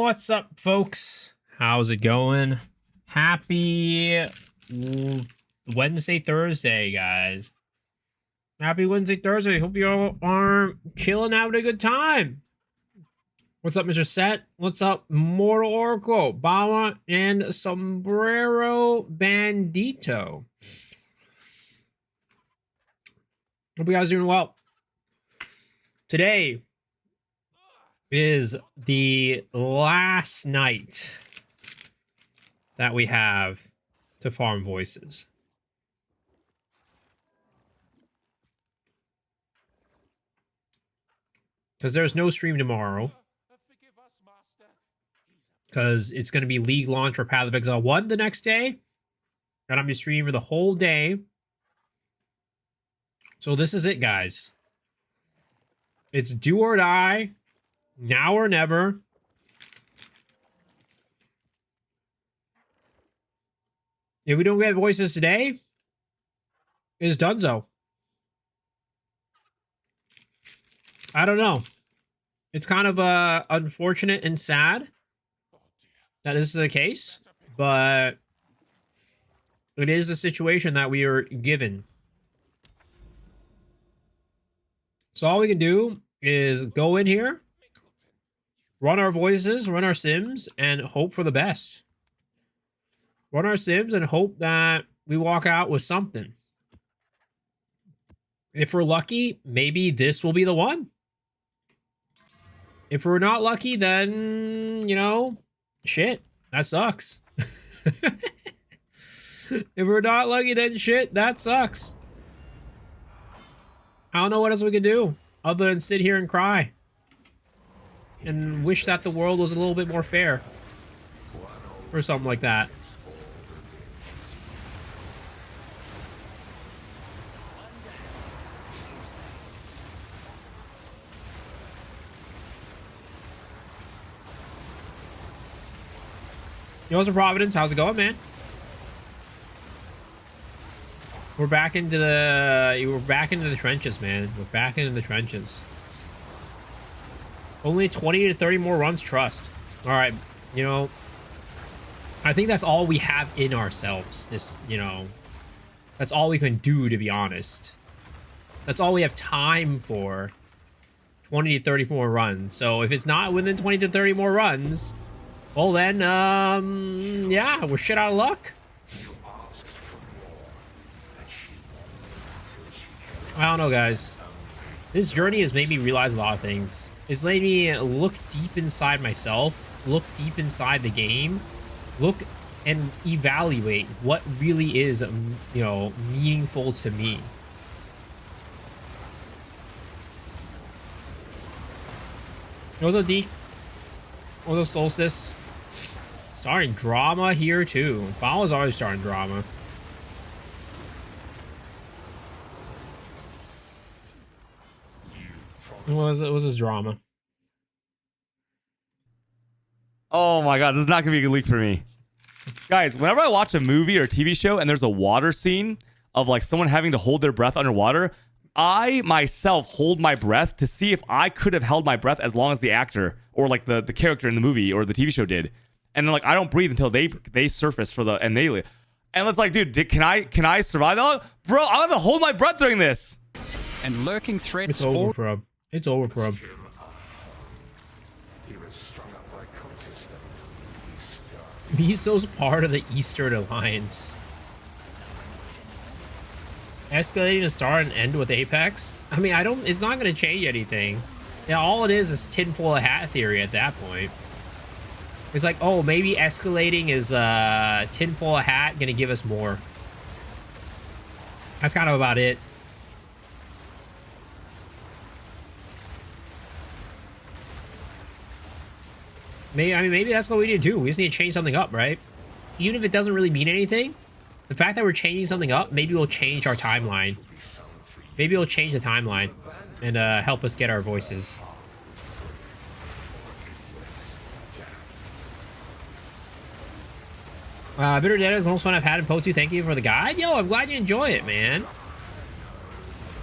What's up, folks? How's it going? Happy Wednesday, Thursday, guys. Happy Wednesday, Thursday. Hope you all are chilling, having a good time. What's up, Mr. Set? What's up, Mortal Oracle, Bawa, and Sombrero Bandito? Hope you guys are doing well. Today is the last night that we have to farm voices. Because there's no stream tomorrow. Because it's going to be League launch for Path of Exile 1 the next day. And I'm going to stream for the whole day. So this is it, guys. It's do or die. Now or never. If we don't get voices today, it's donezo. I don't know. It's kind of unfortunate and sad that this is the case, but it is a situation that we are given. So all we can do is go in here, run our voices, run our sims, and hope for the best. Run our sims and hope that we walk out with something. If we're lucky, maybe this will be the one. If we're not lucky, then, you know, shit, that sucks. If we're not lucky, then shit, that sucks. I don't know what else we can do other than sit here and cry. And wish that the world was a little bit more fair. Or something like that. Yo, what's up, Providence? How's it going, man? We're back into the trenches, man. We're back into the trenches. Only 20 to 30 more runs, trust. All right, you know, I think that's all we have in ourselves. This, you know, that's all we can do, to be honest. That's all we have time for. 20 to 30 more runs. So if it's not within 20 to 30 more runs, well then, yeah, we're shit out of luck. I don't know, guys. This journey has made me realize a lot of things. It's made me look deep inside myself, look deep inside the game, look and evaluate what really is, you know, meaningful to me. What's up, D? What's up, Solstice? Starting drama here, too. Bao's always starting drama. What was this drama? Oh my god, this is not gonna be a good leak for me. Guys, whenever I watch a movie or a TV show and there's a water scene of like someone having to hold their breath underwater, I myself hold my breath to see if I could have held my breath as long as the actor or like the character in the movie or the TV show did. And then like I don't breathe until they surface for the and they leave. And it's like, dude, can I survive that? Bro, I'm gonna hold my breath during this. And lurking threats. It's over for him. It's over for him. Miso's part of the Eastern Alliance. Escalating to start and end with Apex? I mean, it's not going to change anything. Yeah, all it is tinfoil hat theory at that point. It's like, oh, maybe escalating is tinfoil hat going to give us more. That's kind of about it. Maybe that's what we need to do. We just need to change something up, right? Even if it doesn't really mean anything, the fact that we're changing something up, maybe we'll change our timeline. Maybe we'll change the timeline and help us get our voices. Bitter Dead is the most fun I've had in PO2. Thank you for the guide. Yo, I'm glad you enjoy it, man.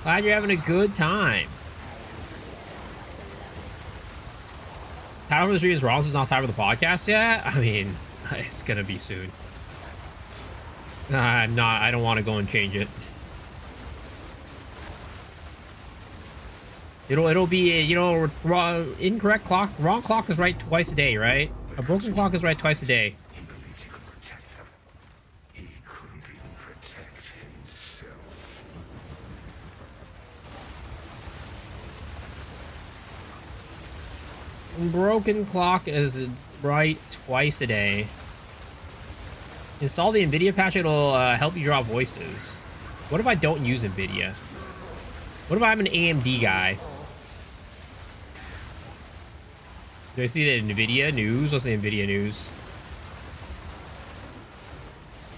Glad you're having a good time. Time for the stream is wrong. It's not time for the podcast yet. I mean, it's gonna be soon. I'm not. I don't want to go and change it. It'll be, you know, incorrect clock. Wrong clock is right twice a day, right? A broken clock is right twice a day. Broken clock is right twice a day. Install the NVIDIA patch. It'll help you drop voices. What if I don't use NVIDIA? What if I'm an AMD guy? Do I see the NVIDIA news? What's the NVIDIA news?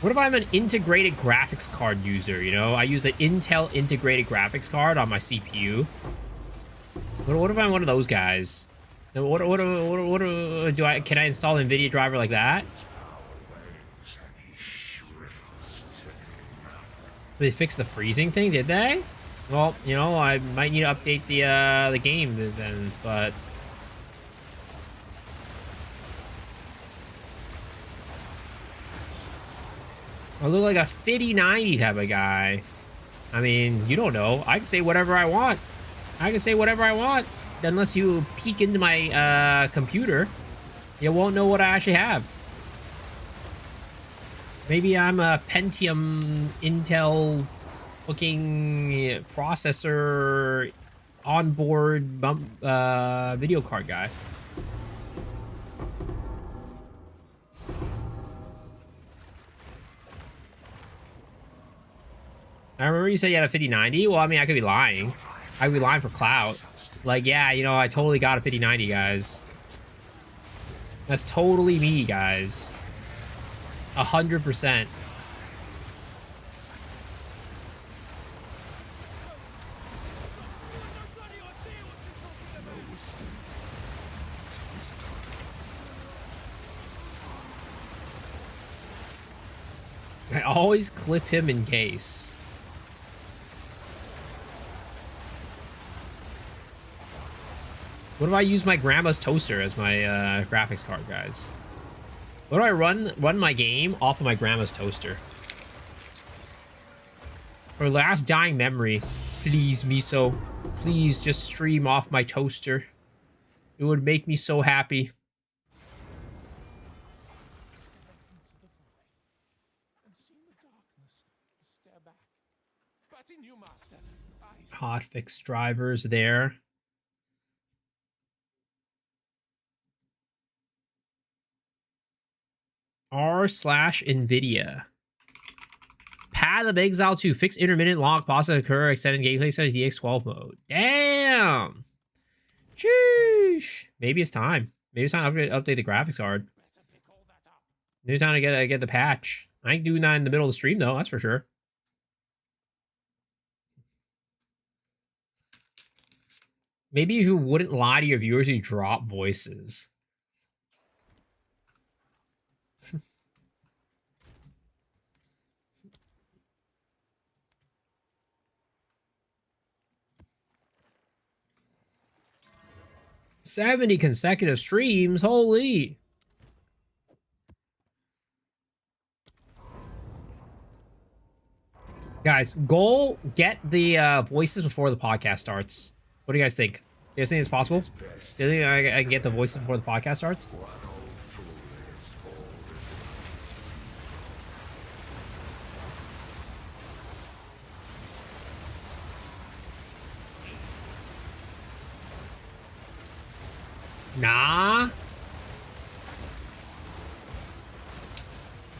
What if I'm an integrated graphics card user? You know, I use the Intel integrated graphics card on my CPU. What if I'm one of those guys? What do I? Can I install an NVIDIA driver like that? They fixed the freezing thing, did they? Well, you know, I might need to update the game then, but. I look like a 5090 type of guy. I mean, you don't know. I can say whatever I want. I can say whatever I want. Unless you peek into my computer, you won't know what I actually have. Maybe I'm a Pentium Intel looking processor onboard video card guy. I remember you said you had a 5090. Well, I mean, I could be lying. I could be lying for clout. Like, yeah, you know, I totally got a 5090, guys. That's totally me, guys. 100%. I always clip him in case. What if I use my grandma's toaster as my graphics card, guys? What do I run my game off of my grandma's toaster? Or last dying memory. Please, Miso. Please just stream off my toaster. It would make me so happy. Hotfix drivers there. r/NVIDIA. Path of Exile 2. Fix intermittent log pause occur. Extended gameplay settings DX12 mode. Damn. Sheesh. Maybe it's time. Maybe it's time to update the graphics card. Maybe it's time to get the patch. I ain't doing that in the middle of the stream though. That's for sure. Maybe if you wouldn't lie to your viewers, you drop voices. $70 consecutive streams, holy. Guys, goal, get the voices before the podcast starts. What do you guys think? Do you guys think it's possible? Do you think I can get the voices before the podcast starts? Nah.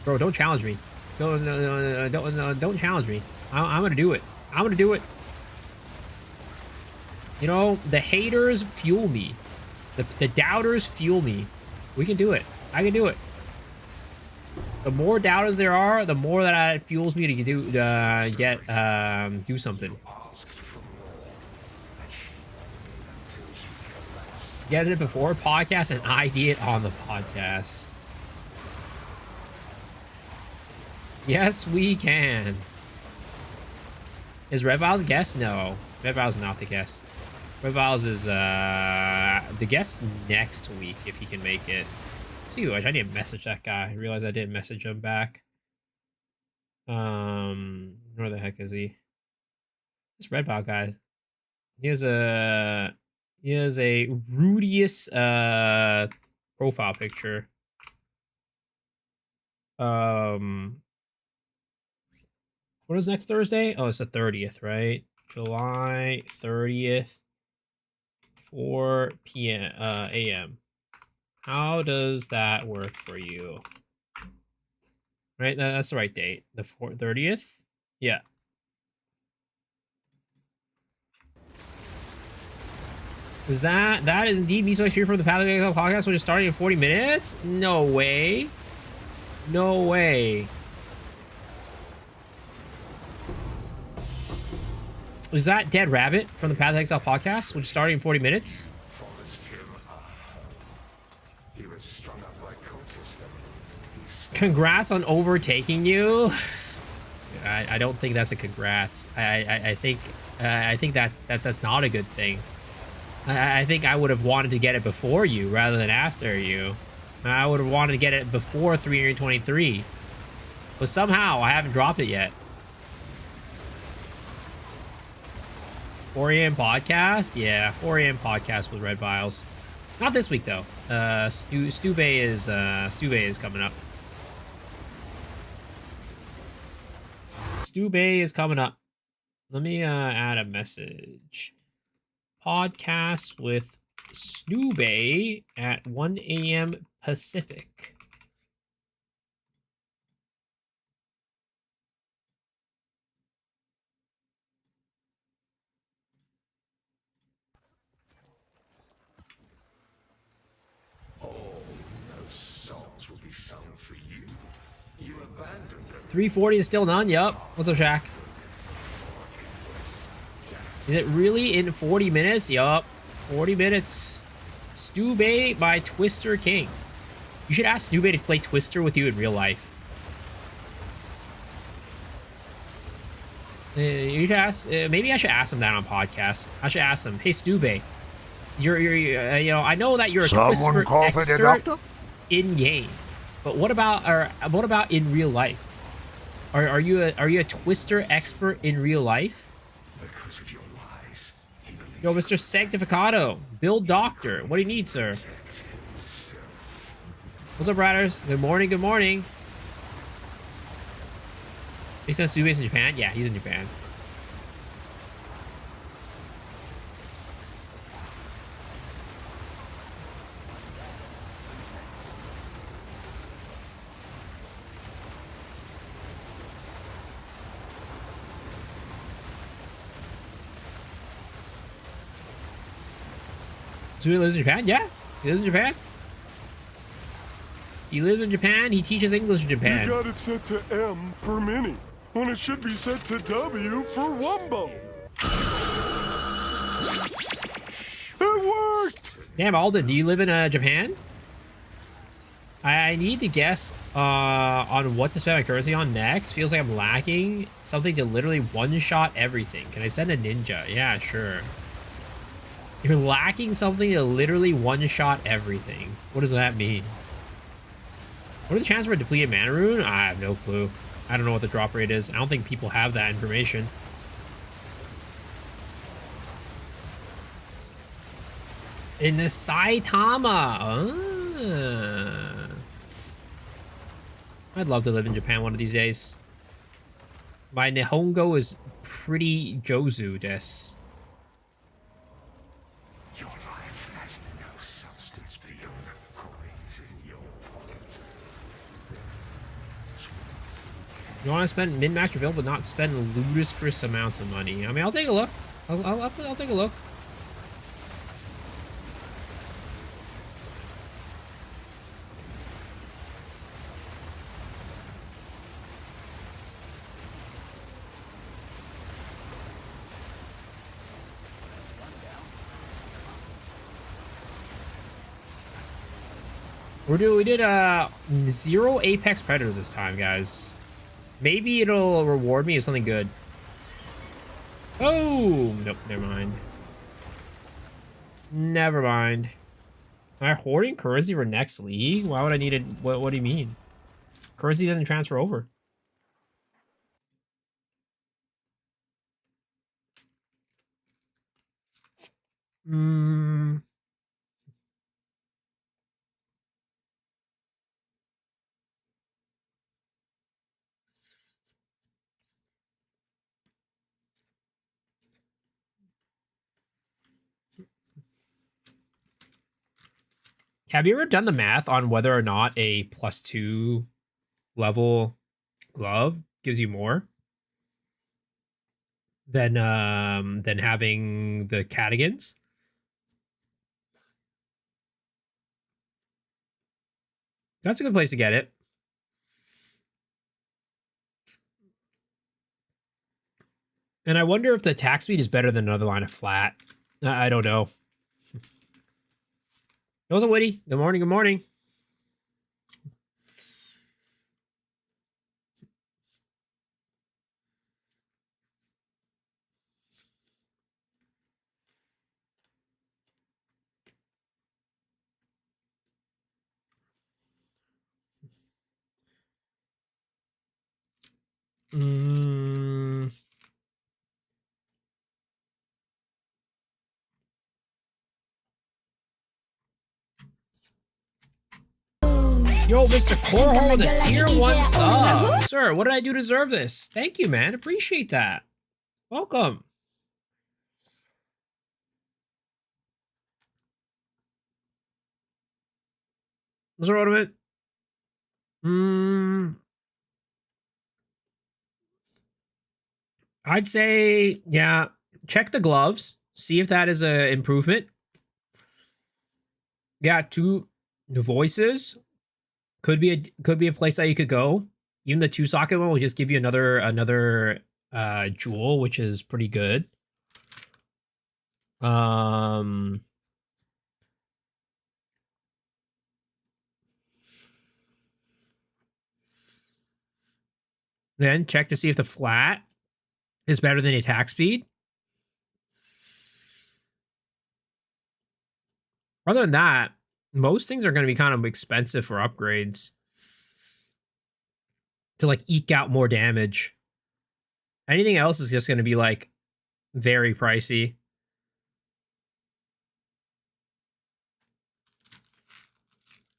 Bro, don't challenge me. Don't challenge me. I'm gonna do it. I'm gonna do it. You know, the haters fuel me. The doubters fuel me. We can do it. I can do it. The more doubters there are, the more that it fuels me to do something. Get it before podcast and ID it on the podcast. Yes, we can. Is Red Vile's a guest? No. Red Vile's not the guest. Red Viles is the guest next week if he can make it. Phew, I need to message that guy. I realized I didn't message him back. Where the heck is he? This Red Vile guy. He has a Rudius profile picture. What is next Thursday? Oh, it's the 30th, right? July 30th, 4 p.m. a.m. How does that work for you? Right, that's the right date. The 30th? Yeah. Is that is indeed me so here from the Path of Exile podcast, which is starting in 40 minutes? No way. No way. Is that Dead Rabbit from the Path of Exile podcast, which is starting in 40 minutes? Congrats on overtaking you. I don't think that's a congrats. I think that's not a good thing. I think I would have wanted to get it before you rather than after you. I would have wanted to get it before 323. But somehow I haven't dropped it yet. 4 a.m. podcast? Yeah, 4 a.m. podcast with Red Viles. Not this week though. Stubay is coming up. Stubay is coming up. Let me add a message. Podcast with Stubay at 1 a.m. Pacific. All those songs will be sung for you. You abandoned them. 340 is still none. Yup. What's up, Shaq? Is it really in 40 minutes? Yup. 40 minutes. Stubay by Twister King. You should ask Stubay to play Twister with you in real life. You should ask. Maybe I should ask him that on podcast. I should ask him. Hey, Stubay, you're you know, I know that you're a Twister expert in game, but what about in real life? Are you a Twister expert in real life? Because of your lies, Yo, Mr. Sanctificado, Bill Doctor, what do you need, sir? What's up, Riders? Good morning, good morning. He says Sube's in Japan? Yeah, he's in Japan. Sube lives in Japan? Yeah, he lives in Japan. He lives in Japan. He teaches English in Japan. You got it set to M for mini, when it should be set to W for Wumbo. It worked! Damn, Alden, do you live in Japan? I need to guess on what to spend my currency on next. Feels like I'm lacking something to literally one-shot everything. Can I send a ninja? Yeah, sure. You're lacking something to literally one-shot everything. What does that mean? What are the chances for a depleted mana rune? I have no clue. I don't know what the drop rate is. I don't think people have that information. In the Saitama. I'd love to live in Japan one of these days. My Nihongo is pretty Jozu des. your life has no substance beyond the coins in your pocket. You want to spend min-max reveal, but not spend ludicrous amounts of money. I mean, I'll take a look. I'll take a look. We did 0 Apex Predators this time, guys. Maybe it'll reward me with something good. Oh, nope, never mind. Never mind. Am I hoarding currency for next league? Why would I need it? What do you mean? Currency doesn't transfer over. Hmm. Have you ever done the math on whether or not a +2 level glove gives you more than having the Cadigans? That's a good place to get it. And I wonder if the attack speed is better than another line of flat. I don't know. It wasn't witty. Good morning. Good morning. Mm. Yo, Mr. Corehole, the tier 1 sub. Sir, what did I do to deserve this? Thank you, man. Appreciate that. Welcome. What's wrong with it? I'd say, yeah, check the gloves. See if that is a improvement. Yeah, the voices could be a place that you could go. Even the 2-socket one will just give you another jewel, which is pretty good. Then check to see if the flat is better than the attack speed. Other than that, most things are going to be kind of expensive for upgrades to like eke out more damage. Anything else is just going to be like very pricey.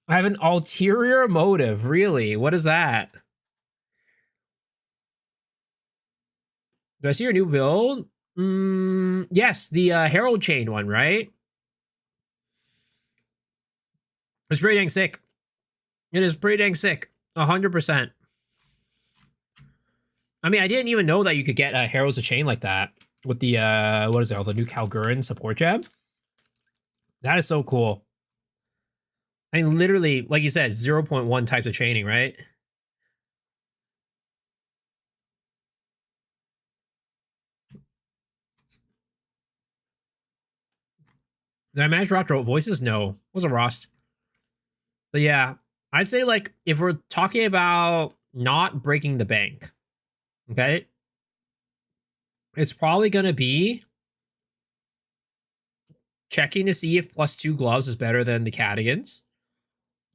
I have an ulterior motive. Really? What is that? Do I see your new build? Yes, the Herald Chain one, right? It's pretty dang sick. It is pretty dang sick. 100%. I mean, I didn't even know that you could get Heralds of Chain like that with the, what is it, the new Kalgurin support jab. That is so cool. I mean, literally, like you said, 0.1 types of chaining, right? Did I manage to rock voices? No. It was a Rost. But yeah, I'd say, like, if we're talking about not breaking the bank, okay, it's probably going to be checking to see if +2 gloves is better than the Cadigans.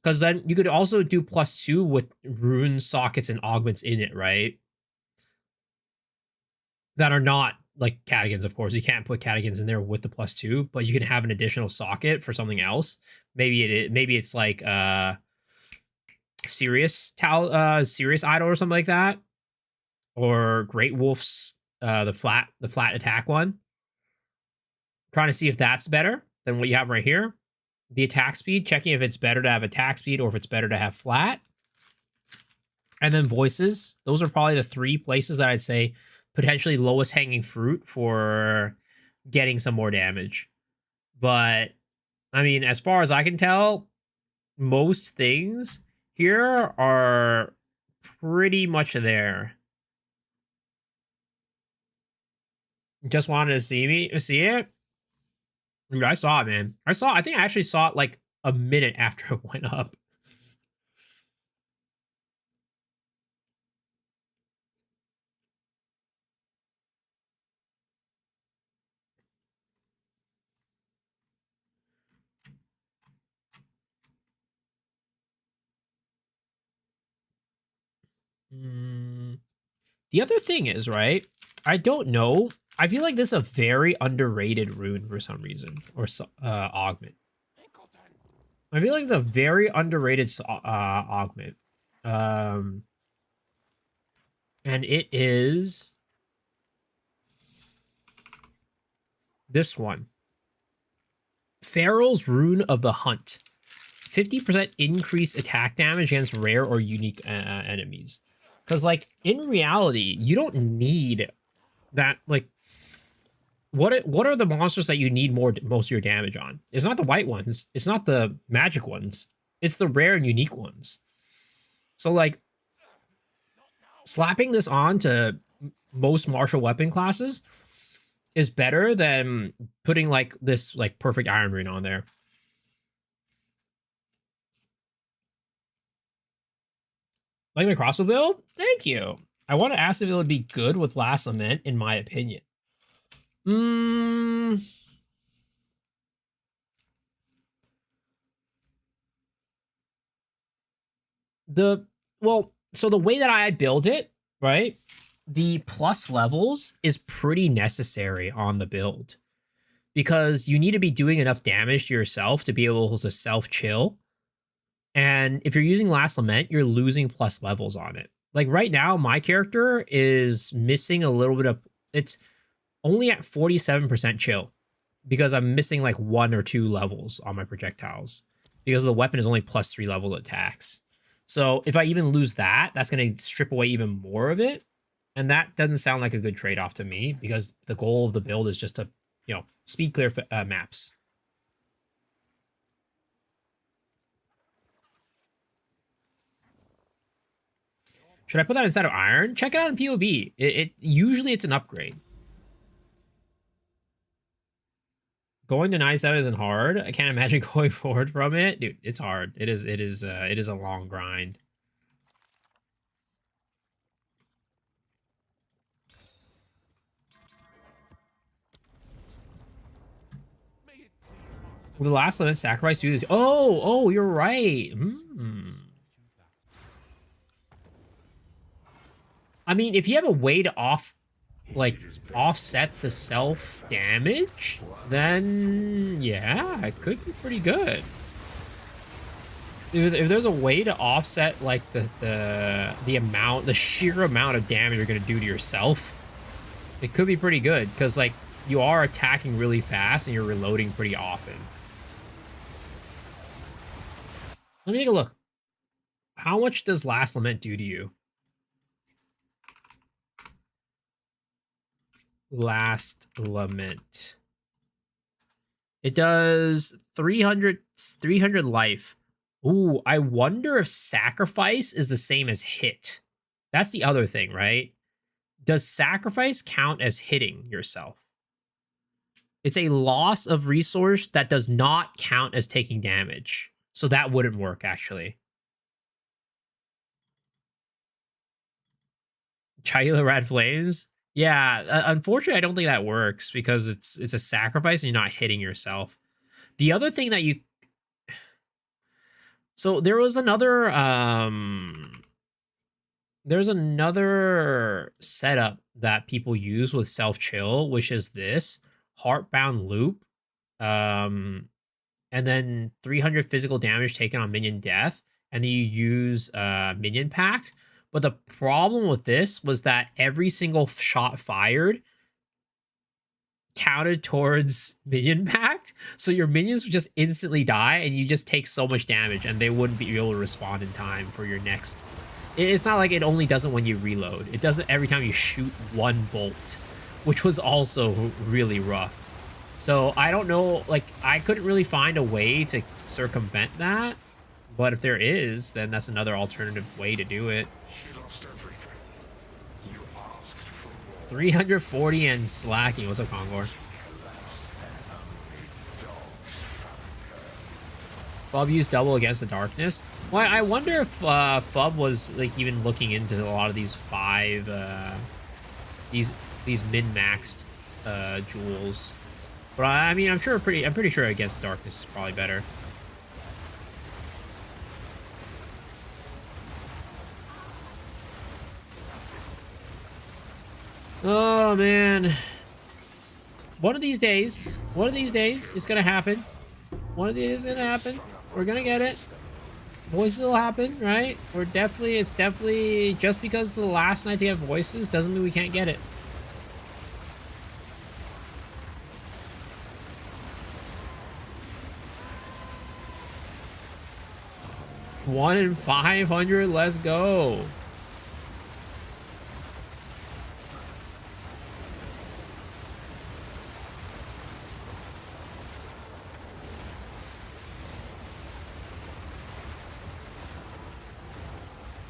Because then you could also do +2 with rune sockets and augments in it, right? That are not like Cadigans, of course. You can't put Cadigans in there with the +2, but you can have an additional socket for something else. Maybe it's like Sirius Idol or something like that. Or Great Wolf's the flat attack one. Trying to see if that's better than what you have right here. The attack speed, checking if it's better to have attack speed or if it's better to have flat. And then voices. Those are probably the 3 places that I'd say potentially lowest hanging fruit for getting some more damage. But, I mean, as far as I can tell, most things here are pretty much there. Just wanted to see it? Dude, I saw it, man. I think I actually saw it like a minute after it went up. The other thing is, right? I don't know. I feel like this is a very underrated rune for some reason, or augment. I feel like it's a very underrated augment. And it is this one. Pharaoh's Rune of the Hunt. 50% increased attack damage against rare or unique enemies. Because, like, in reality, you don't need that, like, what are the monsters that you need most of your damage on? It's not the white ones. It's not the magic ones. It's the rare and unique ones. So, like, slapping this on to most martial weapon classes is better than putting, like, this, like, perfect iron rune on there. Like my crossbow build? Thank you. I want to ask if it would be good with Last Lament, in my opinion. So the way that I build it, right? The plus levels is pretty necessary on the build. Because you need to be doing enough damage to yourself to be able to self-chill. And if you're using Last Lament, you're losing plus levels on it. Like right now, my character is missing a little bit of... It's only at 47% chill. Because I'm missing like 1 or 2 levels on my projectiles. Because the weapon is only plus 3 level attacks. So if I even lose that, that's going to strip away even more of it. And that doesn't sound like a good trade-off to me. Because the goal of the build is just to, you know, speed clear maps. Should I put that inside of iron? Check it out in POB. Usually it's an upgrade. Going to 9-7 isn't hard. I can't imagine going forward from it. Dude, it's hard. It is a long grind. Will the Last Lament sacrifice do this? Oh, you're right. I mean, if you have a way to offset the self damage, then yeah, it could be pretty good. If there's a way to offset like the sheer amount of damage you're gonna do to yourself, it could be pretty good because like you are attacking really fast and you're reloading pretty often. Let me take a look. How much does Last Lament do to you? Last Lament. It does 300 life. Ooh, I wonder if sacrifice is the same as hit. That's the other thing, right? Does sacrifice count as hitting yourself? It's a loss of resource that does not count as taking damage. So that wouldn't work, actually. Chila Red Flames? Yeah, unfortunately, I don't think that works because it's a sacrifice and you're not hitting yourself. The other thing that you... So there was another... There's another setup that people use with self-chill, which is this. Heartbound Loop. And then 300 physical damage taken on minion death. And then you use Minion Pact. But the problem with this was that every single shot fired counted towards Minion Pact. So your minions would just instantly die and you just take so much damage and they wouldn't be able to respond in time for your next. It's not like it only does it when you reload. It does it every time you shoot one bolt, which was also really rough. So I don't know, like I couldn't really find a way to circumvent that. But if there is, then that's another alternative way to do it. 340 and slacking. What's up, Kongor? Fub used double against the darkness. Well, I wonder if Fub was like even looking into a lot of these these min-maxed jewels. But I mean, I'm pretty sure against the darkness is probably better. Oh, man. One of these days, it's gonna happen. One of these is gonna happen. We're gonna get it. Voices will happen, right? It's definitely, just because it's the last night to get voices doesn't mean we can't get it. One in 500, let's go.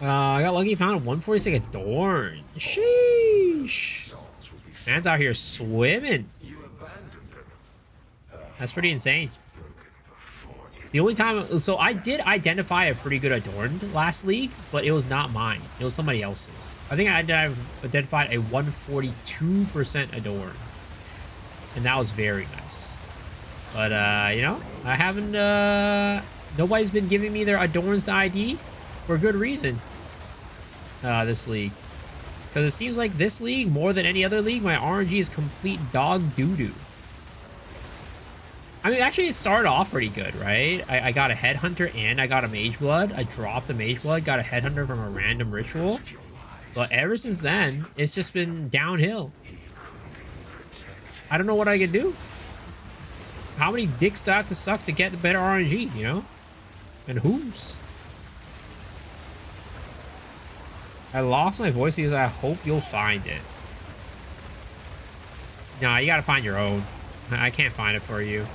I got lucky, found a 146 Adorn. Sheesh. Man's out here swimming. That's pretty insane. The only time, so I did identify a pretty good Adorned last league, but it was not mine. It was somebody else's. I think I identified a 142% Adorn, and that was very nice. But, you know, I haven't, nobody's been giving me their Adorns to ID for good reason. This league, because it seems like this league, more than any other league, my RNG is complete dog doo-doo. I mean, actually, it started off pretty good, right? I got a Headhunter and I got a Mage Blood. I dropped the Mage Blood, got a Headhunter from a random ritual. But ever since then, it's just been downhill. I don't know what I can do. How many dicks do I have to suck to get better RNG, you know? And whose? I lost my voice because I hope you'll find it. No, you gotta find your own. I can't find it for you.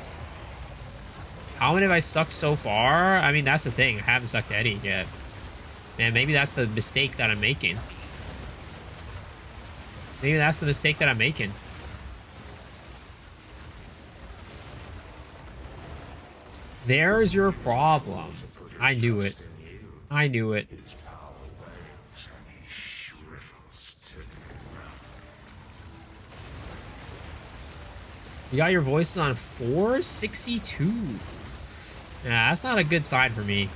How many have I sucked so far? I mean, that's the thing. I haven't sucked any yet. Man, maybe that's the mistake that I'm making. Maybe that's the mistake that I'm making. There's your problem. I knew it. I knew it. You got your voices on 462. Yeah, that's not a good sign for me.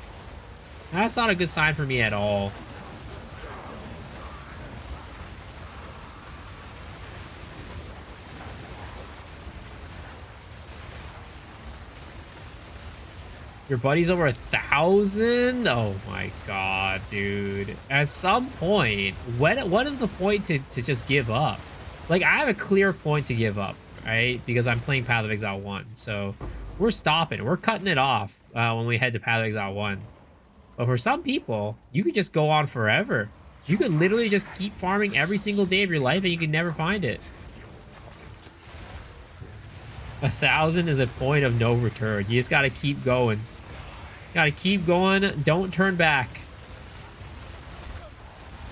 That's not a good sign for me at all. Your buddy's over 1,000? Oh my god, dude. At some point, what is the point to just give up? Like, I have a clear point to give up, right? Because I'm playing Path of Exile 1. So we're stopping. We're cutting it off when we head to Path of Exile 1. But for some people, you could just go on forever. You could literally just keep farming every single day of your life and you could never find it. 1,000 is a point of no return. You just gotta keep going. Gotta keep going. Don't turn back.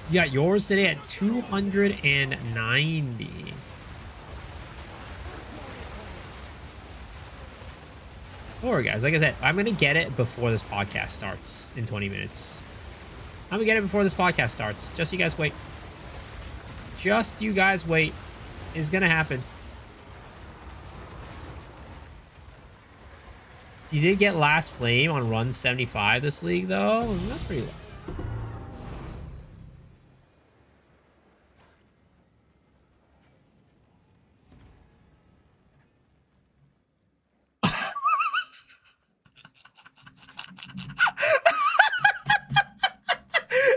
You got yours today at 290. Don't worry, guys. Like I said, I'm going to get it before this podcast starts in 20 minutes. I'm going to get it before this podcast starts. Just you guys wait. Just you guys wait. It's going to happen. You did get Last Flame on run 75 this league, though. That's pretty low.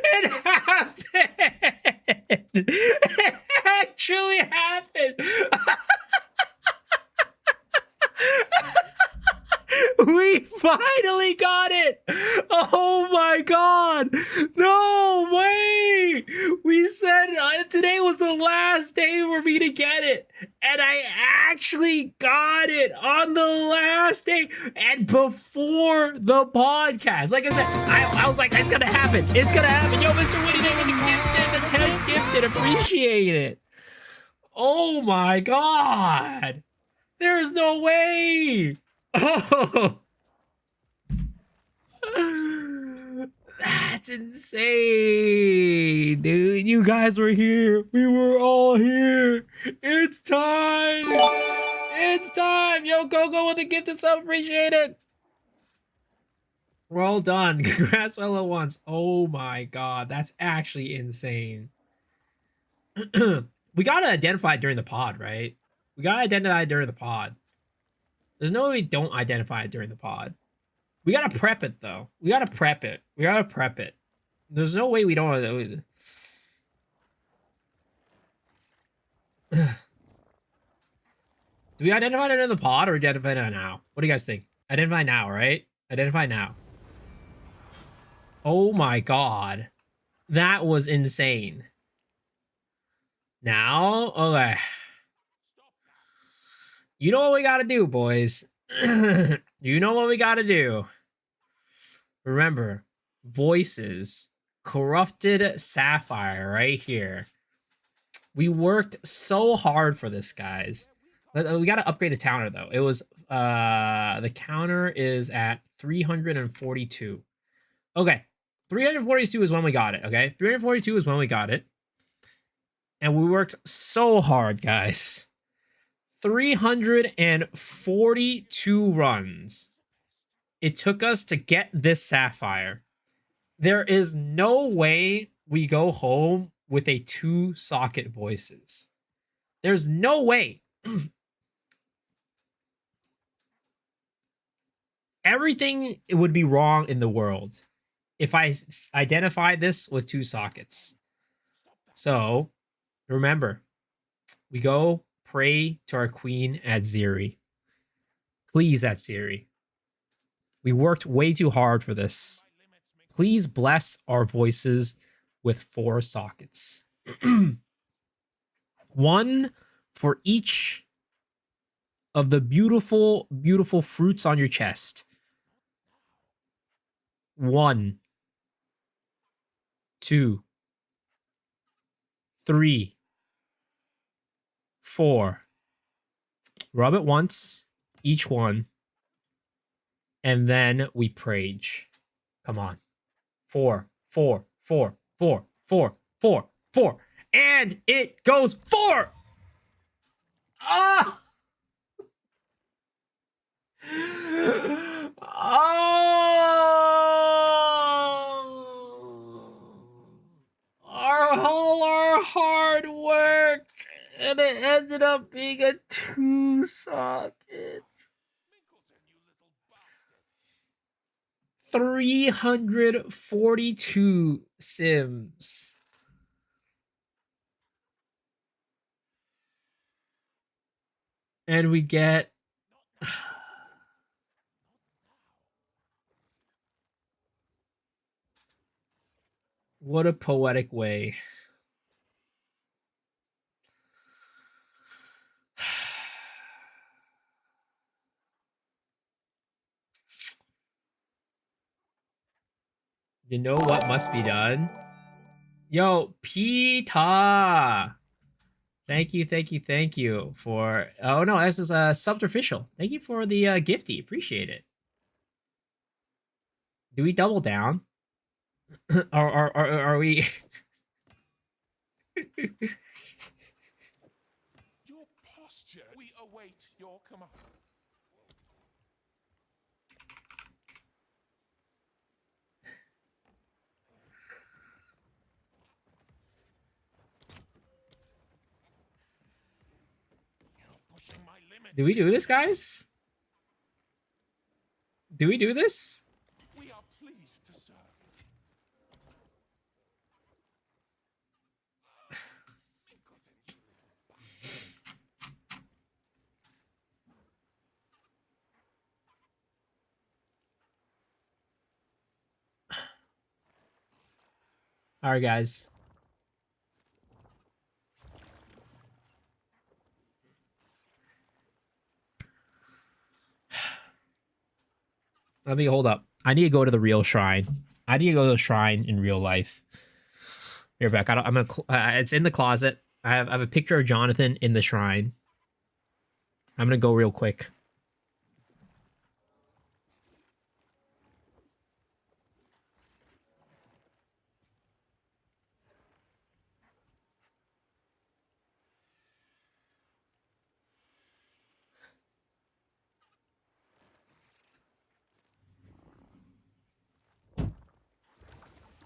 It happened! It actually happened! We finally got it! Oh my god! No way! We said today was the last day for me to get it. And I actually got it on the last day and before the podcast. Like I said, I was like, it's gonna happen. It's gonna happen. Yo, Mr. Winnie, thank you gifted, the 10 gifted. Appreciate it. Oh my god! There's no way! Oh, that's insane, dude. You guys were here. We were all here. It's time. It's time. Yo, go with the gift and sub. Appreciate it. We're all done. Congrats, fellow ones. Oh my god, that's actually insane. We gotta identify it during the pod, right? We gotta identify it during the pod. There's no way we don't identify it during the pod. We gotta prep it though. We gotta prep it. We gotta prep it. There's no way we don't. Do we identify it in the pod or identify it now? What do you guys think? Identify now, right? Identify now. Oh my god. That was insane. Now? Okay. You know what we gotta do, boys. You know what we gotta do. Remember, voices. Corrupted Sapphire right here. We worked so hard for this, guys. We gotta upgrade the counter though. It was the counter is at 342. Okay. 342 is when we got it, okay? 342 is when we got it. And we worked so hard, guys. 342 runs it took us to get this sapphire. There is no way we go home with a 2-socket voices. There's no way. Everything would be wrong in the world if I identified this with 2 sockets. So remember, we go pray to our queen at Ziri. Please, at Ziri. We worked way too hard for this. Please bless our voices with 4 sockets. 1 for each of the beautiful, beautiful fruits on your chest. 1, 2, 3, 4. Rub it once, each one. And then we prage. Come on. 4, 4, 4, 4, 4, 4, 4. And it goes 4! Ah! Oh! All our hard work, and it ended up being a 2-socket. 342 sims. And we get what a poetic way. You know what must be done? Yo, Pita! Thank you, thank you, thank you for... Oh, no, this is subbed official. Thank you for the gifty. Appreciate it. Do we double down? or are we... Your posture. We await your command. Do we do this, guys? Do we do this? We are pleased to serve. All right, guys. Let me hold up. I need to go to the real shrine. I need to go to the shrine in real life. Here, Beck. I'm gonna. It's in the closet. I have a picture of Jonathan in the shrine. I'm gonna go real quick.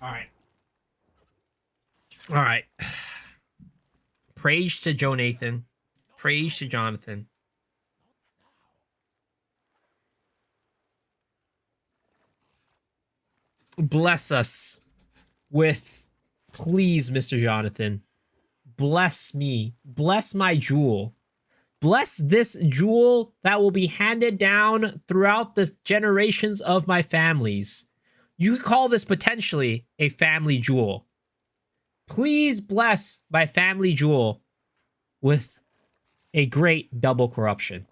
All right. All right. Praise to Jonathan. Praise to Jonathan. Bless us with, please, Mr. Jonathan. Bless me. Bless my jewel. Bless this jewel that will be handed down throughout the generations of my families. You could call this potentially a family jewel. Please bless my family jewel with a great double corruption.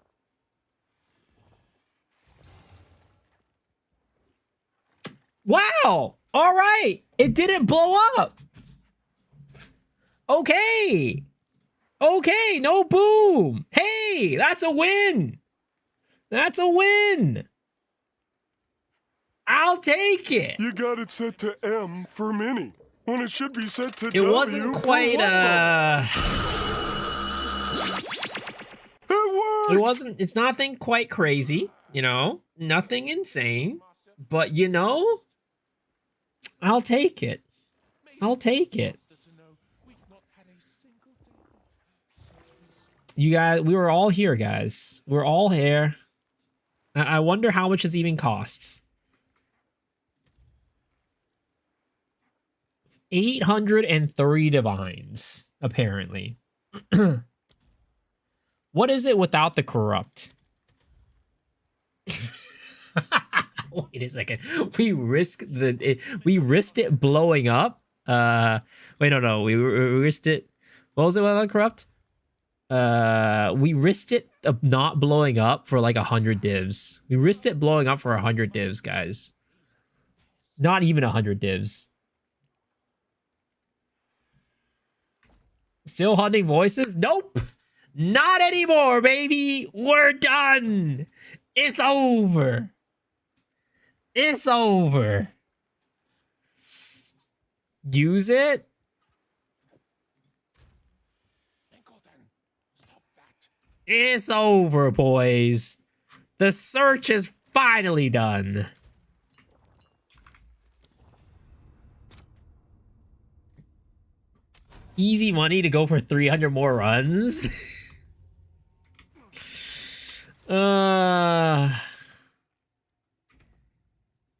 Wow! All right! It didn't blow up! Okay! Okay, no boom! Hey, that's a win! That's a win! I'll take it! You got it set to M for mini, when it should be set to It W wasn't for quite, Wahoo. It It worked! wasn't, it's nothing quite crazy, you know? Nothing insane. But, you know, I'll take it. I'll take it. You guys, we were all here, guys. We're all here. I wonder how much this even costs. 830 divines, apparently. What is it without the corrupt? Wait a second. We risked it blowing up. Wait, no. We risked it. What was it without the corrupt? We risked it of not blowing up for like 100 divs. We risked it blowing up for 100 divs, guys. Not even 100 divs. Still hunting voices? Nope. Not anymore, baby. We're done. It's over. It's over. Use it? It's over, boys. The search is finally done. Easy money to go for 300 more runs. Do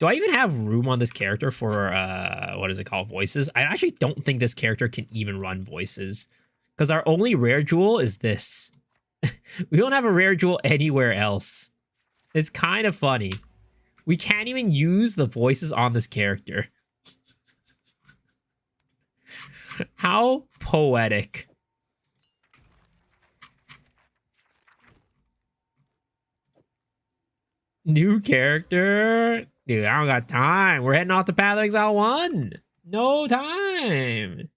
I even have room on this character for what is it called, voices? I actually don't think this character can even run voices, because our only rare jewel is this. We don't have a rare jewel anywhere else. It's kind of funny. We can't even use the voices on this character. How poetic. New character? Dude, I don't got time. We're heading off to Path of Exile 1. No time.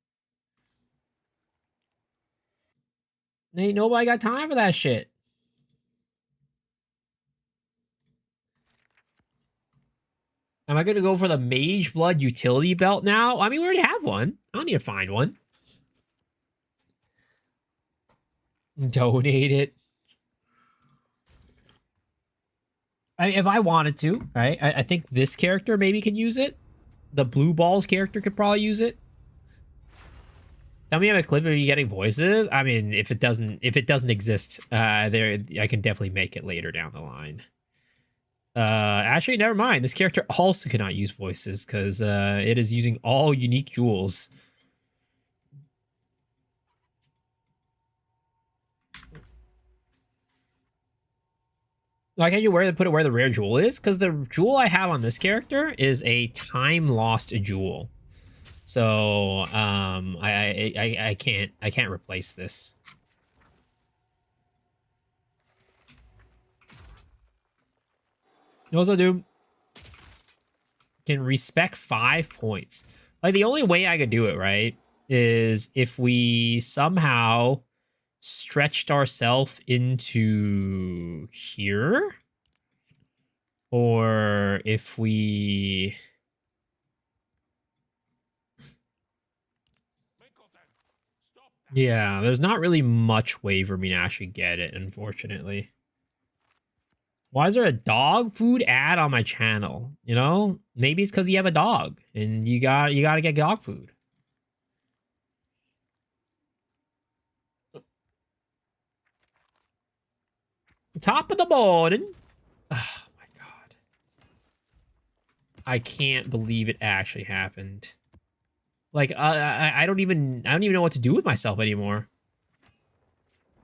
Ain't nobody got time for that shit. Am I going to go for the Mage Blood utility belt now? I mean, we already have one. I don't need to find one. Donate it. If I wanted to, right? I think this character maybe could use it. The Blue Balls character could probably use it. Tell me, have a clip of you getting voices. I mean, if it doesn't exist, there I can definitely make it later down the line. Actually, never mind. This character also cannot use voices because it is using all unique jewels. Why can't you put it where the rare jewel is? Because the jewel I have on this character is a time lost jewel. So I can't replace this. Also, dude, can respec 5 points. Like, the only way I could do it, right, is if we somehow stretched ourselves into here, or if we there's not really much way for me to actually get it, unfortunately. Why is there a dog food ad on my channel? You know, maybe it's because you have a dog and you got to get dog food. Top of the morning. Oh my god. I can't believe it actually happened. Like I don't even know what to do with myself anymore.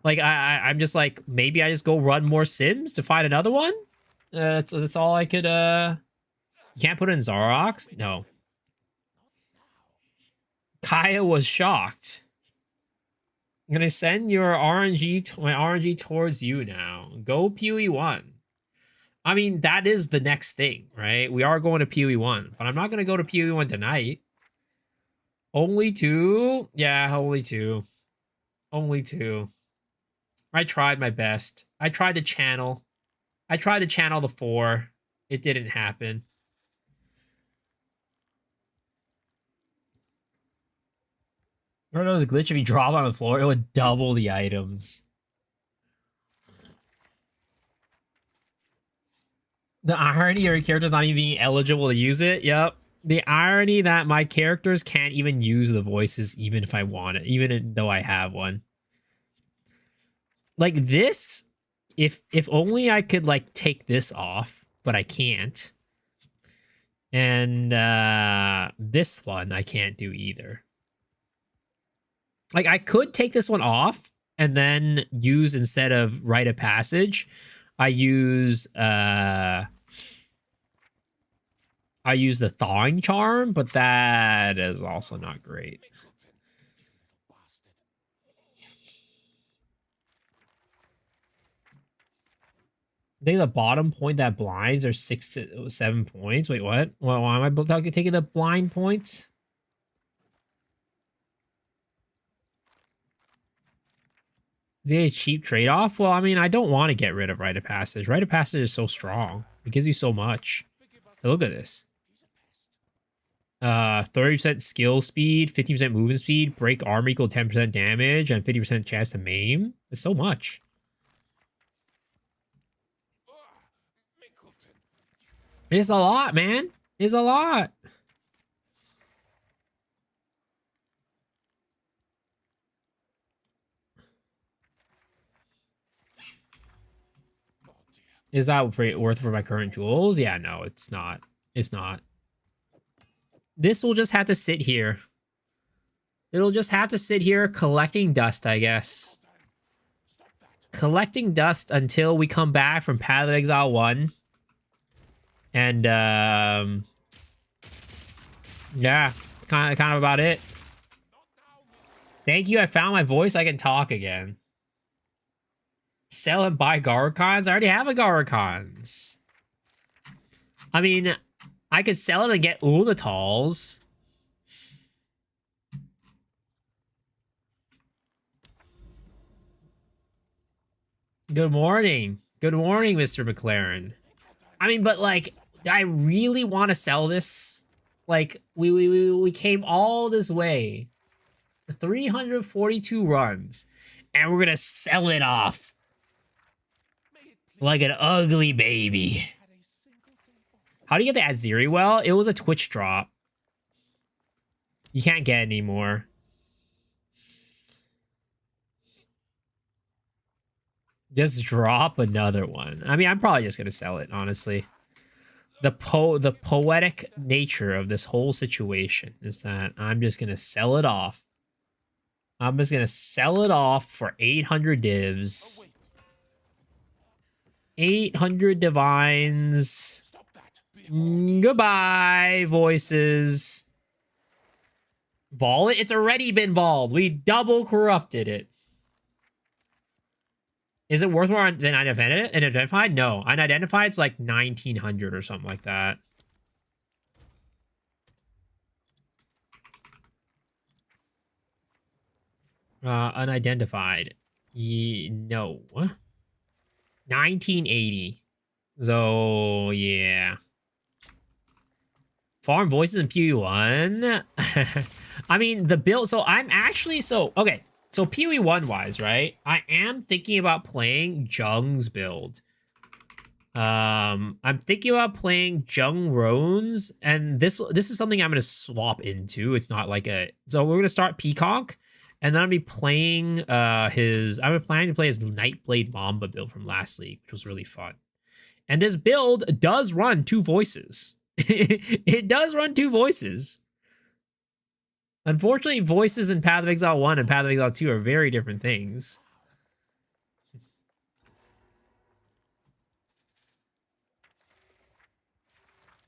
Like I'm just like, maybe I just go run more Sims to find another one? That's all I could You can't put it in Zarox? No. Kaya was shocked. I'm gonna send your my RNG towards you now. Go PoE1. I mean, that is the next thing, right? We are going to PoE1, but I'm not gonna go to PoE1 tonight. Only 2? Yeah, only 2. Only 2. I tried my best. I tried to channel. I tried to channel the 4. It didn't happen. I don't know, it was a glitch. If you drop on the floor, it would double the items. The irony of your character's not even being eligible to use it. Yep. The irony that my characters can't even use the voices even if I want it, even though I have one. Like this, if only I could like take this off, but I can't. And this one I can't do either. Like I could take this one off and then use, instead of Rite of Passage, I use the Thawing Charm, but that is also not great. I think the bottom point that blinds are 6 to 7 points. Wait, what? Well, why am I taking the blind points? Is it a cheap trade-off? Well, I mean, I don't want to get rid of Rite of Passage. Rite of Passage is so strong. It gives you so much. Hey, look at this. 30% skill speed, 15% movement speed, break armor equal 10% damage, and 50% chance to maim. It's so much. It's a lot, man. It's a lot. Is that worth for my current jewels? Yeah, no, it's not. It's not. This will just have to sit here. It'll just have to sit here collecting dust, I guess. Collecting dust until we come back from Path of Exile 1. And, yeah, it's kind of about it. Thank you, I found my voice. I can talk again. Sell and buy Garricons? I already have a Garricons. I mean, I could sell it and get Ulatals. Good morning. Good morning, Mr. McLaren. I mean, but like, I really want to sell this. Like, we came all this way. 342 runs. And we're gonna sell it off. Like an ugly baby. How do you get the Aziri well? It was a Twitch drop. You can't get any more. Just drop another one. I mean, I'm probably just gonna sell it, honestly. The poetic nature of this whole situation is that I'm just gonna sell it off. I'm just gonna sell it off for 800 divs. 800 divines. Goodbye, voices. Ball it? It's already been balled. We double corrupted it. Is it worth more than unidentified? No. Unidentified, it's like 1900 or something like that. Unidentified. No. 1980. So, yeah. Farm voices in PoE1. I mean, the build. So, I'm actually. So, okay. So, PoE1 wise, right? I am thinking about playing Jung's build. I'm thinking about playing Jung Rones. And this is something I'm going to swap into. It's not like a. So, we're going to start Peacock. And then I'll be playing I'm planning to play his Nightblade Mamba build from last league, which was really fun. And this build does run 2 voices. It does run 2 voices. Unfortunately, voices in Path of Exile 1 and Path of Exile 2 are very different things.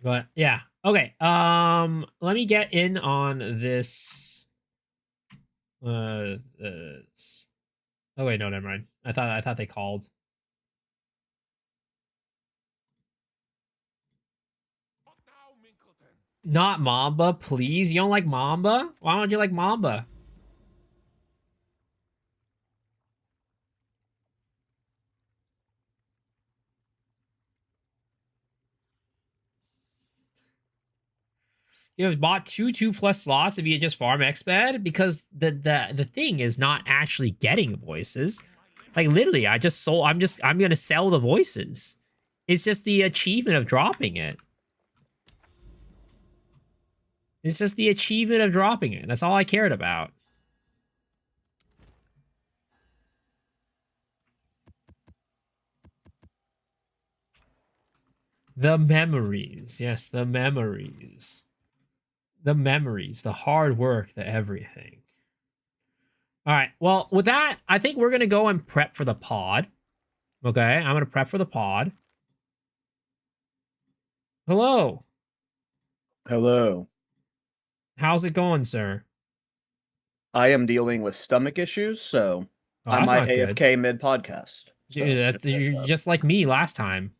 But yeah. Okay. Let me get in on this. Oh wait, no, never mind. I thought they called. Not Mamba, please. You don't like Mamba? Why don't you like Mamba? You have bought 2+ slots if you just farm XBed, because the thing is not actually getting voices. Like literally, I'm gonna sell the voices. It's just the achievement of dropping it. It's just the achievement of dropping it. That's all I cared about. The memories. Yes, the memories. The memories, the hard work, the everything. All right. Well, with that, I think we're going to go and prep for the pod. Okay. I'm going to prep for the pod. Hello. Hello. How's it going, sir? I am dealing with stomach issues, so Oh, I that's might not good. AFK mid podcast. Dude, you're just like me last time.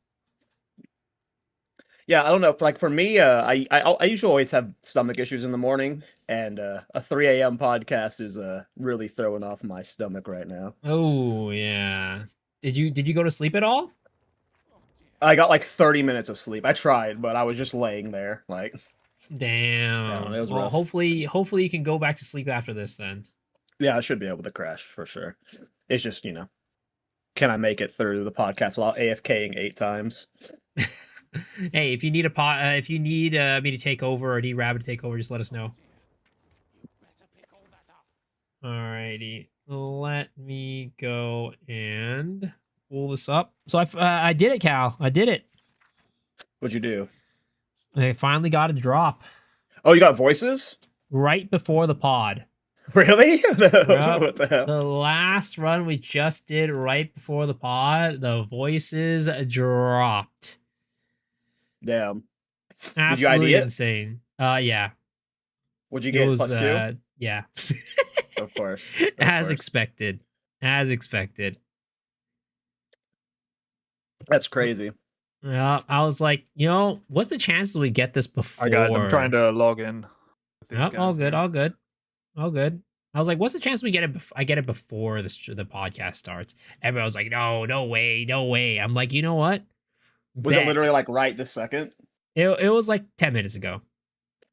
Yeah, I don't know. For me, I usually always have stomach issues in the morning, and a 3 a.m. podcast is really throwing off my stomach right now. Oh yeah. Did you go to sleep at all? I got like 30 minutes of sleep. I tried, but I was just laying there, like. Damn. Yeah, it was well, rough. hopefully you can go back to sleep after this then. Yeah, I should be able to crash for sure. It's just can I make it through the podcast without AFKing 8 times? Hey, if you need if you need me to take over or need Rabbit to take over, just let us know. Alrighty, let me go and pull this up. So I did it, Cal. I did it. What'd you do? I finally got a drop Oh, you got voices? right before the pod. Really? Yep. What the hell? The last run we just did right before the pod, the voices dropped. Damn. Absolutely ID it? insane. Yeah. What'd you It get? was +2? yeah. Of course. As expected. As expected. That's crazy. Yeah, I was like, what's the chances we get this before? Hi guys, I'm trying to log in. with these Yep, all guys good, here. all good, all good. I was like, what's the chance we get it? I get it before the podcast starts. Everyone was like, no way, no way. I'm like, you know what? Was it literally like right this second? It was like 10 minutes ago.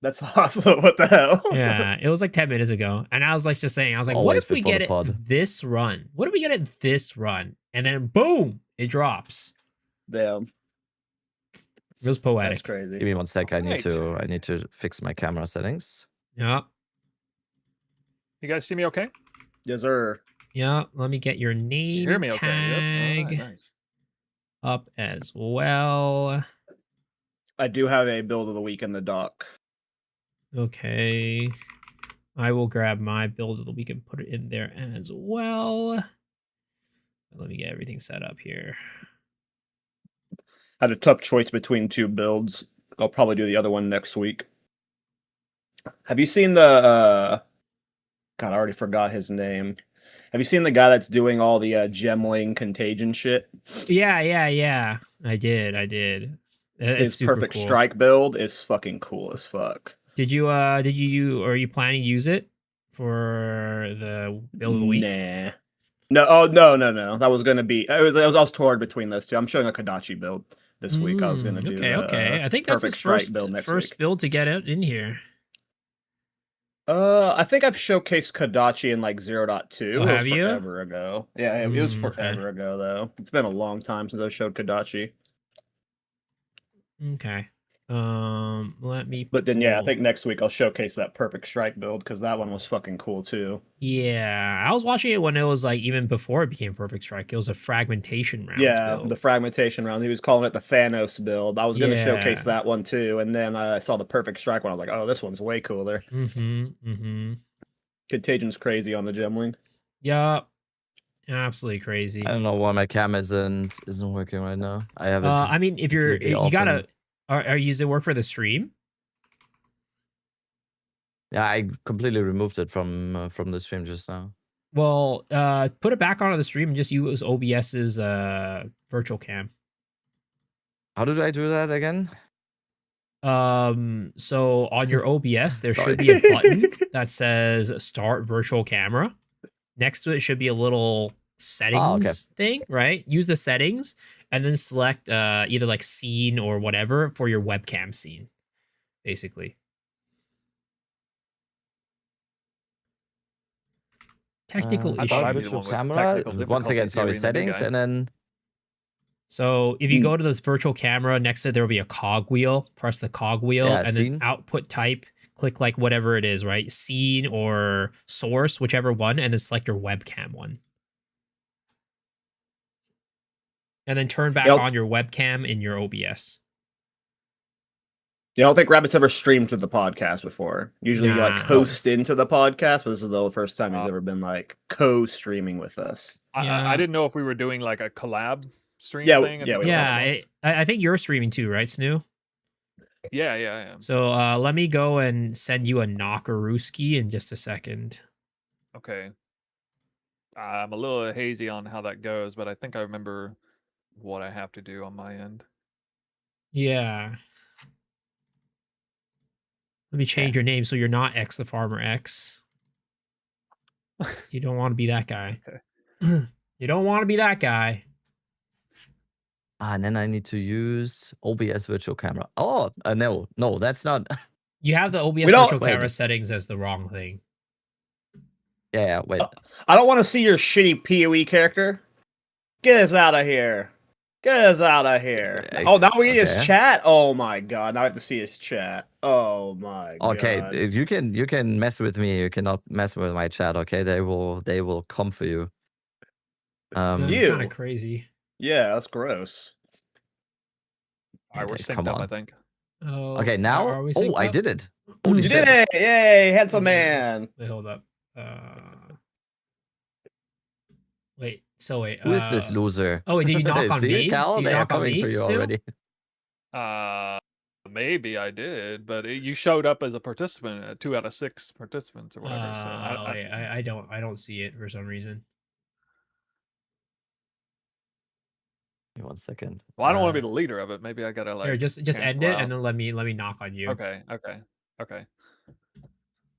That's awesome. What the hell? Yeah, it was like 10 minutes ago. And I was like, just saying, I was like, what Always if we before get the it pod. this run? What if we get it this run? And then boom, it drops. Damn. It was That's poetic. crazy. Give me 1 sec. I need Alright. to fix my camera settings. Yeah, You guys see me okay? Yes, sir. yeah. Let me get your You name hear me okay? tag Yep. Alright, nice. up as well. I do have a build of the week in the dock. Okay. I will grab my build of the week and put it in there as well. Let me get everything set up here. Had a tough choice between 2 builds. I'll probably do the other one next week. Have you seen the God, I already forgot his name. Have you seen the guy that's doing all the gemling contagion shit? Yeah. I did. It's His super perfect cool. strike build is fucking cool as fuck. Did you are you planning to use it for the build of the week? Nah. No. That was gonna be. I was torn between those 2. I'm showing a Kadachi build this week. I was gonna do. Okay. I think that's his perfect strike first build next first week. build to get it in here. I think I've showcased Kadachi in like 0.2. Oh, It was have you? forever ago. Yeah, it was Okay. forever ago though. It's been a long time since I showed Kadachi. Okay. Let me. But then, yeah, I pull- think next week I'll showcase that perfect strike build because that one was fucking cool too. Yeah, I was watching it when it was like even before it became Perfect Strike. It was a fragmentation round. Yeah, build. the fragmentation round. He was calling it the Thanos build. I was going to showcase Yeah. that one too, and then I saw the perfect strike one. I was like, oh, this one's way cooler. Contagion's crazy on the gemling. Yup. Absolutely crazy. I don't know why my cam isn't working right now. I have it. I mean, if you're, completely you off gotta. and- Are you does it work for the stream? Yeah, I completely removed it from the stream just now. Well, put it back onto the stream and just use OBS's virtual cam. How did I do that again? So on your OBS, there Sorry. should be a button that says Start Virtual Camera. Next to it should be a little settings thing, right? Use the settings and then select either like scene or whatever for your webcam scene, basically. Technical I thought I'd issue. be the one with camera. technical Once again, difficulties sorry, here, the big settings, guy. and then So if you go to this virtual camera, next to it there will be a cog wheel. Press the cog wheel Yeah, and scene. then output type. Click like whatever it is, right? Scene or source, whichever one, and then select your webcam one. And then turn back Yep. on your webcam in your OBS. Yeah, I don't think Rabbit's ever streamed to the podcast before. Usually, you like Nah. host into the podcast, but this is the first time he's Oh. ever been like co-streaming with us. Yeah. I didn't know if we were doing like a collab stream Yeah, thing. yeah, we Yeah, I think you're streaming too, right, Snoo? yeah, I am. So let me go and send you a Knockerooski in just a second. Okay. I'm a little hazy on how that goes, but I think I remember what I have to do on my end. Yeah. Let me change your name so you're not X the Farmer X. You don't want to be that guy. You don't want to be that guy. and then I need to use OBS virtual camera. Oh, no, that's not. You have the OBS We don't- virtual wait. camera settings as the wrong thing. Yeah, wait. I don't want to see your shitty PoE character. Get us out of here. Get us out of here. Oh, now we need his Okay. chat? Oh my god, now I have to see his chat. Oh my Okay, god. you can mess with me. You cannot mess with my chat. Okay, they will come for you. That's Ew. kind of crazy. Yeah, that's gross. All right, we're Come synced up, I on. think. Oh, Okay, now. are we Oh, synced I up? did it. Holy You shit! did it! Yay, handsome man. Wait, hold up. Wait. So wait. Who is this loser? Oh, wait, did you knock on See, me? Cal? Did you They are knock on coming me, for you Stu? already. Maybe I did, but you showed up as a participant, 2 out of 6 participants or whatever. So Wait, I don't see it for some reason. One second. well, I don't want to be the leader of it. Maybe I gotta like. Here, just cancel end it out. and then let me knock on you. Okay.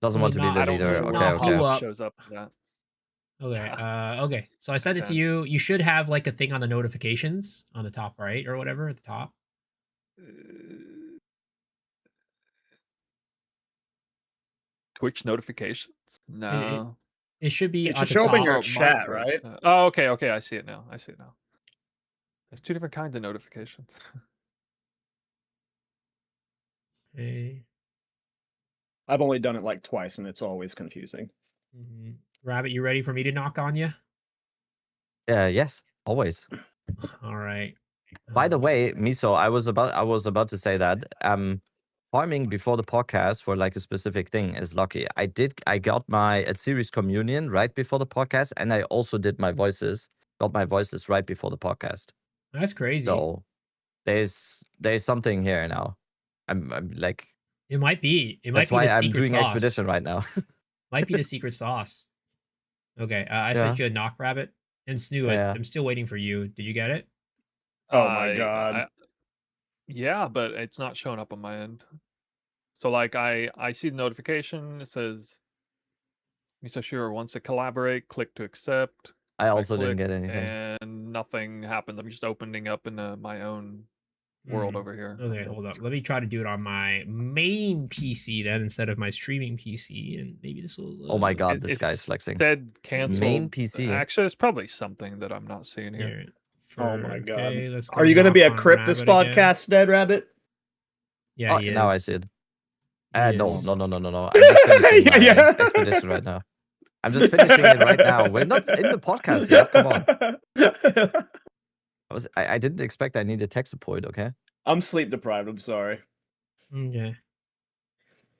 Doesn't I want to mean, be the I don't leader. know Okay, knock okay. you up. Shows up for that. Okay. Okay. So I sent it to Depends. you. You should have like a thing on the notifications on the top right or whatever at the top. Twitch notifications? No. It should be. It at should the show up in top. your my chat, Twitch. right? Oh, okay. I see it now. There's 2 different kinds of notifications. Okay. I've only done it like twice, and it's always confusing. Rabbit, you ready for me to knock on you? Yes, always. All right. By the way, Miso, I was about to say that farming before the podcast for like a specific thing is lucky. I got my series communion right before the podcast, and I also did my voices. Got my voices right before the podcast. That's crazy. So there's something here now. I'm like It might be. It might that's be why the I'm secret doing sauce. expedition right now. Might be the secret sauce. Okay, I sent you a knock rabbit and Snoo. Yeah. I'm still waiting for you. Did you get it? Oh my god. Yeah, but it's not showing up on my end. So like I see the notification. It says Miso Shiro wants to collaborate. Click to accept. I also didn't click, get anything. and nothing happens. I'm just opening up in my own world over here. Okay, hold up. Let me try to do it on my main PC then instead of my streaming PC, and maybe this will. Oh my god, It- this it guy's flexing. Said cancel. Main PC. Actually, it's probably something that I'm not seeing here. Oh my god. Okay, let's go Are you going to be a knock on Crypt this Rabbit again. podcast, Dead Rabbit? Yeah, Oh, he is. now I see it. He No. is. I'm just finishing my Yeah. expedition right now. I'm just finishing it right now. We're not in the podcast yet. Come on. I didn't expect I needed tech support. Okay. I'm sleep deprived. I'm sorry. Okay.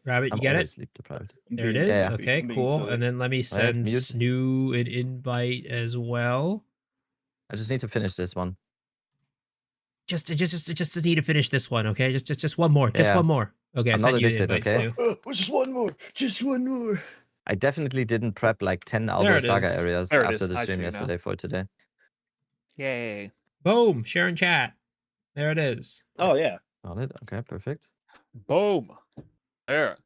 Rabbit, you I'm get always it? sleep deprived. I'm There it being is. Yeah. silly. Okay, I'm being cool. silly. And then let me send mute. Snoo an invite as well. I just need to finish this one. Just need to finish this one, okay? Just one more. Just Yeah. one more. Okay, I I'm sent not you an addicted, invite, okay? Snoo. Just one more. Just one more. I definitely didn't prep like 10 There Aldo it Saga is. areas There it after is. the I stream see now. yesterday for today. Yay. Boom. Share in chat. There it is. Oh yeah. Got it. Okay, perfect. Boom. There.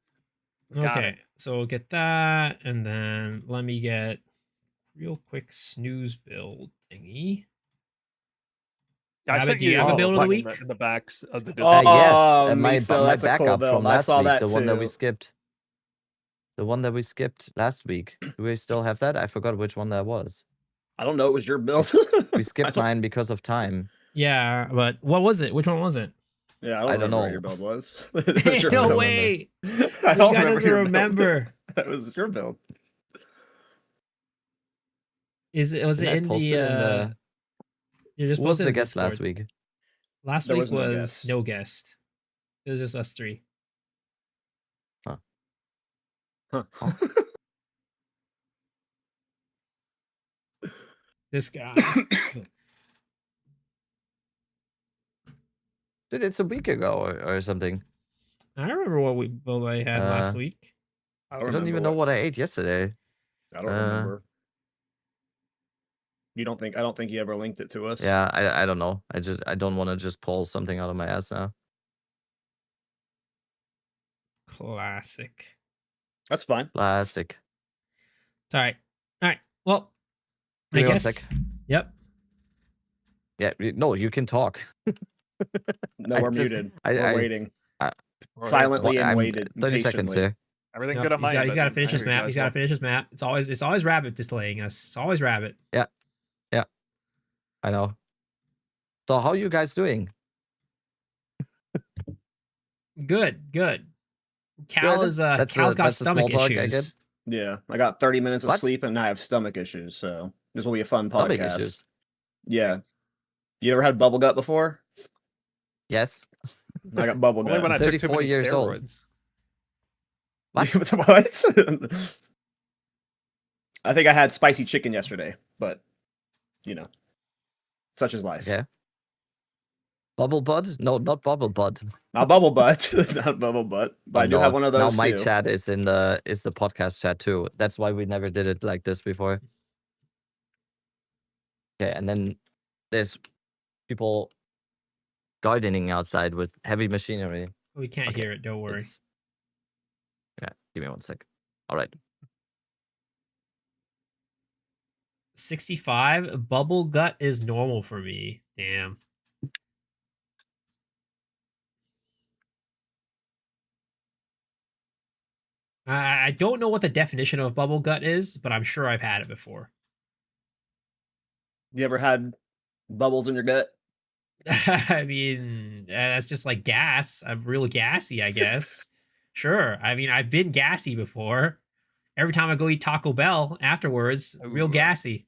Got Okay, it. so we'll get that, and then let me get real quick snooze build thingy. I Rabbit, sent do you have a the build of the thing in week? the backs of the Oh, Discord. Yes, and Miso, my that's a cool backup build. from I last saw week, that the one that we too. skipped. The one that we skipped last week. Do we still have that? I forgot which one that was. I don't know. It was your build. We I skipped don't- mine because of time. Yeah, but what was it? Which one was it? Yeah, I I don't don't remember what know. your build was. It was your No build. way. I This don't guy remember doesn't your build. remember. It was your build. Was it Didn't I in post the it in the... you just Who was posted the in guest last Discord. week? Last There week was no was guest. no guest. It was just us three. Huh. This guy. Dude, it's a week ago or something. I remember what I had last Uh, week. I I don't even know what I ate yesterday. I don't remember. You don't think? I don't think you ever linked it to us. Yeah, I don't know. I don't want to just pull something out of my ass now. Classic. That's fine. Classic. It's all right. All right. Well, Give I me one guess. sec. Yep. Yeah, no, you can talk. No, I we're just- muted. I- We're I- waiting Right. silently Well, and I'm waited. 30 seconds patiently. here. Everything Yep, good on my end. he's got to I finish his hear you map. guys He's got to well. finish his map. It's always Rabbit delaying us. It's always Rabbit. I know. So how you guys doing? Good. Cal Good. is That's Cal's a- got that's a small stomach talk I issues. Yeah, I got 30 minutes of What? sleep and I have stomach issues. So this will be a fun podcast. Stomach issues. Yeah. You ever had bubble gut before? Yes. I got bubble Only when gut. I took too 34 many years old. steroids. What? What? I think I had spicy chicken yesterday, but you know, such is life. Okay. Bubble bud? No, not bubble bud. Not bubble butt, not bubble butt. But Oh, I do no. have one of those Now my too. chat is in the podcast chat too. That's why we never did it like this before. Okay, and then there's people gardening outside with heavy machinery. We can't Okay, hear it. Don't worry. It's... Yeah, give me one sec. All right. 65. Bubble gut is normal for me. Damn. I don't know what the definition of bubble gut is, but I'm sure I've had it before. You ever had bubbles in your gut? I mean, that's just like gas. I'm real gassy, I guess. Sure. I mean, I've been gassy before. Every time I go eat Taco Bell afterwards, real Ooh. gassy.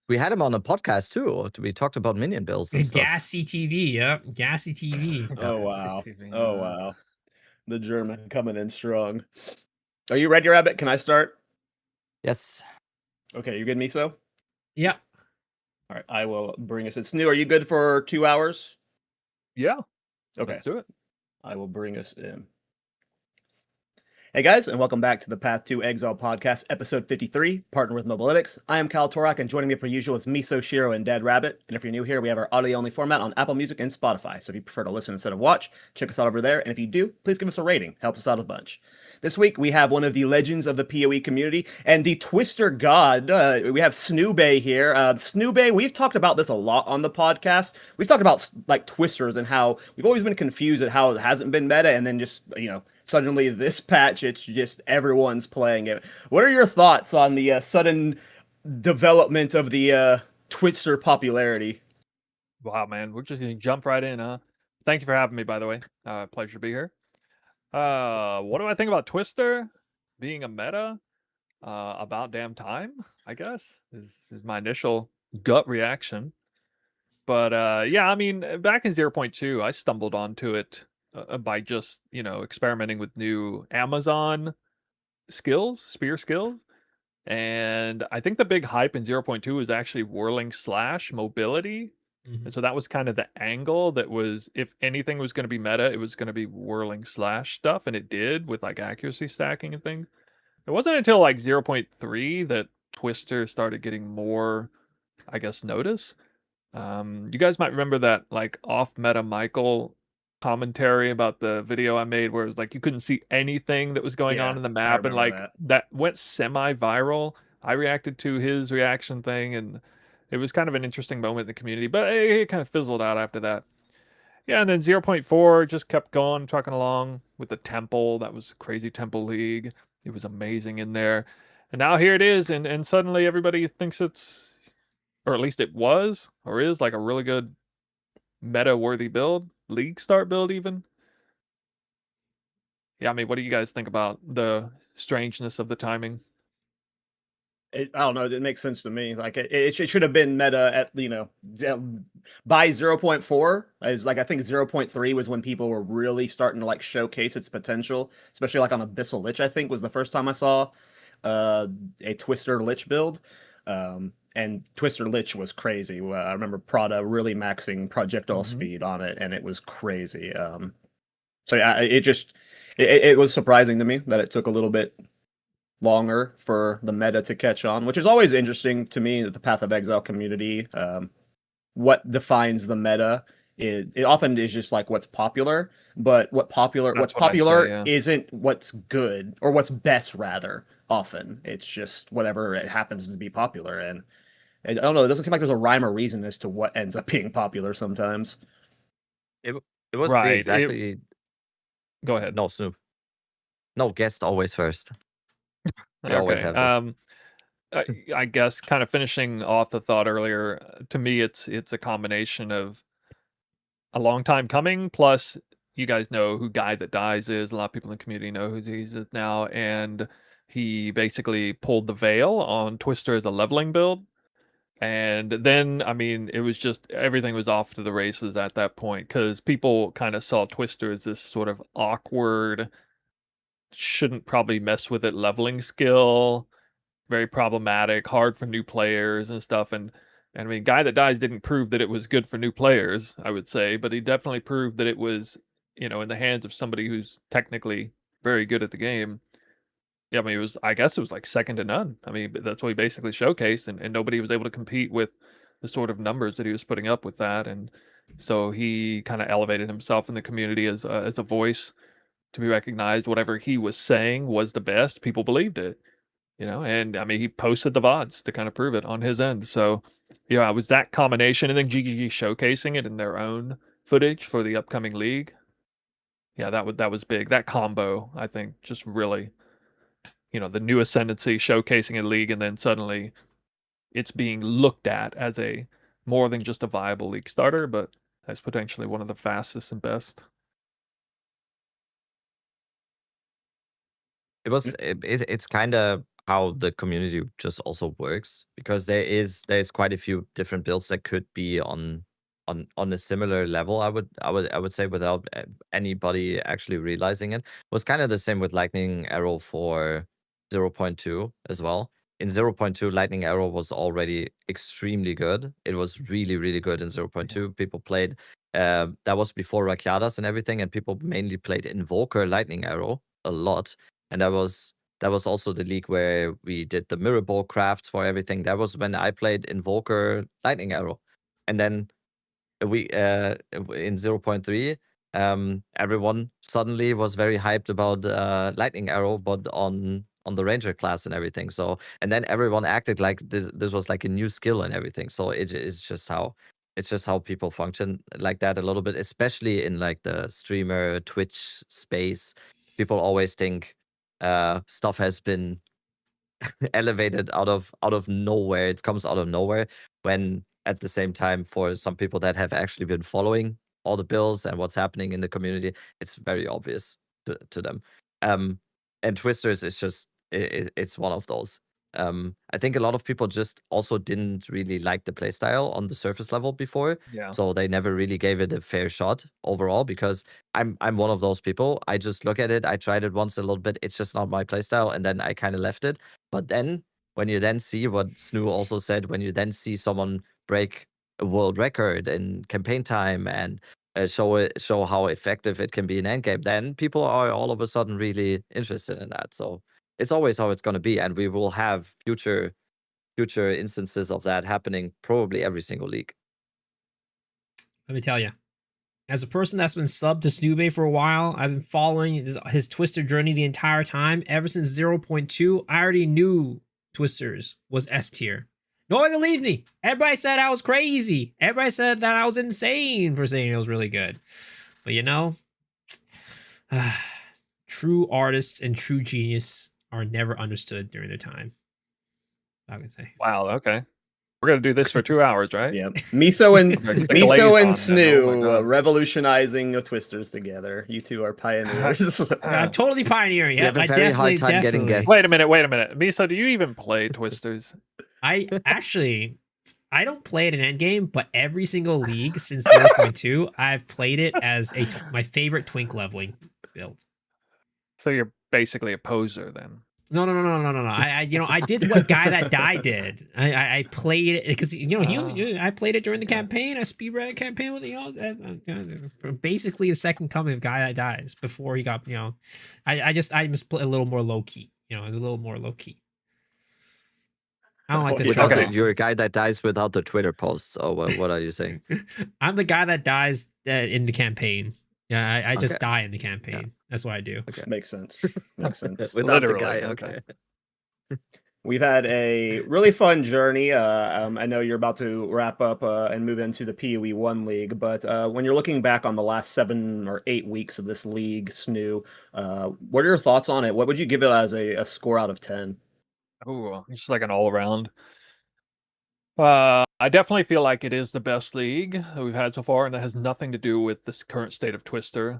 We had him on a podcast too. We talked about minion builds and stuff. Gassy TV. Yep. Gassy TV. Oh Yeah, wow. sick TV, Oh yeah. wow. The German coming in strong. Are you ready, Rabbit? Can I start? Yes. Okay, you good, Miso? Yep. All right, I will bring us in. Snoo, are you good for 2 hours? Yeah. Okay, Let's do it. I will bring us in. Hey guys, and welcome back to the Path to Exile podcast, episode 53, partner with Mobilytics. I am Kyle Torak, and joining me per usual is Miso, Shiro, and Dead Rabbit. And if you're new here, we have our audio-only format on Apple Music and Spotify. So if you prefer to listen instead of watch, check us out over there. And if you do, please give us a rating. Helps us out a bunch. This week, we have one of the legends of the PoE community and the Twister God. We have Snoobay here. Snoobay, we've talked about this a lot on the podcast. We've talked about like Twisters and how we've always been confused at how it hasn't been meta, and then just, you know, suddenly this patch, it's just everyone's playing it. What are your thoughts on the sudden development of the Twister popularity? Wow, man. We're just going to jump right in, huh? Thank you for having me, by the way. Pleasure to be here. What do I think about Twister being a meta? About damn time, I guess, is my initial gut reaction. But yeah, I mean, back in 0.2, I stumbled onto it by just, experimenting with new Amazon skills, spear skills. And I think the big hype in 0.2 is actually whirling slash mobility. Mhm. And so that was kind of the angle that was, if anything was going to be meta, it was going to be whirling slash stuff. And it did with like accuracy stacking and things. It wasn't until like 0.3 that Twister started getting more, I guess, notice. You guys might remember that like off meta Michael commentary about the video I made where it was like you couldn't see anything that was going on Yeah, in the I map, and remember like that. that went semi-viral. I reacted to his reaction thing, and it was kind of an interesting moment in the community, but it kind of fizzled out after that. Yeah, and then 0.4 just kept going, trucking along with the Temple. That was crazy Temple League. It was amazing in there. And now here it is, and suddenly everybody thinks it's, or at least it was, or is like a really good meta-worthy build, league start build even. Yeah, I mean, what do you guys think about the strangeness of the timing? I don't know. It makes sense to me. Like it should have been meta at by 0.4. As like I think 0.3 was when people were really starting to like showcase its potential, especially like on Abyssal Lich. I think was the first time I saw a Twister Lich build. And Twister Lich was crazy. I remember Prada really maxing projectile Mhm. speed on it, and it was crazy. So yeah, it was surprising to me that it took a little bit longer for the meta to catch on, which is always interesting to me that the Path of Exile community, what defines the meta, it often is just like what's popular, but what's That's what I say, popular yeah. isn't what's good or what's best rather. Often it's just whatever it happens to be popular, and I don't know. It doesn't seem like there's a rhyme or reason as to what ends up being popular sometimes. It it was the Right. exactly Go ahead. no Snoop. No, guest always first. We always Okay. have this. I guess kind of finishing off the thought earlier, to me it's a combination of a long time coming, plus you guys know who Guy That Dies is. A lot of people in the community know who he is now, and he basically pulled the veil on Twister as a leveling build. And then, I mean, it was just everything was off to the races at that point because people kind of saw Twister as this sort of awkward, shouldn't probably mess with it leveling skill, very problematic, hard for new players and stuff. And I mean, Guy That Dies didn't prove that it was good for new players, I would say, but he definitely proved that it was, in the hands of somebody who's technically very good at the game. Yeah, I mean, I guess it was like second to none. I mean, that's what he basically showcased, and nobody was able to compete with the sort of numbers that he was putting up with that. And so he kind of elevated himself in the community as a voice to be recognized. Whatever he was saying was the best. People believed it, and I mean, he posted the VODs to kind of prove it on his end. So, yeah, it was that combination, and then GGG showcasing it in their own footage for the upcoming league. Yeah, that was big. That combo, I think, just really, the new ascendancy showcasing a league, and then suddenly it's being looked at as a more than just a viable league starter, but as potentially one of the fastest and best. It's kind of how the community just also works because there's quite a few different builds that could be on a similar level. I would say without anybody actually realizing it. Was kind of the same with Lightning Arrow for 0.2 as well. In 0.2, Lightning Arrow was already extremely good. It was really, really good in 0.2. People played, that was before Rakiadas and everything, and people mainly played Invoker Lightning Arrow a lot. And that was also the league where we did the mirror ball crafts for everything. That was when I played Invoker Lightning Arrow. And then we in 0.3, everyone suddenly was very hyped about Lightning Arrow, but on the Ranger class and everything. So, and then everyone acted like this was like a new skill and everything. So it's just how people function like that a little bit, especially in like the streamer Twitch space. People always think stuff has been elevated out of nowhere. It comes out of nowhere when at the same time for some people that have actually been following all the builds and what's happening in the community, it's very obvious to them. And Twisters is just it's one of those. I think a lot of people just also didn't really like the playstyle on the surface level before, Yeah. so they never really gave it a fair shot overall. Because I'm one of those people. I just look at it. I tried it once a little bit. It's just not my playstyle, and then I kind of left it. But then when you then see what Snoo also said, when you then see someone break a world record in campaign time and show how effective it can be in endgame, then people are all of a sudden really interested in that. So it's always how it's going to be, and we will have future instances of that happening probably every single league. Let me tell you, as a person that's been subbed to Snoobe for a while, I've been following his Twister journey the entire time. Ever since 0.2, I already knew Twisters was S tier. Nobody believed me. Everybody said I was crazy. Everybody said that I was insane for saying it was really good. But you know, true artists and true genius are never understood during their time. I can say. Wow. Okay. We're gonna do this for 2 hours, right? Yeah, Miso and Like the Miso and glaze on them, oh my Snoo God. revolutionizing the Twisters together. You two are pioneers. I'm totally pioneering. You Yeah, have a I very hard definitely, time getting definitely. guests. Wait a minute. Miso, do you even play Twisters? I actually, I don't play it in endgame, but every single league since 0.2, I've played it as my favorite twink leveling build. So you're basically a poser then. No. I did what Guy That Die did. I played it because he was. I played it during the campaign. I speedran a campaign with basically the second coming of Guy That Dies before he got I just play a little more low key. A little more low key. I don't like to show Okay. off. You're a guy that dies without the Twitter posts. Or what are you saying? I'm the guy that dies in the campaign. Yeah, I just Okay. die in the campaign. Yeah. That's what I do. Okay. Makes sense. Makes sense. Without the Literally, guy. okay. Okay. We've had a really fun journey. I know you're about to wrap up and move into the PoE 1 league, but when you're looking back on the last 7 or 8 weeks of this league, Snoo, what are your thoughts on it? What would you give it as a score out of 10? Oh, just like an all around. I definitely feel like it is the best league that we've had so far, and that has nothing to do with this current state of Twister.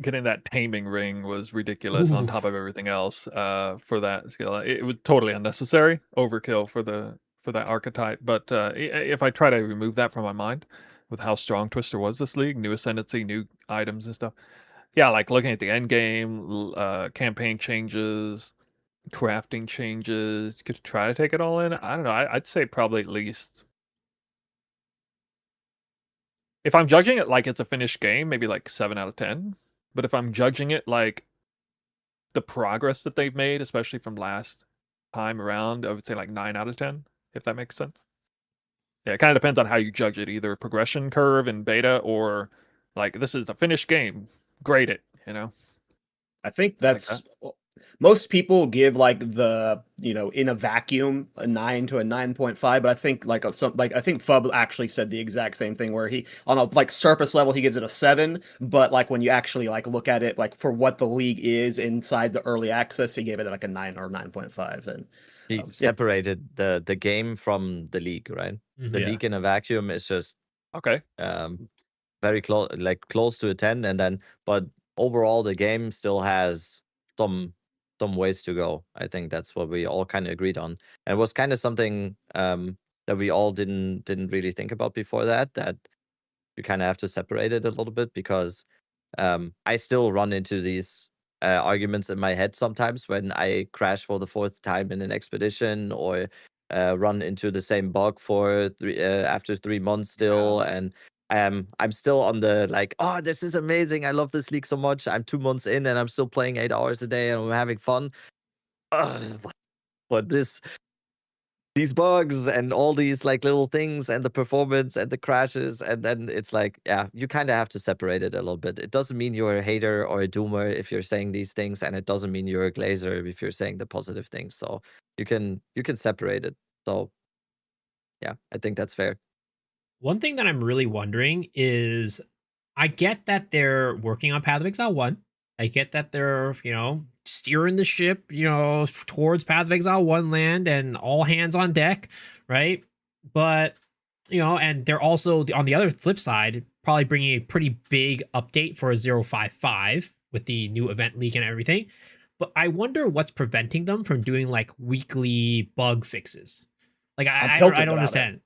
Getting that taming ring was ridiculous on top of everything else. For that skill, it was totally unnecessary, overkill for that archetype. But if I try to remove that from my mind, with how strong Twister was this league, new ascendancy, new items and stuff. Yeah, like looking at the end game, campaign changes, crafting changes, could try to take it all in. I don't know. I'd say probably at least, if I'm judging it like it's a finished game, maybe like 7 out of 10. But if I'm judging it like the progress that they've made, especially from last time around, I would say like 9 out of 10, if that makes sense. Yeah, it kind of depends on how you judge it, either progression curve in beta or like this is a finished game, grade it, I think Like that's most people give like the in a vacuum a 9 to a 9.5, but I think I think Fub actually said the exact same thing, where he on a surface level he gives it a 7, but like when you actually look at it for what the league is inside the early access, he gave it like a 9 or 9.5. And He separated the game from the league, right? The Yeah. league in a vacuum is just okay. very close, close to a 10, and then but overall the game still has some ways to go. I think that's what we all kind of agreed on, and it was kind of something that we all didn't really think about before that you kind of have to separate it a little bit, because I still run into these arguments in my head sometimes when I crash for the 4th time in an expedition, or run into the same bug for after 3 months still, and I'm still on the oh, this is amazing, I love this league so much. I'm 2 months in and I'm still playing 8 hours a day and I'm having fun. But these bugs and all these little things and the performance and the crashes, and then it's yeah, you kind of have to separate it a little bit. It doesn't mean you're a hater or a doomer if you're saying these things, and it doesn't mean you're a glazer if you're saying the positive things. So you can separate it. So yeah, I think that's fair. One thing that I'm really wondering is, I get that they're working on Path of Exile 1. I get that they're, steering the ship, towards Path of Exile 1 land and all hands on deck, right? But, and they're also, on the other flip side, probably bringing a pretty big update for a 055 with the new event leak and everything. But I wonder what's preventing them from doing like weekly bug fixes. Like I don't understand.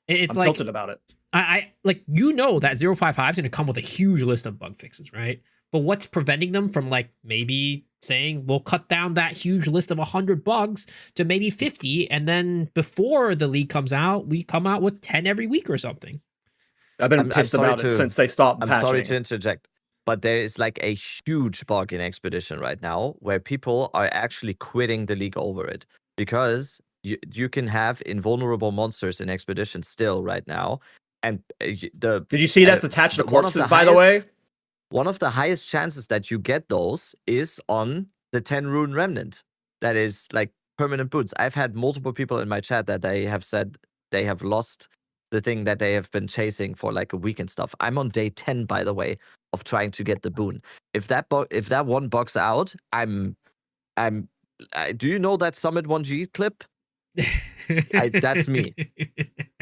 It's I'm like tilted about it. I like that 055 is going to come with a huge list of bug fixes, right? But what's preventing them from like maybe saying we'll cut down that huge list of 100 bugs to maybe 50, and then before the league comes out, we come out with 10 every week or something. I've been pissed about it since they stopped patching. I'm sorry to interject, but there is like a huge bug in Expedition right now where people are actually quitting the league over it, because you can have invulnerable monsters in Expedition still right now. And did you see that's attached to corpses, by the way? One of the highest chances that you get those is on the 10 rune remnant. That is like permanent boots. I've had multiple people in my chat that they have said they have lost the thing that they have been chasing for like a week and stuff. I'm on day 10, by the way, of trying to get the boon. If that one bugs out, do you know that Summit 1G clip? That's me.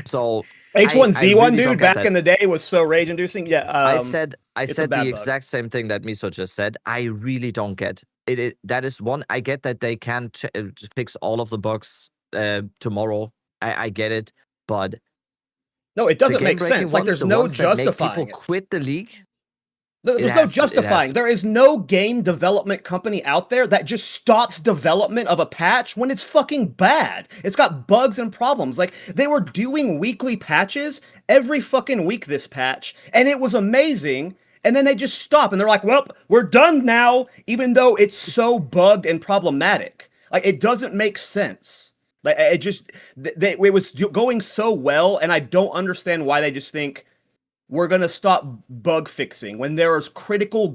So H1Z1 dude back in the day was so rage inducing. Yeah, I said the bug. exact same thing that Miso just said. I really don't get it. That is one. I get that they can fix all of the bugs tomorrow. I get it, but no, it doesn't make sense. Like there's no justifying people quit the league. There's no justifying. There is no game development company out there that just stops development of a patch when it's fucking bad. It's got bugs and problems. Like, they were doing weekly patches every fucking week this patch, and it was amazing, and then they just stop, and they're like, well, we're done now, even though it's so bugged and problematic. Like, it doesn't make sense. Like, it just, it was going so well, and I don't understand why they just think, we're going to stop bug fixing when there is critical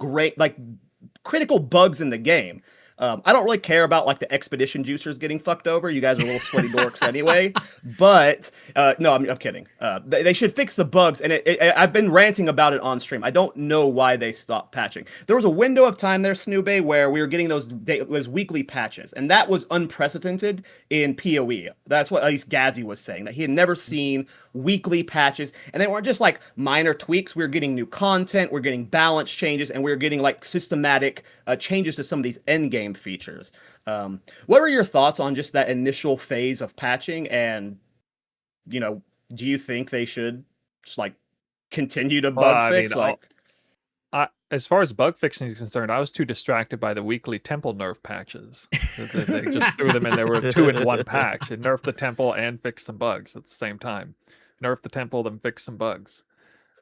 bugs in the game. I don't really care about like the expedition juicers getting fucked over. You guys are little sweaty dorks anyway. But no, I'm kidding. They should fix the bugs, and I've been ranting about it on stream. I don't know why they stopped patching. There was a window of time there, Snoobay, where we were getting those weekly patches, and that was unprecedented in PoE. That's what at least Gazzy was saying, that he had never seen weekly patches, and they weren't just like minor tweaks. We were getting new content, we're getting balance changes, and we were getting like systematic changes to some of these end game features. What are your thoughts on just that initial phase of patching? And do you think they should just like continue to bug fix? As far as bug fixing is concerned, I was too distracted by the weekly temple nerf patches. They just threw them in. There were 2 in 1 patch. It nerfed the temple and fixed some bugs at the same time. Nerf the temple, then fix some bugs.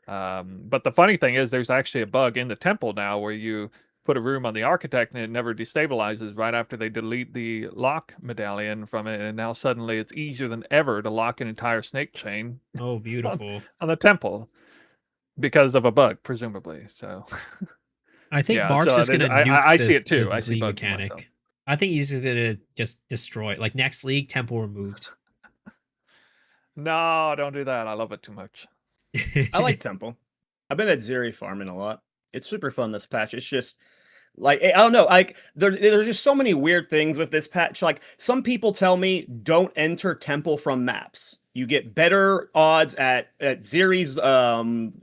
But the funny thing is, there's actually a bug in the temple now where you put a room on the architect and it never destabilizes right after they delete the lock medallion from it, and now suddenly it's easier than ever to lock an entire snake chain. Oh, beautiful. on the temple because of a bug, presumably. So I think Mark's just gonna nuke I see it too. I see league bugs mechanic. myself. I think he's gonna just destroy it. Like next league, temple removed. No, don't do that. I love it too much. I like temple. I've been at Zeri farming a lot. It's super fun this patch. It's just like, I don't know, like there's just so many weird things with this patch. Like, some people tell me don't enter temple from maps. You get better odds at Zeri's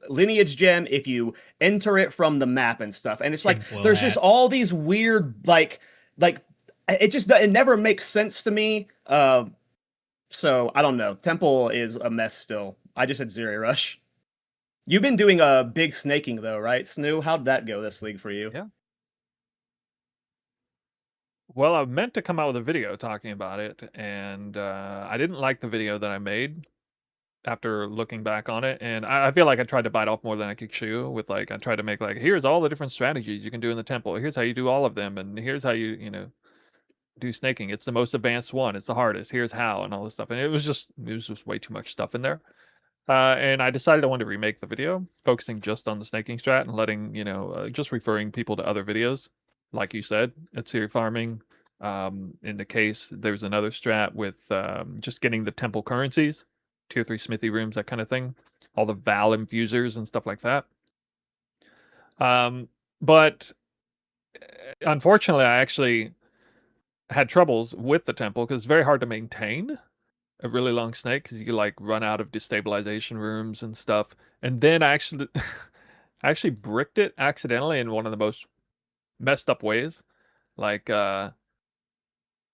lineage gem if you enter it from the map and stuff. And it's like there's just all these weird like it never makes sense to me. So I don't know. Temple is a mess still. I just had Zeri Rush. You've been doing a big snaking though, right, Snoo? How'd that go this league for you? Yeah. Well, I meant to come out with a video talking about it, and I didn't like the video that I made after looking back on it. And I feel like I tried to bite off more than I could chew with, like, I tried to make like, here's all the different strategies you can do in the temple. Here's how you do all of them. And here's how you do snaking. It's the most advanced one. It's the hardest. Here's how, and all this stuff. And it was just way too much stuff in there. And I decided I wanted to remake the video, focusing just on the snaking strat and letting, just referring people to other videos. Like you said, at Siri Farming. In the case, there's another strat with just getting the temple currencies, tier 3 smithy rooms, that kind of thing. All the Val infusers and stuff like that. But unfortunately, I actually had troubles with the temple because it's very hard to maintain. a really long snake because you could like run out of destabilization rooms and stuff. And then I actually I actually bricked it accidentally in one of the most messed up ways. Like all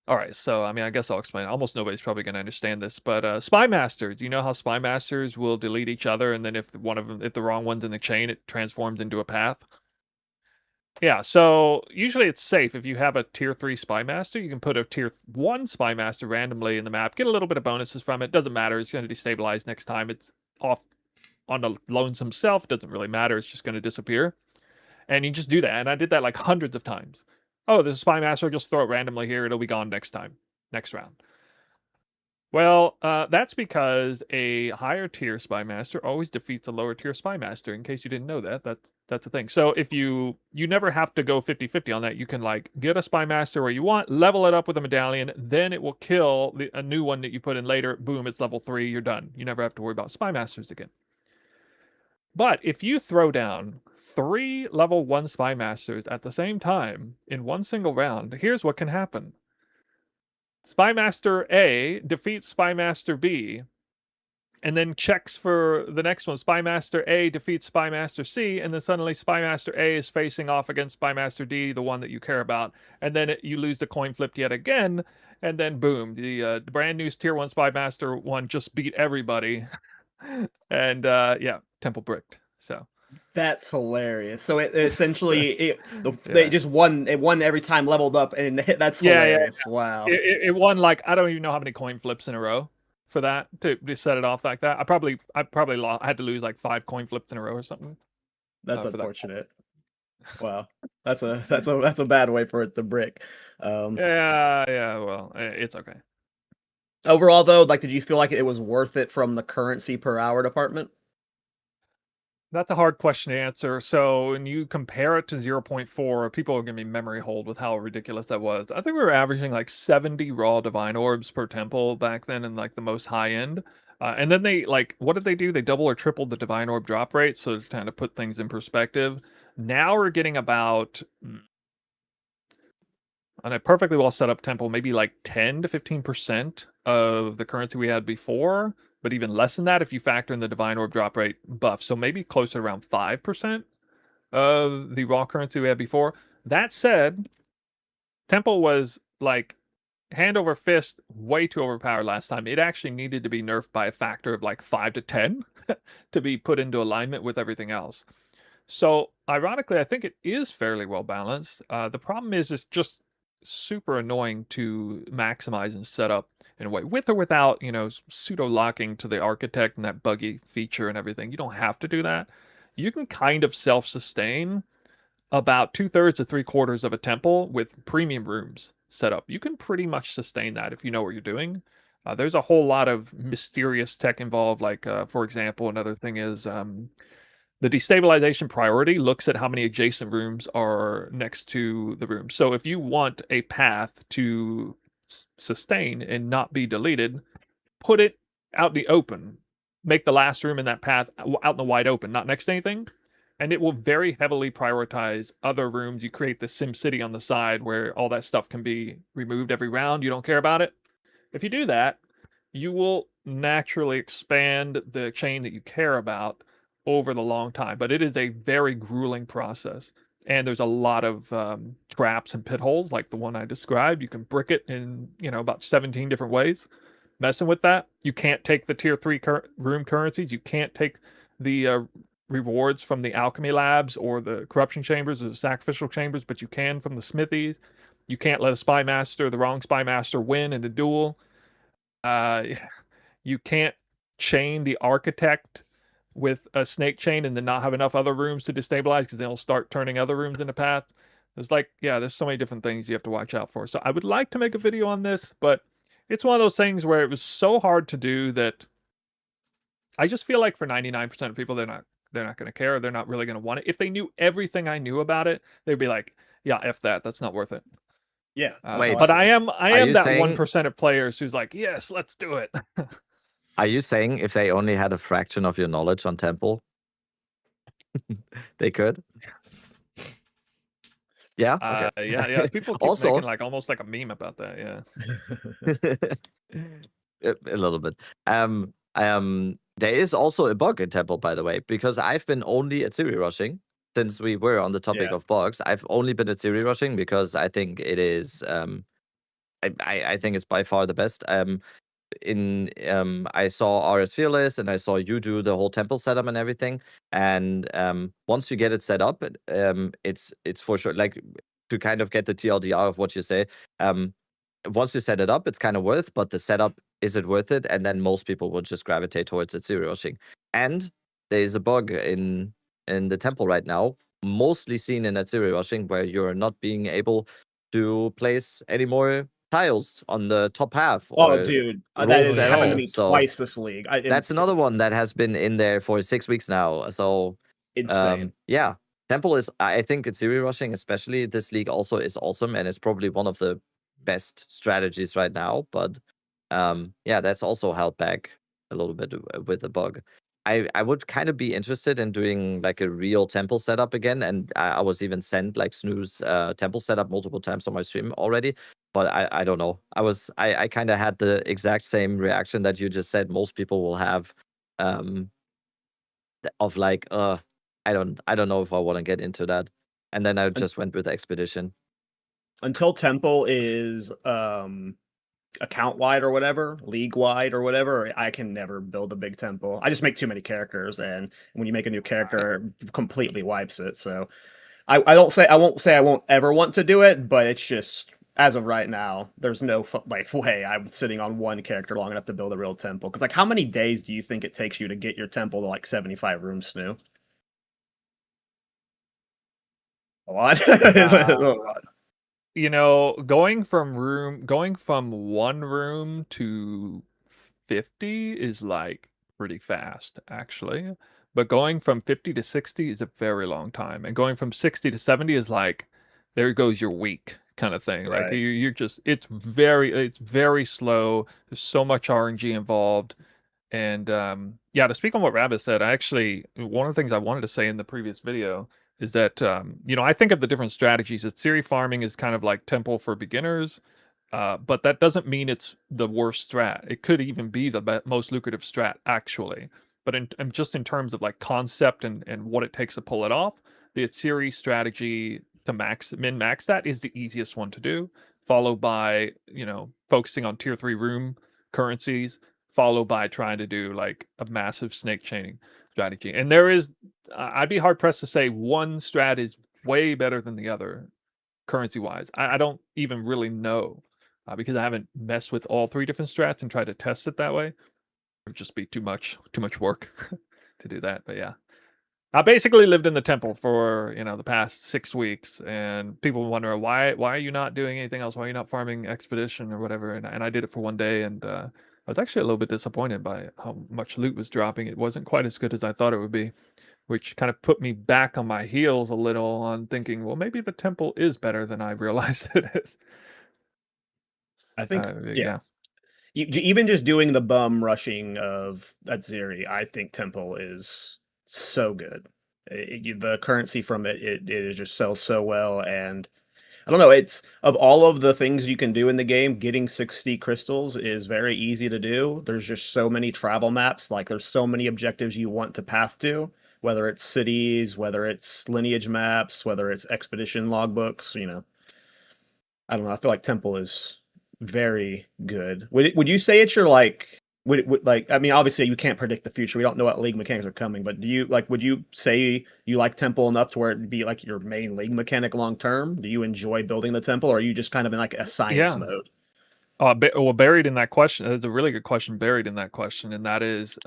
right, so I mean I guess I'll explain. Almost nobody's probably gonna understand this, but spy masters, you know how spy masters will delete each other, and then if one of them, if the wrong one's in the chain, it transforms into a path. Yeah, so usually it's safe if you have a tier 3 spy master. You can put a tier 1 spy master randomly in the map, get a little bit of bonuses from it. Doesn't matter. It's going to destabilize next time. It's off on the lonesome self. Doesn't really matter. It's just going to disappear. And you just do that. And I did that like hundreds of times. Oh, there's a spy master. Just throw it randomly here. It'll be gone next time, next round. Well, that's because a higher tier spy master always defeats a lower tier spy master. In case you didn't know that, that's the thing. So if you never have to go 50-50 on that. You can like get a spy master where you want, level it up with a medallion, then it will kill a new one that you put in later. Boom, it's level 3. You're done. You never have to worry about spy masters again. But if you throw down 3 level 1 spy masters at the same time in one single round, here's what can happen. Spy Master A defeats Spy Master B, and then checks for the next one. Spy Master A defeats Spy Master C, and then suddenly Spy Master A is facing off against Spy Master D, the one that you care about, and then you lose the coin flip yet again, and then boom, the brand new Tier 1 Spy Master 1 just beat everybody, and yeah, temple bricked. So That's hilarious. So it essentially they Yeah. just won. It won every time leveled up, and that's Yeah, hilarious. Wow. it won like I don't even know how many coin flips in a row for that to set it off like that. I probably I had to lose like 5 coin flips in a row or something. That's for that. unfortunate. Wow. That's a bad way for it to brick. Yeah. Well, it's okay. Overall, though, like, did you feel like it was worth it from the currency per hour department? That's a hard question to answer. So when you compare it to 0.4, people are gonna be memory hold with how ridiculous that was. I think we were averaging like 70 raw divine orbs per temple back then in like the most high end. And then they like, what did they do? They double or tripled the divine orb drop rate. So to kind of put things in perspective, now we're getting about on a perfectly well set up temple, maybe like 10 to 15% of the currency we had before, but even less than that if you factor in the divine orb drop rate buff. So maybe closer to around 5% of the raw currency we had before. That said, temple was like hand over fist way too overpowered last time. It actually needed to be nerfed by a factor of like 5 to 10 to be put into alignment with everything else. So ironically, I think it is fairly well balanced. The problem is it's just super annoying to maximize and set up in a way, with or without, pseudo locking to the architect and that buggy feature and everything. You don't have to do that. You can kind of self-sustain about 2/3 to 3/4 of a temple with premium rooms set up. You can pretty much sustain that if you know what you're doing. There's a whole lot of mysterious tech involved. Like, for example, another thing is the destabilization priority looks at how many adjacent rooms are next to the room. So if you want a path to sustain and not be deleted, put it out in the open. Make the last room in that path out in the wide open, not next to anything. And it will very heavily prioritize other rooms. You create the Sim City on the side where all that stuff can be removed every round. You don't care about it. If you do that, you will naturally expand the chain that you care about over the long time. But it is a very grueling process. And there's a lot of traps and pit holes like the one I described. You can brick it in, about 17 different ways. Messing with that, you can't take the tier 3 room currencies. You can't take the rewards from the alchemy labs or the corruption chambers or the sacrificial chambers, but you can from the smithies. You can't let a spy master, the wrong spy master, win in a duel. You can't chain the architect with a snake chain and then not have enough other rooms to destabilize because they'll start turning other rooms into path. There's so many different things you have to watch out for. So I would like to make a video on this, but it's one of those things where it was so hard to do that I just feel like for 99% of people, they're not going to care. They're not really going to want it. If they knew everything I knew about it, they'd be like, yeah, F that. That's not worth it. Yeah. Wait, but I am you that saying- 1% of players who's like, yes, let's do it. Are you saying if they only had a fraction of your knowledge on temple, they could? Yeah. Okay. Yeah. People keep Also- making like almost like a meme about that. Yeah. a little bit. There is also a bug in Temple, by the way, because I've been only at Siri rushing since we were on the topic Yeah. of bugs. I've only been at Siri rushing because I think it is. I think it's by far the best. I saw RS Fearless and I saw you do the whole temple setup and everything. And once you get it set up, it's for sure, like, to kind of get the TLDR of what you say. Once you set it up, it's kind of worth, but the setup, is it worth it? And then most people will just gravitate towards it zero rushing. And there is a bug in the temple right now, mostly seen in that zero rushing, where you're not being able to place any more tiles on the top half Oh, or dude, that roads has at happened to all. me So twice this league. that's another one that has been in there for 6 weeks now. So insane. yeah, Temple is. I think it's zero rushing, especially this league, also is awesome, and it's probably one of the best strategies right now. But yeah, that's also held back a little bit with the bug. I would kind of be interested in doing like a real temple setup again, and I was even sent like Snooze temple setup multiple times on my stream already. But I don't know. I kind of had the exact same reaction that you just said. Most people will have of like I don't know if I want to get into that. And then I just went with Expedition. Until Temple is account wide or whatever, league wide or whatever, I can never build a big temple. I just make too many characters, and when you make a new character, it completely wipes it. So I won't say I won't ever want to do it, but it's just, as of right now, there's no like way I'm sitting on one character long enough to build a real temple. Because like, how many days do you think it takes you to get your temple to like 75 rooms, Snoo? A lot. A lot. You know, going from one room to 50 is like pretty fast, actually. But going from 50 to 60 is a very long time. And going from 60 to 70 is like, there goes your week kind of thing. Like Right. you're just, it's very slow. There's so much RNG involved. And yeah, to speak on what Rabbit said, I actually, one of the things I wanted to say in the previous video is that, you know, I think of the different strategies. That Siri farming is kind of like Temple for beginners, but that doesn't mean it's the worst strat. It could even be the most lucrative strat, actually. But just in terms of like concept and what it takes to pull it off, the Siri strategy to min max that is the easiest one to do, followed by, you know, focusing on tier 3 room currencies, followed by trying to do like a massive snake chaining strategy. And there is, I'd be hard pressed to say one strat is way better than the other currency wise. I don't even really know because I haven't messed with all 3 different strats and tried to test it that way. It would just be too much work to do that. But yeah, I basically lived in the temple for, you know, the past 6 weeks, and people wonder why are you not doing anything else? Why are you not farming expedition or whatever? And I did it for one day, and I was actually a little bit disappointed by how much loot was dropping. It wasn't quite as good as I thought it would be, which kind of put me back on my heels a little on thinking, well, maybe the temple is better than I realized it is. I think, yeah. Yeah. Even just doing the bum rushing of Atziri, I think Temple is so good. The currency from it is just so well, and I don't know. It's, of all of the things you can do in the game, getting 60 crystals is very easy to do. There's just so many travel maps. Like, there's so many objectives you want to path to, whether it's cities, whether it's lineage maps, whether it's expedition logbooks. You know, I don't know. I feel like Temple is very good. Would you say it's your like? Like, I mean, obviously you can't predict the future. We don't know what league mechanics are coming, but do you like? Would you say you like Temple enough to where it'd be like your main league mechanic long term? Do you enjoy building the Temple, or are you just kind of in like a science Yeah. mode? Well, buried in that question, there's a really good question buried in that question, and that is,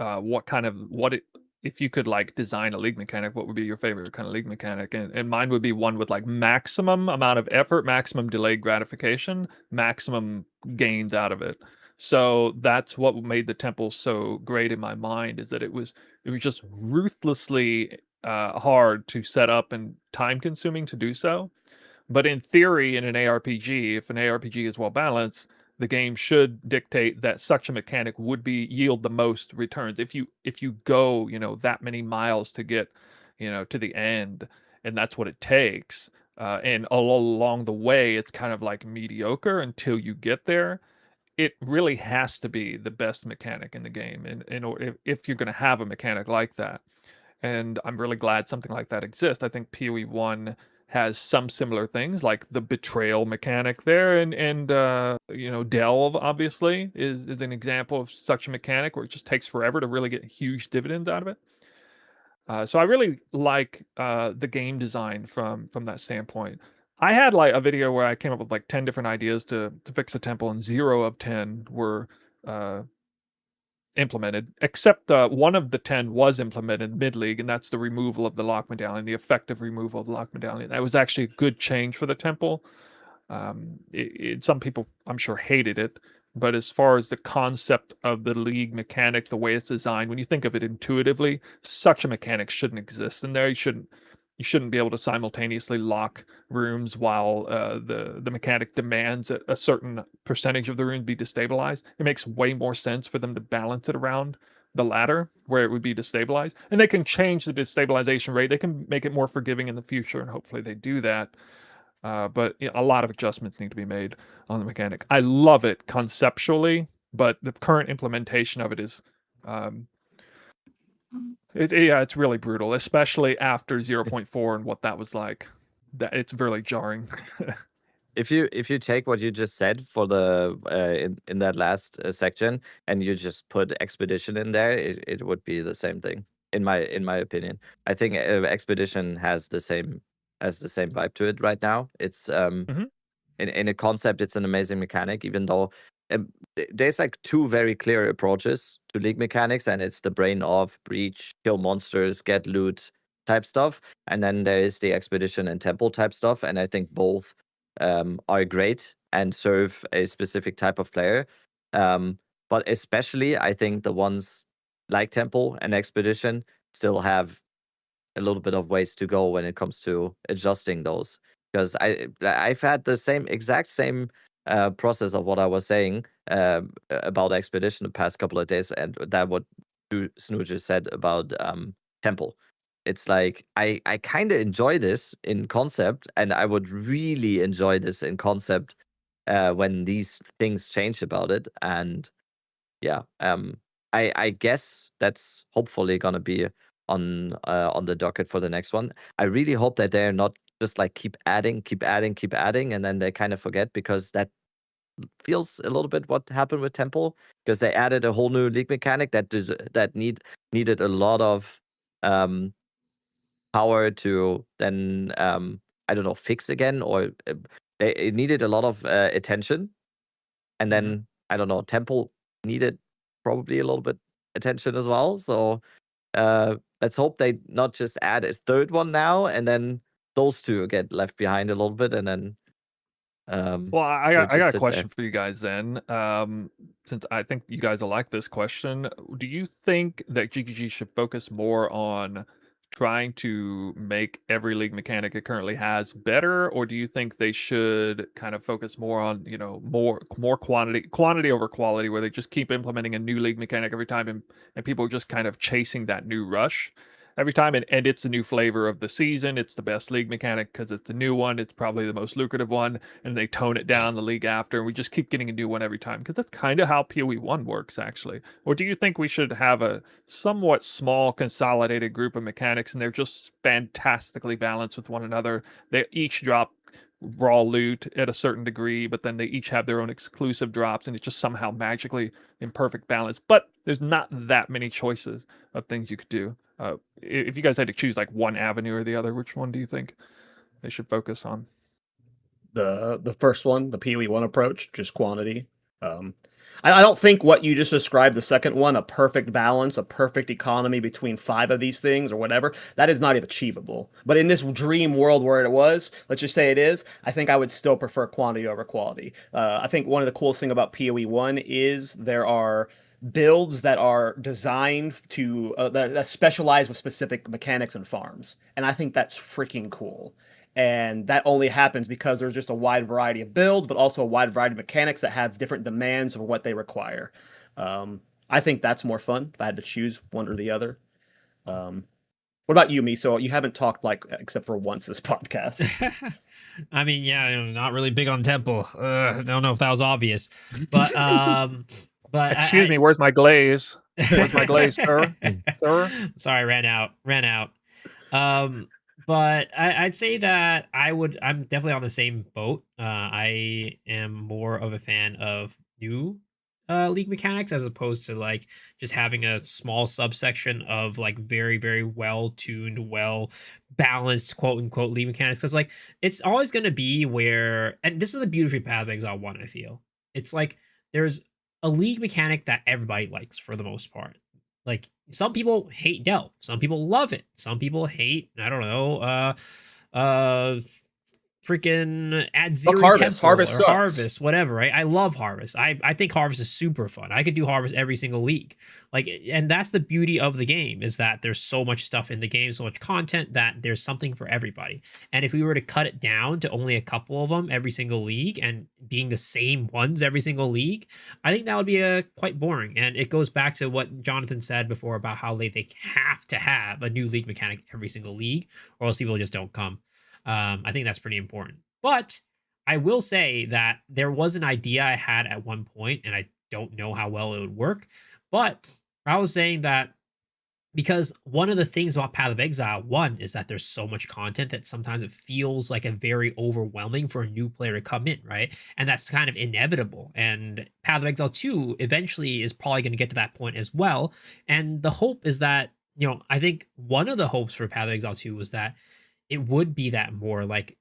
if you could like design a league mechanic, what would be your favorite kind of league mechanic? And mine would be one with like maximum amount of effort, maximum delayed gratification, maximum gains out of it. So that's what made the temple so great in my mind, is that it was just ruthlessly hard to set up and time consuming to do so. But in theory, in an ARPG, if an ARPG is well balanced, the game should dictate that such a mechanic would be yield the most returns. If you go, you know, that many miles to get, you know, to the end, and that's what it takes. And all along the way, it's kind of like mediocre until you get there. it really has to be the best mechanic in the game, and or if you're going to have a mechanic like that. And I'm really glad something like that exists. I think PoE 1 has some similar things like the betrayal mechanic there, and Delve obviously is an example of such a mechanic where it just takes forever to really get huge dividends out of it. So I really like the game design from that standpoint. I had like a video where I came up with like 10 different ideas to fix a temple, and 0 of 10 were uh, implemented, except one of the 10 was implemented mid-league, and that's the removal of the lock medallion, the effective removal of the lock medallion. That was actually a good change for the temple. Some people, I'm sure, hated it, but as far as the concept of the league mechanic, the way it's designed, when you think of it intuitively, such a mechanic shouldn't exist in there. You shouldn't be able to simultaneously lock rooms while the mechanic demands a certain percentage of the room be destabilized. It makes way more sense for them to balance it around the latter where it would be destabilized, and they can change the destabilization rate. They can make it more forgiving in the future, and hopefully they do that. But a lot of adjustments need to be made on the mechanic. I love it conceptually, but the current implementation of it is, um, it's really brutal, especially after 0.4 and what that was like. That it's really jarring. If you take what you just said for the in that last section and you just put expedition in there, it would be the same thing in my opinion. I think expedition has the same vibe to it right now. It's Mhm. in a concept, it's an amazing mechanic, even though there's like two very clear approaches to league mechanics, and it's the brain off, breach, kill monsters, get loot type stuff, and then there is the expedition and temple type stuff, and I think both are great and serve a specific type of player. But especially, I think the ones like temple and expedition still have a little bit of ways to go when it comes to adjusting those, because I've had the exact same process of what I was saying about expedition the past couple of days, and that what Snoo just said about temple. It's like I kind of enjoy this in concept, and I would really enjoy this in concept when these things change about it. And yeah, I guess that's hopefully gonna be on the docket for the next one. I really hope that they're not just like keep adding, keep adding, keep adding, and then they kind of forget, because that feels a little bit what happened with Temple, because they added a whole new league mechanic that needed a lot of um power to then I don't know, fix again, or it needed a lot of attention, and Mhm. then I don't know, Temple needed probably a little bit attention as well. So let's hope they not just add a third one now, and then those two get left behind a little bit, and then Well, I we'll got I got just a sit there. question for you guys then. Since I think you guys will like this question, do you think that GGG should focus more on trying to make every league mechanic it currently has better, or do you think they should kind of focus more on, more quantity over quality, where they just keep implementing a new league mechanic every time, and people are just kind of chasing that new rush every time, and it's the new flavor of the season. It's the best league mechanic because it's the new one. It's probably the most lucrative one, and they tone it down the league after, and we just keep getting a new one every time, because that's kind of how PoE 1 works, actually. Or do you think we should have a somewhat small consolidated group of mechanics, and they're just fantastically balanced with one another? They each drop raw loot at a certain degree, but then they each have their own exclusive drops, and it's just somehow magically in perfect balance. But there's not that many choices of things you could do. If you guys had to choose like one avenue or the other, which one do you think they should focus on? The first one, the PoE 1 approach, just quantity. Um, I don't think what you just described, the second one, a perfect balance, a perfect economy between 5 of these things or whatever, that is not even achievable. But in this dream world where it was, let's just say it is, I think I would still prefer quantity over quality. I think one of the coolest thing about PoE 1 is there are builds that are designed to that specialize with specific mechanics and farms, and I think that's freaking cool. And that only happens because there's just a wide variety of builds, but also a wide variety of mechanics that have different demands of what they require. I think that's more fun if I had to choose one or the other. Um, What about you, Miso? You haven't talked like except for once this podcast. I mean, yeah, I'm not really big on Temple. I don't know if that was obvious, but Excuse me, where's my glaze? Where's my glaze, sir? Sir? Sorry, ran out. But I'd say that I'm definitely on the same boat. I am more of a fan of new league mechanics as opposed to like just having a small subsection of like very, very well tuned, well balanced quote unquote league mechanics. Because like it's always gonna be where, and this is the beauty of Path of Exile 1, I feel. It's like there's a league mechanic that everybody likes for the most part. Like some people hate Delve, some people love it, some people hate, I don't know, freaking add zero Harvest. Harvest sucks. Harvest, whatever, right? I love Harvest. I think Harvest is super fun. I could do Harvest every single league. Like, and that's the beauty of the game, is that there's so much stuff in the game, so much content, that there's something for everybody. And if we were to cut it down to only a couple of them every single league and being the same ones every single league, I think that would be quite boring. And it goes back to what Jonathan said before about how they have to have a new league mechanic every single league, or else people just don't come. I think that's pretty important. But I will say that there was an idea I had at one point, and I don't know how well it would work, but I was saying that because one of the things about Path of Exile 1 is that there's so much content that sometimes it feels like a very overwhelming for a new player to come in, right? And that's kind of inevitable. And Path of Exile 2 eventually is probably going to get to that point as well. And the hope is that, I think one of the hopes for Path of Exile 2 was that it would be that more like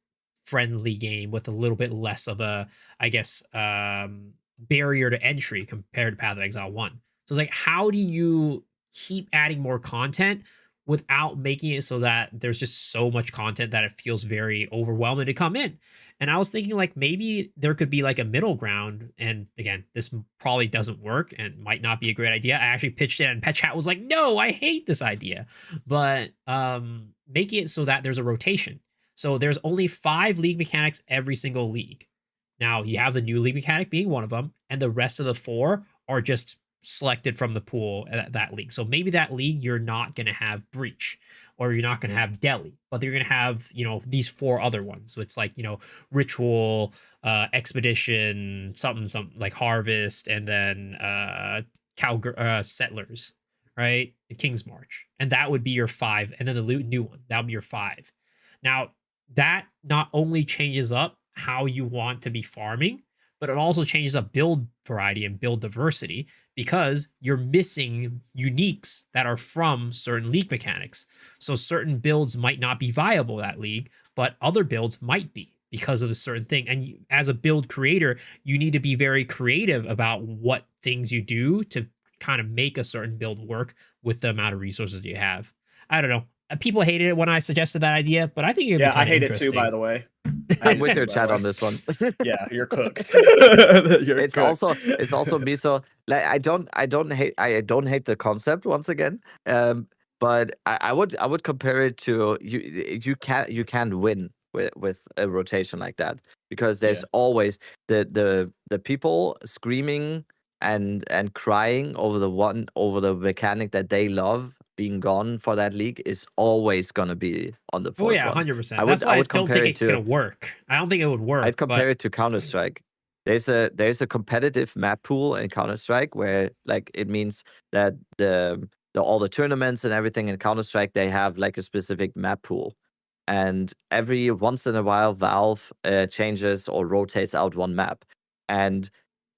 friendly game with a little bit less of a, I guess, barrier to entry compared to Path of Exile 1. So it's like, how do you keep adding more content without making it so that there's just so much content that it feels very overwhelming to come in? And I was thinking like maybe there could be like a middle ground. And again, this probably doesn't work and might not be a great idea. I actually pitched it and Pet Chat was like, no, I hate this idea. But making it so that there's a rotation. So there's only 5 league mechanics every single league. Now you have the new league mechanic being one of them, and the rest of the 4 are just selected from the pool at that league. So maybe that league you're not going to have Breach, or you're not going to have Delhi, but you're going to have, these 4 other ones. So it's like, Ritual, Expedition, something like Harvest, and then Settlers, right? The King's March. And that would be your 5. And then the new one, that would be your 5. Now, that not only changes up how you want to be farming, but it also changes up build variety and build diversity, because you're missing uniques that are from certain league mechanics. So certain builds might not be viable that league, but other builds might be because of the certain thing. And as a build creator, you need to be very creative about what things you do to kind of make a certain build work with the amount of resources you have. I don't know. People hated it when I suggested that idea, but I think I hate it too, by the way. I'm with your chat on this one. Yeah, you're cooked. It's also me. So like, I don't hate the concept once again. But I would compare it to you can't win with a rotation like that, because there's always the people screaming and crying over the mechanic that they love being gone for that league is always going to be on the forefront. Oh yeah, 100%. That's why I don't think it's going to work. I don't think it would work. I'd compare it to Counter-Strike. There's a competitive map pool in Counter-Strike where like it means that all the tournaments and everything in Counter-Strike, they have like a specific map pool. And every once in a while, Valve changes or rotates out one map. And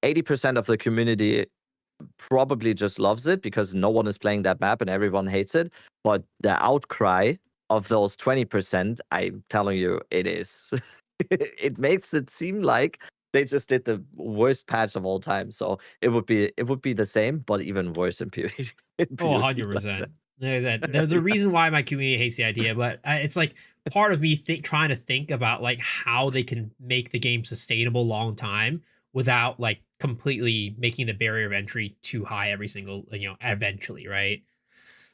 80% of the community probably just loves it because no one is playing that map and everyone hates it. But the outcry of those 20%, I'm telling you, it is. It makes it seem like they just did the worst patch of all time. So it would be the same, but even worse in PvE. 100%. There's a reason why my community hates the idea, but it's like part of me trying to think about like how they can make the game sustainable long time without like completely making the barrier of entry too high every single, eventually, right?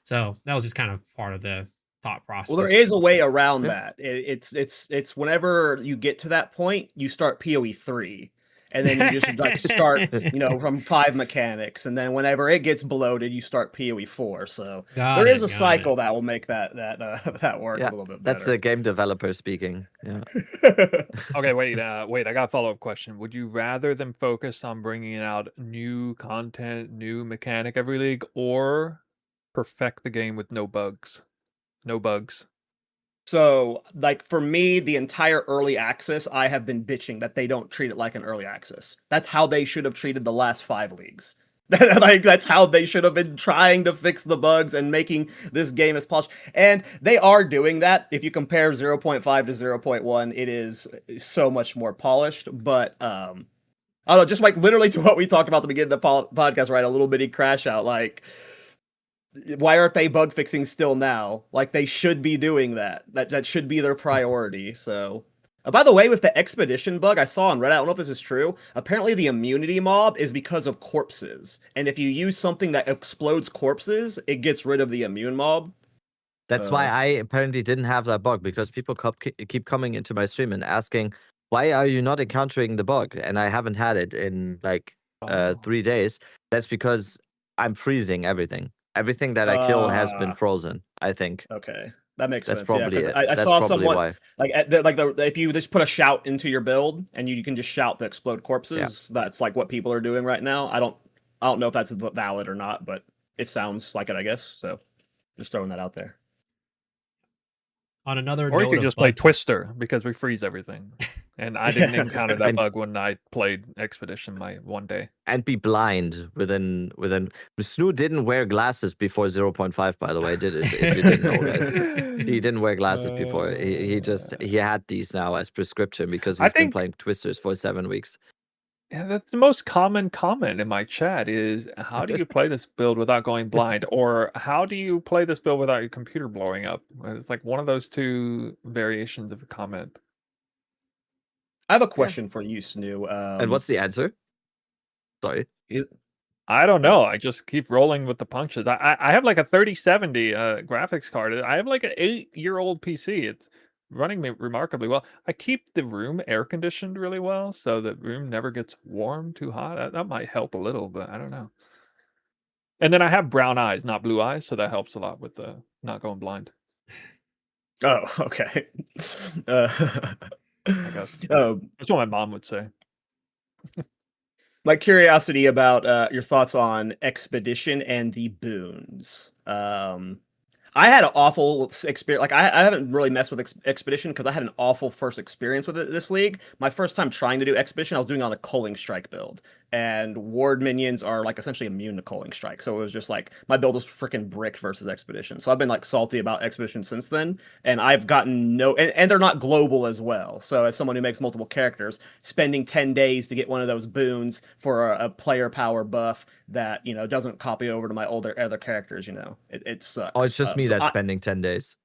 So that was just kind of part of the thought process. Well, there is a way around that. It's whenever you get to that point, you start PoE 3. and then you just like start, from 5 mechanics, and then whenever it gets bloated, you start PoE 4. So there is a cycle that will make that that work a little bit better. That's a game developer speaking. Yeah. Okay, wait, I got a follow-up question. Would you rather them focus on bringing out new content, new mechanic every league, or perfect the game with no bugs? No bugs. So, like for me, the entire early access, I have been bitching that they don't treat it like an early access. That's how they should have treated the last 5 leagues. Like that's how they should have been trying to fix the bugs and making this game as polished. And they are doing that. If you compare 0.5 to 0.1, it is so much more polished. But I don't know, just like literally to what we talked about at the beginning of the podcast, right? A little bitty crash out, like. Why aren't they bug fixing still now? Like they should be doing that. That should be their priority. So, by the way, with the expedition bug, I saw on Reddit. I don't know if this is true. Apparently, the immunity mob is because of corpses, and if you use something that explodes corpses, it gets rid of the immune mob. That's why I apparently didn't have that bug, because people keep coming into my stream and asking, why are you not encountering the bug? And I haven't had it in like 3 days. That's because I'm freezing everything. Everything that I kill has been frozen, I think. Okay, that makes That's sense. Probably yeah, it. I That's saw probably someone why. if you just put a shout into your build and you can just shout to explode corpses. That's like what people are doing right now. I don't know if that's valid or not, but it sounds like it, I guess. So just throwing that out there. On another Or you note could of just play bug- Twister, because we freeze everything. And I didn't encounter that bug when I played Expedition my one day. And be blind within. Snoo didn't wear glasses before 0.5, by the way. Did it? If you didn't know, guys, he didn't wear glasses before. He had these now as prescription because he's been playing Twisters for 7 weeks. Yeah, that's the most common comment in my chat is, how do you play this build without going blind? Or how do you play this build without your computer blowing up? It's like one of those two variations of a comment. I have a question for you, Snoo. And what's the answer? Sorry. I don't know. I just keep rolling with the punches. I have like a 3070 graphics card. I have like an 8-year-old PC. It's running me remarkably well. I keep the room air conditioned really well, so the room never gets warm, too hot. That might help a little, but I don't know. And then I have brown eyes, not blue eyes, so that helps a lot with not going blind. Oh, okay. I guess that's what my mom would say. My curiosity about your thoughts on Expedition and the boons. I had an awful experience. Like I haven't really messed with Expedition because I had an awful first experience with it this league. My first time trying to do Expedition, I was doing it on a Culling Strike build, and Ward minions are like essentially immune to Culling Strike. So it was just like my build was freaking brick versus Expedition. So I've been like salty about Expedition since then, and I've gotten and they're not global as well. So as someone who makes multiple characters, spending 10 days to get one of those boons for a player power buff that doesn't copy over to my other characters, it sucks. Oh, it's just me that's spending 10 days.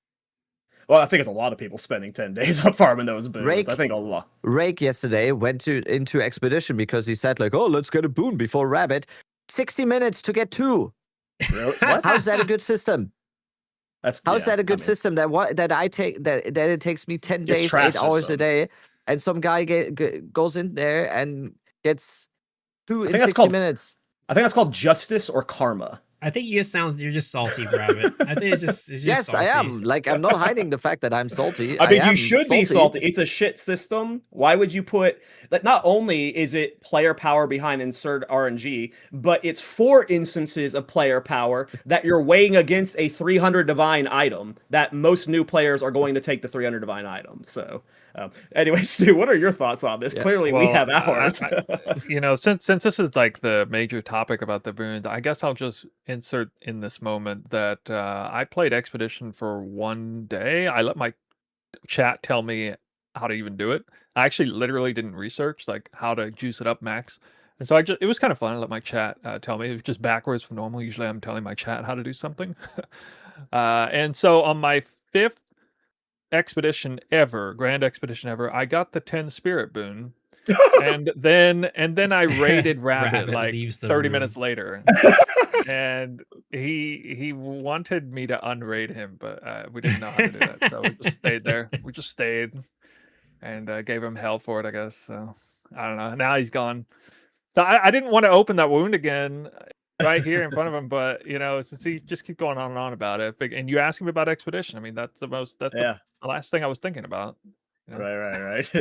Well, I think it's a lot of people spending 10 days on farming those boons. I think a lot. Rake yesterday went into Expedition because he said like, oh, let's get a boon before Rabbit. 60 minutes to get 2. Really? What? How's that a good system? How's that a good system that it takes me 10 days, 8 hours a day, and some guy goes in there and gets 2 in 60 minutes? I think that's called justice or karma. I think you're just salty, Rabbit. I think it's just yes, salty. I am. Like, I'm not hiding the fact that I'm salty. I mean, you should be salty. It's a shit system. Why would you put that? Not only is it player power behind insert RNG, but it's 4 instances of player power that you're weighing against a 300 divine item that most new players are going to take the 300 divine item. So, anyway, Stu, what are your thoughts on this? Yeah. Clearly, we have ours. Since this is like the major topic about the boons, I guess I'll just insert in this moment that I played Expedition for 1 day. I let my chat tell me how to even do it. I actually literally didn't research like how to juice it up max. And so it was kind of fun. I let my chat tell me. It was just backwards from normal. Usually I'm telling my chat how to do something. And so on my 5th expedition ever, grand expedition ever, I got the 10 spirit boon. and then I raided Rabbit like 30 minutes later. And he wanted me to unraid him, but we didn't know how to do that, so we just stayed there. We just stayed and gave him hell for it, I guess. So I don't know. Now he's gone. So I didn't want to open that wound again right here in front of him, but since he just keep going on and on about it, and you ask him about expedition, I mean that's Yeah. the last thing I was thinking about. You know? Right.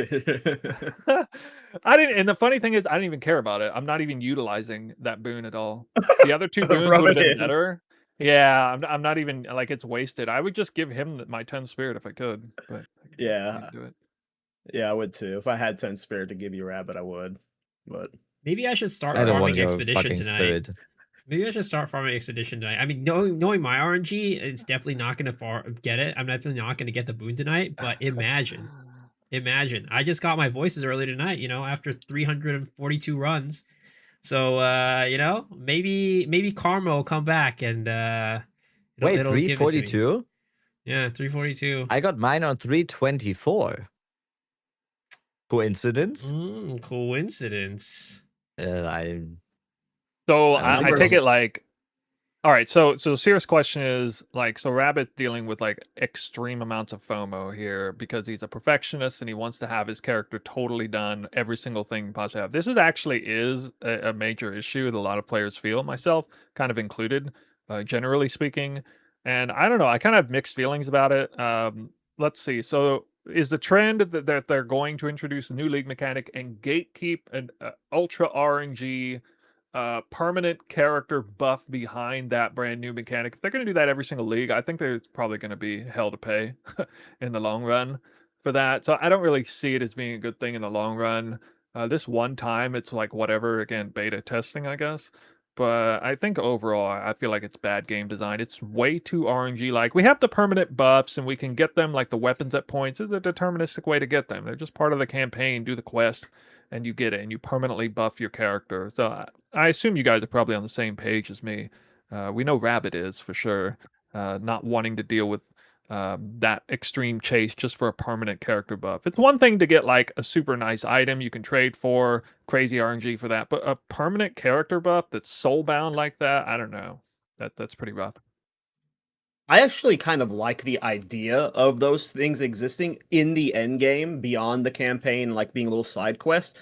I didn't, and the funny thing is, I didn't even care about it. I'm not even utilizing that boon at all. The other two boons Rub would have it been in. better. Yeah, I'm not even like it's wasted. I would just give him my 10 spirit if I could, but I Yeah. can't do it. Yeah, I would too. If I had 10 spirit to give you rabbit, I would. But Maybe I should start I don't want farming your expedition fucking tonight. spirit. Maybe I should start farming expedition tonight. I mean, knowing my RNG, it's definitely not going to get it. I'm definitely not going to get the boon tonight. But imagine, I just got my voices early tonight. After 342 runs. So maybe karma will come back and Wait, it'll give it to me. 342? Yeah, 342. I got mine on 324. Coincidence? Coincidence. I So I don't I think take so. it like, all right. So serious question is like, so Rabbit dealing with like extreme amounts of FOMO here because he's a perfectionist and he wants to have his character totally done, every single thing he possibly have. This actually is a major issue that a lot of players feel, myself kind of included, generally speaking. And I don't know, I kind of have mixed feelings about it. Let's see. So is the trend that they're going to introduce a new league mechanic and gatekeep an ultra RNG permanent character buff behind that brand new mechanic? If they're going to do that every single league, I think there's probably going to be hell to pay in the long run for that. So I don't really see it as being a good thing in the long run. This one time, it's like whatever, again, beta testing, I guess. But I think overall, I feel like it's bad game design. It's way too RNG like. We have the permanent buffs and we can get them like the weapons at points. It's a deterministic way to get them. They're just part of the campaign, do the quest, and you get it, and you permanently buff your character. So I assume you guys are probably on the same page as me. We know Rabbit is for sure, not wanting to deal with that extreme chase just for a permanent character buff. It's one thing to get like a super nice item you can trade for, crazy RNG for that, but a permanent character buff that's soul bound like that, I don't know. That's pretty rough. I actually kind of like the idea of those things existing in the end game beyond the campaign, like being a little side quest.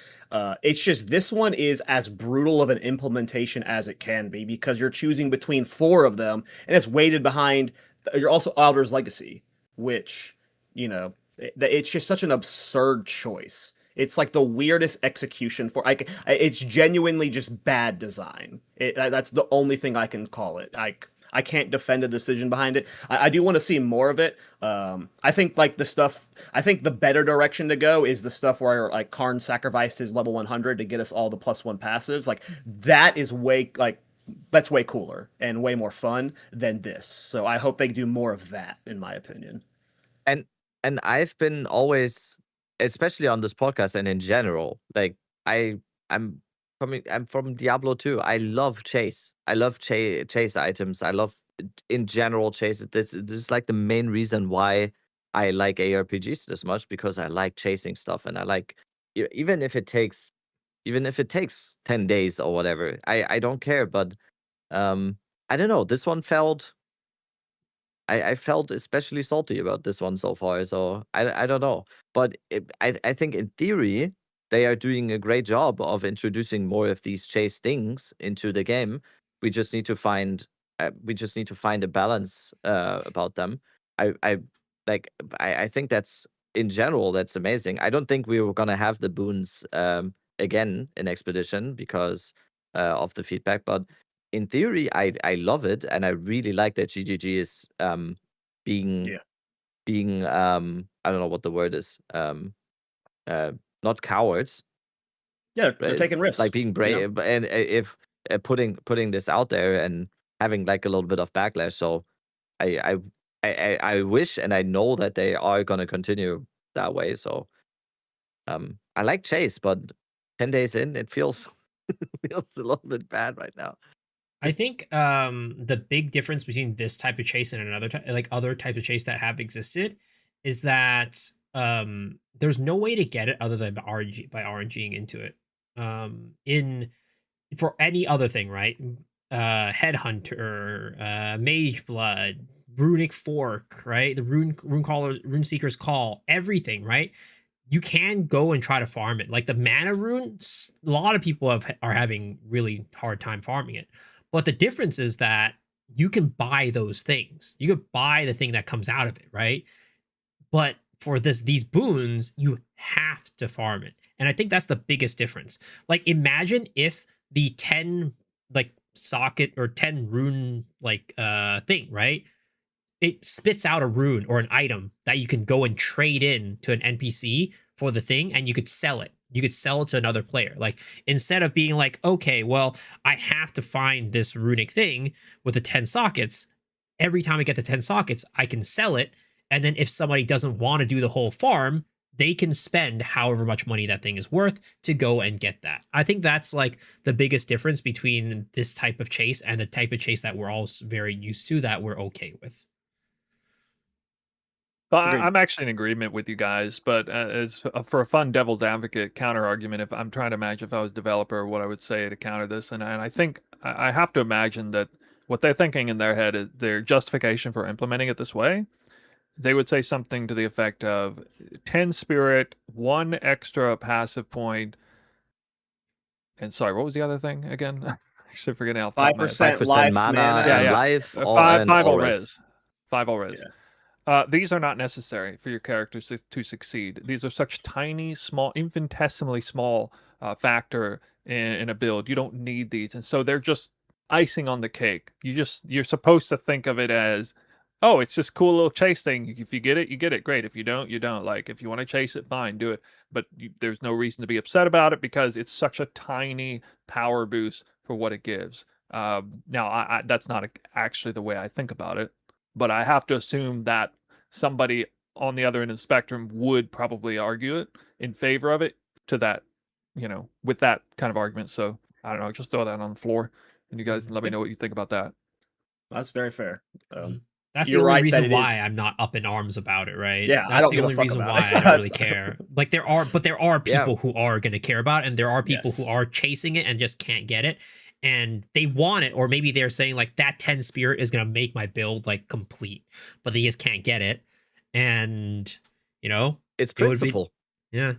It's just this one is as brutal of an implementation as it can be because you're choosing between four of them, and it's weighted behind. You're also Alder's Legacy, which it's just such an absurd choice. It's like the weirdest execution for. It's genuinely just bad design. That's the only thing I can call it. I can't defend a decision behind it. I do want to see more of it. I think I think the better direction to go is the stuff where like Karn sacrificed his level 100 to get us all the +1 passives. Like that is that's way cooler and way more fun than this. So I hope they do more of that, in my opinion. and and I've been always, especially on this podcast and in general, like I'm I'm from Diablo 2. I love chase. I love chase items. I love in general chase. This is like the main reason why I like ARPGs this much, because I like chasing stuff, and I like even if it takes 10 days or whatever. I don't care, but I don't know. This one felt I felt especially salty about this one so far, so I don't know. But I think in theory, they are doing a great job of introducing more of these chase things into the game. We just need to find a balance about them. I like I think that's in general that's amazing. I don't think we were gonna have the boons again in Expedition because of the feedback, but in theory, I love it, and I really like that GGG is being Yeah. I don't know what the word is, uh not cowards, Yeah, they're taking risks. like being You know? brave, and if putting this out there and having like a little bit of backlash. So I wish and I know that they are gonna continue that way. So I like Chase, but 10 days in, it feels feels a little bit bad right now. I think the big difference between this type of chase and another like other types of chase that have existed is that there's no way to get it other than by RNGing into it. In for any other thing, right? Headhunter, Mage Blood, Runic Fork, right? The Rune Seeker's Call, everything, right? you can go and try to farm it. Like the mana rune, a lot of people are having really hard time farming it. But the difference is that you can buy those things. You could buy the thing that comes out of it, right? But for these boons, you have to farm it. And I think that's the biggest difference. Like imagine if the 10 like socket or 10 rune like thing, right? It spits out a rune or an item that you can go and trade in to an NPC for the thing, and you could sell it. You could sell it to another player. Like instead of being like, okay, well, I have to find this runic thing with the 10 sockets. Every time I get the 10 sockets, I can sell it. And then if somebody doesn't want to do the whole farm, they can spend however much money that thing is worth to go and get that. I think that's like the biggest difference between this type of chase and the type of chase that we're all very used to, that we're okay with. Well, Agreed. I'm actually in agreement with you guys, but as for a fun devil's advocate counter argument, if I'm trying to imagine if I was a developer, what I would say to counter this, and I think I have to imagine that what they're thinking in their head is their justification for implementing it this way. They would say something to the effect of 10 spirit, 1 extra passive point, and sorry, what was the other thing again? Actually forgetting off the top of my head. 5% 5% life mana mana. Yeah, and yeah. life Five and all all res. res. 5 all res. Yeah. These are not necessary for your characters to succeed. These are such tiny, small, infinitesimally small factor in a build. You don't need these, and so they're just icing on the cake. You're supposed to think of it as, oh, it's this cool little chase thing. If you get it, you get it. Great. If you don't, you don't. Like if you want to chase it, fine, do it. But there's no reason to be upset about it because it's such a tiny power boost for what it gives. Now, that's not actually the way I think about it, but I have to assume that somebody on the other end of the spectrum would probably argue it in favor of it to that, with that kind of argument. So I don't know, just throw that on the floor and you guys let me know what you think about that. That's very fair. That's the You're only right that reason it why is. I'm not up in arms about it, right? Yeah, I That's don't the give a only fuck reason about why it. I don't really care. Like there are people Yeah. who are going to care about it, and there are people who Yes. are chasing it and just can't get it, and they want it, or maybe they're saying like that 10 spirit is going to make my build like complete, but they just can't get it, and It's it would be principle. yeah.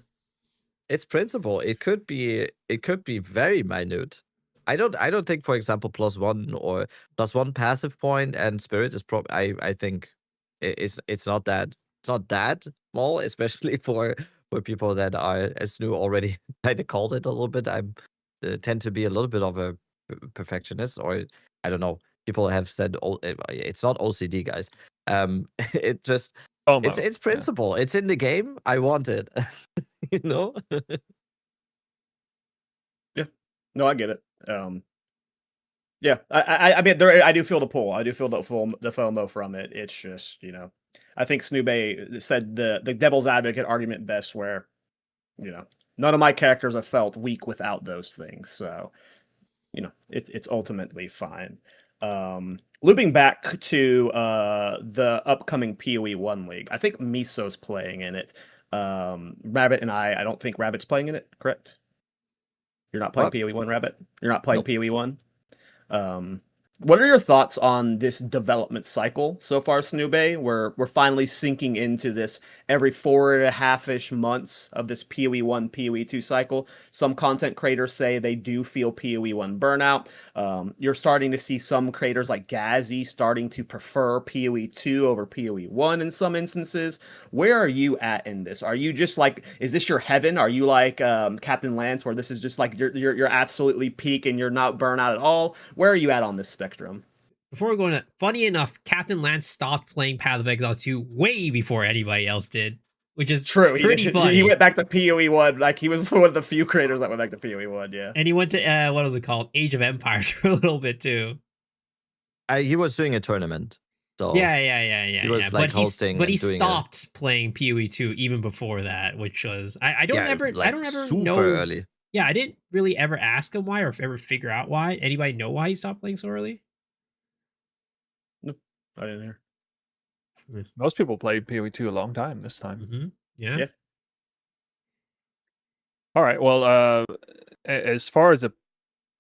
It's principle. It could be very minute. I don't think, for example, +1 passive point and spirit is I think it's not that small, especially for people that are, as Snu already kind of called it a little bit. I'm tend to be a little bit of a perfectionist, or I don't know. People have said it's not OCD, guys. It just FOMO. it's Yeah. principle. It's in the game. I want it. you know. Yeah. No, I get it. Yeah, I mean, I do feel the pull. I do feel the FOMO from it. It's just, I think Snube said the devil's advocate argument best, where, none of my characters have felt weak without those things. So, it's ultimately fine. Looping back to the upcoming PoE 1 League, I think Miso's playing in it. Rabbit and I don't think Rabbit's playing in it, correct? You're not playing What? PoE 1, Rabbit? You're not playing Nope. PoE 1? What are your thoughts on this development cycle so far, Snube? We're finally sinking into this every 4.5-ish months of this PoE 1, PoE 2 cycle. Some content creators say they do feel PoE 1 burnout. You're starting to see some creators like Gazzy starting to prefer PoE 2 over PoE 1 in some instances. Where are you at in this? Are you just like, is this your heaven? Are you like Captain Lance, where this is just like you're absolutely peak and you're not burnout at all? Where are you at on this spectrum? Before we go into, funny enough, Captain Lance stopped playing Path of Exile 2 way before anybody else did, which is True. pretty funny. He went back to PoE 1. Like, he was one of the few creators that went back to PoE 1, yeah. And he went to, what was it called? Age of Empires for a little bit, too. He was doing a tournament. So Yeah. He was like hosting, but he and doing stopped playing PoE 2 even before that, which was I don't ever super know. early. Yeah, I didn't really ever ask him why, or ever figure out why. Anybody know why he stopped playing so early? I didn't hear. Most people played PoE 2 a long time this time. Mm-hmm. Yeah. Yeah. All right. Well, as far as a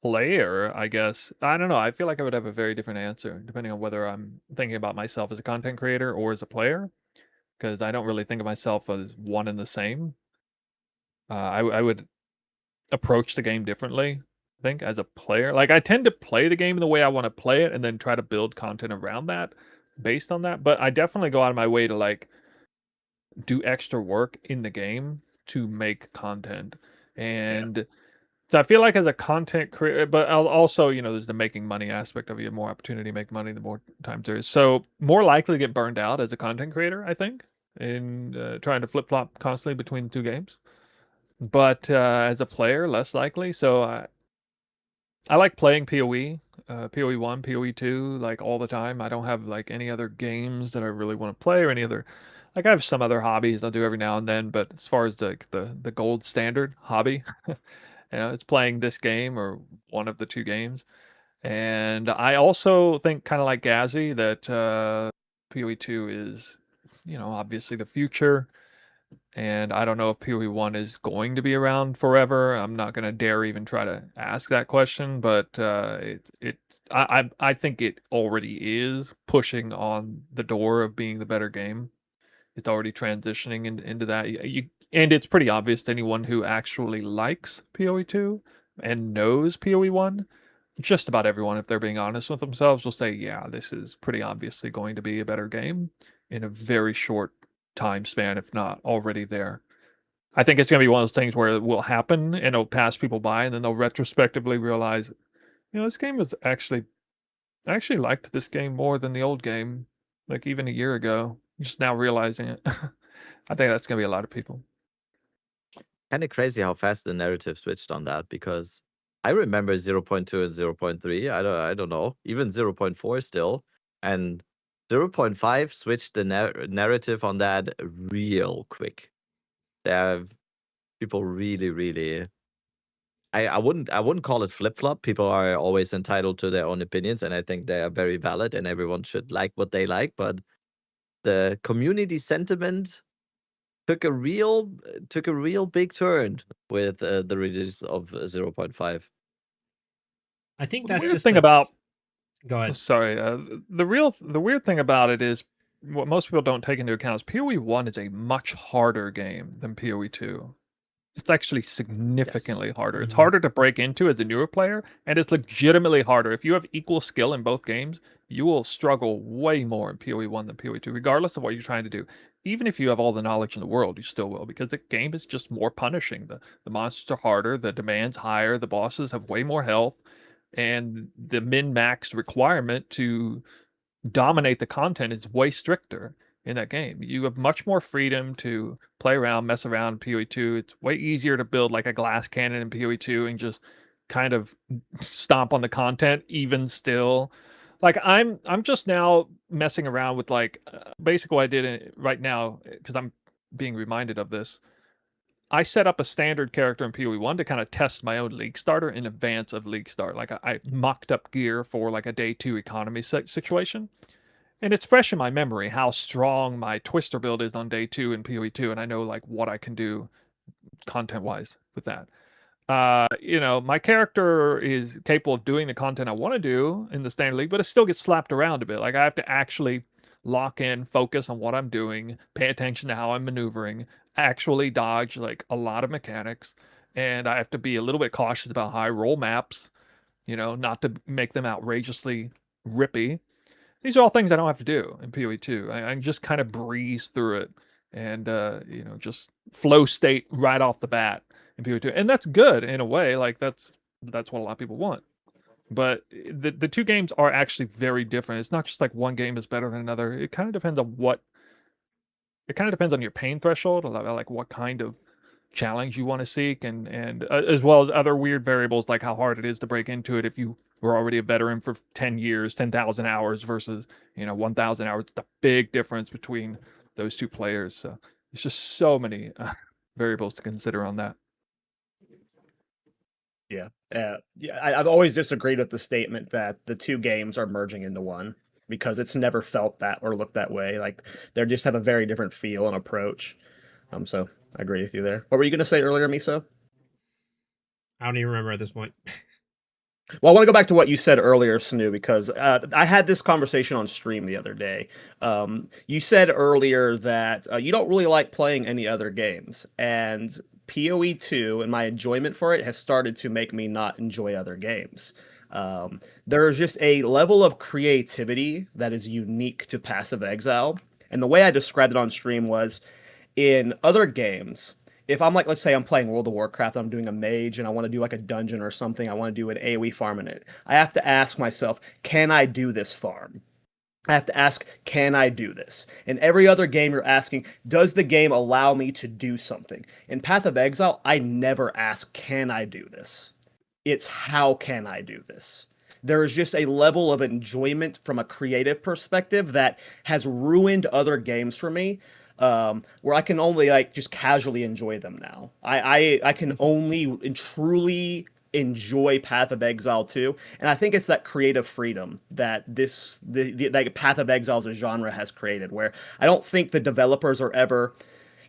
player, I guess, I don't know. I feel like I would have a very different answer depending on whether I'm thinking about myself as a content creator or as a player, because I don't really think of myself as one and the same. I would approach the game differently. I think as a player, like I tend to play the game the way I want to play it, and then try to build content around that, based on that. But I definitely go out of my way to like do extra work in the game to make content, and so I feel like as a content creator, but also, there's the making money aspect of it. You have more opportunity to make money the more times there is. So more likely to get burned out as a content creator, I think, in trying to flip flop constantly between the two games. But as a player, less likely. So I like playing PoE, PoE 1, PoE 2, like all the time. I don't have like any other games that I really want to play or any other. Like I have some other hobbies I'll do every now and then, but as far as the gold standard hobby, it's playing this game or one of the two games. And I also think, kind of like Gazzy, that PoE 2 is, obviously the future. And I don't know if PoE 1 is going to be around forever. I'm not going to dare even try to ask that question, but I think it already is pushing on the door of being the better game. It's already transitioning into that. And it's pretty obvious to anyone who actually likes PoE 2 and knows PoE 1. Just about everyone, if they're being honest with themselves, will say, yeah, this is pretty obviously going to be a better game in a very short time span, if not already there. I think it's going to be one of those things where it will happen and it'll pass people by, and then they'll retrospectively realize, this game was I actually liked this game more than the old game, like even a year ago. Just now realizing it. I think that's going to be a lot of people. Kind of crazy how fast the narrative switched on that, because I remember 0.2 and 0.3. I don't know, even 0.4 still, and 0.5 switched the narrative on that real quick. They have people really. I wouldn't call it flip flop. People are always entitled to their own opinions, and I think they are very valid, and everyone should like what they like. But the community sentiment took a real big turn with the release of 0.5. I think The that's weird just thing a about Go ahead. Sorry, the weird thing about it is what most people don't take into account is PoE 1 is a much harder game than PoE 2. It's actually significantly harder. It's Mhm. harder to break into as a newer player, and it's legitimately harder. If you have equal skill in both games, you will struggle way more in PoE 1 than PoE 2, regardless of what you're trying to do. Even if you have all the knowledge in the world, you still will, because the game is just more punishing. The monsters are harder, the demand's higher, the bosses have way more health, and the min-max requirement to dominate the content is way stricter in that game. You have much more freedom to play around, mess around in PoE 2. It's way easier to build like a glass cannon in PoE 2 and just kind of stomp on the content even still. Like I'm just now messing around with like basically what I did right now, because I'm being reminded of this. I set up a standard character in PoE 1 to kind of test my own League starter in advance of League start. Like I mocked up gear for like a day 2 economy situation. And it's fresh in my memory how strong my Twister build is on day 2 in PoE 2, and I know like what I can do content wise with that. My character is capable of doing the content I want to do in the standard league, but it still gets slapped around a bit. Like I have to actually lock in, focus on what I'm doing, pay attention to how I'm maneuvering, actually dodge like a lot of mechanics, and I have to be a little bit cautious about how I roll maps, not to make them outrageously rippy. These are all things I don't have to do in PoE 2. I can just kind of breeze through it and just flow state right off the bat in PoE 2. And that's good in a way. Like that's what a lot of people want. But the two games are actually very different. It's not just like one game is better than another. It kind of depends on your pain threshold, like what kind of challenge you want to seek, and as well as other weird variables like how hard it is to break into it if you were already a veteran for 10 years, 10,000 hours versus 1,000 hours. It's a big difference between those two players. So there's just so many variables to consider on that. Yeah. I've always disagreed with the statement that the two games are merging into one, because it's never felt that or looked that way. Like they just have a very different feel and approach. So I agree with you there. What were you going to say earlier, Miso? I don't even remember at this point. Well, I want to go back to what you said earlier, Snoo, because I had this conversation on stream the other day. You said earlier that you don't really like playing any other games, and PoE 2 and my enjoyment for it has started to make me not enjoy other games. There's just a level of creativity that is unique to Passive Exile. And the way I described it on stream was in other games, if I'm like, let's say I'm playing World of Warcraft, I'm doing a mage and I want to do like a dungeon or something, I want to do an AoE farm in it. I have to ask myself, can I do this farm? I have to ask, can I do this? In every other game, you're asking, does the game allow me to do something? In Path of Exile, I never ask, can I do this? It's how can I do this? There is just a level of enjoyment from a creative perspective that has ruined other games for me, where I can only like just casually enjoy them now. I can only and truly enjoy Path of Exile 2, and I think it's that creative freedom that that Path of Exile as a genre has created, where I don't think the developers are ever,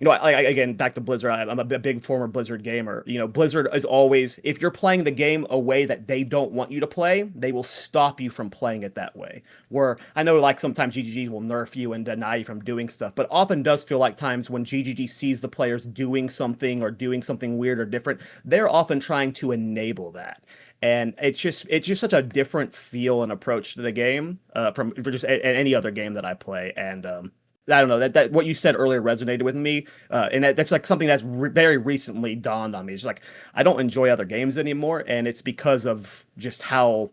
again, back to Blizzard. I'm a big former Blizzard gamer. Blizzard is always, if you're playing the game a way that they don't want you to play, they will stop you from playing it that way. Where I know, like, sometimes GGG will nerf you and deny you from doing stuff, but often does feel like times when GGG sees the players doing something or doing something weird or different, they're often trying to enable that. And it's just such a different feel and approach to the game from for just any other game that I play. And I don't know, that what you said earlier resonated with me, and that's like something that's very recently dawned on me. It's like I don't enjoy other games anymore, and it's because of just how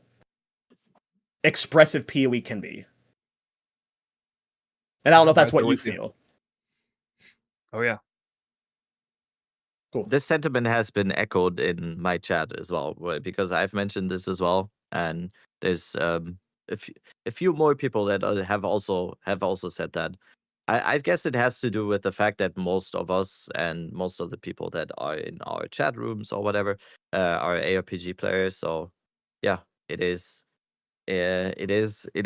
expressive PoE can be. And I don't know if that's what you feel. Oh yeah. Cool. This sentiment has been echoed in my chat as well, because I've mentioned this as well, and there's a few more people that have also said that. I guess it has to do with the fact that most of us and most of the people that are in our chat rooms or whatever are ARPG players. So yeah, it is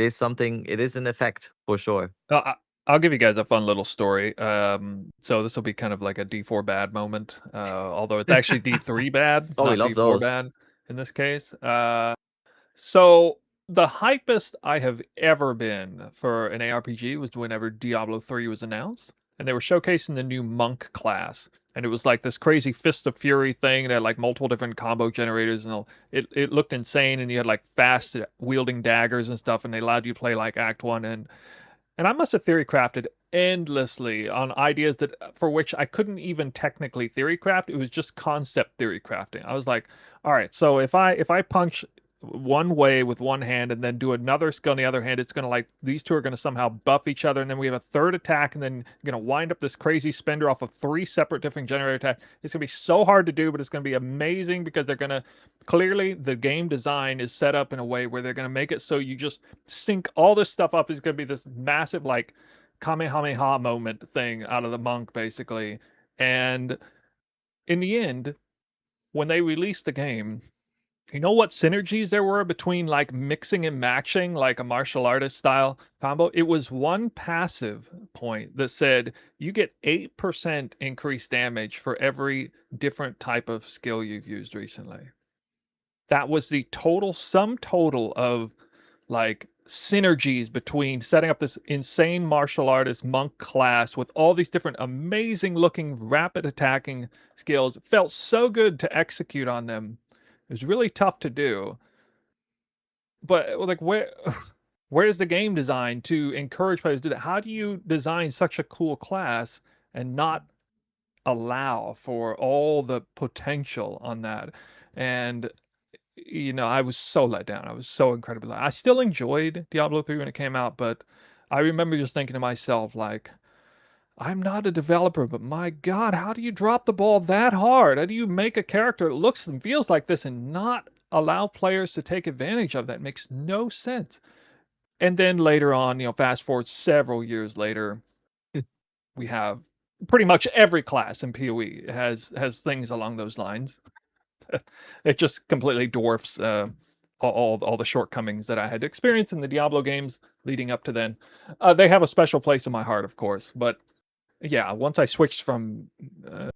something. It is an effect for sure. I'll give you guys a fun little story. So this will be kind of like a D4 bad moment, although it's actually D3 bad, Oh, we not love D4 those. bad in this case. So the hypest I have ever been for an ARPG was whenever Diablo 3 was announced, and they were showcasing the new monk class, and it was like this crazy Fist of Fury thing that had like multiple different combo generators, and it looked insane, and you had like fast wielding daggers and stuff, and they allowed you to play like Act 1, and I must have theory crafted endlessly on ideas that for which I couldn't even technically theory craft. It was just concept theory crafting. I was like, all right, so if I punch one way with one hand and then do another skill on the other hand, it's gonna, like, these two are gonna somehow buff each other, and then we have a third attack, and then you're gonna wind up this crazy spender off of 3 separate different generator attacks. It's gonna be so hard to do, but it's gonna be amazing because they're gonna clearly, the game design is set up in a way where they're gonna make it so you just sync all this stuff up. Is gonna be this massive, like, Kamehameha moment thing out of the monk, basically. And in the end, when they released the game, you know what synergies there were between, like, mixing and matching like a martial artist style combo? It was one passive point that said you get 8% increased damage for every different type of skill you've used recently. That was the sum total of, like, synergies between setting up this insane martial artist monk class with all these different amazing looking rapid attacking skills. It felt so good to execute on them. It was really tough to do. But, like, where's the game design to encourage players to do that? How do you design such a cool class and not allow for all the potential on that? And I was so let down. I was so incredibly I still enjoyed Diablo 3 when it came out, but I remember just thinking to myself, like, I'm not a developer, but my God, how do you drop the ball that hard? How do you make a character that looks and feels like this and not allow players to take advantage of that? It makes no sense. And then later on, fast forward several years later, we have pretty much every class in PoE has things along those lines. It just completely dwarfs all the shortcomings that I had experienced in the Diablo games leading up to then. They have a special place in my heart, of course, but yeah, once I switched from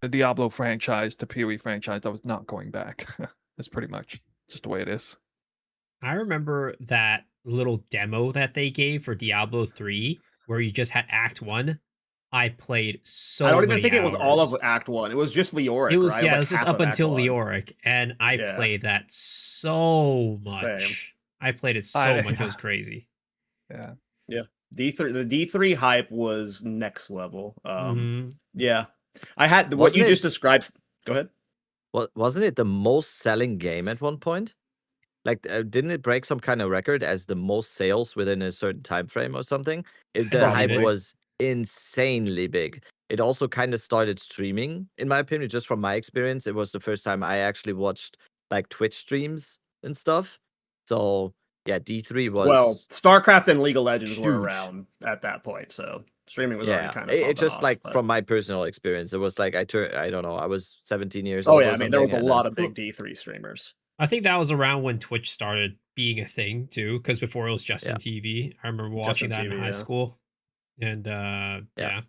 the Diablo franchise to PoE franchise, I was not going back. That's pretty much just the way it is. I remember that little demo that they gave for Diablo 3 where you just had Act 1. I played so I don't even many think it was all of hours. Act 1. It was just Leoric, It was right? yeah, it It was was like just half up of Act until 1. Leoric, and I Yeah. played that so Same. much. I played it so much. It was crazy. Yeah. Yeah. D3 the D3 hype was next level. Mhm. Yeah. I had what Wasn't you it- just described. Go ahead. Wasn't it the most selling game at one point? Like, didn't it break some kind of record as the most sales within a certain time frame or something? The hype Probably. was insanely big. It also kind of started streaming, in my opinion, just from my experience. It was the first time I actually watched like Twitch streams and stuff. So yeah, D3 was Well, StarCraft and League of Legends were huge. around at that point, so streaming was already Yeah, kind of it just off, like but- from my personal experience, it was like I don't know, I was 17 years Oh old. yeah, or I mean there was a something, and then- lot of big D3 streamers. I think that was around when Twitch started being a thing too, because before it was Justin Yeah. TV. I remember watching that in TV, high yeah. school, and yeah.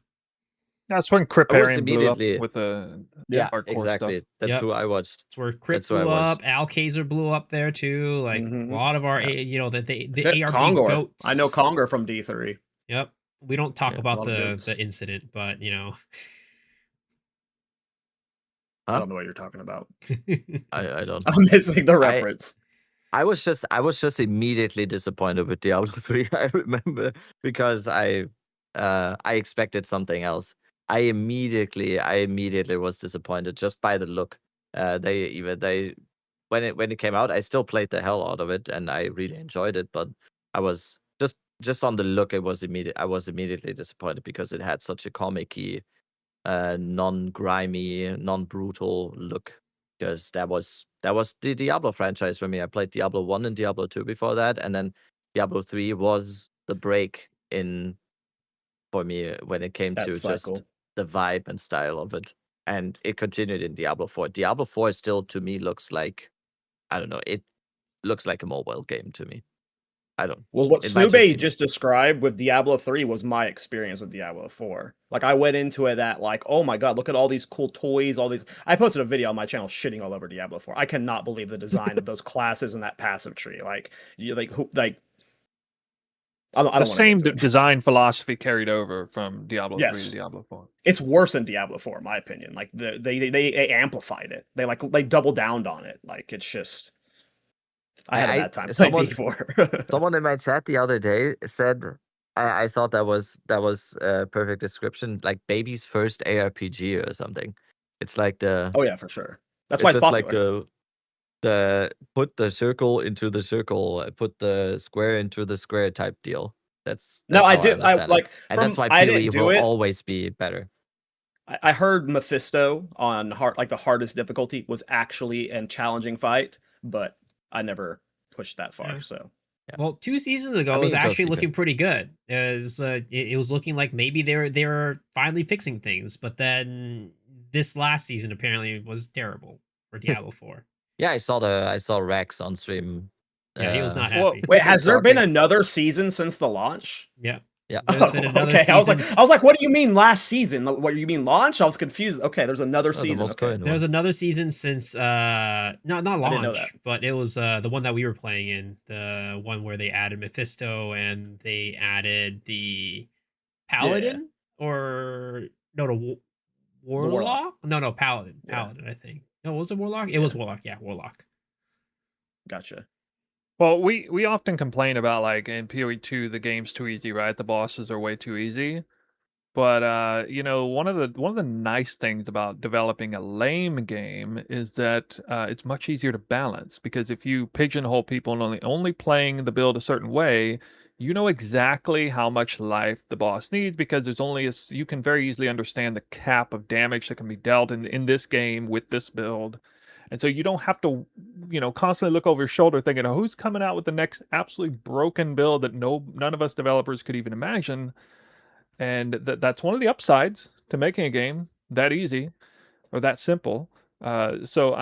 That's when I was Kriparian blew up immediately- with the Yeah, hardcore exactly. stuff. That's Yep. who I watched. It's where Crypt That's who I blew watched. up. Alkazer blew up there too. Like Mhm. a lot of our, Yeah. you know, the Shit, ARP Kongor. goats. I know Conger from D3. Yep. We don't talk Yeah, a about lot of the goats. incident, but you know. I Huh? don't know what you're talking about. I don't. I'm missing the reference. I was just immediately disappointed with Diablo 3. I remember because I expected something else. I immediately was disappointed just by the look. They when it came out, I still played the hell out of it and I really enjoyed it, but I was just on the look, I was immediately disappointed because it had such a comic-y, non-grimy, non-brutal look. Because that was the Diablo franchise for me. I played Diablo 1 and Diablo 2 before that, and then Diablo 3 was the break in for me when it came That to cycle. just the vibe and style of it. And it continued in Diablo 4. Diablo 4 still to me looks like, I don't know, it looks like a mobile game to me. I don't. Well, what It might just be me. Snube just described with Diablo 3 was my experience with Diablo 4. Like, I went into it at, like, oh my god, look at all these cool toys, all these... I posted a video on my channel shitting all over Diablo 4. I cannot believe the design of those classes and that passive tree. Like, I don't The wanna same get into it. design philosophy carried over from Diablo 3 Yes. to Diablo 4. It's worse than Diablo 4, in my opinion. Like, they amplified it. They double downed on it. Like, it's just... I had a bad time playing D4. Someone in my chat the other day said, I thought that was a perfect description, like baby's first ARPG or something. It's like the Oh yeah, for sure. That's it's why it's just popular. like the put the circle into the circle, put the square into the square type deal. That's No, I how do. I understand it. like. And that's why I PoE didn't do will it. always be better. I heard Mephisto on the hardest difficulty was actually a challenging fight, but I never pushed that far. Yeah. So Well, 2 seasons ago, I it mean, was it goes actually deeper. looking pretty good. It was looking like maybe they were finally fixing things, but then this last season apparently was terrible for Diablo 4. Yeah, I saw Rex on stream. Yeah, he was not Well, happy. wait, has there been talking- another season since the launch? Yeah. Yeah. There's been another Okay, I season. was like, what do you mean last season? What you mean launch? I was confused. Okay, there's another the season. most Okay. current There's one. another season since not didn't know launch, that. but it was the one that we were playing in, the one where they added Mephisto and they added the Paladin or no, Warlock? Warlock. No, Paladin. Yeah. Paladin, I think. No, was it Warlock? It was Warlock. Yeah, Warlock. Gotcha. Well, we often complain about, like, in PoE2 the game's too easy, right? The bosses are way too easy. But you know, one of the nice things about developing a lame game is that it's much easier to balance, because if you pigeonhole people and only playing the build a certain way, you know exactly how much life the boss needs, because there's only you can very easily understand the cap of damage that can be dealt in this game with this build. And so you don't have to, you know, constantly look over your shoulder thinking, oh, who's coming out with the next absolutely broken build that none of us developers could even imagine. And that's one of the upsides to making a game that easy or that simple. So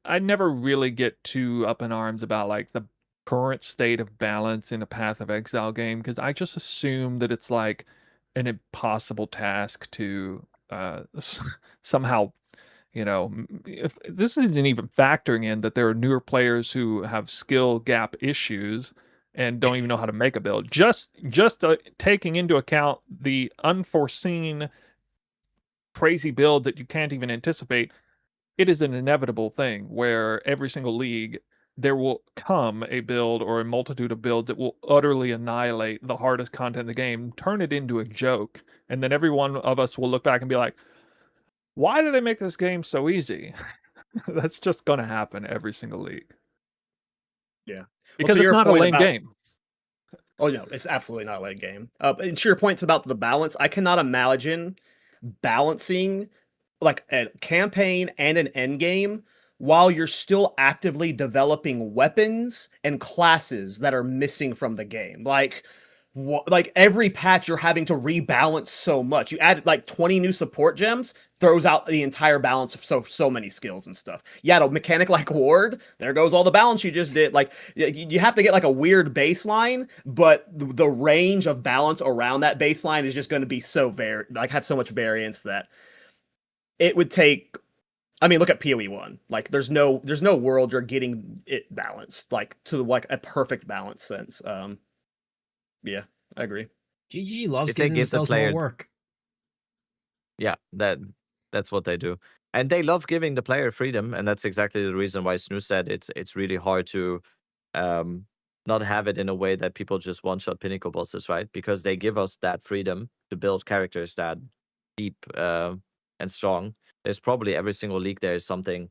I never really get too up in arms about, like, the current state of balance in a Path of Exile game, because I just assume that it's like an impossible task to somehow, you know, if this isn't even factoring in that there are newer players who have skill gap issues, and don't even know how to make a build. Just taking into account the unforeseen crazy build that you can't even anticipate, it is an inevitable thing where every single league there will come a build or a multitude of builds that will utterly annihilate the hardest content in the game, turn it into a joke, and then every one of us will look back and be like, why do they make this game so easy? That's just going to happen every single league. Yeah. Because to it's your not a point lane about- game. Oh no, it's absolutely not a late game. And to your points about the balance, I cannot imagine balancing like a campaign and an end game while you're still actively developing weapons and classes that are missing from the game. Like every patch you're having to rebalance so much. You add like 20 new support gems, throws out the entire balance of so many skills and stuff. You add a mechanic like ward, there goes all the balance you just did. Like you have to get like a weird baseline, but the range of balance around that baseline is just going to be so have so much variance that it would take. I mean, look at PoE1. Like there's no world you're getting it balanced like to like a perfect balance sense. Yeah, I agree. GG loves If they giving give the themselves more player- work. Yeah, that's what they do, and they love giving the player freedom, and that's exactly the reason why Snoo said it's really hard to not have it in a way that people just one-shot pinnacle bosses, right? Because they give us that freedom to build characters that deep and strong. There's probably every single league there is something.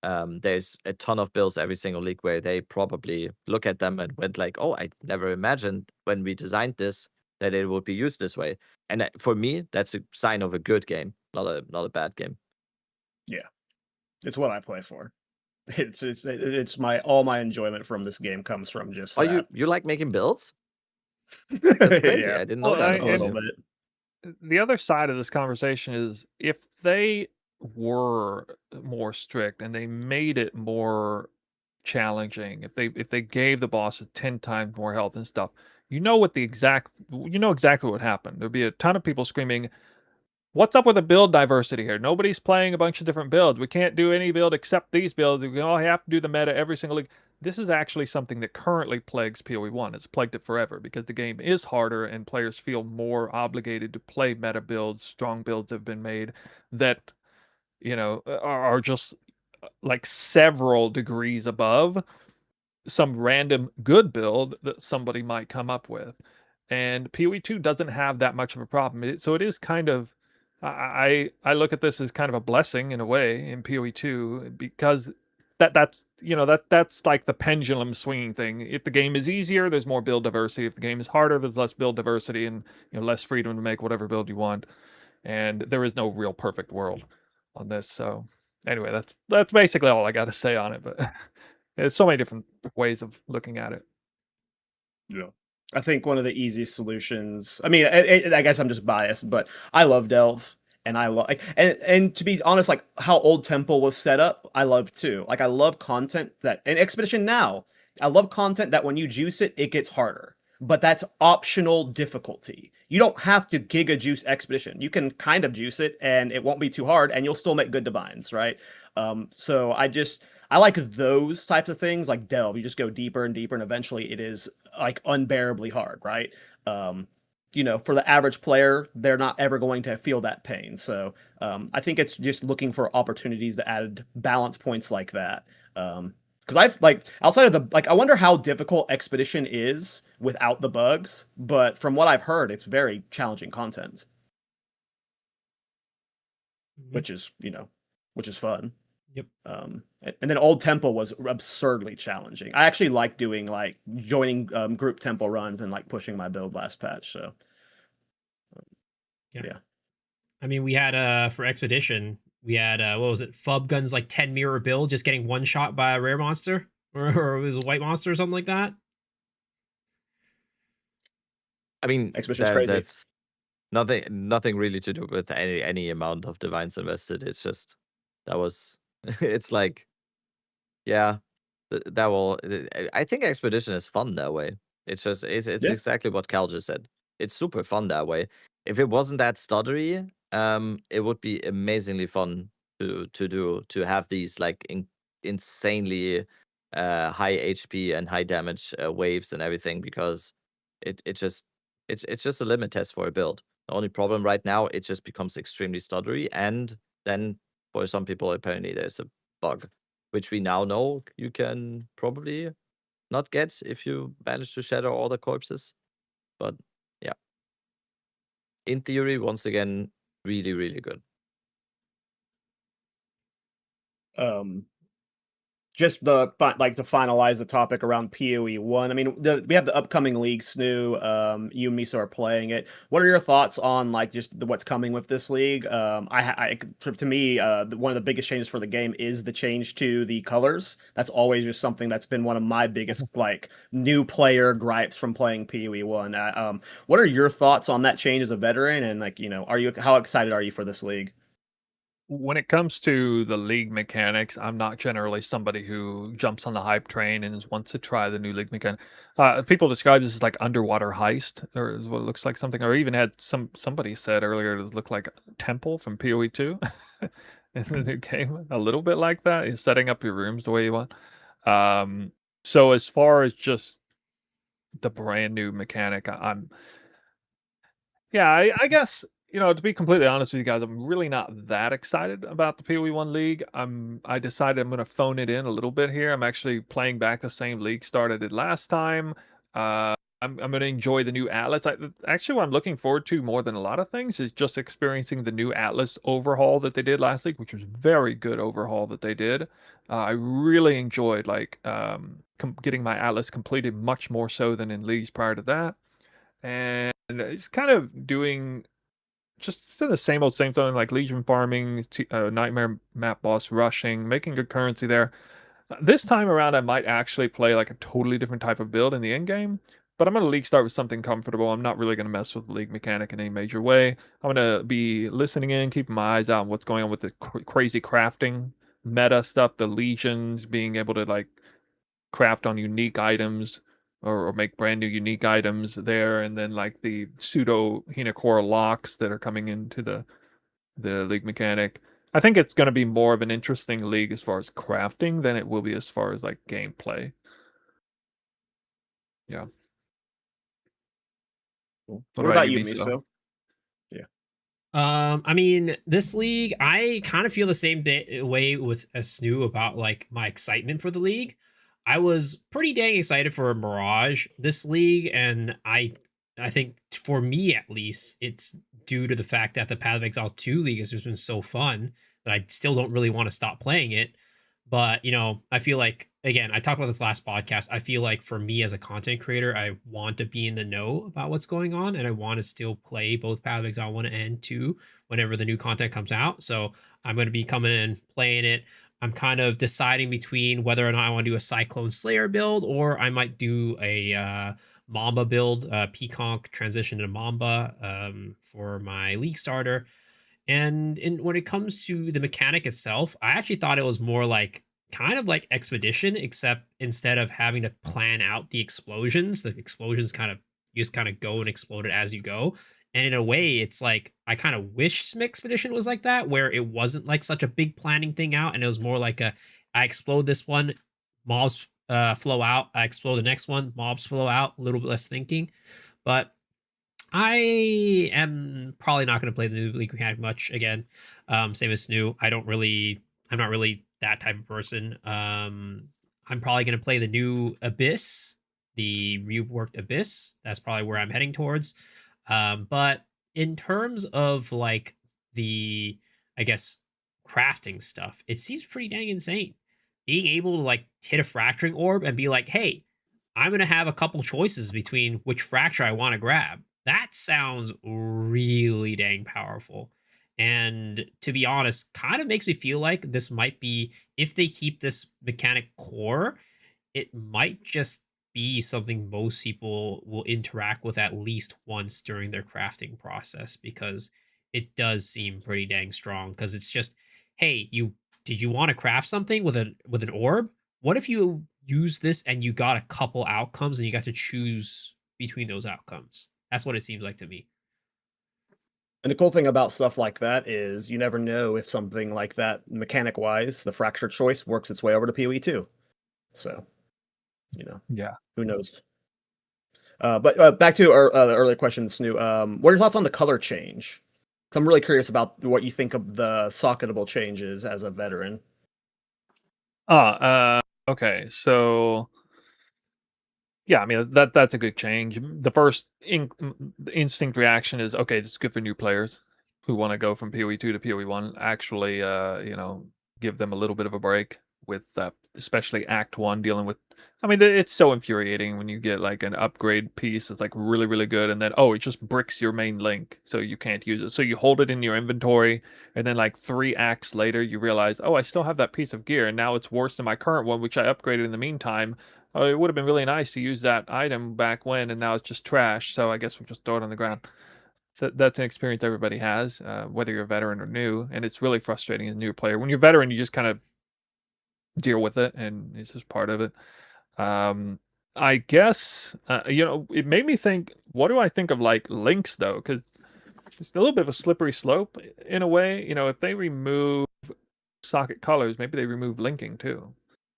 There's a ton of builds every single league where they probably look at them and went like, "Oh, I never imagined when we designed this that it would be used this way." And for me, that's a sign of a good game, not a bad game. Yeah, it's what I play for. It's all my enjoyment from this game comes from just Oh, that. you like making builds? That's crazy. Yeah, I didn't know Well, that a about little you. bit. The other side of this conversation is if they were more strict and they made it more challenging, if they gave the bosses 10 times more health and stuff, you know exactly what happened. There'd be a ton of people screaming, what's up with the build diversity here? Nobody's playing a bunch of different builds. We can't do any build except these builds. We all have to do the meta every single league. This is actually something that currently plagues PoE1. It's plagued it forever because the game is harder and players feel more obligated to play meta builds. Strong builds have been made that, are just like several degrees above some random good build that somebody might come up with. And PoE2 doesn't have that much of a problem. So it is kind of, I look at this as kind of a blessing in a way in PoE2 because that's like the pendulum swinging thing. If the game is easier, there's more build diversity. If the game is harder, there's less build diversity and less freedom to make whatever build you want. And there is no real perfect world on this. So anyway, that's basically all I got to say on it. But there's so many different ways of looking at it. Yeah. I think one of the easiest solutions. I mean, I guess I'm just biased, but I love Delve, and I love and to be honest, like how Old Temple was set up, I love too. Like I love content that in Expedition now, I love content that when you juice it, it gets harder. But that's optional difficulty. You don't have to giga juice Expedition. You can kind of juice it, and it won't be too hard, and you'll still make good divines, right? So I like those types of things, like Delve. You just go deeper and deeper, and eventually it is like unbearably hard, right? For the average player, they're not ever going to feel that pain. So I think it's just looking for opportunities to add balance points like that. Because I've like outside of the I wonder how difficult Expedition is without the bugs. But from what I've heard, it's very challenging content, which is fun. Yep. And then Old Temple was absurdly challenging. I actually like doing like joining group temple runs and like pushing my build last patch. So yeah. I mean, we had for Expedition, we had what was it? Fub Gun's like 10 mirror build, just getting one shot by a rare monster, or it was a white monster or something like that. I mean, Expedition's crazy. that's nothing really to do with any amount of divines invested. It's just that was. It's like, yeah, that will. I think Expedition is fun that way. It's just it's Yeah. exactly what Cal just said. It's super fun that way. If it wasn't that stuttery, it would be amazingly fun to have these like insanely high HP and high damage waves and everything, because it's just a limit test for a build. The only problem right now, it just becomes extremely stuttery, and then for some people apparently there's a bug, which we now know you can probably not get if you manage to shatter all the corpses. But yeah, in theory, once again, really, really good. Just like to finalize the topic around PoE 1. I mean, we have the upcoming league, Snoo. You and Miso are playing it. What are your thoughts on like just what's coming with this league? To me, one of the biggest changes for the game is the change to the colors. That's always just something that's been one of my biggest like new player gripes from playing PoE 1. What are your thoughts on that change as a veteran? And like, how excited are you for this league? When it comes to the league mechanics, I'm not generally somebody who jumps on the hype train and wants to try the new league mechanic. People describe this as like underwater heist, or is what it looks like something. Or even had somebody said earlier it looked like a temple from PoE 2 in the new game, a little bit like that. Is setting up your rooms the way you want. So as far as just the brand new mechanic, I guess, to be completely honest with you guys, I'm really not that excited about the PoE 1 league. I decided I'm gonna phone it in a little bit here. I'm actually playing back the same league start I did last time. I'm gonna enjoy the new Atlas. Actually, what I'm looking forward to more than a lot of things is just experiencing the new Atlas overhaul that they did last week, which was a very good overhaul that they did. I really enjoyed like getting my Atlas completed much more so than in leagues prior to that. And it's kind of doing just the same old same thing, like Legion farming, Nightmare map boss rushing, making good currency there. This time around, I might actually play like a totally different type of build in the end game, but I'm going to league start with something comfortable. I'm not really going to mess with the league mechanic in any major way. I'm going to be listening in, keeping my eyes out on what's going on with the crazy crafting meta stuff, the legions being able to like craft on unique items or make brand new unique items there, and then like the pseudo Hinakora locks that are coming into the league mechanic. I think it's going to be more of an interesting league as far as crafting than it will be as far as like gameplay. Yeah. Cool. What What about about you, you, Miso? Miso? Yeah. I mean, this league, I kind of feel the same way with as Snoo about like my excitement for the league. I was pretty dang excited for Mirage this league, and I think for me at least, it's due to the fact that the Path of Exile 2 league has just been so fun that I still don't really want to stop playing it. But, I feel like, again, I talked about this last podcast. I feel like for me as a content creator, I want to be in the know about what's going on, and I want to still play both Path of Exile 1 and 2 whenever the new content comes out. So I'm going to be coming in and playing it. I'm kind of deciding between whether or not I want to do a Cyclone Slayer build, or I might do a Mamba build, Peaconk transition to Mamba for my league starter. And when it comes to the mechanic itself, I actually thought it was more like kind of like Expedition, except instead of having to plan out the explosions kind of you just kind of go and explode it as you go. And in a way, it's like I kind of wish Expedition was like that, where it wasn't like such a big planning thing out, and it was more like I explode this one, mobs flow out, I explode the next one, mobs flow out, a little bit less thinking. But I am probably not going to play the new League mechanic much again. Same as Snoo. I'm not really that type of person. I'm probably going to play the new Abyss, the reworked Abyss. That's probably where I'm heading towards. But in terms of like the, I guess, crafting stuff, it seems pretty dang insane. Being able to like hit a fracturing orb and be like, hey, I'm going to have a couple choices between which fracture I want to grab. That sounds really dang powerful. And to be honest, kind of makes me feel like this might be, if they keep this mechanic core, it might just be something most people will interact with at least once during their crafting process, because it does seem pretty dang strong. Because it's just, hey, did you want to craft something with an orb? What if you use this and you got a couple outcomes and you got to choose between those outcomes? That's what it seems like to me. And the cool thing about stuff like that is you never know if something like that, mechanic wise, the fracture choice works its way over to PoE 2. So, you know, Yeah. who knows? But back to our the earlier question, Snoo. What are your thoughts on the color change? 'Cause I'm really curious about what you think of the socketable changes as a veteran. Okay. So yeah, I mean that's a good change. The instinct reaction is okay. This is good for new players who want to go from PoE 2 to PoE 1. Actually, give them a little bit of a break with especially Act 1 dealing with. I mean, it's so infuriating when you get like an upgrade piece that's like really really good, and then it just bricks your main link, so you can't use it. So you hold it in your inventory, and then like 3 acts later, you realize, oh, I still have that piece of gear, and now it's worse than my current one, which I upgraded in the meantime. Oh, it would have been really nice to use that item back when, and now it's just trash. So I guess we'll just throw it on the ground. That's an experience everybody has, whether you're a veteran or new, and it's really frustrating as a new player. When you're a veteran, you just kind of deal with it, and it's just part of it. I guess it made me think. What do I think of like links though? Because it's a little bit of a slippery slope in a way. If they remove socket colors, maybe they remove linking too.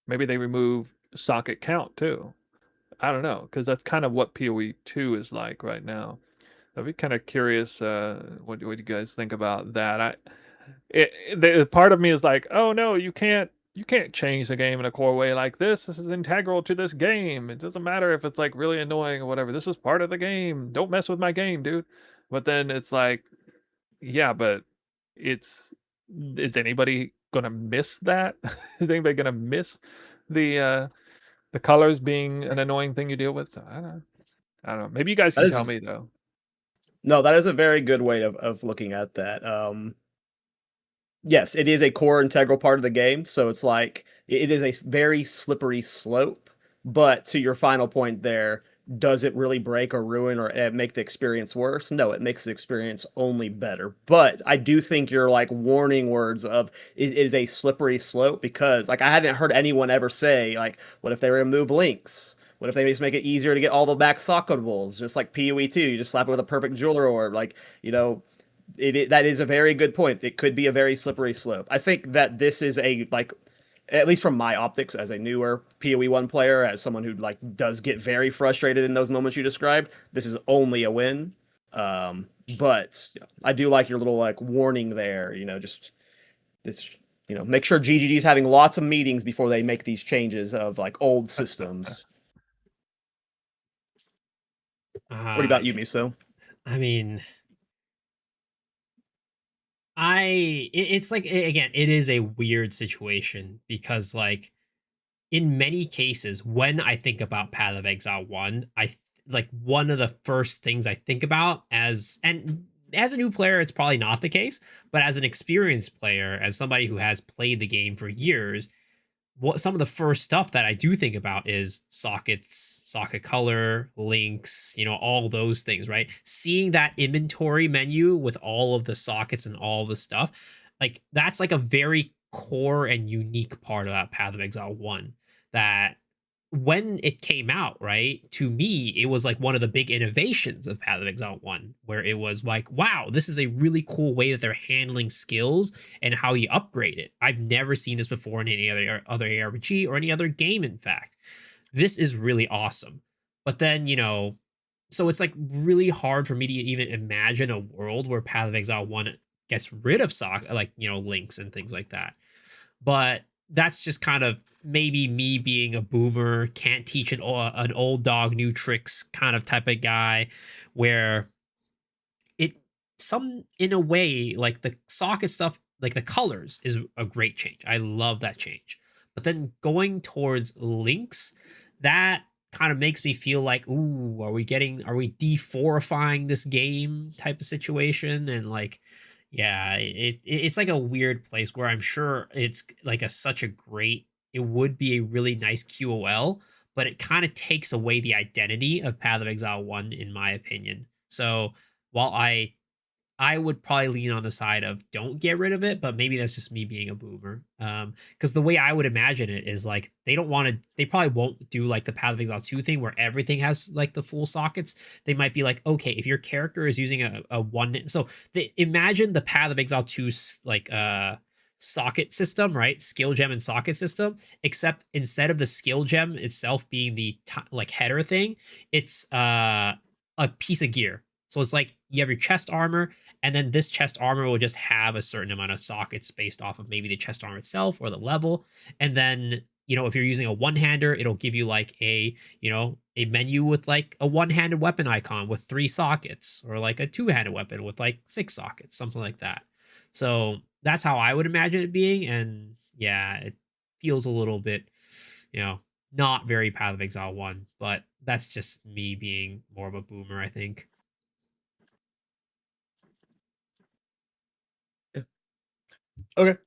Maybe they remove socket count too. I don't know, because that's kind of what PoE 2 is like right now. I'd be kind of curious what you guys think about that. The part of me is like, oh no, you can't change the game in a core way like this. This is integral to this game. It doesn't matter if it's like really annoying or whatever. This is part of the game. Don't mess with my game, dude. But then it's like, yeah, but it's is anybody gonna miss that? Is anybody gonna miss the the colors being an annoying thing you deal with? So I don't know. Maybe you guys That can tell is me though. no, that is a very good way of looking at that. Yes, it is a core integral part of the game, so it's like it is a very slippery slope. But to your final point there, does it really break or ruin or make the experience worse? No, it makes the experience only better. But I do think you're like warning words of it is a slippery slope because like I hadn't heard anyone ever say like, what if they remove links? What if they just make it easier to get all the back socketables, just like PoE 2? You just slap it with a perfect jeweler orb, like that is a very good point. It could be a very slippery slope. I think that this is a like at least from my optics as a newer PoE 1 player, as someone who like does get very frustrated in those moments you described, this is only a win. But I do like your little like warning there, just this make sure GGG's having lots of meetings before they make these changes of like old systems. What about you, Miso? I mean, it's like again, it is a weird situation because like in many cases when I think about Path of Exile 1, like one of the first things I think about as a new player it's probably not the case, but as an experienced player, as somebody who has played the game for years, what some of the first stuff that I do think about is sockets, socket color, links, all those things, right? Seeing that inventory menu with all of the sockets and all the stuff, like that's like a very core and unique part of that Path of Exile 1 that when it came out, right, to me, it was like one of the big innovations of Path of Exile 1, where it was like, wow, this is a really cool way that they're handling skills and how you upgrade it. I've never seen this before in any other ARPG or any other game, in fact. This is really awesome. But then, so it's like really hard for me to even imagine a world where Path of Exile 1 gets rid of links and things like that. But that's just kind of maybe me being a boomer, can't teach an old dog new tricks kind of type of guy, where in a way, like the socket stuff, like the colors is a great change. I love that change. But then going towards links, that kind of makes me feel like, ooh, are we deforifying this game type of situation? And like, yeah, it's like a weird place where I'm sure it's like it would be a really nice QOL, but it kind of takes away the identity of Path of Exile 1, in my opinion. So while I would probably lean on the side of don't get rid of it, but maybe that's just me being a boomer. Because the way I would imagine it is like they probably won't do like the Path of Exile 2 thing where everything has like the full sockets. They might be like, okay, if your character is using a one, so imagine the Path of Exile 2 like socket system, right? Skill gem and socket system, except instead of the skill gem itself being the like header thing, it's a piece of gear. So it's like you have your chest armor, and then this chest armor will just have a certain amount of sockets based off of maybe the chest armor itself or the level. And then, you know, if you're using a one-hander, it'll give you like a, you know, a menu with like a one-handed weapon icon with 3 sockets, or like a two-handed weapon with like 6 sockets, something like that. So that's how I would imagine it being. And yeah, it feels a little bit, you know, not very Path of Exile 1, but that's just me being more of a boomer, I think. Okay.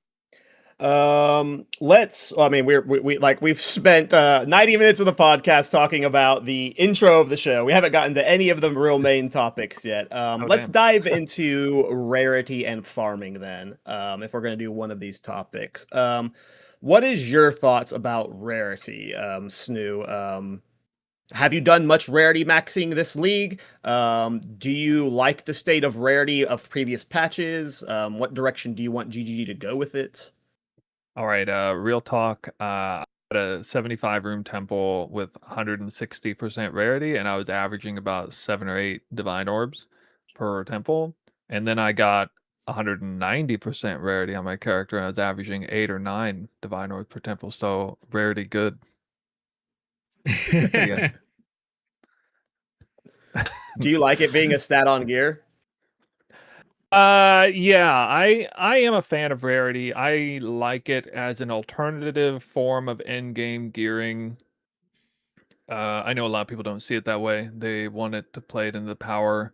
Let's. I mean, we like we've spent 90 minutes of the podcast talking about the intro of the show. We haven't gotten to any of the real main topics yet. Let's damn. dive into rarity and farming then. If we're gonna do one of these topics. What is your thoughts about rarity, Snoo? Have you done much rarity maxing this league? Do you like the state of rarity of previous patches? What direction do you want GGG to go with it? All right, real talk. At a 75 room temple with 160% rarity, and I was averaging about 7 or 8 divine orbs per temple. And then I got 190% rarity on my character, and I was averaging 8 or 9 divine orbs per temple. So rarity good. Yeah. Do you like it being a stat on gear? Yeah, I am a fan of rarity. I like it as an alternative form of end game gearing. I know a lot of people don't see it that way. They want it to play it in the power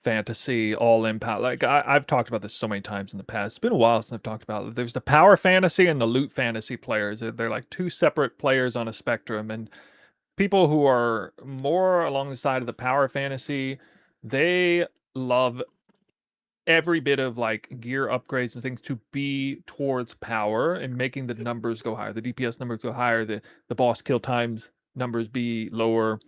fantasy all impact. Like I've talked about this so many times in the past. It's been a while since I've talked about it. There's the power fantasy and the loot fantasy players. They're like 2 separate players on a spectrum, and people who are more along the side of the power fantasy, they love every bit of like gear upgrades and things to be towards power and making the numbers go higher, the DPS numbers go higher, the boss kill times numbers be lower.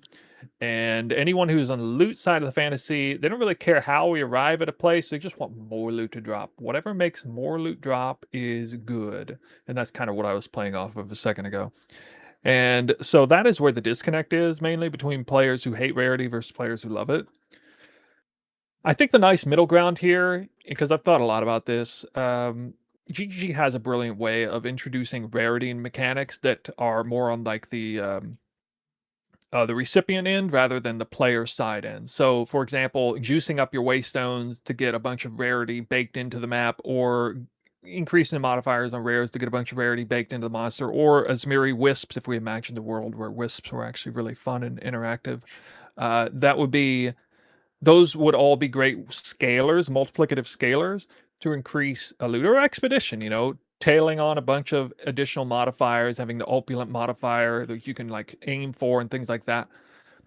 And anyone who's on the loot side of the fantasy, they don't really care how we arrive at a place. They just want more loot to drop. Whatever makes more loot drop is good. And that's kind of what I was playing off of a second ago. And so that is where the disconnect is, mainly between players who hate rarity versus players who love it. I think the nice middle ground here, because I've thought a lot about this, GGG has a brilliant way of introducing rarity and mechanics that are more on like the recipient end rather than the player side end. So, for example, juicing up your waystones to get a bunch of rarity baked into the map, or increasing the modifiers on rares to get a bunch of rarity baked into the monster, or Asmiri wisps, if we imagined a world where wisps were actually really fun and interactive. That would be Those would all be great scalers, multiplicative scalers to increase a loot or expedition, tailing on a bunch of additional modifiers, having the opulent modifier that you can like aim for and things like that.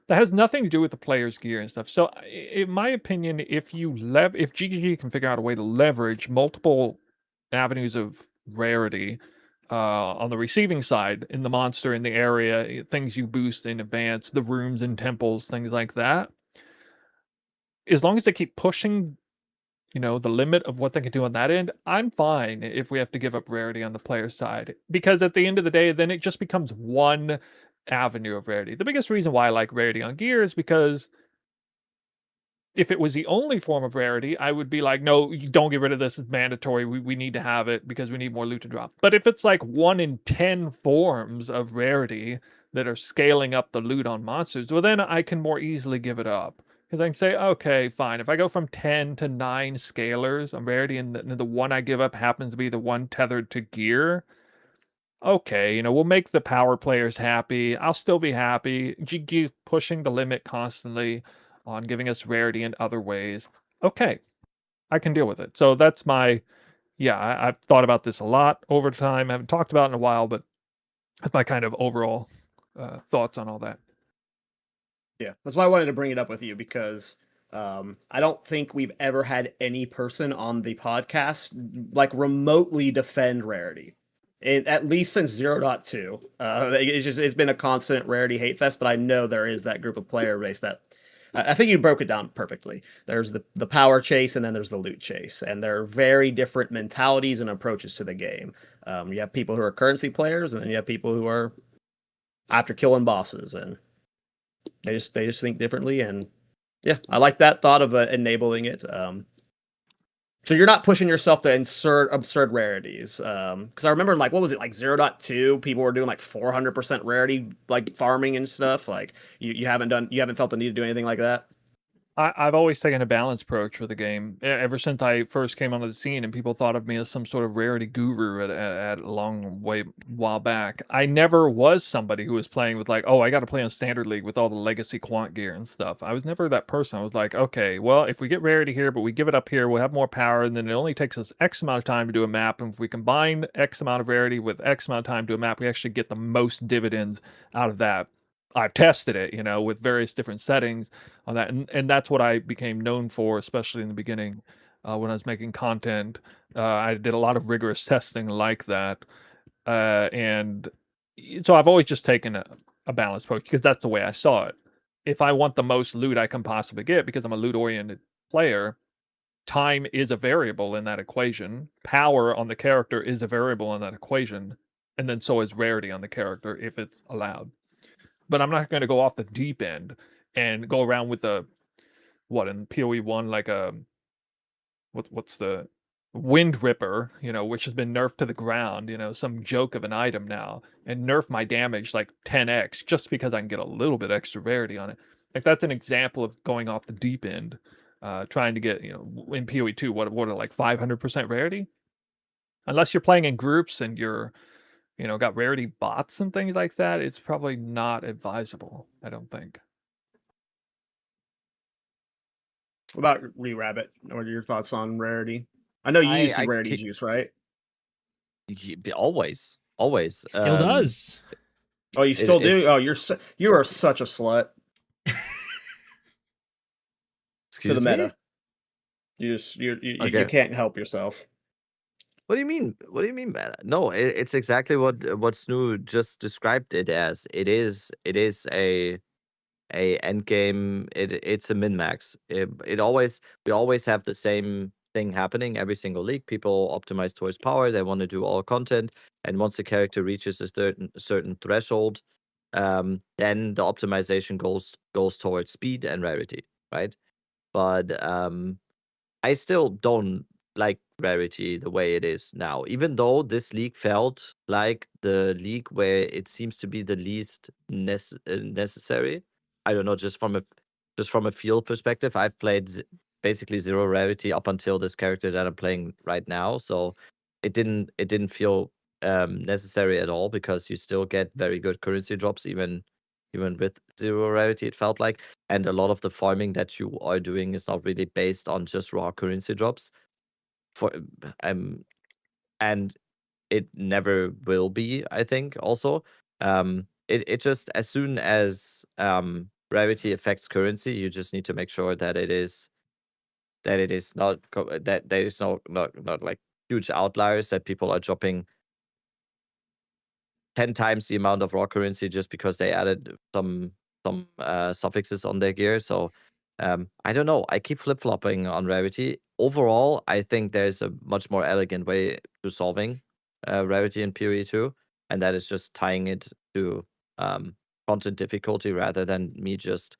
That has nothing to do with the player's gear and stuff. So, in my opinion, if GGG can figure out a way to leverage multiple avenues of rarity on the receiving side, in the monster, in the area, things you boost in advance, the rooms and temples, things like that, as long as they keep pushing, the limit of what they can do on that end, I'm fine if we have to give up rarity on the player side. Because at the end of the day, then it just becomes one avenue of rarity. The biggest reason why I like rarity on gear is because if it was the only form of rarity, I would be like, no, you don't get rid of this. It's mandatory. We need to have it because we need more loot to drop. But if it's like 1 in 10 forms of rarity that are scaling up the loot on monsters, well, then I can more easily give it up. Because I can say, okay, fine. If I go from 10 to 9 scalers on rarity, and the one I give up happens to be the one tethered to gear, okay, we'll make the power players happy. I'll still be happy. GG is pushing the limit constantly on giving us rarity in other ways. Okay, I can deal with it. So that's I've thought about this a lot over time. I haven't talked about it in a while, but that's my kind of overall thoughts on all that. Yeah, that's why I wanted to bring it up with you, because I don't think we've ever had any person on the podcast like remotely defend rarity. At least since 0.2. It's been a constant rarity hate fest, but I know there is that group of player base that I think you broke it down perfectly. There's the power chase, and then there's the loot chase, and they're very different mentalities and approaches to the game. You have people who are currency players, and then you have people who are after killing bosses, and they just think differently. And yeah, I like that thought of enabling it. So you're not pushing yourself to insert absurd rarities. Because I remember, like, what was it, like 0.2? People were doing like 400% rarity, like farming and stuff. Like you haven't felt the need to do anything like that. I've always taken a balanced approach for the game ever since I first came onto the scene, and people thought of me as some sort of rarity guru at a long while back. I never was somebody who was playing with like, oh, I got to play on standard league with all the legacy quant gear and stuff. I was never that person. I was like, okay, well, if we get rarity here, but we give it up here, we'll have more power, and then it only takes us X amount of time to do a map. And if we combine X amount of rarity with X amount of time to do a map, we actually get the most dividends out of that. I've tested it, with various different settings on that, and that's what I became known for, especially in the beginning when I was making content. I did a lot of rigorous testing like that, and so I've always just taken a balanced approach because that's the way I saw it. If I want the most loot I can possibly get, because I'm a loot-oriented player, time is a variable in that equation. Power on the character is a variable in that equation, and then so is rarity on the character if it's allowed. But I'm not going to go off the deep end and go around with in PoE 1, like what's the Wind Ripper, which has been nerfed to the ground, some joke of an item now, and nerf my damage like 10x just because I can get a little bit extra rarity on it. Like, that's an example of going off the deep end, trying to get, in PoE 2, what are like 500% rarity? Unless you're playing in groups and you're got rarity bots and things like that, it's probably not advisable, I don't think. What about Re-Rabbit? What are your thoughts on rarity? I know you use some rarity juice, right? Always. Still does. Oh, you still do? Oh, you are such a slut. Excuse to the me? meta. You can't help yourself. What do you mean? What do you mean by that? No, it's exactly what Snoo just described it as. It is a end game. It's a min max. We always have the same thing happening every single league. People optimize towards power. They want to do all content, and once the character reaches a certain threshold, then the optimization goes towards speed and rarity, right? But I still don't like rarity the way it is now, even though this league felt like the league where it seems to be the least necessary. I don't know, just from a feel perspective, I've played basically zero rarity up until this character that I'm playing right now, so it didn't feel necessary at all, because you still get very good currency drops even with zero rarity, it felt like. And a lot of the farming that you are doing is not really based on just raw currency drops. And it never will be, I think, also. It just, as soon as rarity affects currency, you just need to make sure that it is not that there is not like huge outliers, that people are dropping 10 times the amount of raw currency just because they added some suffixes on their gear. So I don't know. I keep flip-flopping on rarity. Overall, I think there's a much more elegant way to solving rarity in PoE 2, and that is just tying it to content difficulty rather than me just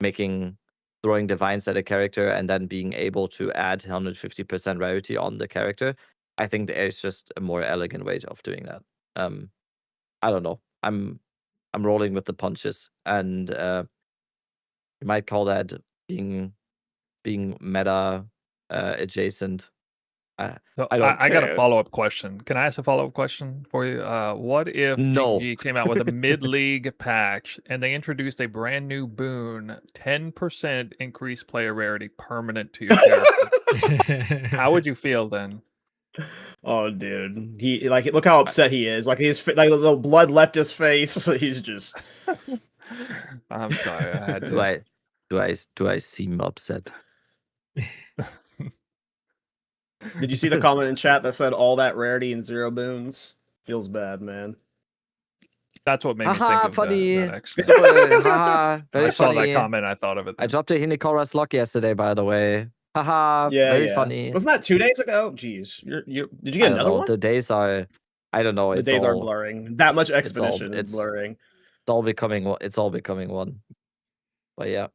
throwing divines at a character and then being able to add 150% rarity on the character. I think there's just a more elegant way of doing that. I don't know. I'm rolling with the punches, and you might call that being meta adjacent. So I don't I got a care. follow-up question. Can I ask a follow-up question for you? What if No. GG came out with a mid-league patch and they introduced a brand new boon, 10% increased player rarity permanent to your character? How would you feel then? Oh, dude, look how upset he is. Like the blood left his face. He's just. I'm sorry, I had to. Do I seem upset? Did you see the comment in chat that said all that rarity and zero boons? Feels bad, man. That's what made me think Haha, of funny. that actually. Super, haha, very I saw funny. that comment. I thought of it. I then. dropped a Hinikora's lock yesterday, by the way. Haha, Yeah, very yeah. funny. Wasn't that 2 days ago? Jeez, you did you I get don't another know. one? The days are, I don't know. The It's days are all, blurring. That much it's all, expedition is it's blurring. all becoming one. It's all becoming one. But yeah,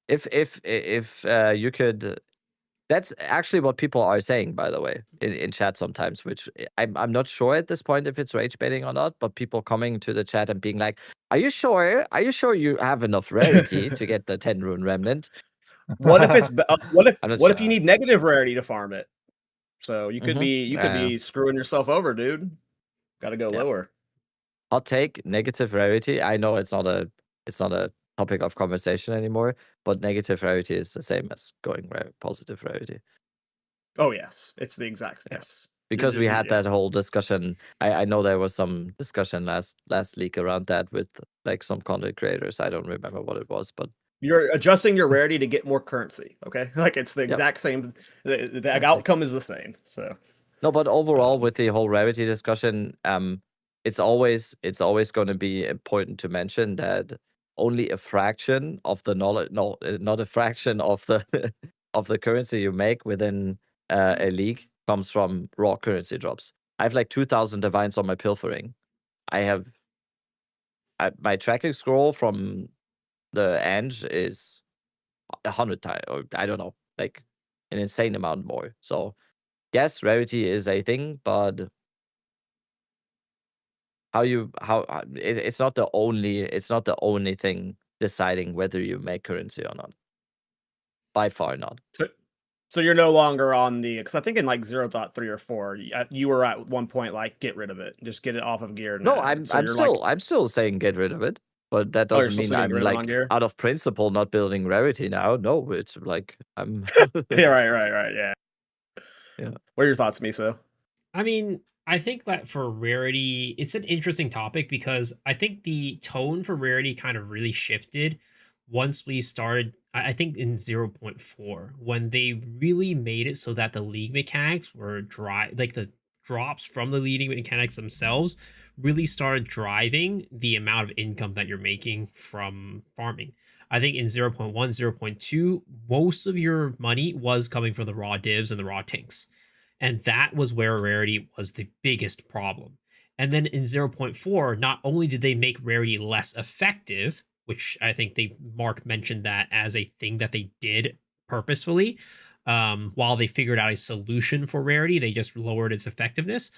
if you could, that's actually what people are saying, by the way, in chat sometimes. Which I'm not sure at this point if it's rage baiting or not. But people coming to the chat and being like, "Are you sure? Are you sure you have enough rarity to get the 10 rune remnant?" What if it's what I'm not if sure. you need negative rarity to farm it? So you could Mhm. be screwing yourself over, dude. Got to go Yeah. lower. Hot take, negative rarity. I know it's not a topic of conversation anymore, but negative rarity is the same as going positive rarity. Oh yes, it's the exact Yeah. yes. Because we had Yeah. that whole discussion. I know there was some discussion last leak around that with like some content creators. I don't remember what it was, but You're adjusting your rarity to get more currency. Okay, like it's the Yep. exact same. The Exactly. outcome is the same. So no, but overall with the whole rarity discussion, it's always going to be important to mention that only a fraction of the knowledge, no, not a fraction of the of the currency you make within a league comes from raw currency drops. I have like 2,000 divines on my pilfering. I have my tracking scroll from the Ange is 100 times, or I don't know, like an insane amount more. So yes, rarity is a thing, but it's not the only thing deciding whether you make currency or not. By far not. so you're no longer on the because I think in like 0.3 or 4, you were at one point like get rid of it, just get it off of gear. No, Now. So I'm you're still like, I'm still saying get rid of it, but that oh, you're doesn't still mean getting I'm rid of it on like gear. out of principle not building rarity now. No, it's like I'm Yeah, right. Yeah. Yeah. What are your thoughts, Miso? I mean, I think that for rarity, it's an interesting topic because I think the tone for rarity kind of really shifted once we started. I think in 0.4, when they really made it so that the league mechanics were dry, like the drops from the leading mechanics themselves really started driving the amount of income that you're making from farming. I think in 0.1, 0.2, most of your money was coming from the raw divs and the raw tinks. And that was where rarity was the biggest problem. And then in 0.4, not only did they make rarity less effective, which I think Mark mentioned that as a thing that they did purposefully, while they figured out a solution for rarity, they just lowered its effectiveness.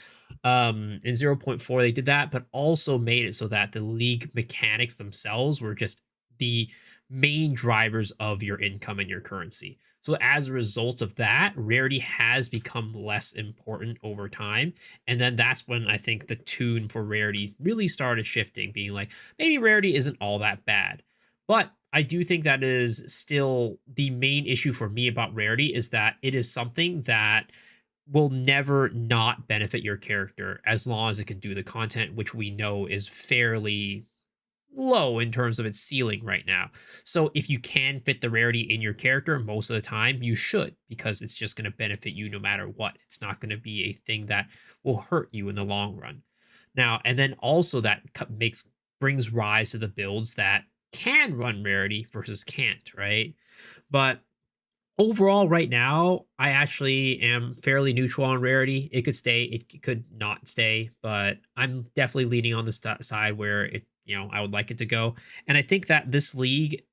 In 0.4, they did that, but also made it so that the league mechanics themselves were just the main drivers of your income and your currency. So as a result of that, rarity has become less important over time. And then that's when I think the tune for rarity really started shifting, being like, maybe rarity isn't all that bad. But I do think that is still the main issue for me about rarity is that it is something that will never not benefit your character as long as it can do the content, which we know is fairly low in terms of its ceiling right now. So if you can fit the rarity in your character most of the time, you should, because it's just going to benefit you no matter what. It's not going to be a thing that will hurt you in the long run. Now, and then also that brings rise to the builds that can run rarity versus can't, right? But overall, right now, I actually am fairly neutral on rarity. It could stay, it could not stay, but I'm definitely leaning on the side where I would like it to go. And I think that this league,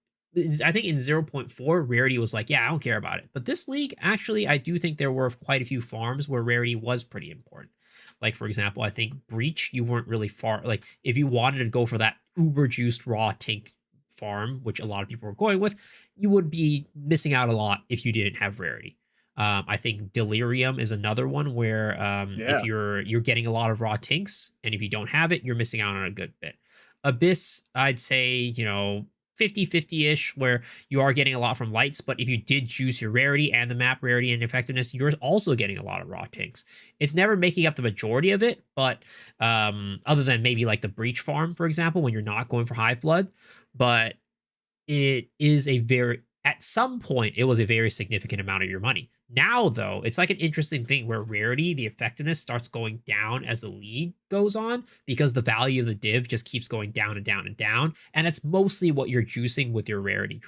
I think in 0.4, rarity was like, yeah, I don't care about it. But this league, actually, I do think there were quite a few farms where rarity was pretty important. Like, for example, I think Breach, you weren't really far. Like, if you wanted to go for that uber juiced raw tank farm, which a lot of people were going with, you would be missing out a lot if you didn't have rarity. I think Delirium is another one where if you're getting a lot of raw tinks, and if you don't have it, you're missing out on a good bit. Abyss, I'd say, 50-50-ish, where you are getting a lot from lights, but if you did juice your rarity and the map rarity and effectiveness, you're also getting a lot of raw tinks. It's never making up the majority of it, but other than maybe like the breach farm, for example, when you're not going for high flood, but it is at some point, it was a very significant amount of your money. Now, though, it's like an interesting thing where rarity, the effectiveness starts going down as the league goes on because the value of the div just keeps going down and down and down. And it's mostly what you're juicing with your rarity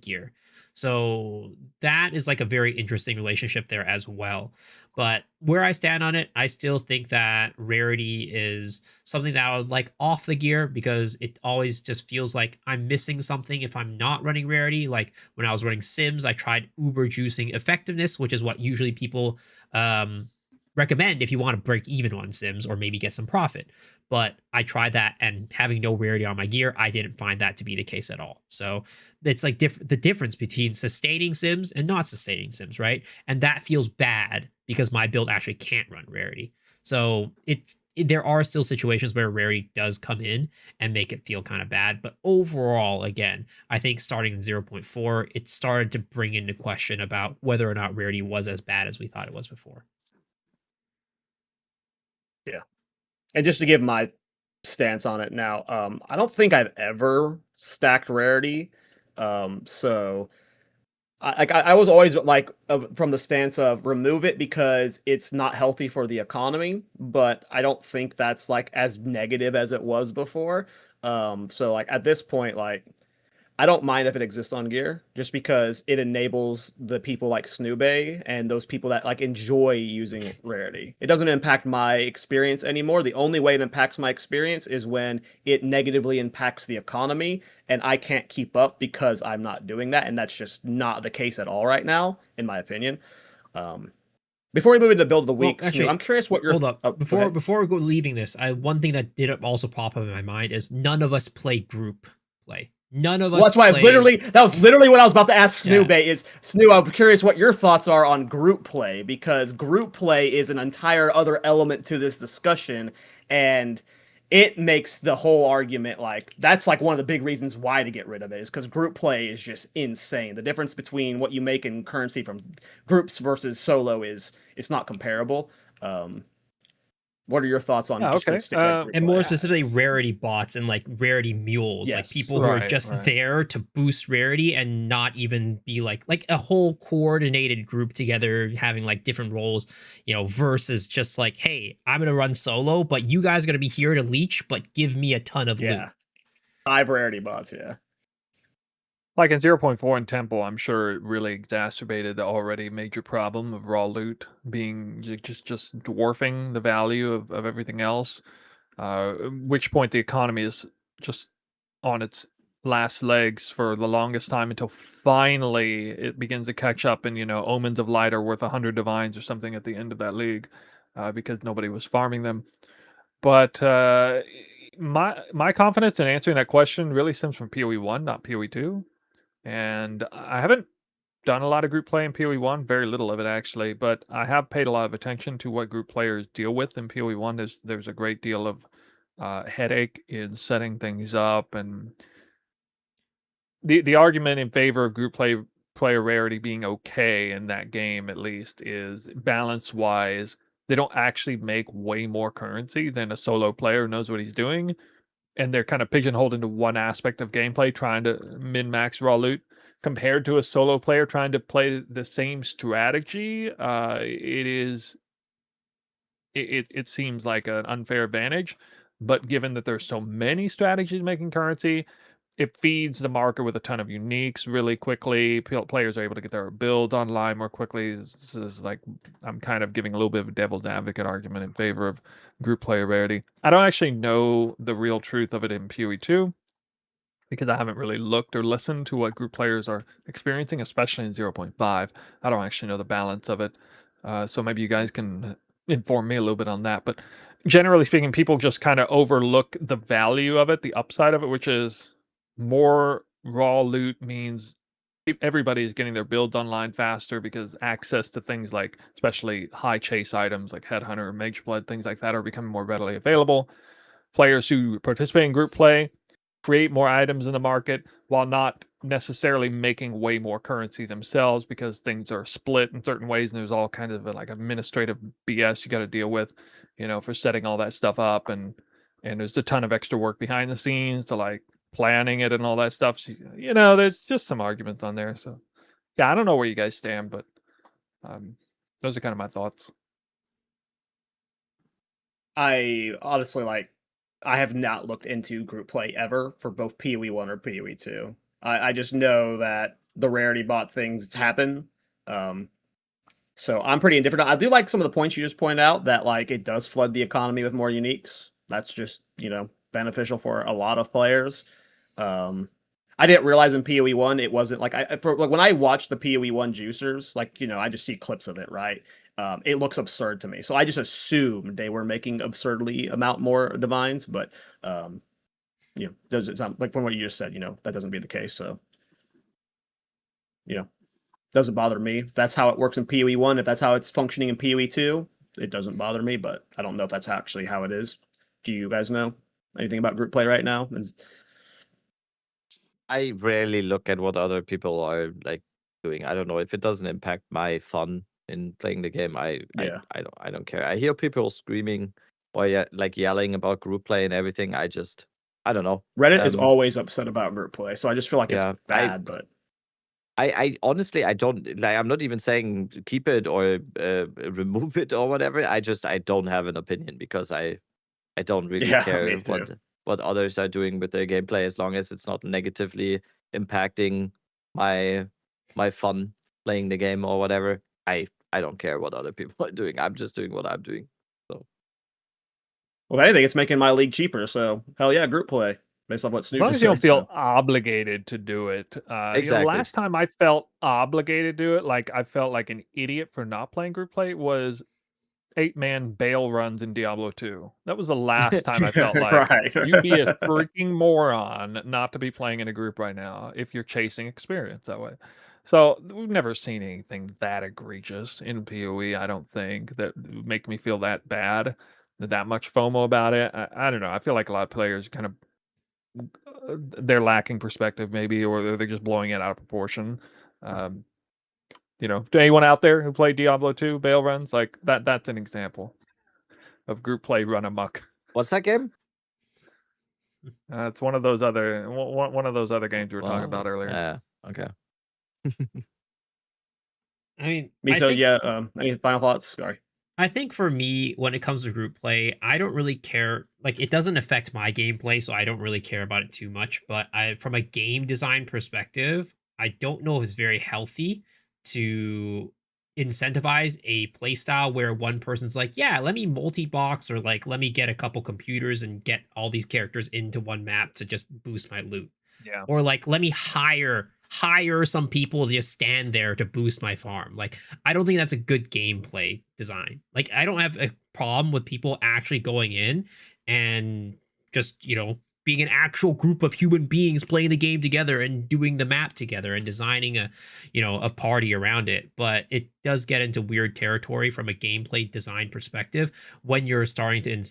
gear. So that is like a very interesting relationship there as well. But where I stand on it, I still think that rarity is something that I would like off the gear because it always just feels like I'm missing something if I'm not running rarity. Like when I was running Sims, I tried uber juicing effectiveness, which is what usually people recommend if you want to break even on Sims or maybe get some profit. But I tried that, and having no rarity on my gear, I didn't find that to be the case at all. So it's like the difference between sustaining Sims and not sustaining Sims, right? And that feels bad because my build actually can't run rarity. So there are still situations where rarity does come in and make it feel kind of bad. But overall, again, I think starting in 0.4, it started to bring into question about whether or not rarity was as bad as we thought it was before. Yeah. And just to give my stance on it now, I don't think I've ever stacked rarity. So I was always like from the stance of remove it because it's not healthy for the economy, but I don't think that's like as negative as it was before. So like at this point, like I don't mind if it exists on gear just because it enables the people like Snoobe and those people that like enjoy using rarity. It doesn't impact my experience anymore. The only way it impacts my experience is when it negatively impacts the economy and I can't keep up because I'm not doing that. And that's just not the case at all right now, in my opinion. Before we move into build of the week, actually, Snoo, I'm curious what your hold up. oh, Before we go leaving this, one thing that did also pop up in my mind is none of us play group play. None of us. Well, that's why I was that was literally what I was about to ask Snoobe. Yeah. Is Snoo? I'm curious what your thoughts are on group play because group play is an entire other element to this discussion, and it makes the whole argument like that's like one of the big reasons why to get rid of it is because group play is just insane. The difference between what you make in currency from groups versus solo is it's not comparable. What are your thoughts on Yeah, just okay. group And play? more specifically, rarity bots and like rarity mules, like Yes. people who are Right, just right. there to boost rarity and not even be like a whole coordinated group together, having like different roles, versus just like, hey, I'm gonna run solo, but you guys are gonna be here to leech, but give me a ton of loot. Yeah, 5 rarity bots. Yeah. Like in 0.4 in Temple, I'm sure it really exacerbated the already major problem of raw loot being just dwarfing the value of everything else. At which point the economy is just on its last legs for the longest time until finally it begins to catch up and omens of light are worth 100 divines or something at the end of that league because nobody was farming them. But my confidence in answering that question really stems from PoE 1, not PoE 2. And I haven't done a lot of group play in PoE 1, very little of it actually, but I have paid a lot of attention to what group players deal with in PoE 1. There's a great deal of headache in setting things up, and the argument in favor of group player rarity being okay in that game at least is balance wise. They don't actually make way more currency than a solo player who knows what he's doing, and they're kind of pigeonholed into one aspect of gameplay, trying to min max raw loot, compared to a solo player trying to play the same strategy. It seems like an unfair advantage, but given that there's so many strategies making currency, it feeds the market with a ton of uniques really quickly. Players are able to get their builds online more quickly. This is like I'm kind of giving a little bit of a devil's advocate argument in favor of group player rarity. I don't actually know the real truth of it in PoE 2 because I haven't really looked or listened to what group players are experiencing, especially in 0.5. I don't actually know the balance of it. So maybe you guys can inform me a little bit on that. But generally speaking, people just kind of overlook the value of it, the upside of it, which is more raw loot means everybody is getting their builds online faster because access to things like, especially high chase items like Headhunter, Mage Blood, things like that are becoming more readily available. Players who participate in group play create more items in the market while not necessarily making way more currency themselves because things are split in certain ways and there's all kind of like administrative BS you got to deal with, for setting all that stuff up, and there's a ton of extra work behind the scenes to like planning it and all that stuff. So, there's just some arguments on there. So yeah, I don't know where you guys stand, but Those are kind of my thoughts. I honestly I have not looked into group play ever for both PoE 1 or PoE 2. I just know that the rarity bot things happen. So I'm pretty indifferent. I do like some of the points you just pointed out that like it does flood the economy with more uniques. That's just, beneficial for a lot of players. I didn't realize in PoE 1 it wasn't like when I watch the PoE 1 juicers, I just see clips of it, right? It looks absurd to me. So I just assumed they were making absurdly amount more divines, but does it sound like from what you just said, that doesn't be the case. So, doesn't bother me. If that's how it works in PoE 1, if that's how it's functioning in PoE 2, it doesn't bother me, but I don't know if that's actually how it is. Do you guys know anything about group play right now? I rarely look at what other people are like doing. I don't know if it doesn't impact my fun in playing the game. Yeah. I don't care. I hear people screaming or yelling about group play and everything. I don't know. Reddit is always upset about group play, so I just feel like yeah, it's bad, but I honestly I don't like. I'm not even saying keep it or remove it or whatever. I don't have an opinion because I don't really yeah, care me too. what others are doing with their gameplay as long as it's not negatively impacting my fun playing the game or whatever. I don't care what other people are doing. I'm just doing what I'm doing. So Well, if anything, it's making my league cheaper, so hell yeah, group play. Based off what As Snoop long just as you don't said. feel So. obligated to do it. exactly. Last time I felt obligated to do it, like I felt like an idiot for not playing group play, was 8-man bail runs in Diablo 2. That was the last time I felt like Right. you'd be a freaking moron not to be playing in a group right now if you're chasing experience that way. So we've never seen anything that egregious in PoE, I don't think, that would make me feel that bad, that much FOMO about it. I don't know. I feel like a lot of players kind of they're lacking perspective maybe, or they're just blowing it out of proportion. To anyone out there who played Diablo 2 bail runs, like that's an example of group play run amok. What's that game? It's one of those other games we were talking about earlier. Yeah. Okay. I mean, Miso, yeah. Any final thoughts? Sorry. I think for me, when it comes to group play, I don't really care. Like, it doesn't affect my gameplay, so I don't really care about it too much. But from a game design perspective, I don't know if it's very healthy to incentivize a playstyle where one person's like, yeah, let me multi-box, or like, let me get a couple computers and get all these characters into one map to just boost my loot. Yeah. Or like, let me hire some people to just stand there to boost my farm. Like, I don't think that's a good gameplay design. Like, I don't have a problem with people actually going in and just, being an actual group of human beings playing the game together and doing the map together and designing a party around it. But it does get into weird territory from a gameplay design perspective when you're starting to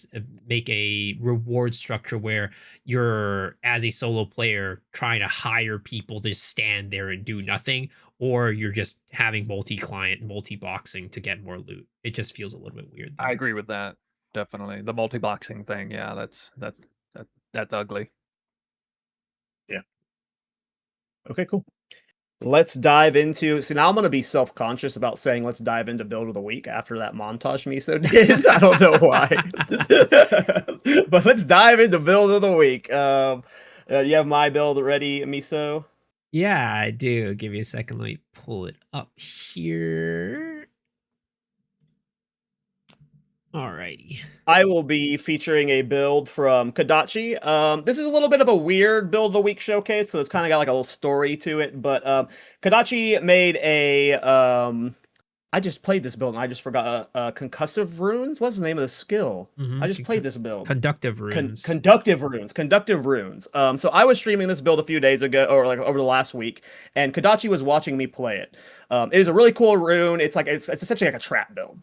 make a reward structure where you're, as a solo player, trying to hire people to stand there and do nothing, or you're just having multi-client, multi-boxing to get more loot. It just feels a little bit weird there. I agree with that. Definitely. The multi-boxing thing, yeah, that's ugly. Yeah. Okay, cool. Let's dive into. See, now I'm going to be self-conscious about saying let's dive into build of the week after that montage Miso did. I don't know why. But let's dive into build of the week. You have my build ready, Miso? Yeah, I do. Give me a second. Let me pull it up here. Alrighty. I will be featuring a build from Kadachi. This is a little bit of a weird build of the week showcase, so it's kind of got like a little story to it. But Kadachi made a. I just played this build and I just forgot. Concussive runes. What's the name of the skill? I just played this build. Conductive runes. Conductive runes. Conductive runes. So I was streaming this build a few days ago, or like over the last week, and Kadachi was watching me play it. It is a really cool rune. It's essentially like a trap build.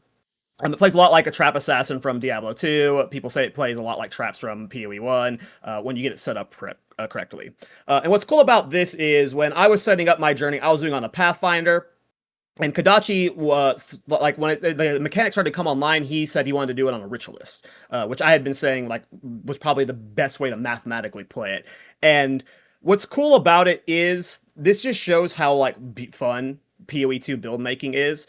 It plays a lot like a Trap Assassin from Diablo 2. People say it plays a lot like traps from PoE 1 when you get it set up correctly. And what's cool about this is when I was setting up my journey, I was doing on a Pathfinder. And Kadachi was like when the mechanic started to come online, he said he wanted to do it on a ritualist, which I had been saying like was probably the best way to mathematically play it. And what's cool about it is this just shows how like fun PoE2 build making is.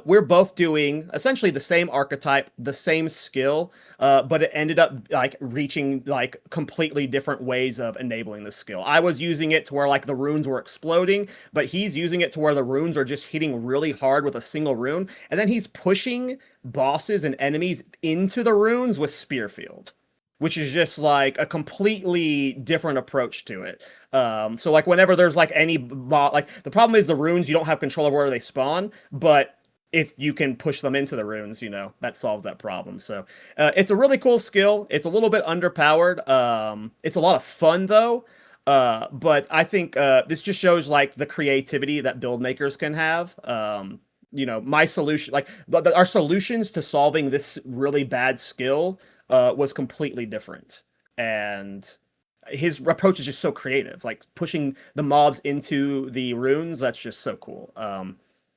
We're both doing essentially the same archetype, the same skill, but it ended up like reaching like completely different ways of enabling the skill. I was using it to where like the runes were exploding, but he's using it to where the runes are just hitting really hard with a single rune, and then he's pushing bosses and enemies into the runes with Spearfield, which is just like a completely different approach to it. So like whenever there's like like the problem is the runes, you don't have control over where they spawn, but if you can push them into the runes, that solves that problem. So it's a really cool skill. It's a little bit underpowered. It's a lot of fun though. But I think this just shows like the creativity that build makers can have. My solution, like our solutions to solving this really bad skill was completely different. And his approach is just so creative, like pushing the mobs into the runes. That's just so cool.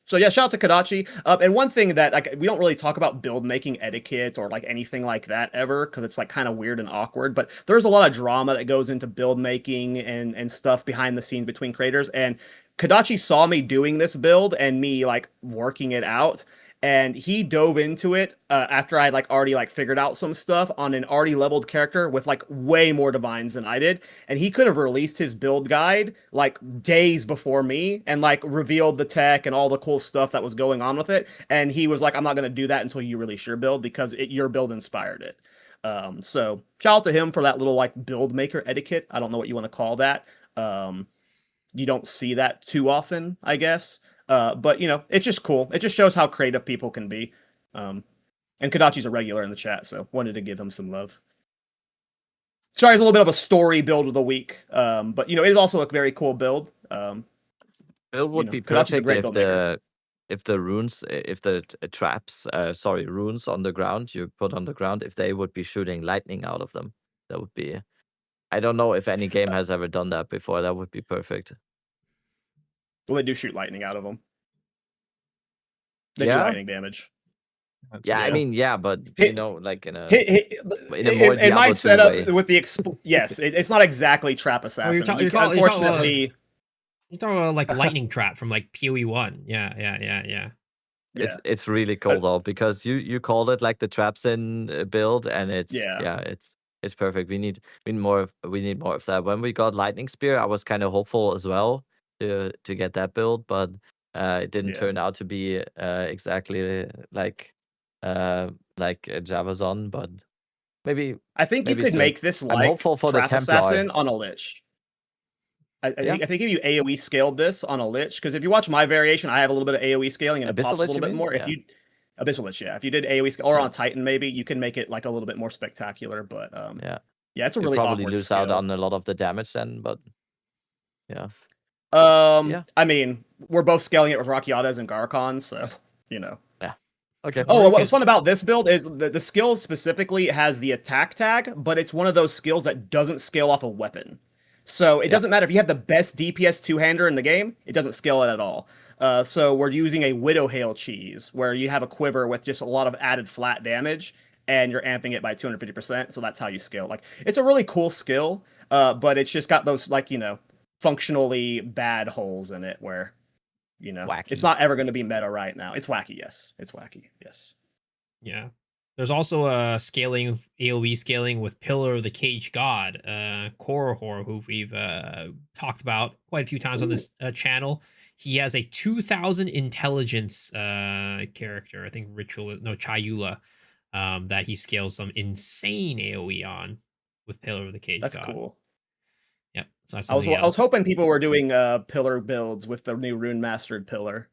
So yeah, shout out to Kadachi. And one thing that like we don't really talk about build making etiquette or like anything like that ever because it's like kind of weird and awkward. But there's a lot of drama that goes into build making and stuff behind the scenes between creators. And Kadachi saw me doing this build and me like working it out, and he dove into it after I like already like figured out some stuff on an already leveled character with like way more divines than I did, and he could have released his build guide like days before me and like revealed the tech and all the cool stuff that was going on with it, and he was like, I'm not going to do that until you release your build because your build inspired it. So shout out to him for that little like build maker etiquette. I don't know what you want to call that. You don't see that too often, I guess. But it's just cool. It just shows how creative people can be. And Kadachi's a regular in the chat, so wanted to give him some love. Sorry, it's a little bit of a story build of the week. But it is also a very cool build. Build would be Kadachi's a perfect great if build maker. the traps, runes on the ground you put on the ground, if they would be shooting lightning out of them. That would be. I don't know if any game has ever done that before. That would be perfect. Well, they do shoot lightning out of them. They do Yeah? lightning damage. Yeah, I mean, yeah, but like in a more in my Diablo 2 setup way. with the yes, it's not exactly trap assassin. Unfortunately, you're talking about like lightning trap from like PoE1. Yeah. It's really cool though, because you called it like the traps in build, and it's it's perfect. We need more of that. When we got lightning spear, I was kind of hopeful as well to get that build, but it didn't turn out to be exactly like Javazon, but maybe I think you could soon. make this like I'm hopeful for trap the Templar assassin on a Lich. I think if you AoE scaled this on a Lich, because if you watch my variation, I have a little bit of AoE scaling and it pops a little bit more. If you Abyssal Lich, if you did AoE scale or on Titan, maybe you can make it like a little bit more spectacular. But it's a really probably awkward lose skill. out on a lot of the damage then, but I mean, we're both scaling it with Rakiatas and Garkons, so Okay. Oh, what's fun about this build is the skill specifically has the attack tag, but it's one of those skills that doesn't scale off a weapon. So it doesn't matter if you have the best DPS two-hander in the game, it doesn't scale it at all. So we're using a Widow Hail cheese, where you have a quiver with just a lot of added flat damage, and you're amping it by 250%, so that's how you scale. Like, it's a really cool skill, but it's just got those, like, functionally bad holes in it where... wacky. It's not ever going to be meta right now. It's wacky, yes. It's wacky, yes. Yeah. There's also a AoE scaling with Pillar of the Cage God, Korihor, who we've talked about quite a few times on this channel. He has a 2,000 intelligence character, I think Chayula, that he scales some insane AoE on with Pillar of the Cage God. That's cool. Yep. So that's I was hoping people were doing pillar builds with the new rune mastered pillar.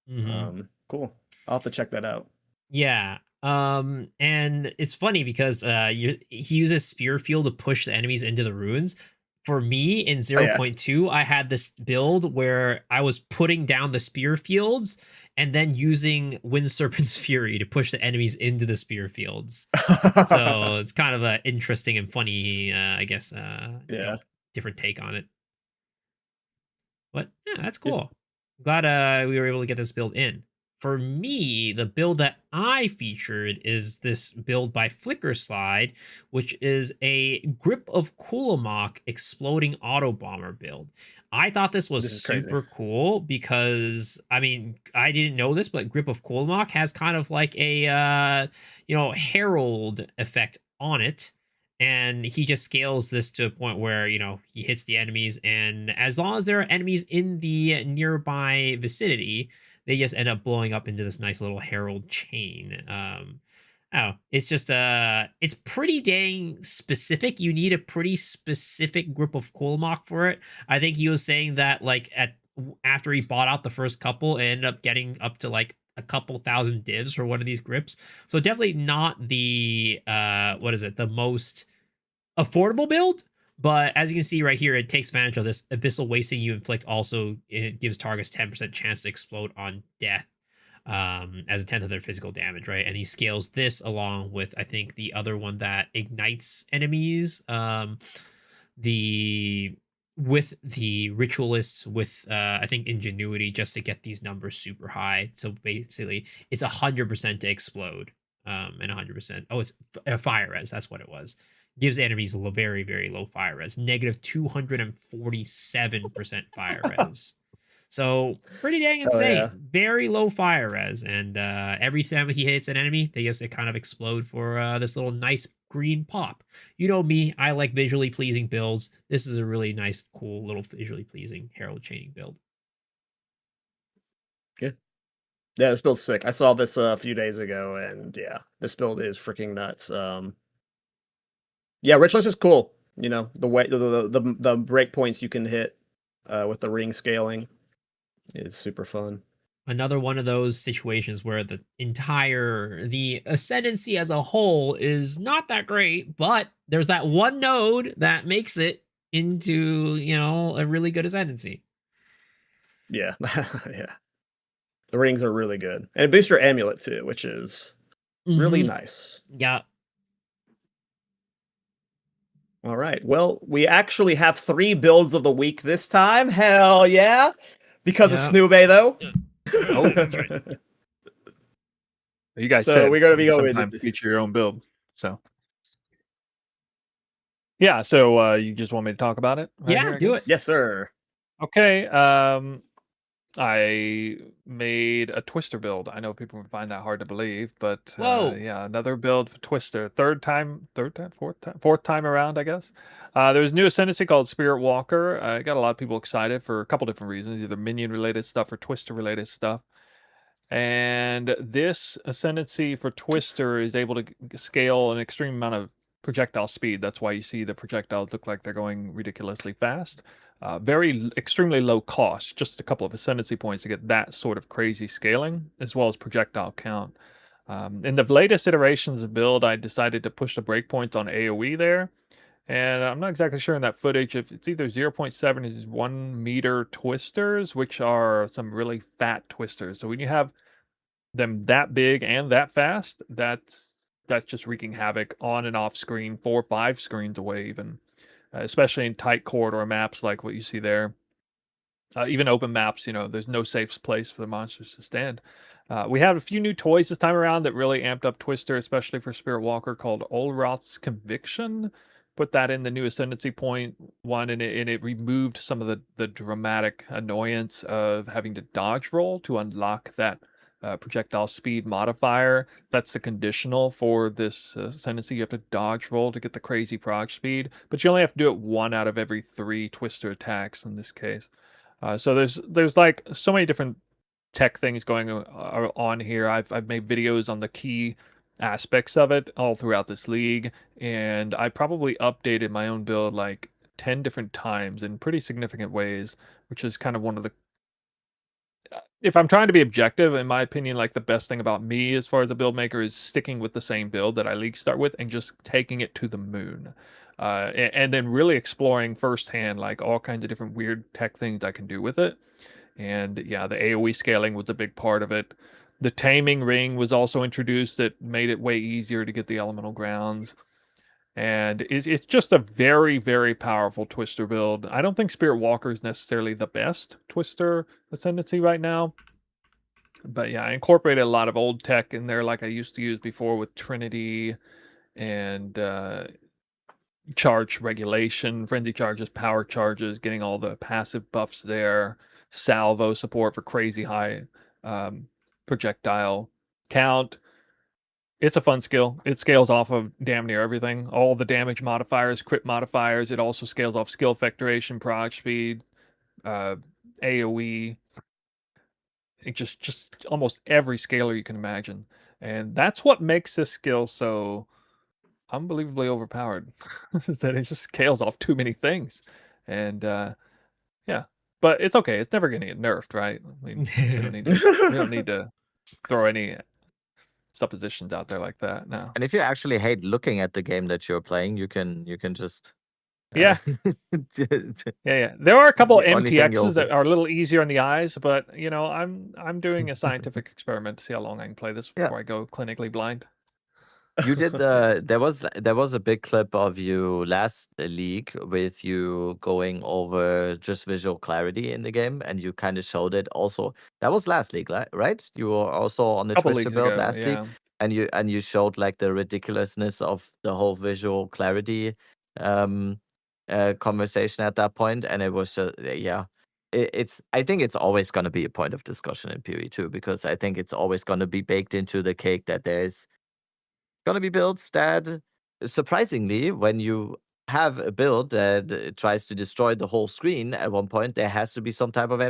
Cool. I'll have to check that out. Yeah. And it's funny because he uses Spear Field to push the enemies into the runes. For me in 0.2, I had this build where I was putting down the Spear Fields and then using Wind Serpent's Fury to push the enemies into the Spear Fields. So it's kind of an interesting and funny, I guess, different take on it. But yeah, that's cool. Glad we were able to get this build in. for me, the build that I featured is this build by Flicker Slide, which is a Grip of Kulamok exploding auto bomber build. I thought this was This is crazy. super cool because I mean I didn't know this, but Grip of Kulamok has kind of like a herald effect on it. And he just scales this to a point where he hits the enemies, and as long as there are enemies in the nearby vicinity, they just end up blowing up into this nice little herald chain. Oh, it's just it's pretty dang specific. You need a pretty specific grip of Kolmok for it. I think he was saying that like after he bought out the first couple, it ended up getting up to like a couple thousand divs for one of these grips. So definitely not the the most affordable build. But as you can see right here, it takes advantage of this abyssal wasting you inflict. Also, it gives targets 10% chance to explode on death as a 10th of their physical damage, right? And he scales this along with, I think, the other one that ignites enemies. With the ritualists, with I think ingenuity, just to get these numbers super high. So basically, it's 100% to explode, and 100%. Oh, it's fire res. That's what it was. Gives enemies very, very low fire res, negative 247% fire res. So pretty dang insane. yeah. Very low fire res, and every time he hits an enemy, they kind of explode for this little nice green pop. You know me, I like visually pleasing builds. This is a really nice, cool little visually pleasing herald chaining build. Yeah, this build's sick. I saw this a few days ago, and yeah, this build is freaking nuts. Yeah, Ritualist is cool. The way the breakpoints you can hit with the ring scaling is super fun. Another one of those situations where the ascendancy as a whole is not that great, but there's that one node that makes it into, a really good ascendancy. Yeah. Yeah. The rings are really good. And it boosts your amulet too, which is really nice. Yeah. All right. Well, we actually have 3 builds of the week this time. Hell yeah. Because of Snoobe, though. Oh, that's right. You guys So said we're gonna be you going sometime feature your own build. So yeah, so you just want me to talk about it? Right Yeah, here, I do guess? it. Yes, sir. Okay. I made a Twister build. I know people would find that hard to believe, but Whoa. yeah, another build for Twister. Fourth time around, I guess. There's a new ascendancy called Spirit Walker. I got a lot of people excited for a couple different reasons, either minion related stuff or Twister related stuff. And this ascendancy for Twister is able to scale an extreme amount of projectile speed. That's why you see the projectiles look like they're going ridiculously fast. Extremely low cost, just a couple of ascendancy points to get that sort of crazy scaling, as well as projectile count. In the latest iterations of build, I decided to push the breakpoints on AoE there. And I'm not exactly sure in that footage if it's either 0.7 or 1 meter twisters, which are some really fat twisters. So when you have them that big and that fast, that's just wreaking havoc on and off screen, 4 or 5 screens away even. Especially in tight corridor maps like what you see there. Even open maps, there's no safe place for the monsters to stand. We have a few new toys this time around that really amped up Twister, especially for Spirit Walker, called Olroth's Conviction. Put that in the new Ascendancy Point one, and it removed some of the dramatic annoyance of having to dodge roll to unlock that projectile speed modifier. That's the conditional for this ascendancy. You have to dodge roll to get the crazy prog speed, but you only have to do it 1 out of every 3 Twister attacks in this case. So there's like so many different tech things going on here. I've made videos on the key aspects of it all throughout this league, and I probably updated my own build like 10 different times in pretty significant ways, which is kind of one of the, if I'm trying to be objective, in my opinion, like the best thing about me as far as a build maker is sticking with the same build that I league start with and just taking it to the moon. And then really exploring firsthand like all kinds of different weird tech things I can do with it. And yeah, the AoE scaling was a big part of it. The taming ring was also introduced that made it way easier to get the elemental grounds. And it's just a very, very powerful Twister build. I don't think Spirit Walker is necessarily the best Twister ascendancy right now. But yeah, I incorporated a lot of old tech in there, like I used to use before with Trinity and charge regulation, frenzy charges, power charges, getting all the passive buffs there, salvo support for crazy high projectile count. It's a fun skill. It scales off of damn near everything. All the damage modifiers, crit modifiers. It also scales off skill effectuation, proc speed, AoE. It just almost every scaler you can imagine. And that's what makes this skill so unbelievably overpowered. Is that it just scales off too many things. And yeah. But it's okay. It's never gonna get nerfed, right? I mean, we don't need to throw any suppositions out there like that. No. And if you actually hate looking at the game that you're playing, you can just Yeah. Yeah. There are a couple The only thing MTXs that you'll- are a little easier on the eyes, but you know, I'm doing a scientific experiment to see how long I can play this Yeah. before I go clinically blind. You did there was a big clip of you last league with you going over just visual clarity in the game, and you kind of showed it also. That was last league, right? You were also on the Couple Twister leagues build ago, last league, yeah. and you showed like the ridiculousness of the whole visual clarity conversation at that point, and it was yeah. It's I think it's always going to be a point of discussion in PoE2 because I think it's always going to be baked into the cake that there's gonna be builds that surprisingly, when you have a build that tries to destroy the whole screen at one point, there has to be some type of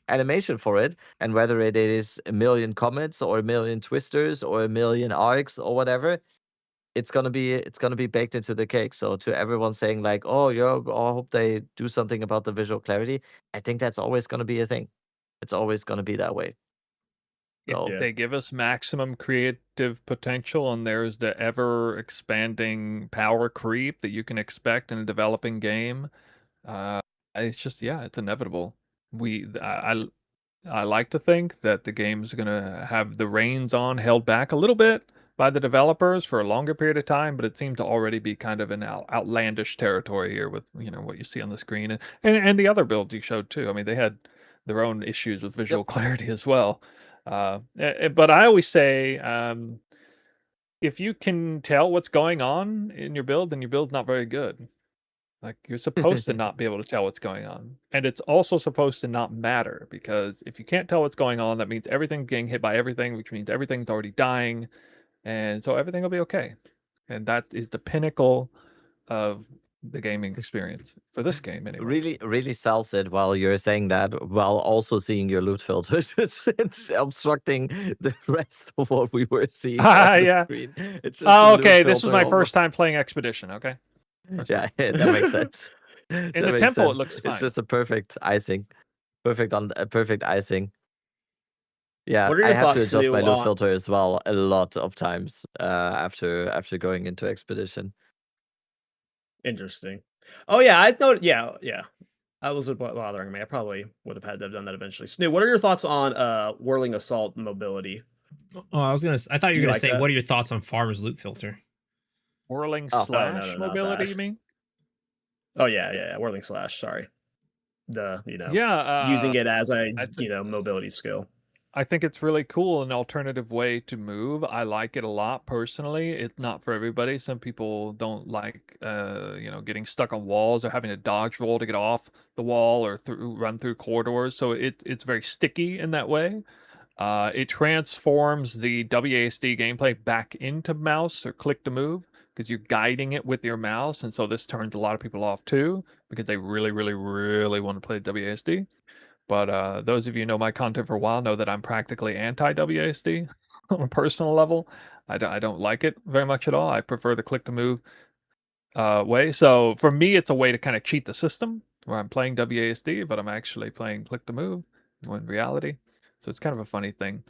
animation for it. And whether it is a million comments or a million twisters or a million arcs or whatever, it's gonna be baked into the cake. So to everyone saying like, "Oh, yeah, I hope they do something about the visual clarity," I think that's always gonna be a thing. It's always gonna be that way. If So Yeah. they give us maximum creative potential and there's the ever expanding power creep that you can expect in a developing game, it's just yeah, it's inevitable. I like to think that the game's gonna have the reins on held back a little bit by the developers for a longer period of time, but it seemed to already be kind of an outlandish territory here with what you see on the screen and the other builds you showed too. I mean, they had their own issues with visual clarity as well. But I always say, if you can tell what's going on in your build, then your build's not very good. Like you're supposed to not be able to tell what's going on. And it's also supposed to not matter because if you can't tell what's going on, that means everything's getting hit by everything, which means everything's already dying. And so everything will be okay. And that is the pinnacle of the gaming experience for this game anyway. really sells it while you're saying that while also seeing your loot filters. It's obstructing the rest of what we were seeing on the Yeah. screen. It's just Oh, a loot okay. This was filter my over- first time playing Expedition. Okay. Yeah, that makes sense. In That the makes temple, it sense. looks It's fine. just a perfect icing. Perfect icing. Yeah, What are I your had to thoughts, adjust my Stu, loot on- filter as well a lot of times after going into Expedition. Interesting. Oh yeah, I thought. Yeah, yeah. That was bothering me. I probably would have had to have done that eventually. Snu, what are your thoughts on whirling assault mobility? Oh, I thought you Do were you gonna like say, that? what are your thoughts on Farmer's loot filter? Whirling Oh, no, slash not mobility, that. you mean? Oh yeah, whirling slash. Sorry, Yeah. using it as a I mobility skill. I think it's really cool, an alternative way to move. I like it a lot personally. It's not for everybody. Some people don't like, getting stuck on walls or having to dodge roll to get off the wall or run through corridors. So it's very sticky in that way. It transforms the WASD gameplay back into mouse or click to move because you're guiding it with your mouse. And so this turns a lot of people off too because they really, really, really want to play WASD. But those of you who know my content for a while know that I'm practically anti-WASD on a personal level. I don't like it very much at all. I prefer the click-to-move way. So for me, it's a way to kind of cheat the system where I'm playing WASD, but I'm actually playing click-to-move in reality. So it's kind of a funny thing.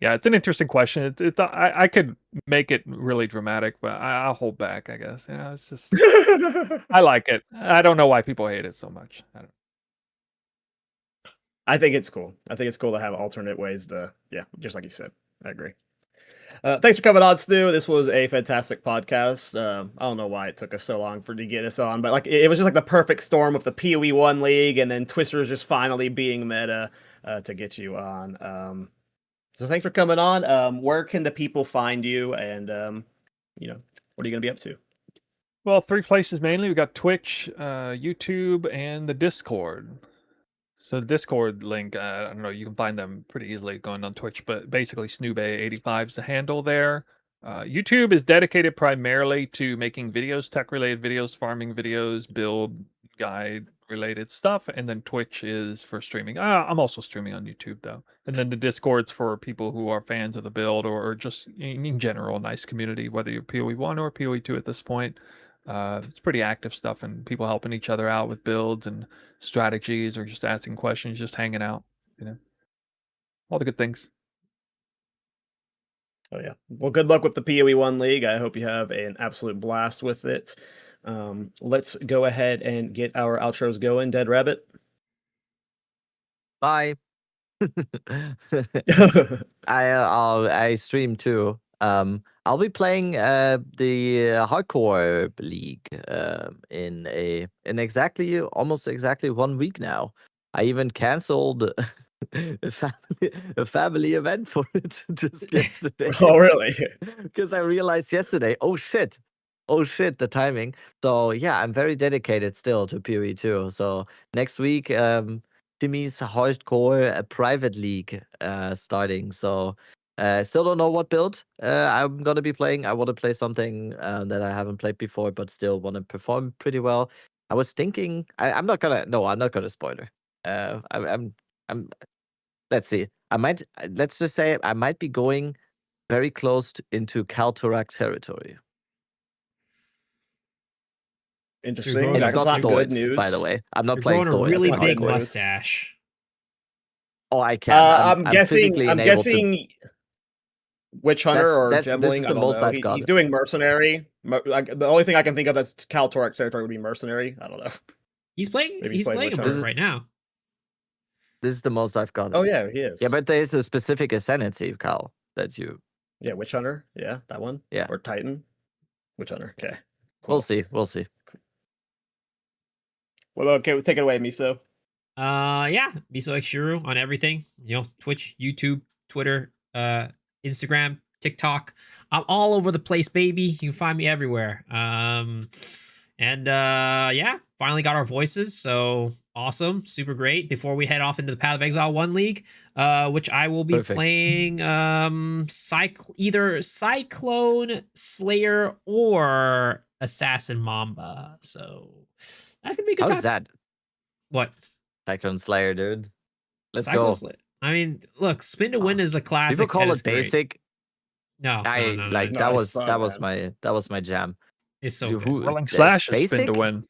Yeah, it's an interesting question. I could make it really dramatic, but I'll hold back, I guess. It's just I like it. I don't know why people hate it so much. I don't. I think it's cool. I think it's cool to have alternate ways to, yeah, just like you said. I agree. Thanks for coming on, Stu. This was a fantastic podcast. I don't know why it took us so long to get us on, but like it was just like the perfect storm of the PoE 1 League and then Twisters just finally being meta to get you on. So thanks for coming on. Where can the people find you, and what are you going to be up to? Well, 3 places mainly. We got Twitch, YouTube, and the Discord. So the Discord link, I don't know, you can find them pretty easily going on Twitch, but basically Snoobay85 is the handle there. YouTube is dedicated primarily to making videos, tech-related videos, farming videos, build guide related stuff, and then Twitch is for streaming. I'm also streaming on YouTube though, and then the Discord's for people who are fans of the build or just in general nice community, whether you're PoE 1 or PoE 2 at this point. It's pretty active stuff and people helping each other out with builds and strategies or just asking questions, just hanging out, all the good things. Oh yeah. Well, good luck with the PoE 1 League. I hope you have an absolute blast with it. Let's go ahead and get our outros going. Dead Rabbit. Bye. I stream too. I'll be playing the hardcore league in almost exactly 1 week now. I even canceled a family event for it just yesterday. Oh really? Because I realized yesterday, oh shit, the timing. So yeah, I'm very dedicated still to PoE 2. So next week, Timmy's hardcore private league starting. So I still don't know what build I'm gonna be playing. I want to play something that I haven't played before, but still want to perform pretty well. I was thinking I'm not gonna spoiler. I'm let's see. Let's just say I might be going very close into Kalturak territory. Interesting. It's That's not not good Stoics, news. by the way. I'm not You're playing growing a Stoics. really not big good news. mustache. Oh, I can. I'm physically I'm enabled to- guessing Witch Hunter or this Gemling. is I the don't most know. I've got. He's doing mercenary. The only thing I can think of that's Kaltorek territory would be mercenary. I don't know. He's playing. Maybe He's play playing Witch him Hunter. right now. This is the most I've got. Oh yeah, he is. Yeah, but there is a specific ascendancy, Cal, that you. Yeah, Witch Hunter. Yeah, that one. Yeah. Or Titan. Witch Hunter. Okay. We'll see. We'll see. Well, okay, take it away, Miso. Yeah, Miso X Shuru on everything. Twitch, YouTube, Twitter, Instagram, TikTok. I'm all over the place, baby. You can find me everywhere. Yeah, finally got our voices, so awesome, super great. Before we head off into the Path of Exile 1 League, which I will be playing either Cyclone Slayer or Assassin Mamba. So that's gonna be a good time. How's that? What? Cyclone Slayer, dude. Let's Cyclone go. Slayer. I mean, look, Spin to Win is a classic. People call and it it's great. basic. No, I no, like it's, that it's was fun, that was man. my jam. it's so good. Rolling Slash is spin to basic? win.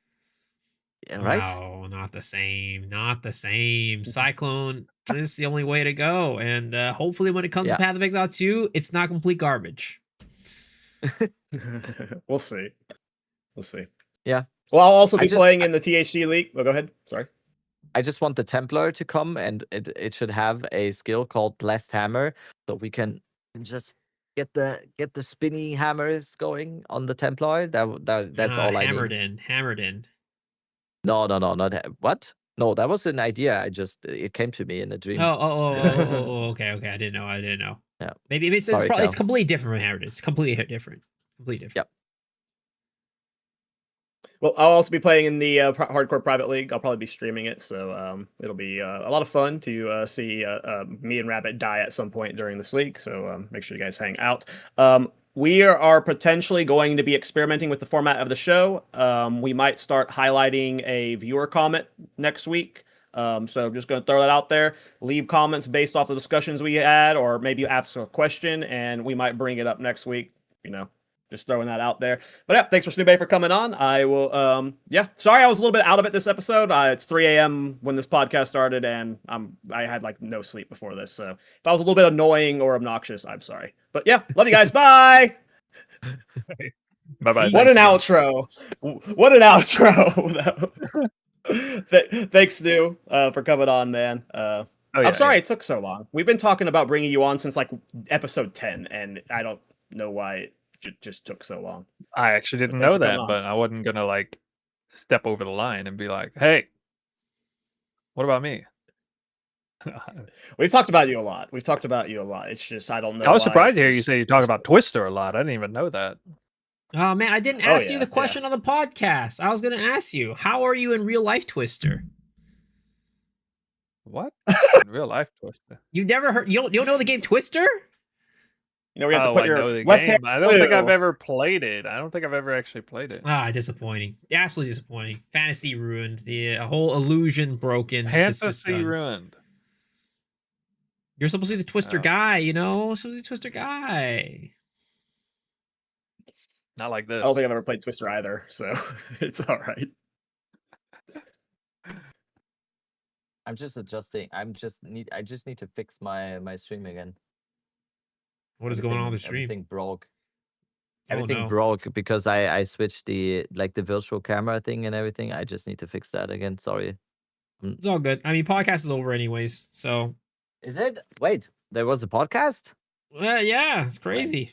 Yeah, right? No, not the same. Not the same. Cyclone is the only way to go. And hopefully when it comes Yeah. to Path of Exile 2, it's not complete garbage. We'll see. We'll see. Yeah. Well, I'll also be I playing in the THC League. Oh, go ahead. Sorry. I just want the Templar to come, and it should have a skill called Blessed Hammer, so we can just get the spinny hammers going on the Templar. That's all I need. Hammered in. No, not what? No, that was an idea. It came to me in a dream. Oh, okay. I didn't know. Yeah. Maybe it's Sorry, probably it's Cal. completely different from Hammered. It's completely different. Yep. Well, I'll also be playing in the Hardcore Private League. I'll probably be streaming it, so it'll be a lot of fun to see me and Rabbit die at some point during this league. So make sure you guys hang out. We are potentially going to be experimenting with the format of the show. We might start highlighting a viewer comment next week. So just going to throw that out there. Leave comments based off the discussions we had, or maybe ask a question, and we might bring it up next week. Just throwing that out there. But yeah, thanks for Snoobay for coming on. I will, sorry I was a little bit out of it this episode. It's 3 a.m. when this podcast started, and I had like no sleep before this. So if I was a little bit annoying or obnoxious, I'm sorry. But yeah, love you guys. Bye. Bye-bye. What an outro. What an outro. Thanks, Stu, for coming on, man. Oh, yeah, I'm sorry yeah. it took so long. We've been talking about bringing you on since like episode 10, and I don't know why it just took so long. I actually But didn't thanks know for coming that, on. but I wasn't gonna like step over the line and be like, "Hey, what about me?" We've talked about you a lot. We've talked about you a lot. It's just I don't know I was why surprised to hear you this say you talk just- about Twister a lot. I didn't even know that. Oh man, I didn't Oh, ask you yeah, the yeah. question on the podcast. I was gonna ask you, how are you in real life, Twister? What? In real life Twister. You never heard? You don't know the game Twister? You know, we have to Oh, put I your know the left game. hand I don't think I've blue. ever played it. I don't think I've ever actually played it. Ah, disappointing. Absolutely disappointing. Fantasy ruined. The whole illusion broken. It's just Fantasy done. ruined. You're supposed to be the Twister Oh. guy, you know? Supposed to be the Twister guy. Not like this. I don't think I've ever played Twister either, so it's all right. I'm just adjusting. I just need to fix my stream again. What is going on with the stream? Everything broke. Oh, Everything no. broke because I switched the virtual camera thing and everything. I just need to fix that again. Sorry. It's all good. I mean, podcast is over anyways, so. Is it? Wait, there was a podcast? Yeah, it's crazy.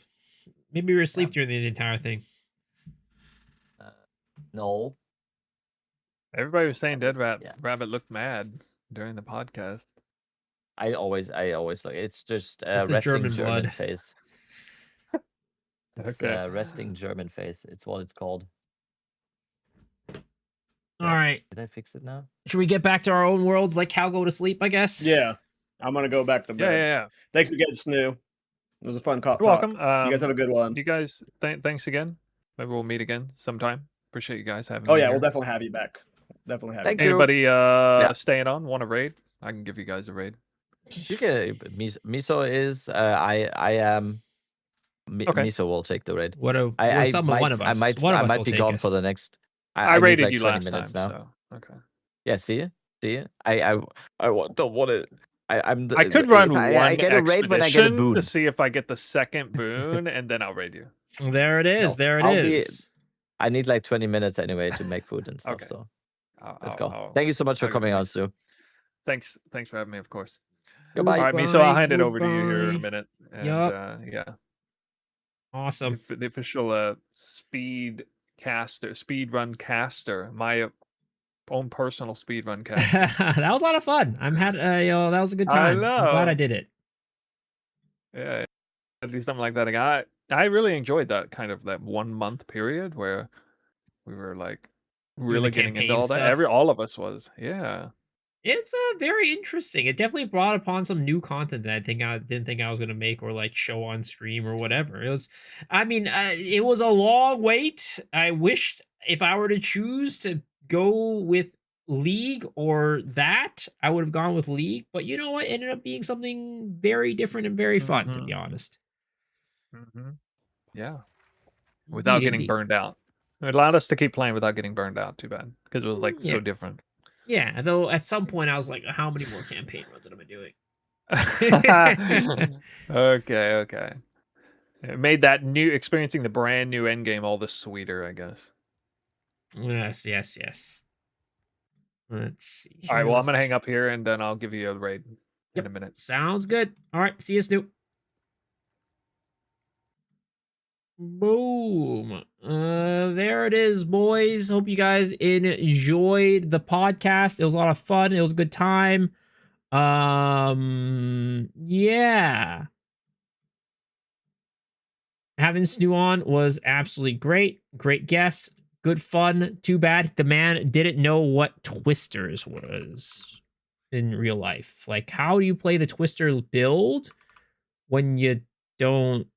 Maybe we were asleep Yeah. during the entire thing. No. Everybody was saying Dead Yeah. Rabbit looked mad during the podcast. I always look. It's just It's the resting German German blood. face. It's Okay. resting German face. It's what it's called. All right. Did I fix it now? Should we get back to our own worlds like Cal go to sleep, I guess? Yeah, I'm gonna go back to bed. Yeah. Thanks again, Snoo. It was a fun call. You're welcome. You guys have a good one. You guys, thanks again. Maybe we'll meet again sometime. Appreciate you guys having Oh me yeah, here. we'll definitely have you back. Definitely have Thank you. you. Anybody staying on? Want a raid? I can give you guys a raid. You can. Miso is. I am. Okay. Miso will take the raid. What a I some might, one of us. I might. One of I us might will be take gone us. for the next. I need raided like you 20 last time, minutes now. so okay. Yeah. See. I don't want to. I'm. I could run if one I get a raid when I get a expedition boon. to see if I get the second boon, and then I'll raid you. There it is. No, there it I'll is. be- I need like 20 minutes anyway to make food and stuff. Okay. So let's I'll- go. I'll- Thank you so much for I'll coming agree. on, Stu. Thanks for having me, of course. Goodbye. All right, Miso, I'll hand it over to you here in a goodbye. minute. And Yup. yeah, Awesome. the official speed run caster, my own personal speed run caster. That was a lot of fun. That was a good time. I'm glad I know. did it. Yeah, I do something like that again. I really enjoyed that kind of that 1 month period where we were like really getting into campaign all that. stuff. All of us was. Yeah. It's very interesting. It definitely brought upon some new content that I didn't think I was gonna make or like show on stream or whatever. It was, I mean, it was a long wait. I wished if I were to choose to go with League or that, I would have gone with League. But you know what? It ended up being something very different and very fun, to be honest. Mm-hmm. Yeah. Without Indeed, getting indeed. burned out. It allowed us to keep playing without getting burned out. Too bad because it was like Yeah. so different. Yeah, though at some point I was like, how many more campaign runs am I doing? Okay. It made that experiencing the brand new endgame all the sweeter, I guess. Yes. Let's see. All right, well, I'm gonna Let's- hang up here and then I'll give you a raid in a minute. Sounds good. All right, see you, Snoop. Boom. There it is, boys. Hope you guys enjoyed the podcast. It was a lot of fun. It was a good time. Yeah. Having Snu on was absolutely great. Great guest. Good fun. Too bad the man didn't know what Twisters was in real life. Like, how do you play the Twister build when you don't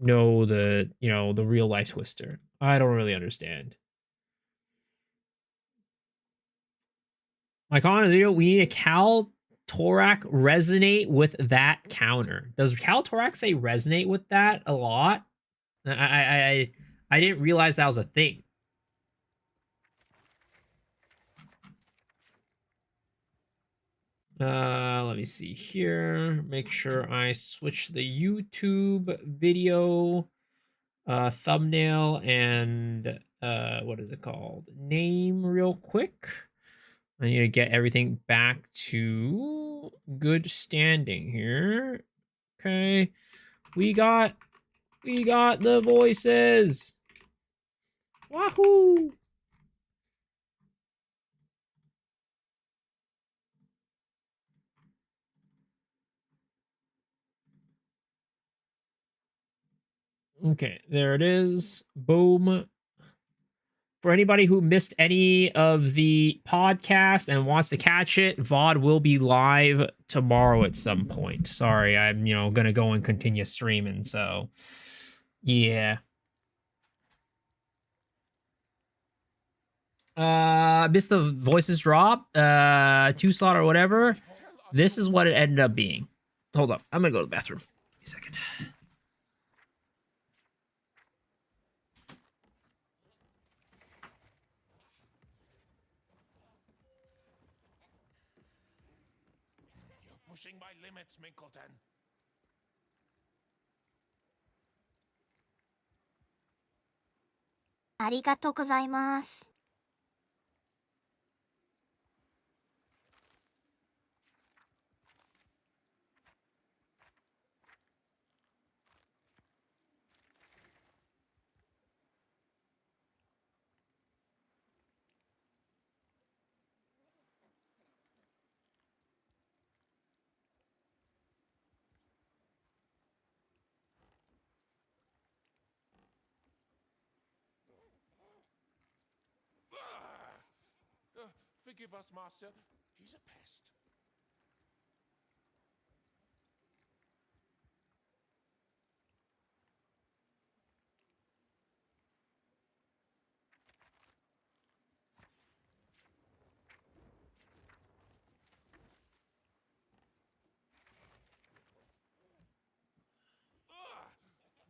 know the real life Twister? I don't really understand. Like on the video, we need a Cal Torak resonate with that counter. Does Cal Torak say resonate with that a lot? I didn't realize that was a thing. Let me see here. Make sure I switch the YouTube video thumbnail and what is it called? Name real quick. I need to get everything back to good standing here. Okay. We got the voices. Wahoo! Okay, there it is. Boom. For anybody who missed any of the podcast and wants to catch it, VOD will be live tomorrow at some point. Sorry, I'm, gonna go and continue streaming, so yeah. Missed the voices drop, 2 slot or whatever. This is what it ended up being. Hold up, I'm gonna go to the bathroom. Wait a second. Pushing my limits, Minkleton. ありがとうございます。Forgive us, Master. He's a pest.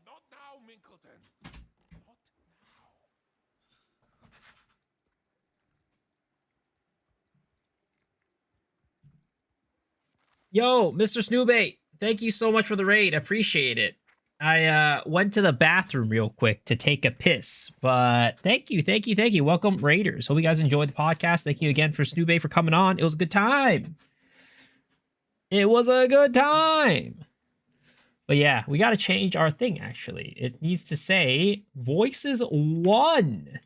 Not now, Minkleton. Not now. Yo, Mr. Snoobate, thank you so much for the raid. Appreciate it. I went to the bathroom real quick to take a piss, but thank you. Welcome, Raiders. Hope you guys enjoyed the podcast. Thank you again for Snoobate for coming on. It was a good time. But yeah, we got to change our thing, actually. It needs to say Voices 1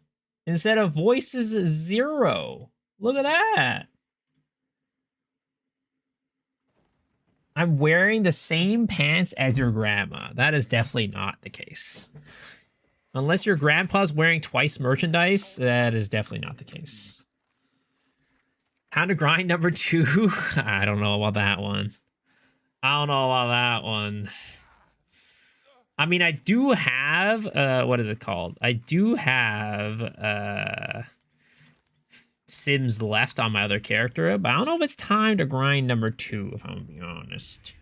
instead of Voices 0. Look at that. I'm wearing the same pants as your grandma. That is definitely not the case. Unless your grandpa's wearing twice merchandise, that is definitely not the case. How to grind number 2? I don't know about that one. I mean, I do have, what is it called? I do have, Sims left on my other character, but I don't know if it's time to grind number 2, if I'm being honest.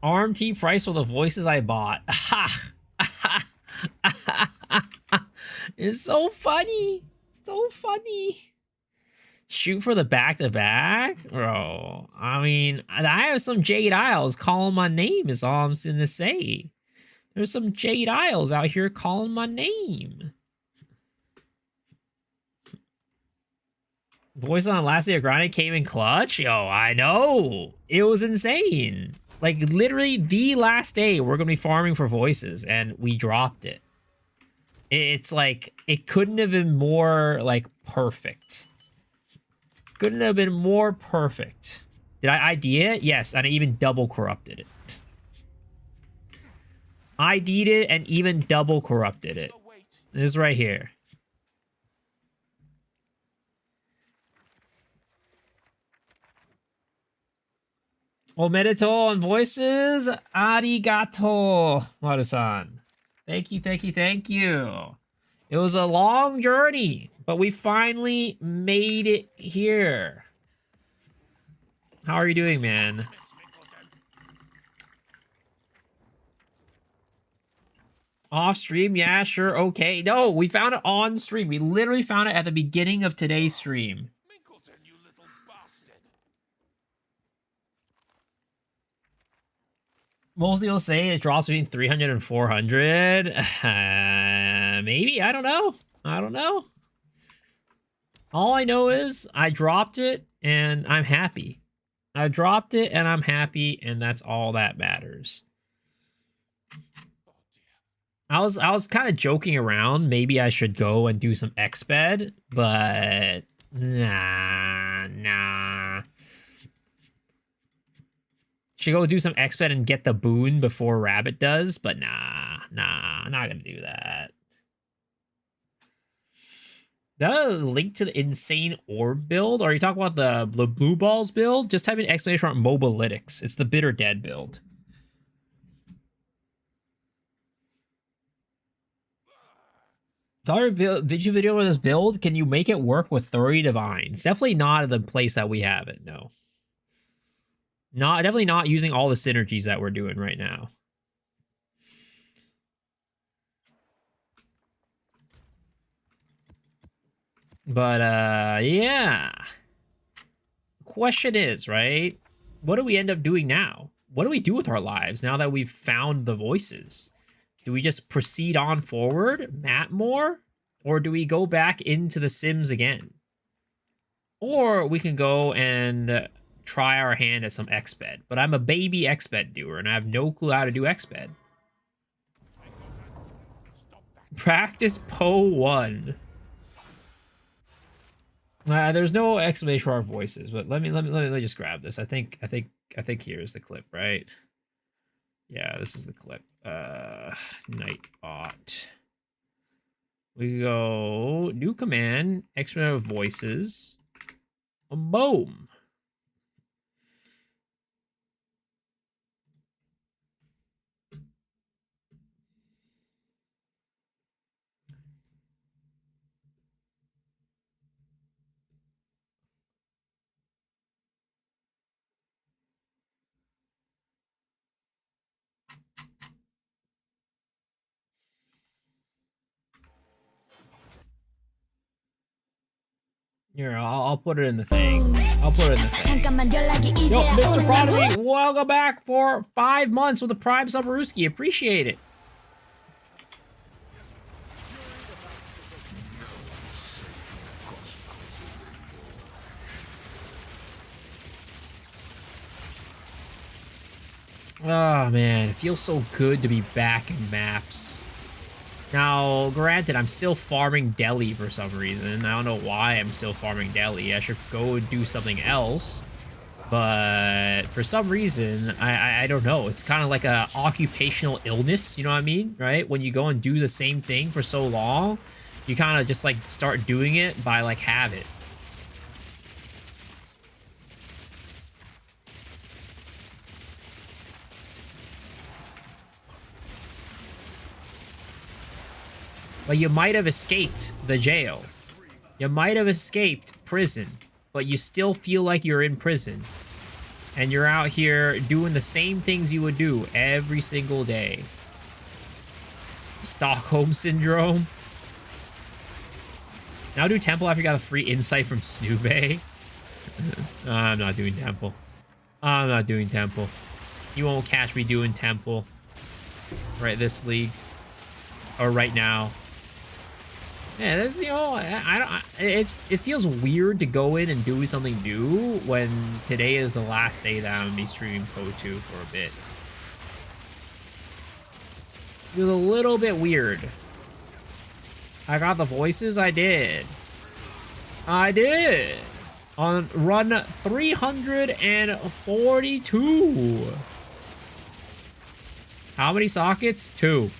RMT price for the voices I bought. It's so funny. Shoot for the back-to-back? Bro, I mean, I have some Jade Isles calling my name is all I'm going to say. There's some Jade Isles out here calling my name. Voice on last day of grinding came in clutch? Yo, I know. It was insane. Like, literally the last day we're going to be farming for voices, and we dropped it. It's like, it couldn't have been more, like, perfect. Couldn't have been more perfect. Did I ID it? Yes, and I even double corrupted it. ID'd it and even double corrupted it. It is right here. Omedeto on voices. Arigato, Maru-san. Thank you. It was a long journey, but we finally made it here. How are you doing, man? Off stream? Yeah, sure, okay. No, we found it on stream. We literally found it at the beginning of today's stream. Minkleton, you little bastard. Mostly will say it drops between 300 and 400. Maybe, I don't know. All I know is I dropped it and I'm happy. I dropped it and I'm happy, and that's all that matters. I was kind of joking around. Maybe I should go and do some XBed, but nah. Should go do some XBed and get the boon before Rabbit does, but nah, I'm not gonna do that. The link to the insane orb build? Or are you talking about the blue balls build? Just type in exclamation mark mobalytics. It's the bitter dead build. Video with this build, can you make it work with 30 divines? Definitely not in the place that we have it, no. Definitely not using all the synergies that we're doing right now. But yeah. Question is, right? What do we end up doing now? What do we do with our lives now that we've found the voices? Do we just proceed on forward, map more? Or do we go back into the Sims again? Or we can go and try our hand at some XBed. But I'm a baby XBed doer, and I have no clue how to do XBed. Practice Po 1. There's no exclamation mark voices, but let me just grab this. I think here's the clip, right? Yeah, this is the clip. Nightbot. We go new command, exclamation mark voices. Boom. Here, I'll put it in the thing. I'll put it in the thing. Yo, Mr. Prodigy, welcome back for 5 months with a Prime Subruski. Appreciate it. Oh, man. It feels so good to be back in maps. Now, granted, I'm still farming Delhi for some reason. I don't know why I'm still farming Delhi. I should go and do something else. But for some reason, I don't know. It's kind of like a occupational illness, you know what I mean? Right? When you go and do the same thing for so long, you kind of just like start doing it by like habit. But you might have escaped the jail. You might have escaped prison, but you still feel like you're in prison. And you're out here doing the same things you would do every single day. Stockholm Syndrome. Now do Temple after you got a free insight from Snoobe. I'm not doing Temple. I'm not doing Temple. You won't catch me doing Temple. Right this league. Or right now. Yeah, this, you know, it feels weird to go in and do something new when today is the last day that I'm gonna be streaming Po2 for a bit. Feels a little bit weird. I got the voices, I did. I did. On run 342. How many sockets? 2.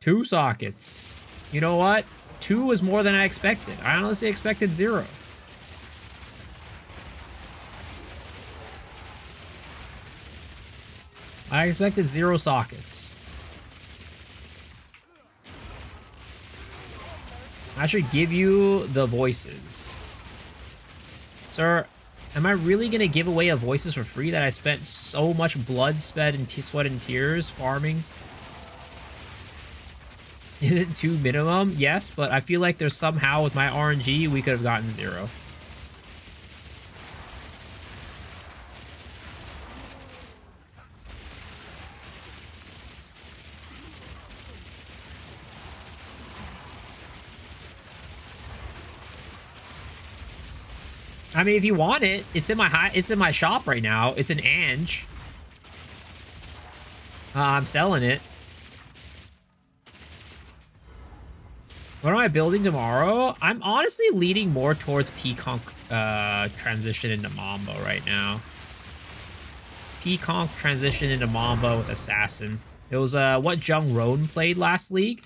2 sockets. You know what? 2 was more than I expected. I honestly expected 0. I expected 0 sockets. I should give you the voices. Sir, am I really going to give away a voices for free that I spent so much blood, sweat, and tears farming? Is it 2 minimum? Yes, but I feel like there's somehow with my RNG we could have gotten 0. I mean, if you want it, it's in my shop right now. It's an Ange. I'm selling it. What am I building tomorrow? I'm honestly leaning more towards Peaconk transition into Mambo right now. Peaconk transition into Mambo with Assassin. It was what Jung Roan played last league.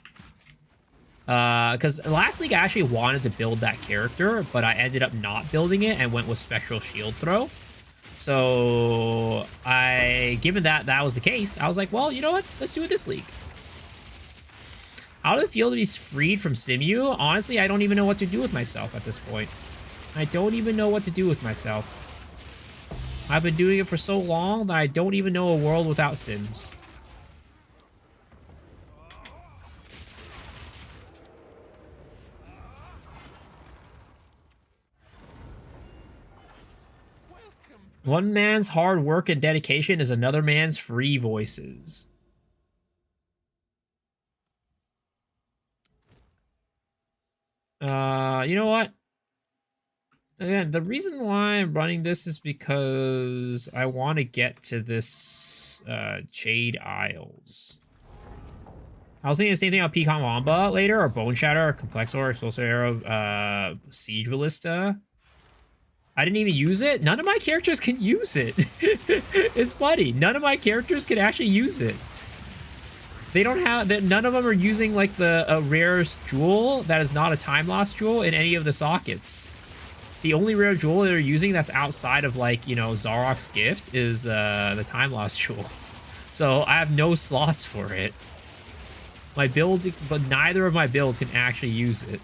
Because last league I actually wanted to build that character, but I ended up not building it and went with Spectral Shield Throw. So given that was the case, I was like, well, you know what? Let's do it this league. How did it feel to be freed from Simu? Honestly, I don't even know what to do with myself at this point. I don't even know what to do with myself. I've been doing it for so long that I don't even know a world without Sims. One man's hard work and dedication is another man's free voices. You know what? Again, the reason why I'm running this is because I want to get to this Jade Isles. I was thinking the same thing about Pecan Wamba later, or Bone Shatter, or Complexor, Explosive Arrow, Siege Ballista. I didn't even use it. None of my characters can use it. It's funny. None of my characters can actually use it. They don't have that. None of them are using like the rarest jewel that is not a time loss jewel in any of the sockets. The only rare jewel they're using that's outside of like, you know, Zarok's gift is the time loss jewel. So I have no slots for it. My build, but neither of my builds can actually use it.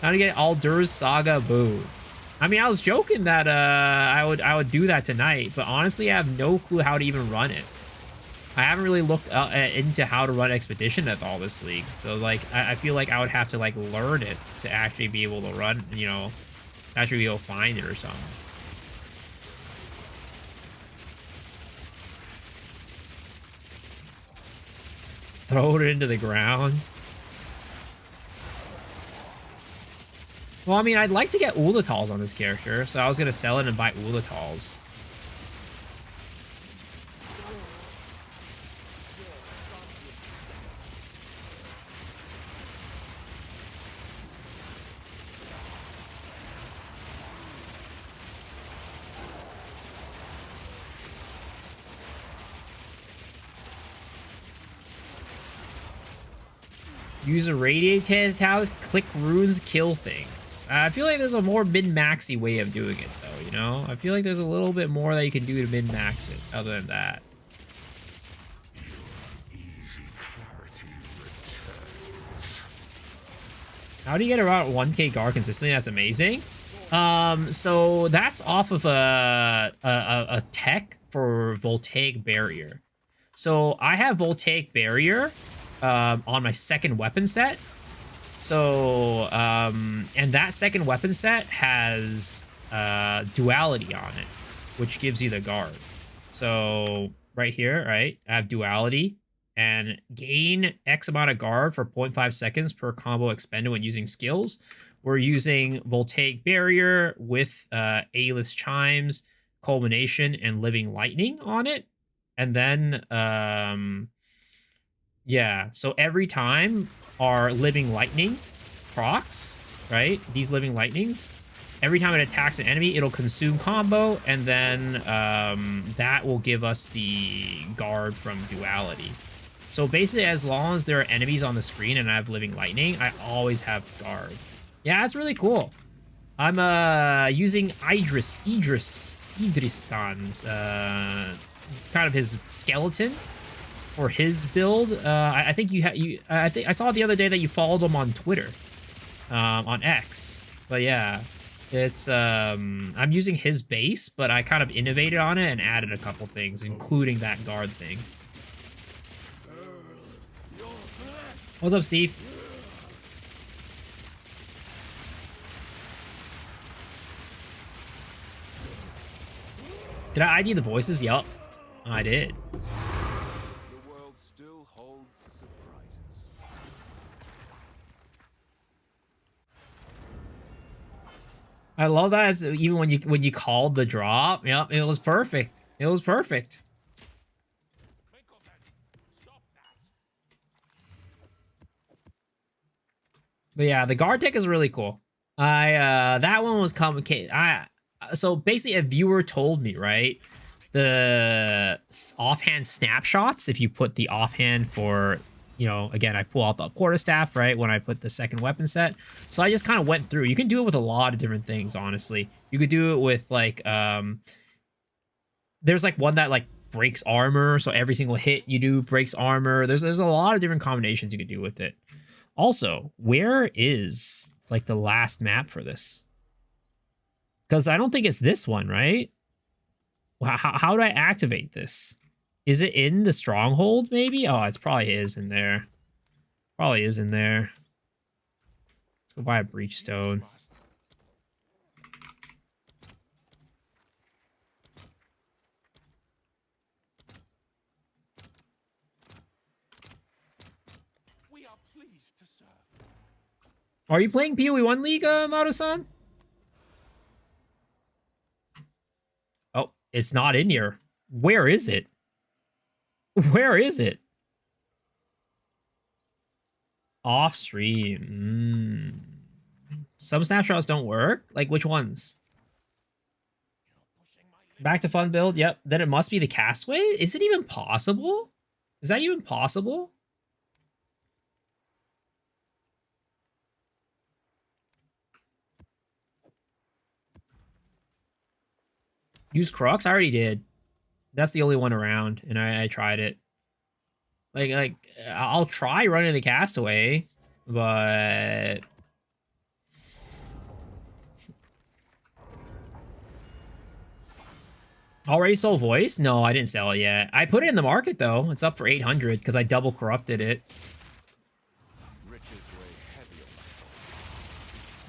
How to get Aldur's Saga Boo. I mean, I was joking that I would do that tonight, but honestly, I have no clue how to even run it. I haven't really looked into how to run Expedition at all this league, so like I feel like I would have to like learn it to actually be able to run, you know, actually be able to find it or something. Throw it into the ground. Well, I mean, I'd like to get Ulatals on this character, so I was going to sell it and buy Ulatals. Use a radiated towers, click runes, kill things. I feel like there's a more min-maxy way of doing it, though, you know? I feel like there's a little bit more that you can do to min-max it, other than that. How do you get around 1k guard consistently? That's amazing. So that's off of a tech for Voltaic Barrier. So I have Voltaic Barrier on my second weapon set. So, and that second weapon set has duality on it, which gives you the guard. So right here, right, I have duality and gain X amount of guard for 0.5 seconds per combo expended when using skills. We're using Voltaic Barrier with A-list Chimes, Culmination, and Living Lightning on it. And then, yeah, so every time our Living Lightning procs, right? These Living Lightnings, every time it attacks an enemy, it'll consume combo, and then that will give us the guard from duality. So basically, as long as there are enemies on the screen and I have Living Lightning, I always have guard. Yeah, that's really cool. I'm using Idris San's kind of his skeleton for his build. I think I saw the other day that you followed him on Twitter, on X. But yeah, it's I'm using his base, but I kind of innovated on it and added a couple things, including that guard thing. What's up, Steve? Did I ID the voices? Yup, I did. The world still holds surprises. I love that. As even when you called the drop, yep, it was perfect. It was perfect. But yeah, the guard tech is really cool. That one was complicated. So basically a viewer told me, right? The offhand snapshots, if you put the offhand for, you know, again, I pull out the quarterstaff, right, when I put the second weapon set. So I just kind of went through. You can do it with a lot of different things, honestly. You could do it with like there's like one that like breaks armor, so every single hit you do breaks armor. There's a lot of different combinations you could do with it. Also, where is like the last map for this? Because I don't think it's this one, right? How do I activate this? Is it in the stronghold, maybe? Oh, it's probably is in there. Probably is in there. Let's go buy a breach stone. We are pleased to serve. Are you playing PoE 1 League, Mato-san? Oh, it's not in here. Where is it? Where is it? Off stream. Some snapshots don't work. Like which ones? Back to fun build. Yep. Then it must be the castaway. Is it even possible? Is that even possible? Use Crux? I already did. That's the only one around, and I tried it. Like I'll try running the castaway, but already sold voice? No, I didn't sell it yet. I put it in the market though. It's up for 800 because I double corrupted it.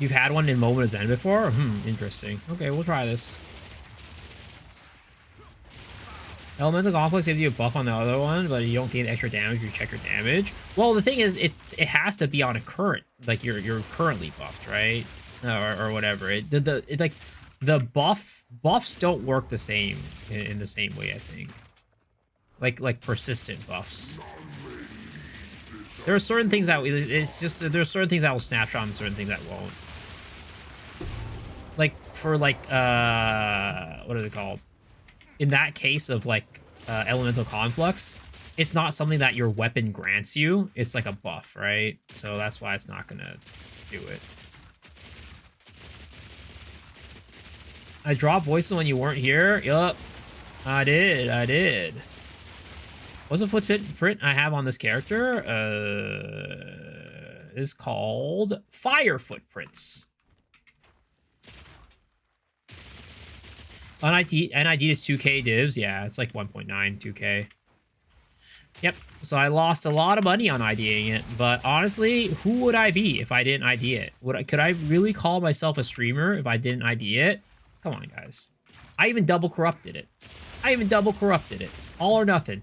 You've had one in Moment of Zen before? Interesting. Okay, we'll try this. Elemental Complex gives you a buff on the other one, but you don't gain extra damage if you check your damage. Well, the thing is, it has to be on a current, like you're currently buffed, right? Or whatever. It like the buffs don't work the same in the same way, I think. Like persistent buffs. There are certain things that it's just there's certain things that will snapshot and certain things that won't. Like for like what are they called? In that case of like elemental conflux, it's not something that your weapon grants you. It's like a buff, right? So that's why it's not gonna do it. I dropped voices when you weren't here. Yup, I did. What's the footprint I have on this character? Is called Fire Footprints. NID is 2k divs. Yeah, it's like 1.9, 2k. Yep, so I lost a lot of money on IDing it, but honestly, who would I be if I didn't ID it? Could I really call myself a streamer if I didn't ID it? Come on, guys. I even double corrupted it. All or nothing.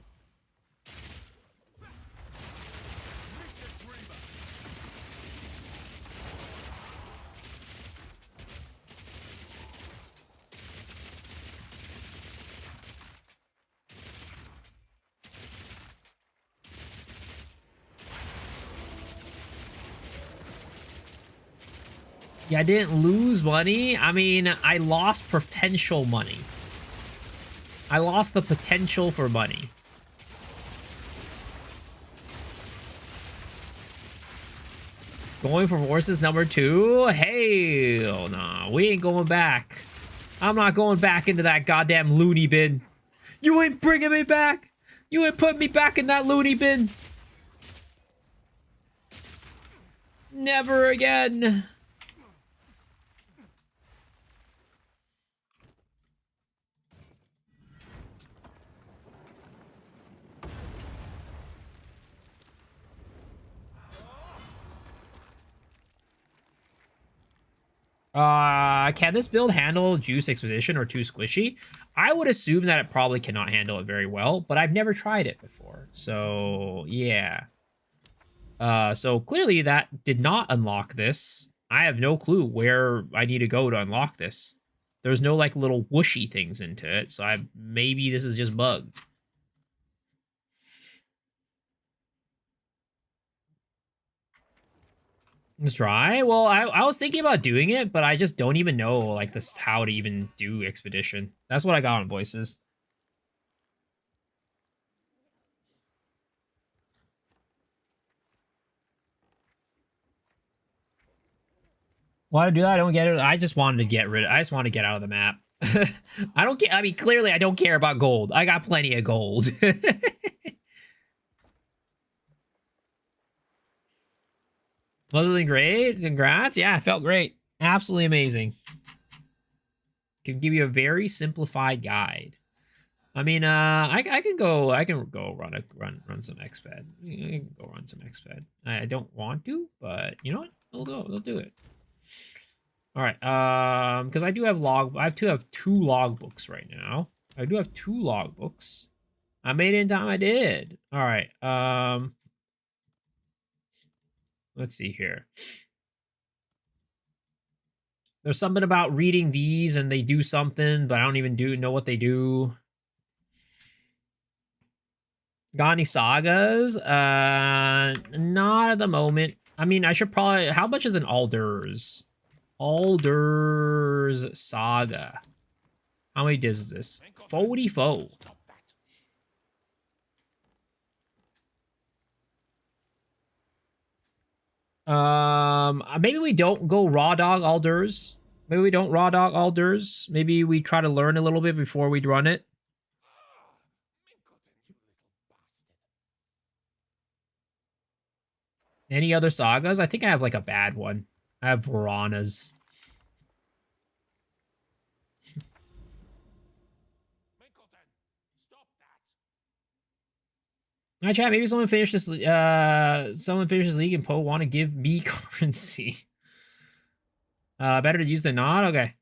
Yeah, I didn't lose money. I mean, I lost potential money. I lost the potential for money. Going for horses number 2? Hell nah, we ain't going back. I'm not going back into that goddamn loony bin. You ain't bringing me back. You ain't putting me back in that loony bin. Never again. Can this build handle Juice Expedition or too squishy? I would assume that it probably cannot handle it very well, but I've never tried it before. So, yeah. So clearly that did not unlock this. I have no clue where I need to go to unlock this. There's no like little whooshy things into it, so maybe this is just bugged. Let's try. Well, I was thinking about doing it, but I just don't even know like this how to even do expedition. That's what I got on voices. Why to do that? I don't get it. I just wanted to get rid. I just want to get out of the map. I don't care. I mean, clearly, I don't care about gold. I got plenty of gold. Wasn't it great? Congrats. Yeah, it felt great. Absolutely amazing. Can give you a very simplified guide. I mean, I can go run some exped. I can go run some exped. I don't want to, but you know what? We'll do it. All right, because I do have two log books right now. I do have 2 log books. I made it in time. I did. All right. Let's see here. There's something about reading these and they do something, but I don't even know what they do. Got any sagas? Not at the moment. I mean, I should probably. How much is an Alders? Alders Saga. How many discs is this? 44. Maybe we don't go raw dog Alders. Maybe we don't raw dog Alders. Maybe we try to learn a little bit before we run it. Any other sagas? I think I have like a bad one. I have Varanas. Hi chat, maybe someone finished this league and Poe want to give me currency. Better to use than not? Okay.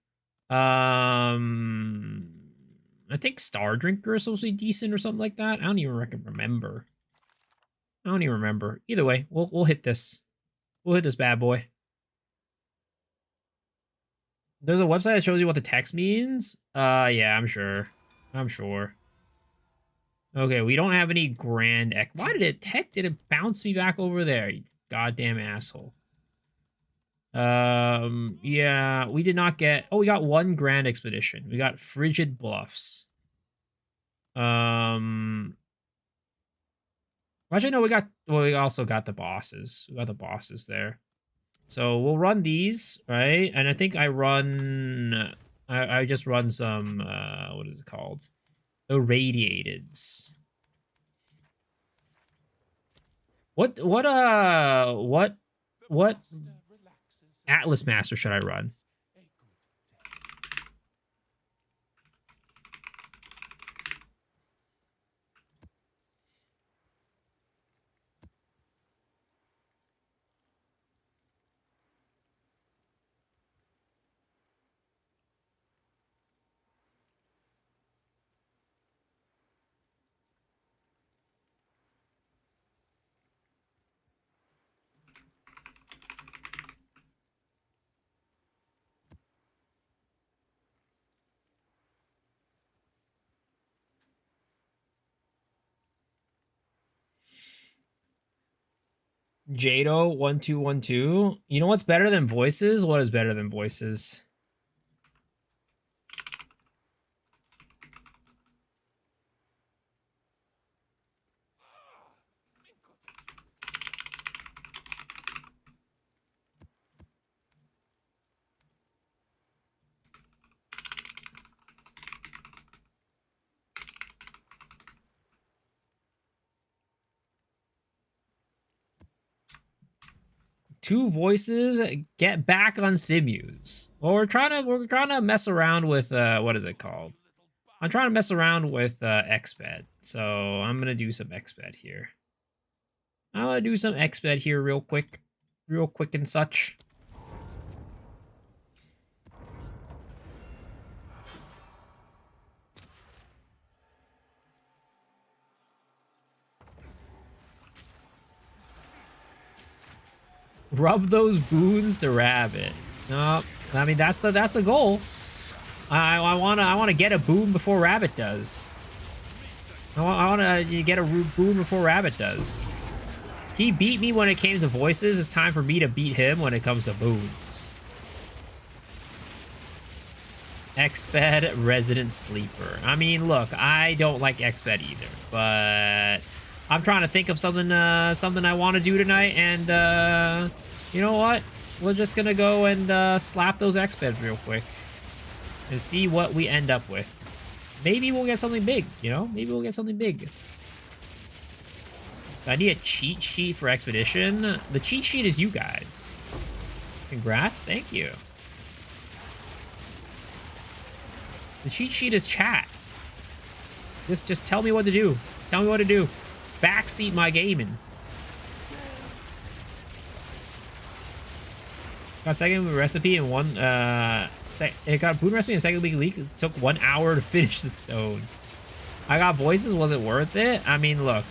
I think Star Drinker is supposed to be decent or something like that. I don't even remember. I don't even remember. Either way, we'll hit this. We'll hit this bad boy. There's a website that shows you what the text means. Yeah, I'm sure. I'm sure. Okay, we don't have any grand. Why did it bounce me back over there? You goddamn asshole. Yeah, we did not get. Oh, we got 1 grand expedition. We got Frigid Bluffs. Actually, no, we also got the bosses. We got the bosses there. So we'll run these, right? And I think I just run some, what is it called? Irradiateds. What Atlas Master should I run? Jado1212. You know what's better than voices? What is better than voices? Two voices, get back on Simus. Well, we're trying to mess around with what is it called? I'm trying to mess around with XBED. So I'm gonna do some XBED here. I'm gonna do some XBED here real quick and such. Rub those boons to Rabbit. No, I mean that's the goal. I wanna get a boon before Rabbit does. I wanna get a boon before Rabbit does. He beat me when it came to voices. It's time for me to beat him when it comes to boons. Exped Resident Sleeper. I mean, look, I don't like Exped either, but I'm trying to think of something something I want to do tonight, and you know what? We're just gonna go and slap those Expeds real quick and see what we end up with. Maybe we'll get something big, you know? Maybe we'll get something big. I need a cheat sheet for Expedition. The cheat sheet is you guys. Congrats, thank you. The cheat sheet is chat. Just tell me what to do. Tell me what to do. Backseat my gaming. Got second recipe in one. It got boon recipe in second week leak. It took 1 hour to finish the stone. I got voices. Was it worth it? I mean, look.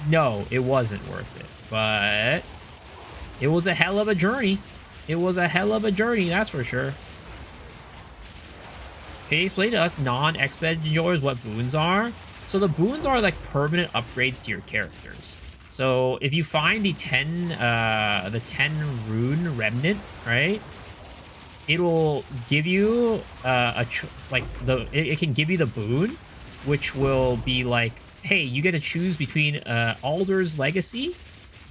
No, it wasn't worth it. But it was a hell of a journey. It was a hell of a journey, that's for sure. Can you explain to us non-exped enjoyers what boons are? So the boons are like permanent upgrades to your characters. So if you find the 10 rune remnant, right? It will give you it can give you the boon, which will be like, hey, you get to choose between Alder's Legacy,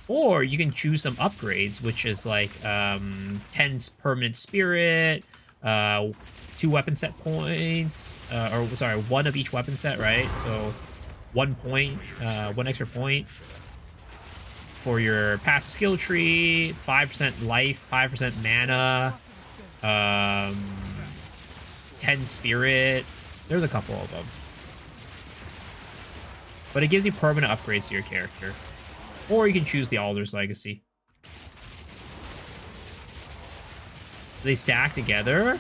or you can choose some upgrades, which is like 10 permanent spirit, 2 weapon set points, or sorry, 1 of each weapon set, right? So 1 point, 1 extra point for your passive skill tree, 5% life, 5% mana, 10 spirit. There's a couple of them. But it gives you permanent upgrades to your character. Or you can choose the Alder's Legacy. They stack together.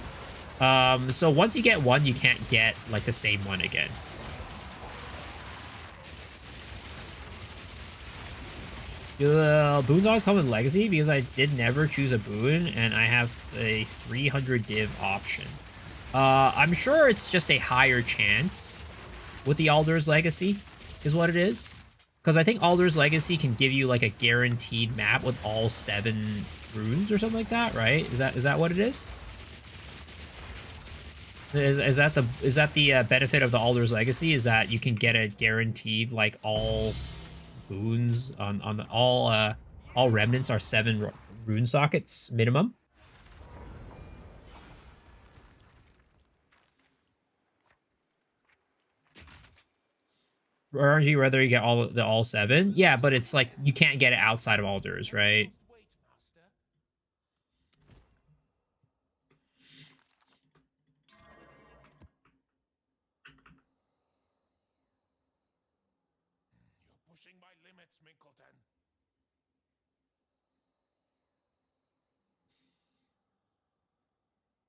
So once you get one, you can't get like the same one again. Boons always come with Legacy because I did never choose a boon and I have a 300 div option. I'm sure it's just a higher chance with the Alder's Legacy is what it is. Because I think Alder's Legacy can give you like a guaranteed map with all 7 runes or something like that, right? Is that what it is? Is that the benefit of the Alder's Legacy? Is that you can get a guaranteed like all boons on the, all remnants are 7 rune sockets minimum? RNG, whether you get all 7, yeah, but it's like you can't get it outside of Alders, right?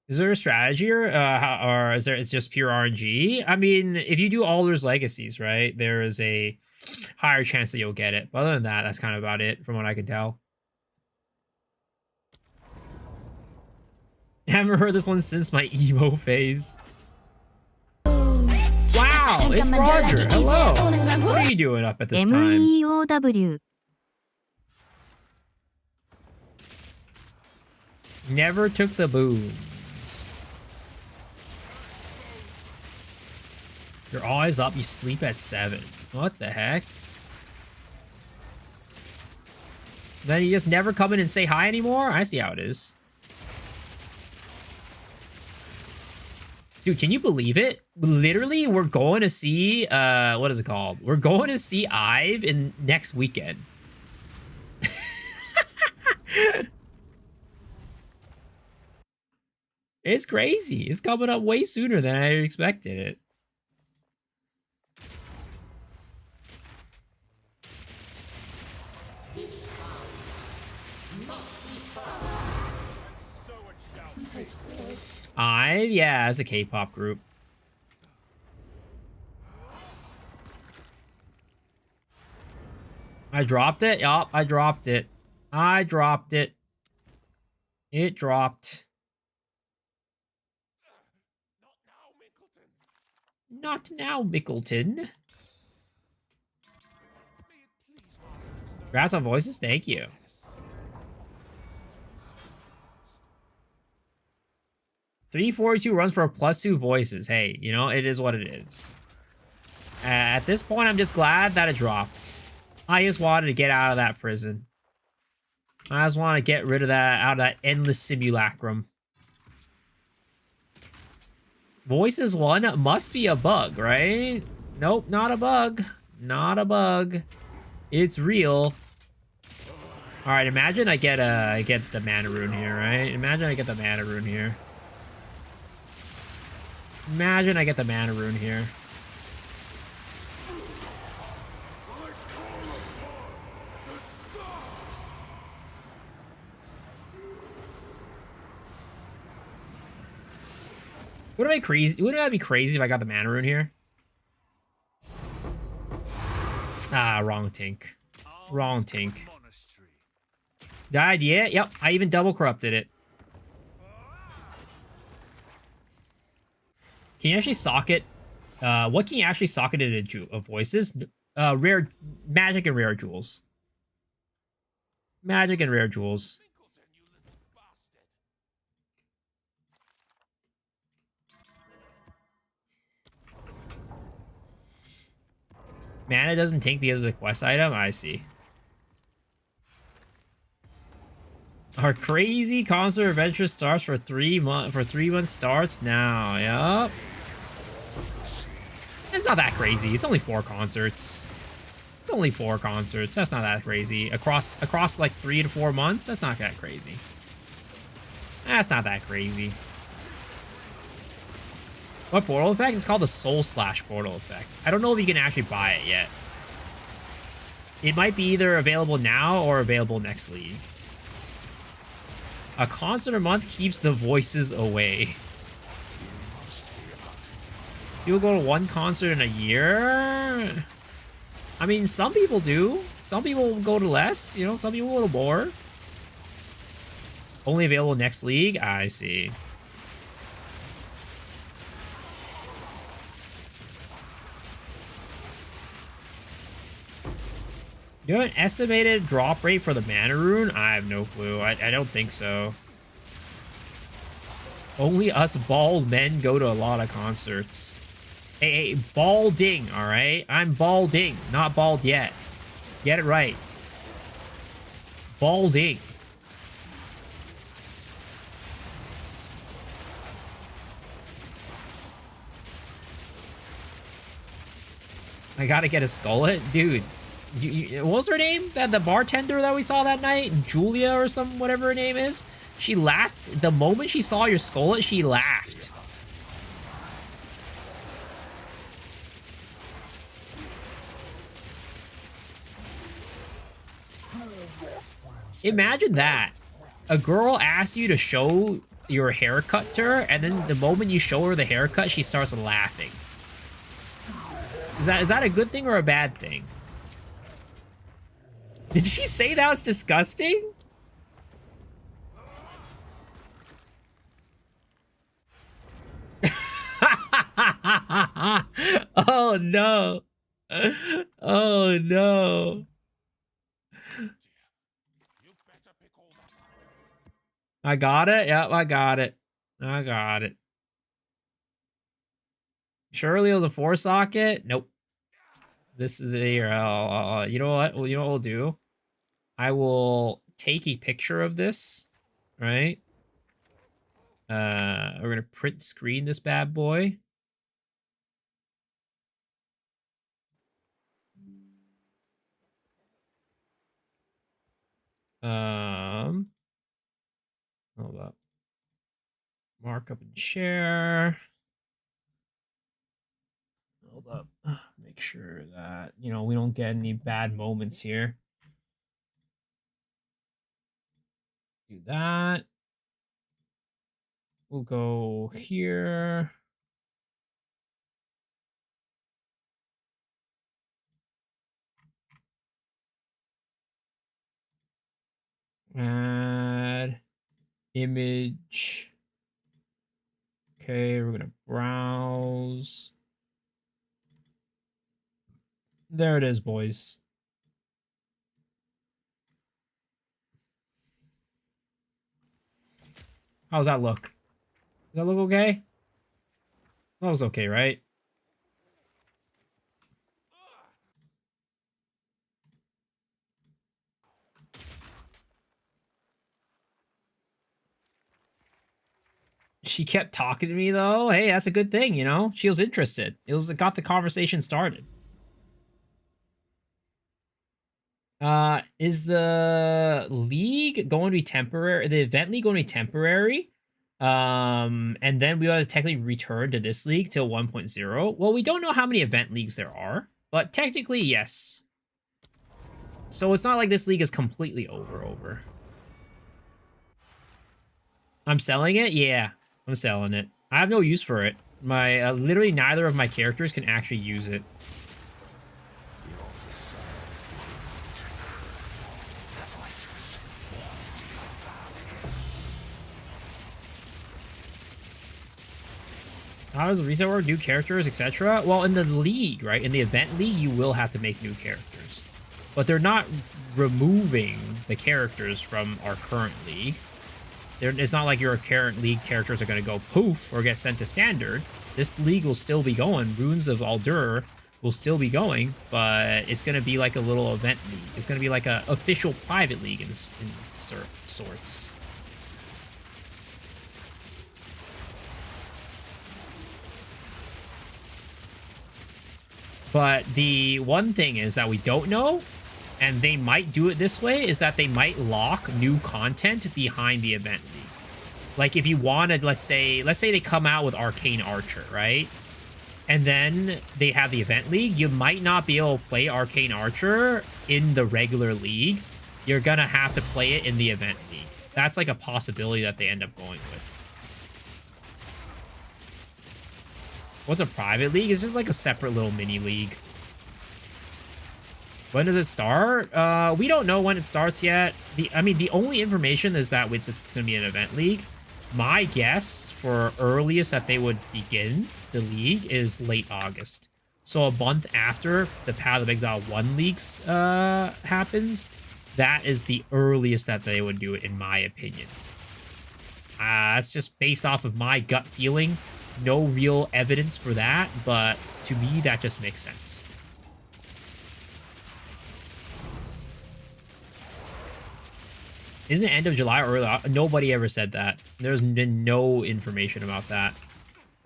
Is there a strategy or is there, it's just pure RNG? I mean, if you do Alder's Legacies, right, there is a higher chance that you'll get it. But other than that, that's kind of about it from what I can tell. Haven't heard this one since my emo phase. Wow, it's Roger. Hello. What are you doing up at this time? MEOW. Never took the boons. You're always up. You sleep at 7. What the heck? Then you just never come in and say hi anymore? I see how it is. Dude, can you believe it? Literally, we're going to see, what is it called? We're going to see Ive in next weekend. It's crazy. It's coming up way sooner than I expected it. Ive? Yeah, it's a K-pop group. I dropped it? Yup, I dropped it. I dropped it. It dropped. Not now, Mickleton. Congrats on voices, thank you. $342 runs for a +2 voices. Hey, you know, it is what it is. At this point, I'm just glad that it dropped. I just wanted to get out of that prison. I just want to get rid of that, out of that endless simulacrum. Voices 1 must be a bug, right? Nope, not a bug. Not a bug. It's real. All right, imagine I get the mana rune here, right? Imagine I get the mana rune here. Imagine I get the mana rune here. Wouldn't it be crazy? Wouldn't that be crazy if I got the mana rune here? Ah, wrong tink. Wrong tink. Died, yeah, yep. I even double corrupted it. Can you actually socket? What can you actually socket into voices? Rare magic and rare jewels. Magic and rare jewels. Mana doesn't tank because it's a quest item? I see. Our crazy concert adventure starts for 3 months. For 3 months starts now. Yup. It's not that crazy. It's only 4 concerts. It's only 4 concerts. That's not that crazy. Across like 3 to 4 months. That's not that crazy. That's not that crazy. What portal effect? It's called the Soul Slash portal effect. I don't know if you can actually buy it yet. It might be either available now or available next league. A concert a month keeps the voices away. You'll go to 1 concert in a year? I mean, some people do. Some people go to less. You know, some people go to more. Only available next league? I see. You have an estimated drop rate for the mana rune? I have no clue. I don't think so. Only us bald men go to a lot of concerts. Hey, balding, all right? I'm balding, not bald yet. Get it right. Balding. I gotta get a skullet? Dude, what was her name? The bartender that we saw that night? Julia or some whatever her name is? She laughed. The moment she saw your skullet, she laughed. Imagine that. A girl asks you to show your haircut to her, and then the moment you show her the haircut, she starts laughing. Is that a good thing or a bad thing? Did she say that was disgusting? Oh no. Oh no. I got it. Yep, I got it. I got it. Surely it was a 4-socket? Nope. This is the you know what? Well, you know what we'll do? I will take a picture of this, right? We're gonna print screen this bad boy. Hold up. Markup and share. Hold up. Make sure that, you know, we don't get any bad moments here. Do that. We'll go here. Add image. Okay, we're gonna browse. There it is, boys. How's that look? Does that look okay? That was okay, right? She kept talking to me though. Hey, that's a good thing, you know? She was interested. It was got the conversation started. Is the league going to be temporary? The event league going to be temporary? And then we ought to technically return to this league till 1.0. Well, we don't know how many event leagues there are, but technically, yes. So it's not like this league is completely over. I'm selling it? Yeah, I'm selling it. I have no use for it. My literally neither of my characters can actually use it. How does the reset work? New characters, etc. Well, in the league, right? In the event league, you will have to make new characters. But they're not removing the characters from our current league. It's not like your current league characters are going to go poof or get sent to standard. This league will still be going. Runes of Aldur will still be going, but it's going to be like a little event league. It's going to be like an official private league in sorts. But the one thing is that we don't know, and they might do it this way, is that they might lock new content behind the event league. Like if you wanted, let's say they come out with Arcane Archer, right? And then they have the event league, you might not be able to play Arcane Archer in the regular league. You're gonna have to play it in the event league. That's like a possibility that they end up going with. What's a private league? It's just like a separate little mini league. When does it start? We don't know when it starts yet. The only information is that it's going to be an event league. My guess for earliest that they would begin the league is late August. So a month after the Path of Exile 1 leagues happens, that is the earliest that they would do it, in my opinion. That's just based off of my gut feeling. No real evidence for that, but to me, that just makes sense. Isn't it end of July or early? Nobody ever said that. There's been no information about that.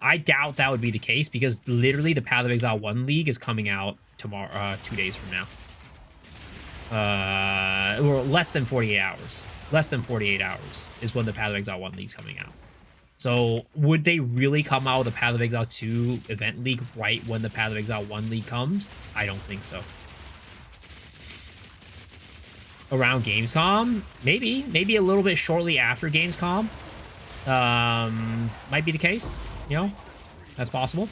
I doubt that would be the case because literally the Path of Exile 1 League is coming out tomorrow, 2 days from now. Or less than 48 hours. Less than 48 hours is when the Path of Exile 1 League is coming out. So would they really come out with the Path of Exile 2 event league right when the Path of Exile 1 league comes? I don't think so. Around Gamescom? Maybe a little bit shortly after Gamescom. Might be the case, you know? That's possible.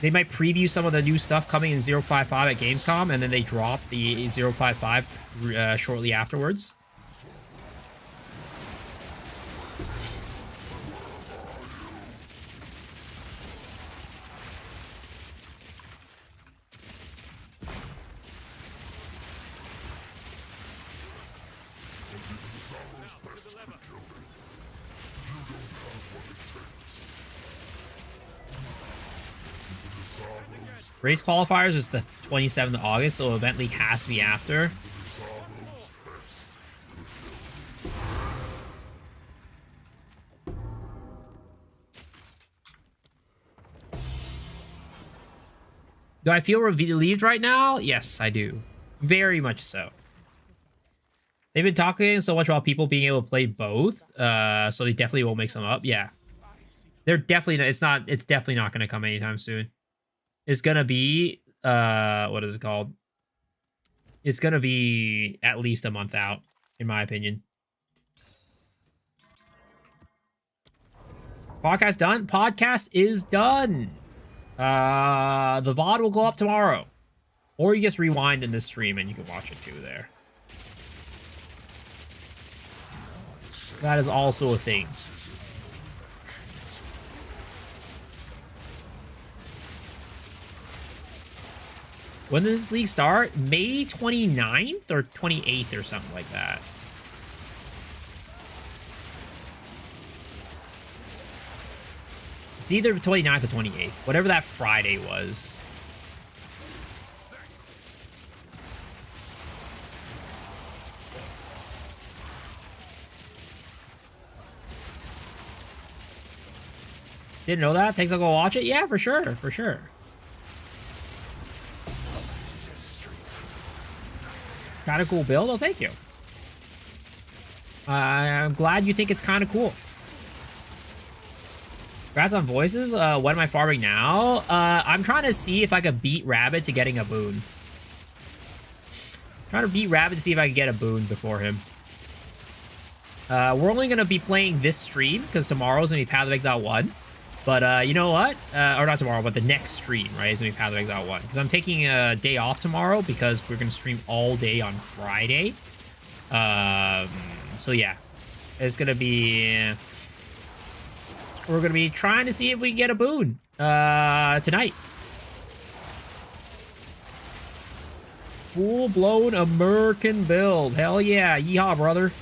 They might preview some of the new stuff coming in 055 at Gamescom, and then they drop the 055 shortly afterwards. Race qualifiers is the 27th of August, so event league has to be after. Do I feel relieved right now? Yes, I do. Very much so. They've been talking so much about people being able to play both, so they definitely will make some up. Yeah, they're definitely. It's definitely not going to come anytime soon. It's gonna be what is it called? It's gonna be at least a month out, in my opinion. Podcast done? Podcast is done. The VOD will go up tomorrow. Or you just rewind in the stream and you can watch it too there. That is also a thing. When does this league start? May 29th or 28th or something like that. It's either 29th or 28th, whatever that Friday was. Didn't know that? Thanks, I'll go watch it? Yeah, for sure, for sure. Kind of cool build? Oh, thank you. I'm glad you think it's kind of cool. Congrats on voices. What am I farming now? I'm trying to see if I could beat Rabbit to getting a boon. Trying to beat Rabbit to see if I can get a boon before him. We're only going to be playing this stream because tomorrow's going to be Path of Exile 1. But you know what? Or not tomorrow, but the next stream, right, is going to be Path of Exile 1. Because I'm taking a day off tomorrow because we're going to stream all day on Friday. So yeah. It's going to be... We're going to be trying to see if we can get a boon tonight. Full-blown American build. Hell yeah. Yeehaw, brother.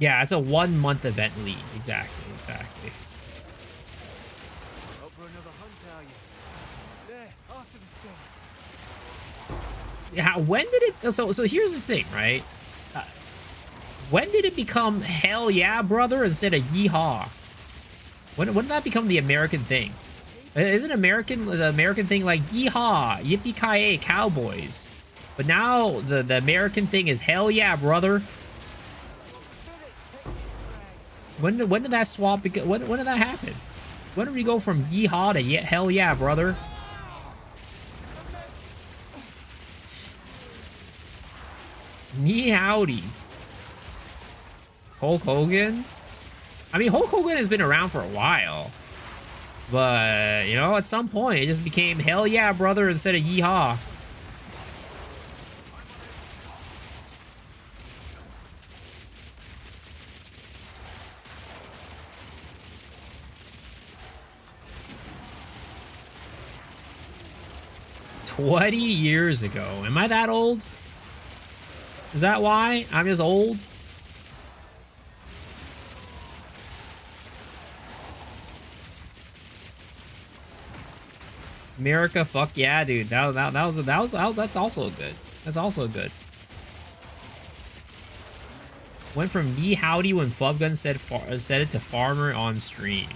Yeah, it's a 1 month event league. Exactly, exactly. Up for another hunt, are you? There, after the storm. Yeah, when did it... So here's this thing, right? When did it become hell yeah, brother, instead of yeehaw? When did that become the American thing? Isn't the American thing like yeehaw, yippee-ki-yay, cowboys? But now the American thing is hell yeah, brother. When did that swap? When did that happen? When did we go from yeehaw to hell yeah, brother? Knee howdy. Hulk Hogan? I mean, Hulk Hogan has been around for a while. But, you know, at some point, it just became hell yeah, brother, instead of yeehaw. "20 years ago." Am I that old? Is that why? I'm just old? America, fuck yeah, dude. That's also good. That's also good. Went from me howdy when Flubgun said it to Farmer on stream.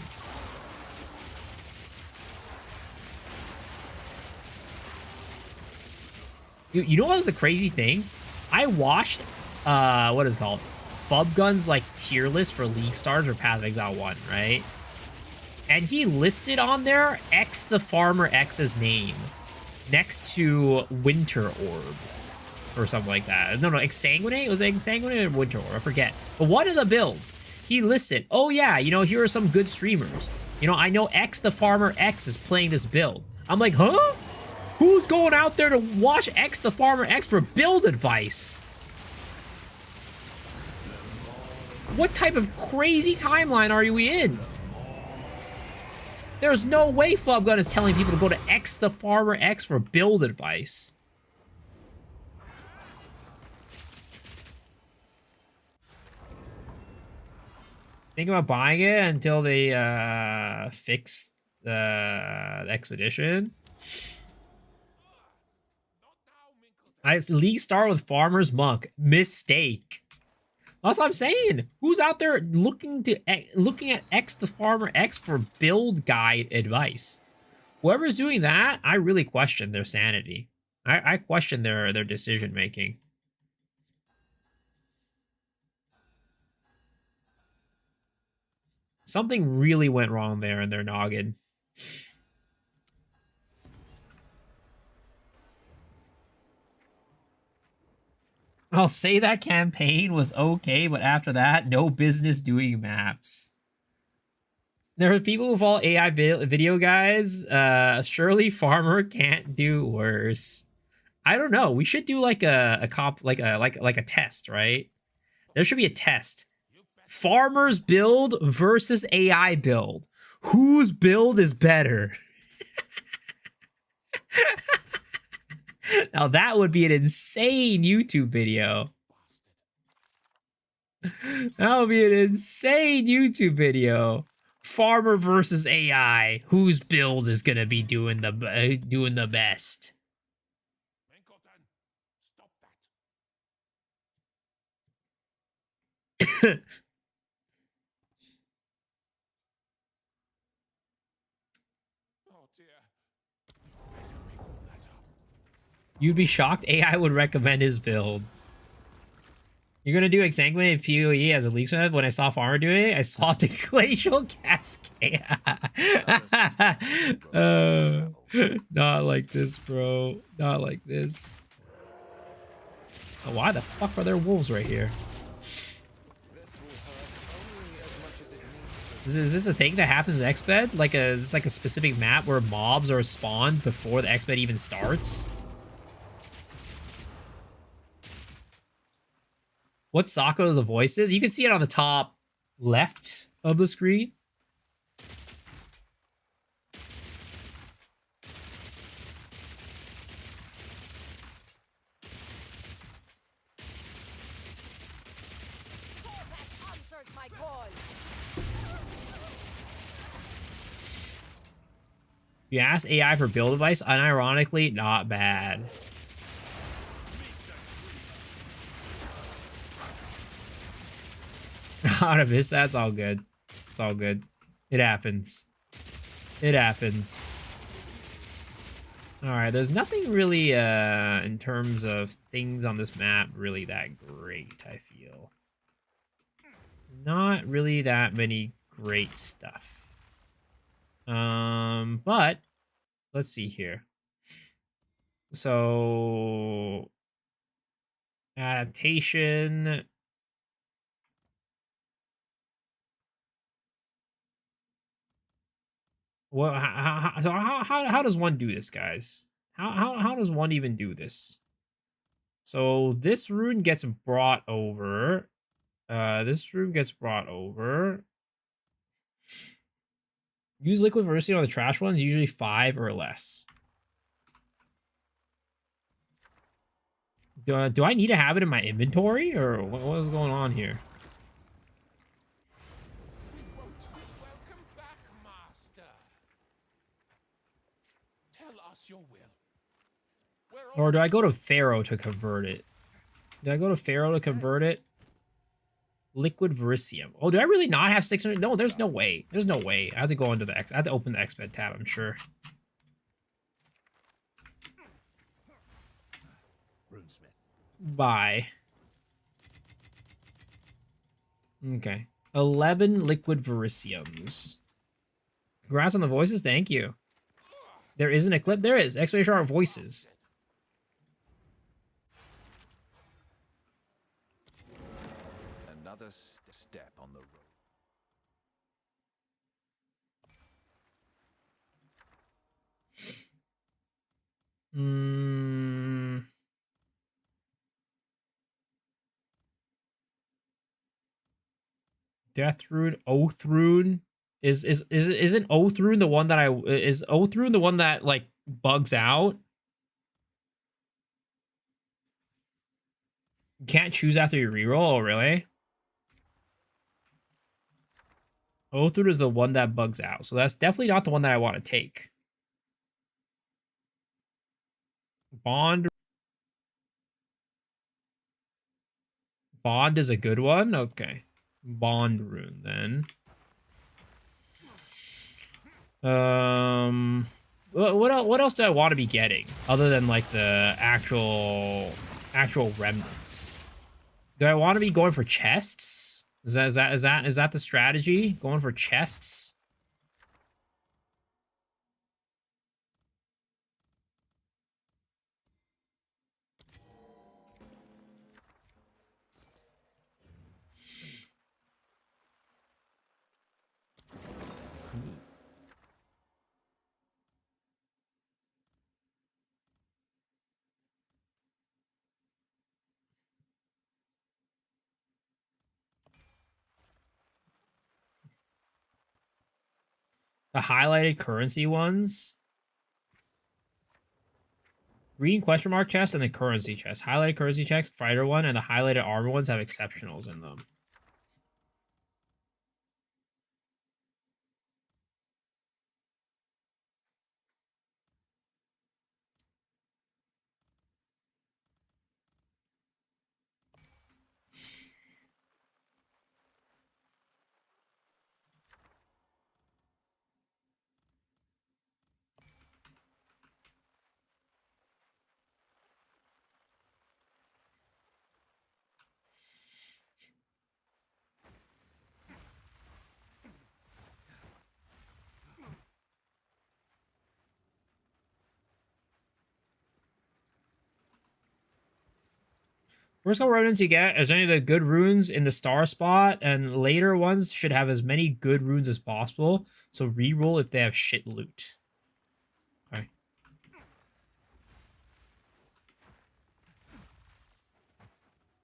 You know what was the crazy thing? I watched, what is it called? Flubgun's, like, tier list for League Stars or Path of Exile 1, right? And he listed on there X the Farmer X's name next to Winter Orb or something like that. No, Exsanguinate? Was it Exsanguinate or Winter Orb? I forget. But one of the builds, he listed, oh yeah, you know, here are some good streamers. You know, I know X the Farmer X is playing this build. I'm like, huh? Who's going out there to watch X the Farmer X for build advice? What type of crazy timeline are we in? There's no way Flubgun is telling people to go to X the Farmer X for build advice. Think about buying it until they fix the expedition. It's League Star with Farmer's Monk. Mistake. That's what I'm saying. Who's out there looking at X the Farmer X for build guide advice? Whoever's doing that, I really question their sanity. I question their decision making. Something really went wrong there in their noggin. I'll say that campaign was okay, but after that, no business doing maps. There are people who follow AI video guys. Surely Farmer can't do worse. I don't know. We should do like a cop like a test, right? There should be a test. Farmer's build versus AI build. Whose build is better? Now that would be an insane YouTube video. That would be an insane YouTube video. Farmer versus AI. Whose build is gonna be doing the best? You'd be shocked. AI would recommend his build. You're gonna do exsanguinated PoE as a leaks map. When I saw Farmer doing it, I saw the glacial cascade. Not like this, bro. Not like this. Oh, why the fuck are there wolves right here? Is this a thing that happens in XBED? Like it's like a specific map where mobs are spawned before the XBED even starts? What Sako the voice is? You can see it on the top left of the screen. You asked AI for build advice, unironically, not bad. Out of this, that's all good. It's all good. It happens. It happens. Alright, there's nothing really in terms of things on this map really that great, I feel. Not really that many great stuff. But let's see here. So adaptation. Well, how does one do this, guys? How does one even do this? So this rune gets brought over. This rune gets brought over. Use liquid velocity on the trash ones, usually 5 or less. Do I need to have it in my inventory, or what is going on here? Or do I go to Pharaoh to convert it? Do I go to Pharaoh to convert it? Liquid Vericium. Oh, do I really not have 600? No, there's no way. There's no way. I have to go into the I have to open the XBED tab, I'm sure. Bye. Okay. 11 liquid vericiums. Congrats on the voices. Thank you. There isn't a clip. There is. Exclamation mark voices. Another step on the road. Death Rune, Oath Rune. Isn't Oath Rune the one that is Oath Rune the one that like bugs out? You can't choose after you reroll, oh, really? Oath Rune is the one that bugs out, so that's definitely not the one that I want to take. Bond is a good one? Okay. Bond Rune, then. What else do I want to be getting other than like the actual remnants? Do I want to be going for chests? Is that the strategy? Going for chests? The highlighted currency ones. Green question mark chest and the currency chest. Highlighted currency chest, fighter one, and the highlighted armor ones have exceptionals in them. First couple runes you get as many of the good runes in the star spot, and later ones should have as many good runes as possible. So reroll if they have shit loot. Okay.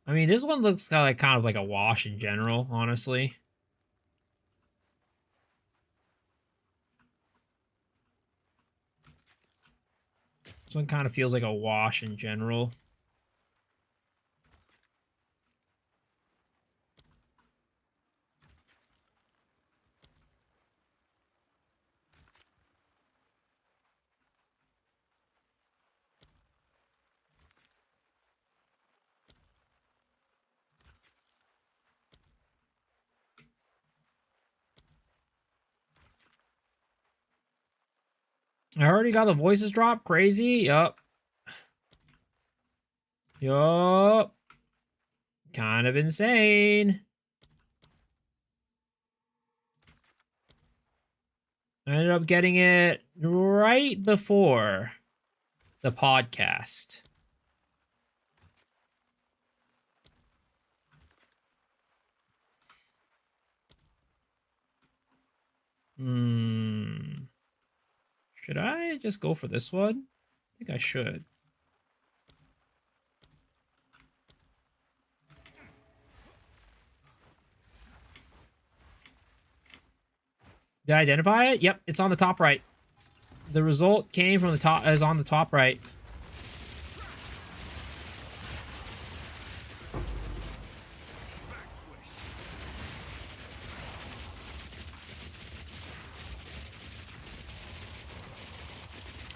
I mean, this one looks kind of like a wash in general, honestly. This one kind of feels like a wash in general. I already got the voices drop. Crazy. Yup. Yup. Kind of insane. I ended up getting it right before the podcast. Should I just go for this one? I think I should. Did I identify it? Yep, it's on the top right. The result came from the top, is on the top right.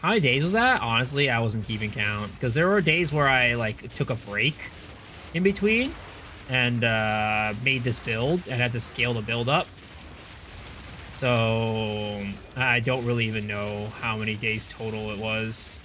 How many days was that? Honestly, I wasn't keeping count because there were days where I like took a break in between and made this build and had to scale the build up. So I don't really even know how many days total it was.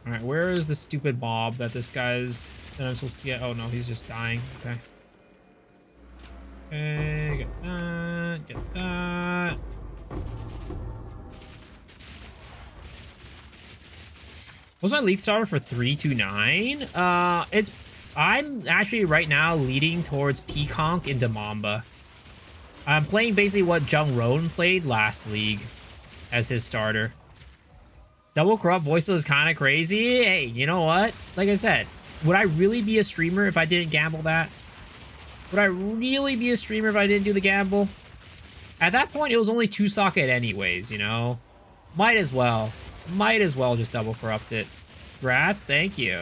All right, where is the stupid mob that this guy's that I'm supposed to get? Oh no, he's just dying. Okay. Okay, get that, get that. What's my league starter for 329? I'm actually right now leading towards Peaconk into Mamba. I'm playing basically what Jung Roan played last league as his starter. Double corrupt voiceless is kind of crazy. Hey, you know what? Like I said, would I really be a streamer if I didn't gamble that? Would I really be a streamer if I didn't do the gamble? At that point, it was only 2 socket anyways, you know? Might as well. Might as well just double corrupt it. Rats, thank you.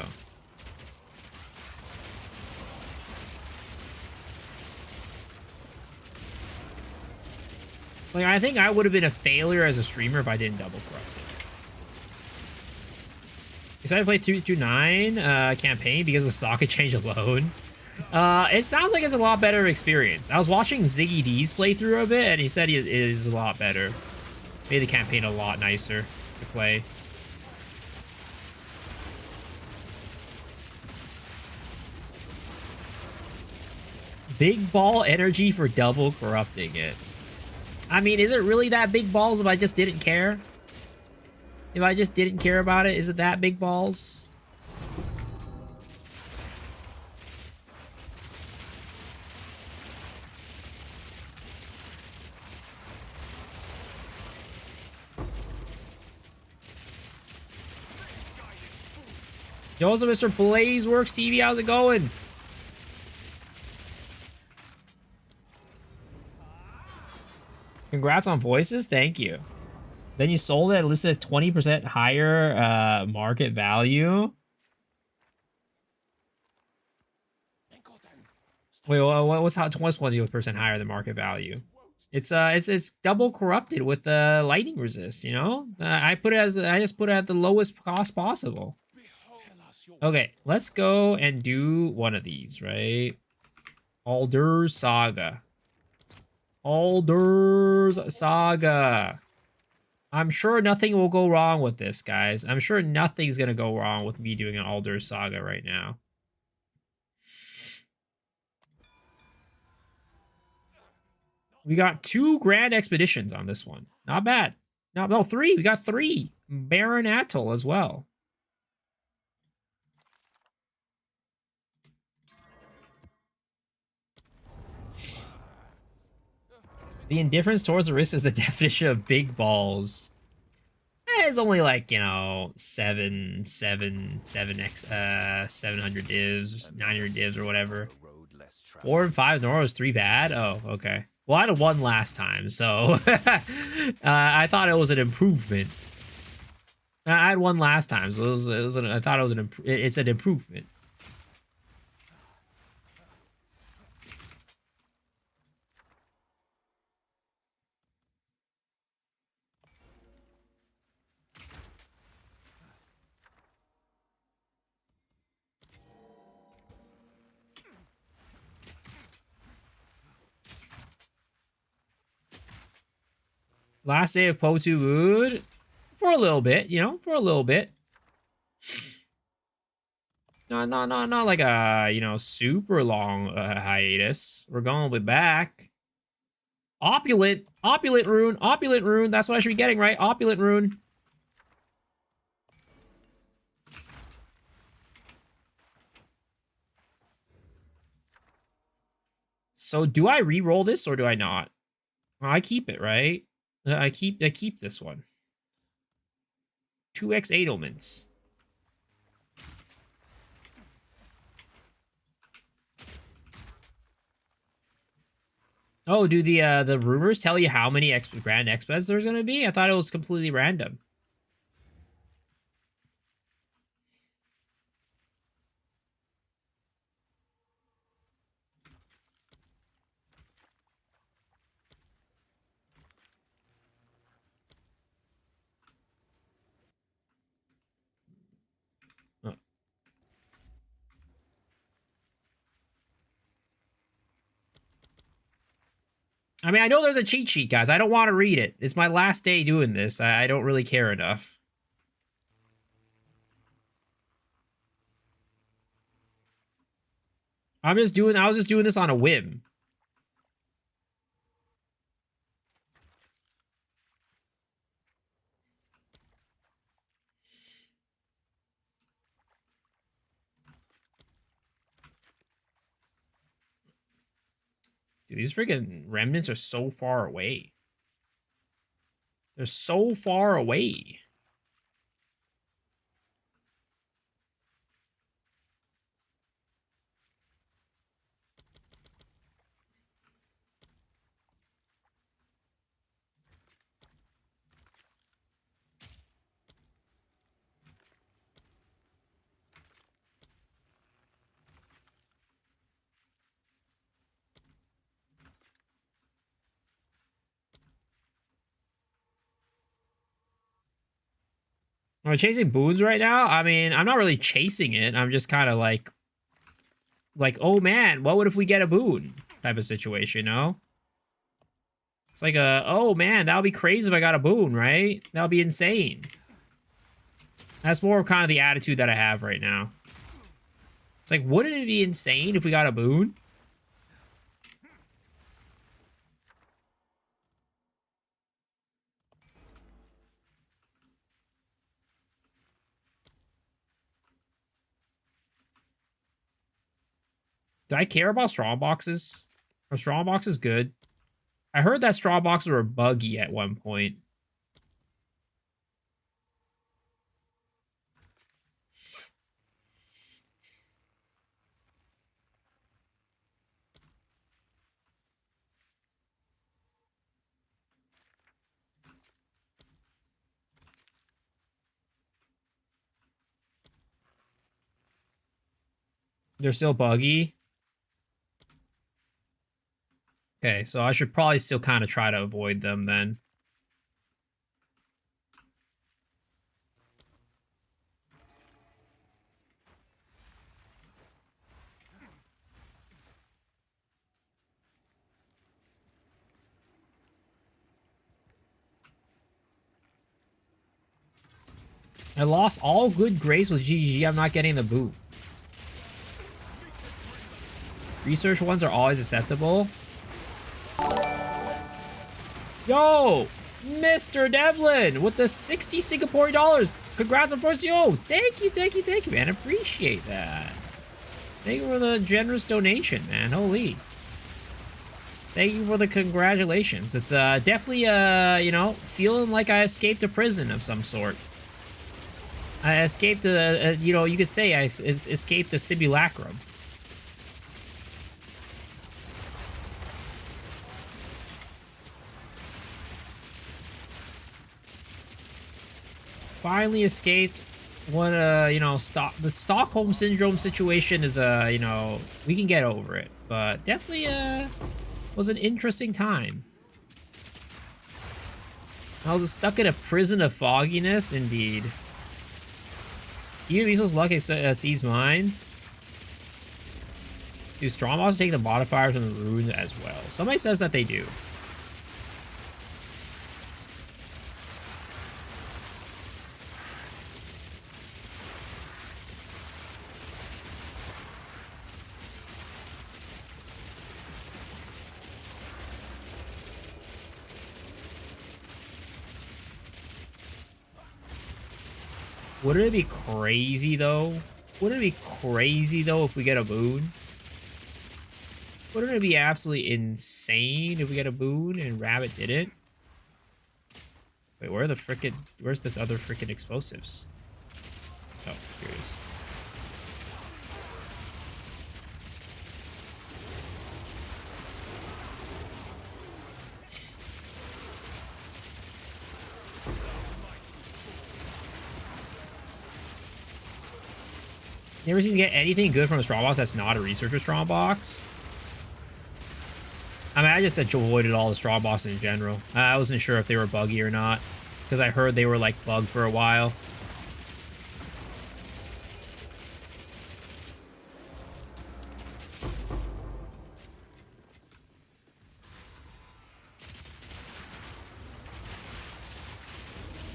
Like, I think I would have been a failure as a streamer if I didn't double corrupt it. Excited to play 329 campaign because of the socket change alone. It sounds like it's a lot better experience. I was watching Ziggy D's playthrough of it, and he said it is a lot better. Made the campaign a lot nicer to play. Big ball energy for double corrupting it. I mean, is it really that big balls if I just didn't care? If I just didn't care about it, is it that big balls? Yo, also Mr. Blazeworks TV, how's it going? Congrats on voices, thank you. Then you sold it listed as 20% higher market value. Wait, what's 20% higher than market value? It's double corrupted with lightning resist. You know, I just put it at the lowest cost possible. Okay, let's go and do one of these, right? Alder's Saga. Alder's Saga. I'm sure nothing will go wrong with this, guys. I'm sure nothing's gonna go wrong with me doing an Alder's Saga right now. We got 2 Grand Expeditions on this one. Not bad. No, 3. We got 3. Baron Atoll as well. The indifference towards the risk is the definition of big balls. It's only like, you know, 700 divs, 900 divs or whatever. 4 and 5 nor was 3 bad. Oh, okay. Well, I had 1 last time, so I thought it was an improvement. I had 1 last time, so I thought it was it's an improvement. Last day of Potu Wood for a little bit, you know, for a little bit. Not like a, you know, super long hiatus. We're going to be back. Opulent rune. That's what I should be getting, right? Opulent rune. So do I re-roll this or do I not? I keep it, right? I keep this one. 2x Edelmans. Oh, do the rumors tell you how many Grand Expeds there's gonna be? I thought it was completely random. I mean, I know there's a cheat sheet, guys. I don't want to read it. It's my last day doing this. I don't really care enough. I was just doing this on a whim. Dude, these freaking remnants are so far away. They're so far away. Am I chasing boons right now? I mean, I'm not really chasing it. I'm just kind of like, oh man, what if we get a boon type of situation, you know? It's like oh man, that would be crazy if I got a boon, right? That would be insane. That's more of kind of the attitude that I have right now. It's like, wouldn't it be insane if we got a boon? Do I care about strong boxes? Are strong boxes good? I heard that strong boxes were buggy at one point. They're still buggy. Okay, so I should probably still kind of try to avoid them then. I lost all good grace with GG. I'm not getting the boot. Research ones are always acceptable. Yo, Mr. Devlin with the 60 Singapore dollars. Congrats on first. Yo, thank you, man. Appreciate that. Thank you for the generous donation, man. Holy. Thank you for the congratulations. It's definitely, you know, feeling like I escaped a prison of some sort. I escaped you know, you could say I escaped a simulacrum. Finally escaped what, you know, the Stockholm Syndrome situation is, you know, we can get over it. But definitely, was an interesting time. I was stuck in a prison of fogginess, indeed. You Weasel's luck sees mine. Do strong boss take the modifiers and the runes as well? Somebody says that they do. Wouldn't it be crazy though? Wouldn't it be crazy though if we get a boon? Wouldn't it be absolutely insane if we get a boon and Rabbit did it? Wait, where's the other frickin' explosives? Oh, here it is. You ever seen to get anything good from a strong box that's not a researcher strong box? I mean, I just avoided all the strong bosses in general. I wasn't sure if they were buggy or not, because I heard they were like bugged for a while.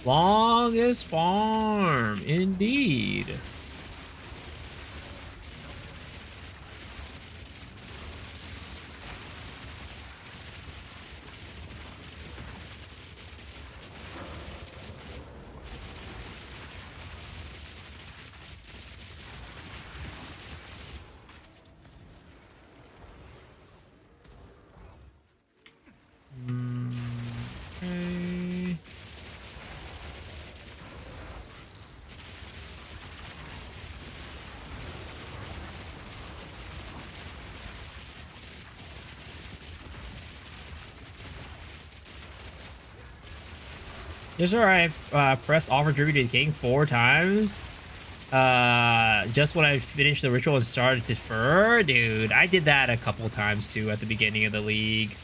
Longest farm, indeed. Okay. Here's where I pressed offer tribute to the king 4 times. Just when I finished the ritual and started to defer. Dude, I did that a couple times too at the beginning of the league.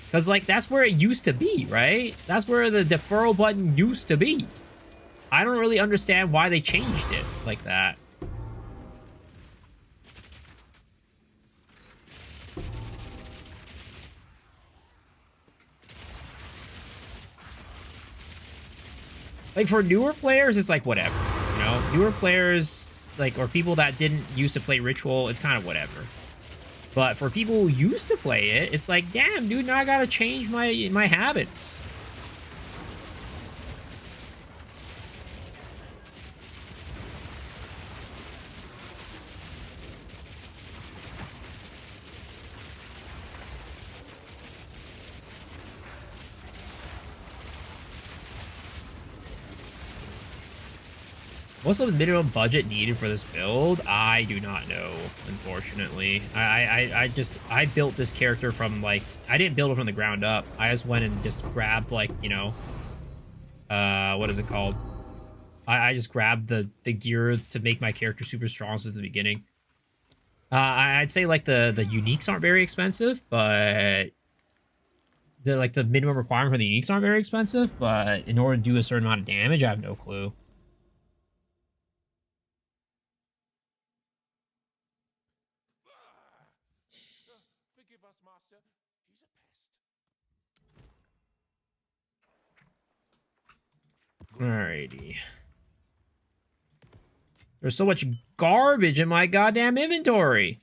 Because, like, that's where it used to be, right? That's where the deferral button used to be. I don't really understand why they changed it like that. Like, for newer players, it's like, whatever. You know? Newer players, like, or people that didn't used to play Ritual, it's kind of whatever. But for people who used to play it, it's like, damn, dude, now I gotta change my habits. What's the minimum budget needed for this build? I do not know, unfortunately. I built this character from, like, I didn't build it from the ground up. I just went and just grabbed, like, you know, what is it called? I just grabbed the gear to make my character super strong since the beginning. I'd say, like, the uniques aren't very expensive, but the minimum requirement for the uniques aren't very expensive, but in order to do a certain amount of damage, I have no clue. Forgive us, Master. He's a pest. Alrighty. There's so much garbage in my goddamn inventory.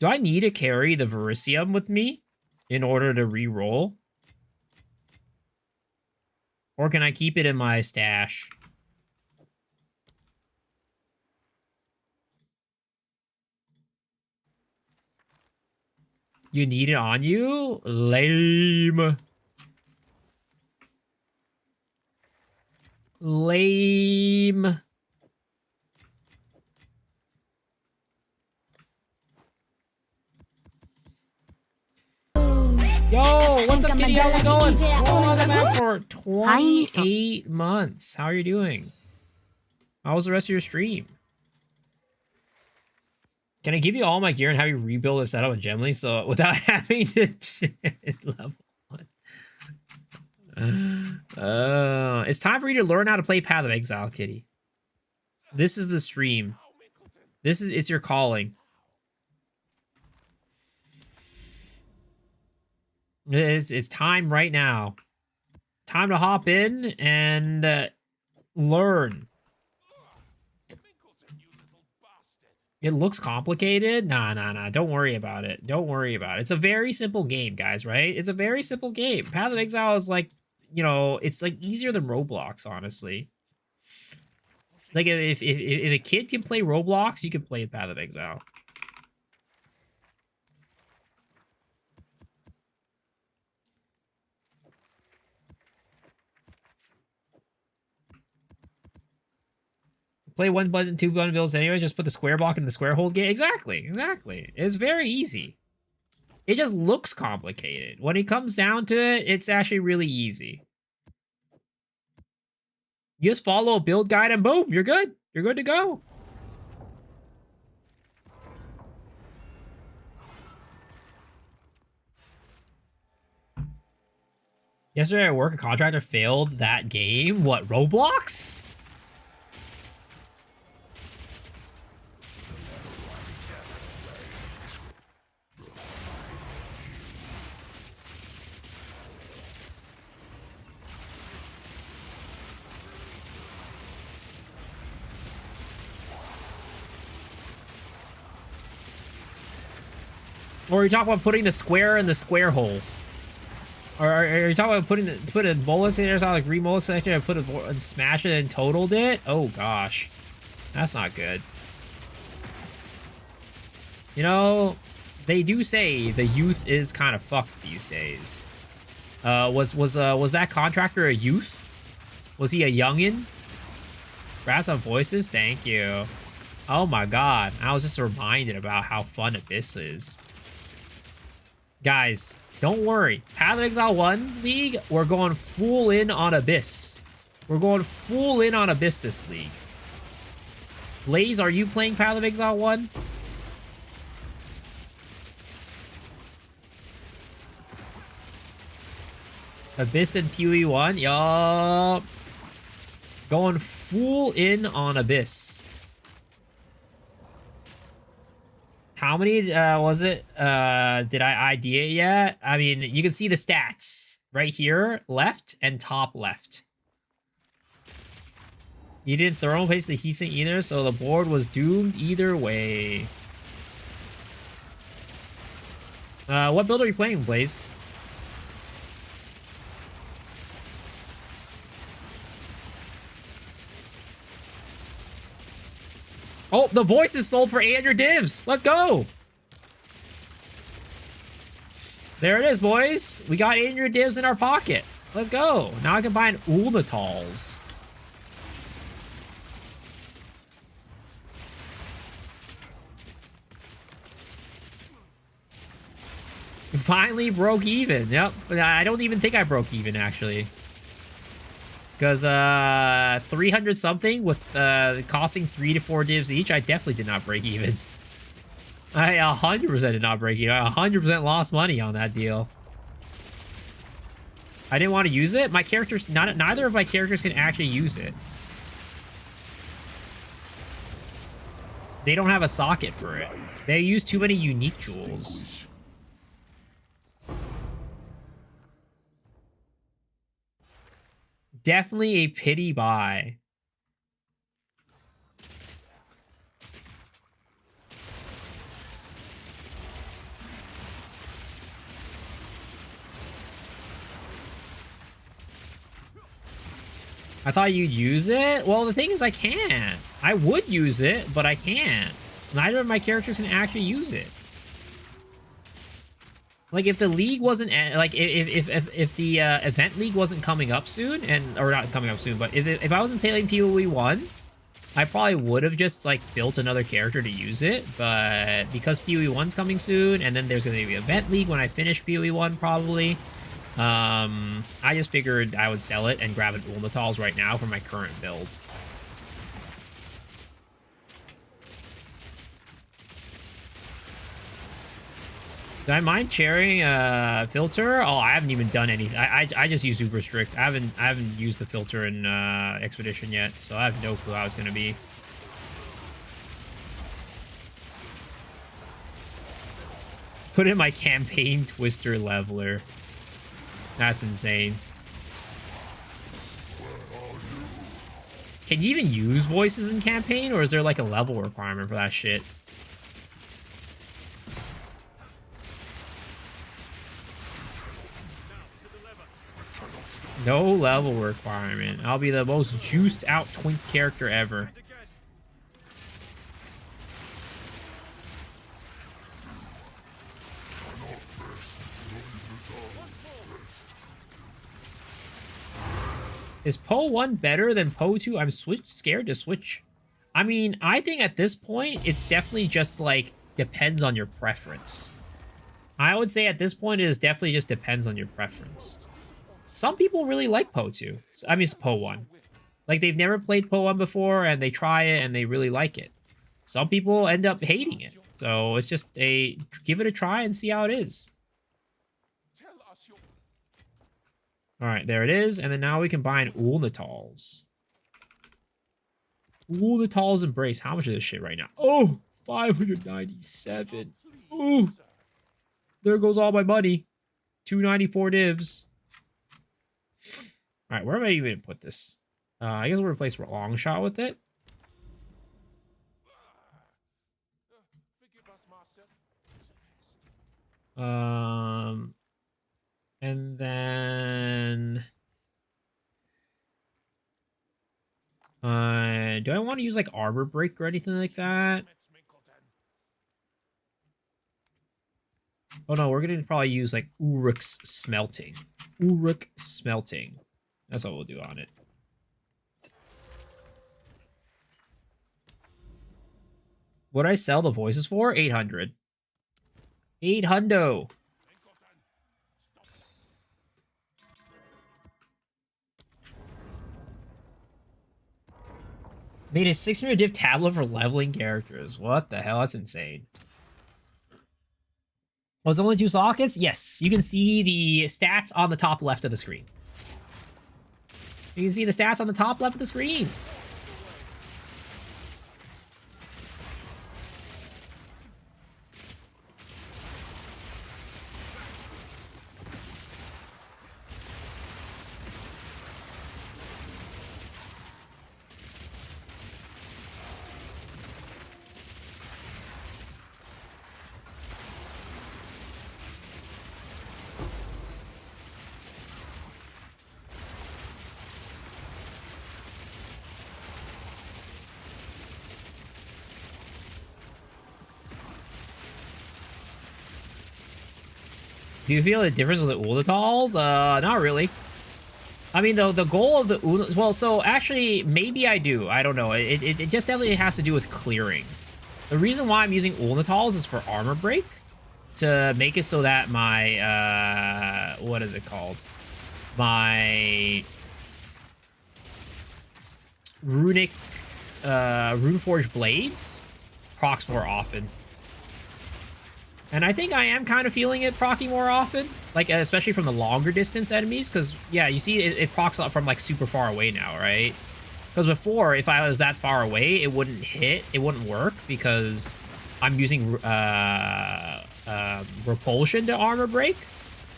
Do I need to carry the Vericium with me in order to re-roll? Or can I keep it in my stash? You need it on you? Lame. Lame. Yo, what's up, Kitty? How we going? Oh, on the map for 28 months. How are you doing? How was the rest of your stream? Can I give you all my gear and have you rebuild a setup with Gemly so without having to level 1? It's time for you to learn how to play Path of Exile, Kitty. This is the stream. It's your calling. It's time right now. Time to hop in and learn. It looks complicated. Nah. Don't worry about it. Don't worry about it. It's a very simple game, guys, right? It's a very simple game. Path of Exile is like, you know, it's like easier than Roblox, honestly. Like if a kid can play Roblox, you can play Path of Exile. Play 1 button, 2 button builds anyway. Just put the square block in the square hold game. Exactly. It's very easy. It just looks complicated. When it comes down to it, it's actually really easy. You just follow a build guide and boom, you're good. You're good to go. Yesterday at work, a contractor failed that game. What, Roblox? Or are you talking about putting the square in the square hole? Or are you talking about put a bolus in there, so like remolus section and put it and smash it and totaled it? Oh gosh, that's not good. You know, they do say the youth is kind of fucked these days. Was that contractor a youth? Was he a youngin? Rats on voices, thank you. Oh my god, I was just reminded about how fun Abyss is. Guys, don't worry. Path of Exile 1 League, we're going full in on Abyss. We're going full in on Abyss this league. Blaze, are you playing Path of Exile 1? Abyss and PoE 1? Yup. Going full in on Abyss. How many was it? Did I ID it yet? I mean, you can see the stats right here, left and top left. You didn't thermal paste the heatsink either, so the board was doomed either way. What build are you playing, Blaze? Oh, the voice is sold for 800 divs. Let's go. There it is, boys. We got 800 divs in our pocket. Let's go. Now I can buy an Ulnatals. Finally broke even. Yep. I don't even think I broke even, actually. Because 300 something with costing 3 to 4 divs each, I definitely did not break even. I 100% did not break even. I 100% lost money on that deal. I didn't want to use it. My characters, neither of my characters can actually use it. They don't have a socket for it. They use too many unique jewels. Definitely a pity buy. I thought you'd use it? Well, the thing is I can't. I would use it, but I can't. Neither of my characters can actually use it. Like, if the league wasn't... Like, if the event league wasn't coming up soon, or not coming up soon, but if I wasn't playing PoE 1, I probably would have just, like, built another character to use it. But because PoE 1's coming soon, and then there's going to be event league when I finish PoE 1, probably... I just figured I would sell it and grab an Ulnatals right now for my current build. Do I mind sharing a filter? Oh, I haven't even done anything. I just use super strict. I haven't used the filter in expedition yet, so I have no clue how it's gonna be. Put in my campaign twister leveler. That's insane. Can you even use voices in campaign, or is there like a level requirement for that shit? No level requirement. I'll be the most juiced out twink character ever. Is Poe 1 better than Poe 2? I'm scared to switch. I mean, I think at this point, it's definitely just, like, depends on your preference. I would say at this point, it is definitely just depends on your preference. Some people really like Poe 2. I mean, it's Poe 1. Like, they've never played Poe 1 before, and they try it, and they really like it. Some people end up hating it. So, it's just give it a try and see how it is. Alright, there it is. And then now we can buy an Ulnatals. Ulnatals Embrace. How much is this shit right now? Oh, 597. Oh, there goes all my money. 294 divs. Alright, where am I even going to put this? I guess we'll replace long shot with it. And then... do I want to use, like, Arbor Break or anything like that? Oh, no, we're going to probably use, like, Uruk's Smelting. Uruk Smelting. That's what we'll do on it. What did I sell the voices for? 800. 800. Made a 600 div tablet for leveling characters. What the hell? That's insane. Was it only 2 sockets? Yes. You can see the stats on the top left of the screen. You can see the stats on the top left of the screen. Do you feel a difference with the Ulnatals? Not really. I mean, the goal of the well, so actually, maybe I do. I don't know. It just definitely has to do with clearing. The reason why I'm using Ulnatals is for armor break, to make it so that my what is it called? My runic Runeforged blades procs more often. And I think I am kind of feeling it procking more often, like especially from the longer distance enemies, because yeah, you see it procs up from like super far away now, right? Because before, if I was that far away, it wouldn't hit, it wouldn't work because I'm using repulsion to armor break.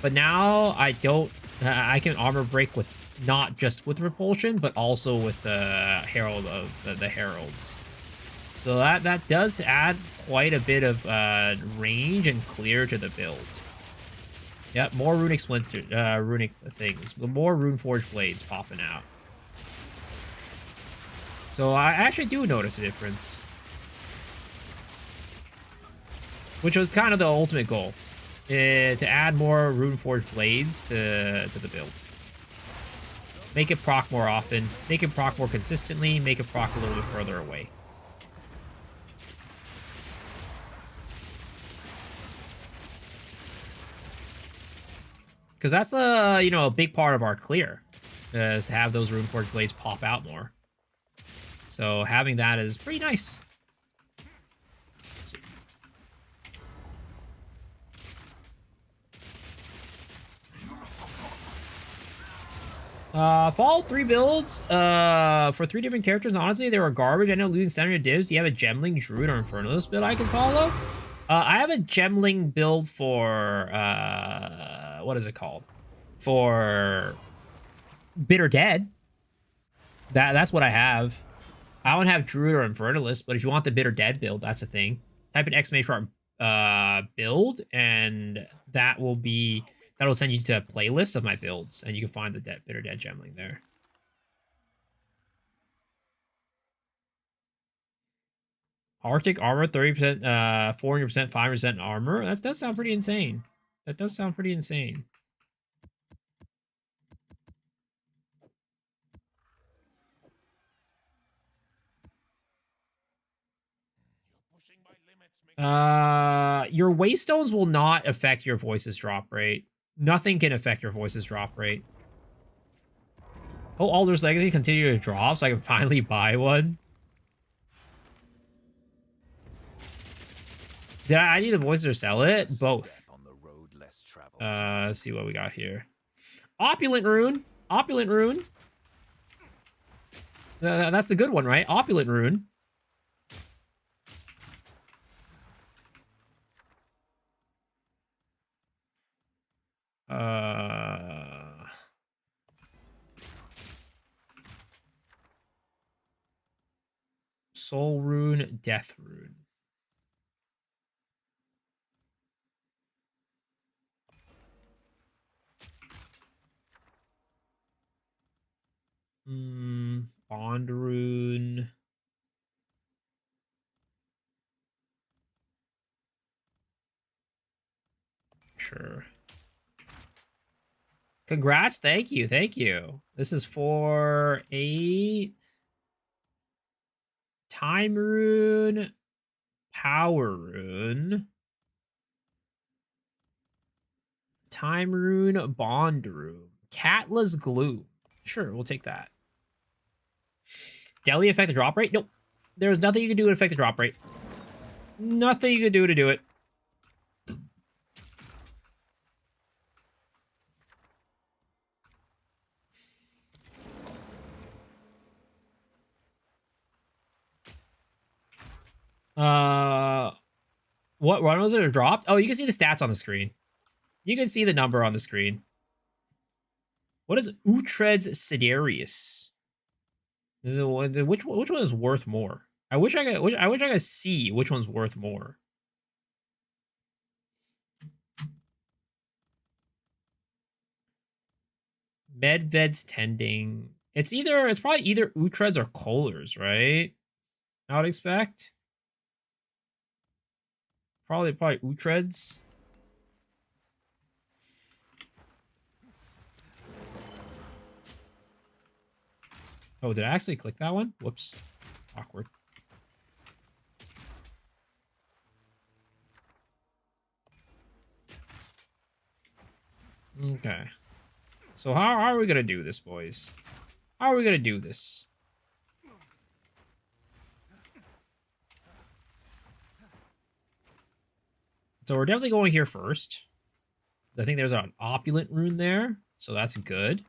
But now I don't. I can armor break with not just with repulsion, but also with the herald of the heralds. So that does add quite a bit of range and clear to the build. Yep, more runic splinter, runic things, more runeforged blades popping out. So I actually do notice a difference, which was kind of the ultimate goal, to add more runeforged blades to the build. Make it proc more often, make it proc more consistently, make it proc a little bit further away. Because that's a big part of our clear, is to have those runeforged blades pop out more. So having that is pretty nice. Followed 3 builds for 3 different characters. Honestly, they were garbage. I know losing 700 divs. Do you have a Gemling, Druid, or Infernalist build I can follow? I have a Gemling build for what is it called? For Bitter Dead. That's what I have. I don't have Druid or Infernalist, but if you want the Bitter Dead build, that's a thing. Type in exclamation mark build, and that'll send you to a playlist of my builds, and you can find the Bitter Dead Gemling there. Arctic armor, 30%, 400%, 5% armor. That does sound pretty insane. That does sound pretty insane. Your waystones will not affect your voice's drop rate. Nothing can affect your voice's drop rate. Oh, Alder's Legacy continue to drop, so I can finally buy one. Did I need the voices or sell it? Both. Let's see what we got here. Opulent Rune. Opulent Rune. That's the good one, right? Opulent Rune. Soul Rune, Death Rune. Bond Rune. Sure. Congrats. Thank you. Thank you. This is for a Time Rune, Power Rune, Time Rune, Bond Rune, Katla's Glue. Sure, we'll take that. Deli affect the drop rate? Nope. There's nothing you can do to affect the drop rate. Nothing you can do to do it. What run was it dropped? Oh, you can see the stats on the screen. You can see the number on the screen. What is Utred's Sidarius? Which one is worth more? I wish I could see which one's worth more. Medved's Tending. It's probably either Utred's or Kohler's, right? I would expect. Probably Utred's. Oh, did I actually click that one? Whoops. Awkward. Okay. So how are we going to do this, boys? How are we going to do this? So we're definitely going here first. I think there's an opulent rune there, so that's good.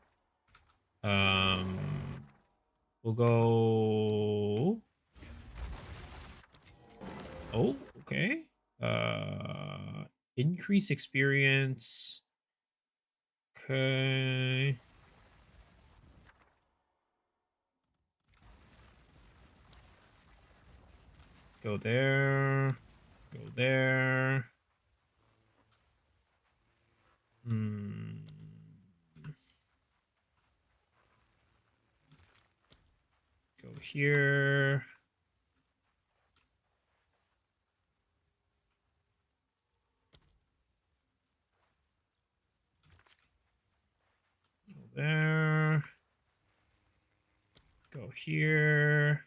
We'll go. Oh, okay. Increase experience. Okay. Go there. Go there. Go here. Go there. Go here.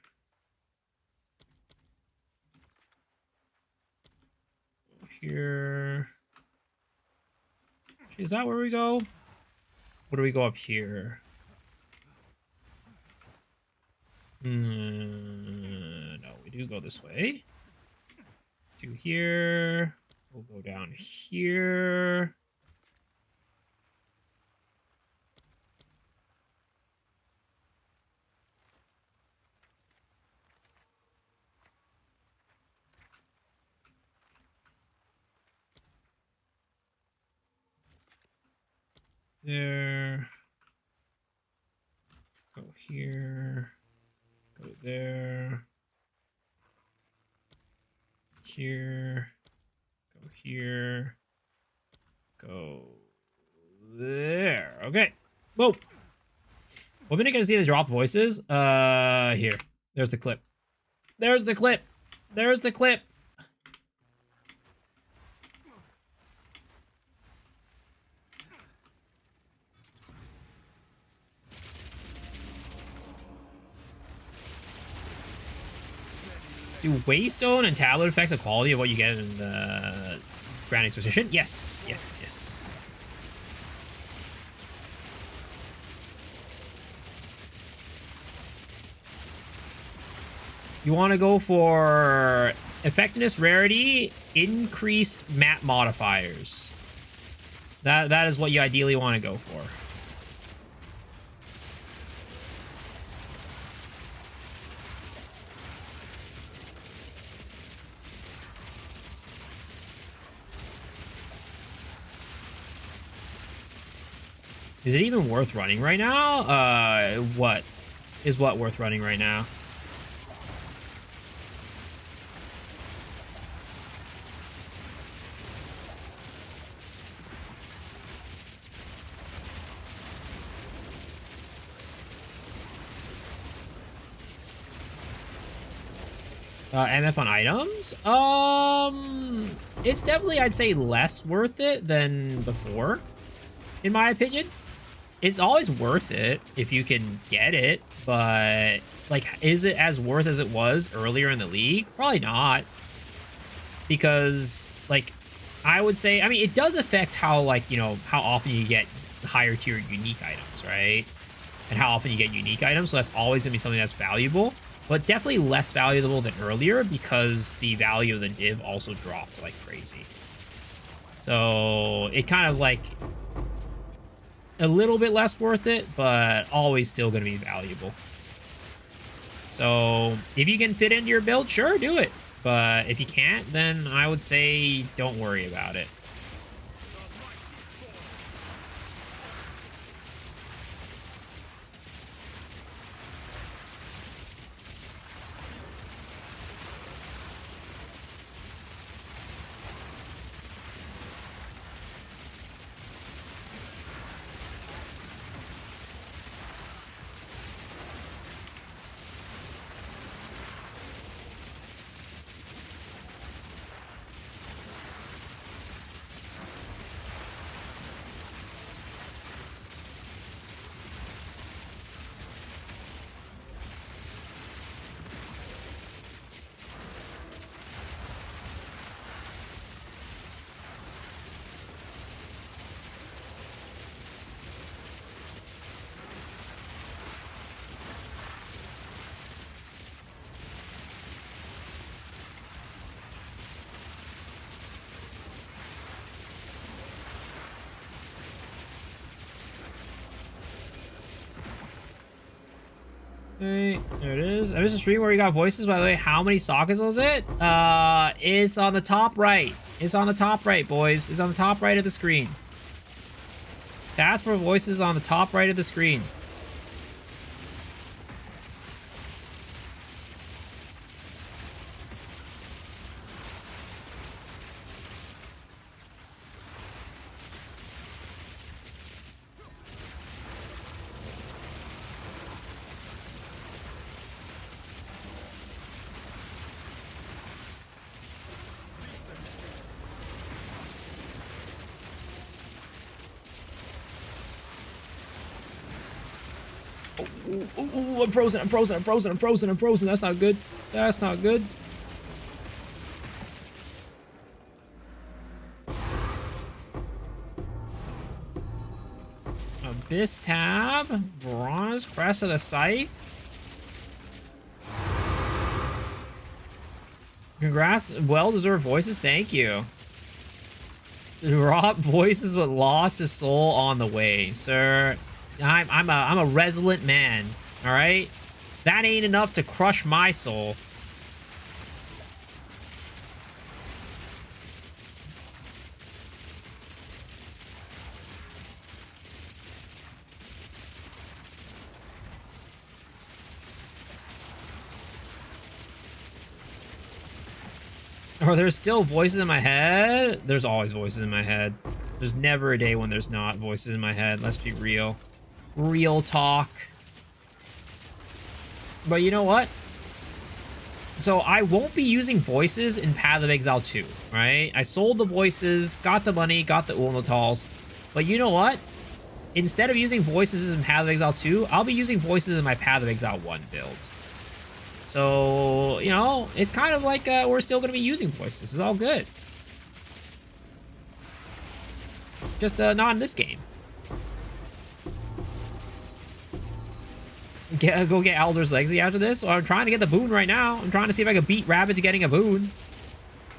Go here. Is that where we go? What do we go up here? No, we do go this way. To here. We'll go down here. There. Go here. Go there. Here. Go here. Go there. Okay. Whoa. When are gonna see the drop voices? Here. There's the clip. There's the clip. There's the clip. Do Waystone and Tablet affect the quality of what you get in the Grand Exposition? Yes, yes, yes. You want to go for effectiveness, rarity, increased map modifiers. That is what you ideally want to go for. Is it even worth running right now? What is worth running right now? MF on items? It's definitely, I'd say, less worth it than before, in my opinion. It's always worth it if you can get it, but, like, is it as worth as it was earlier in the league? Probably not. Because, like, I would say, I mean, it does affect how, like, you know, how often you get higher tier unique items, right? And how often you get unique items, so that's always going to be something that's valuable. But definitely less valuable than earlier because the value of the div also dropped like crazy. So it kind of like a little bit less worth it, but always still going to be valuable. So if you can fit into your build, sure, do it. But if you can't, then I would say don't worry about it. Okay, there it is. I missed a stream where you got voices, by the way. How many sockets was it? It's on the top right. It's on the top right, boys. It's on the top right of the screen. Stats for voices on the top right of the screen. Ooh, I'm frozen, I'm frozen, I'm frozen, I'm frozen, I'm frozen. That's not good. That's not good. Abyss tab. Bronze Crest of the Scythe. Congrats. Well-deserved voices. Thank you. Rob voices but lost his soul on the way, sir. I'm a resilient man. All right, that ain't enough to crush my soul. Are there still voices in my head? There's always voices in my head. There's never a day when there's not voices in my head. Let's be real. Real talk. But you know what? So I won't be using voices in Path of Exile 2, right? I sold the voices, got the money, got the Ulnatals. But you know what? Instead of using voices in Path of Exile 2, I'll be using voices in my Path of Exile 1 build. So, you know, it's kind of like we're still going to be using voices. It's all good. Just not in this game. Go get Elder's Legacy after this. So I'm trying to get the boon right now. I'm trying to see if I can beat Rabbit to getting a boon.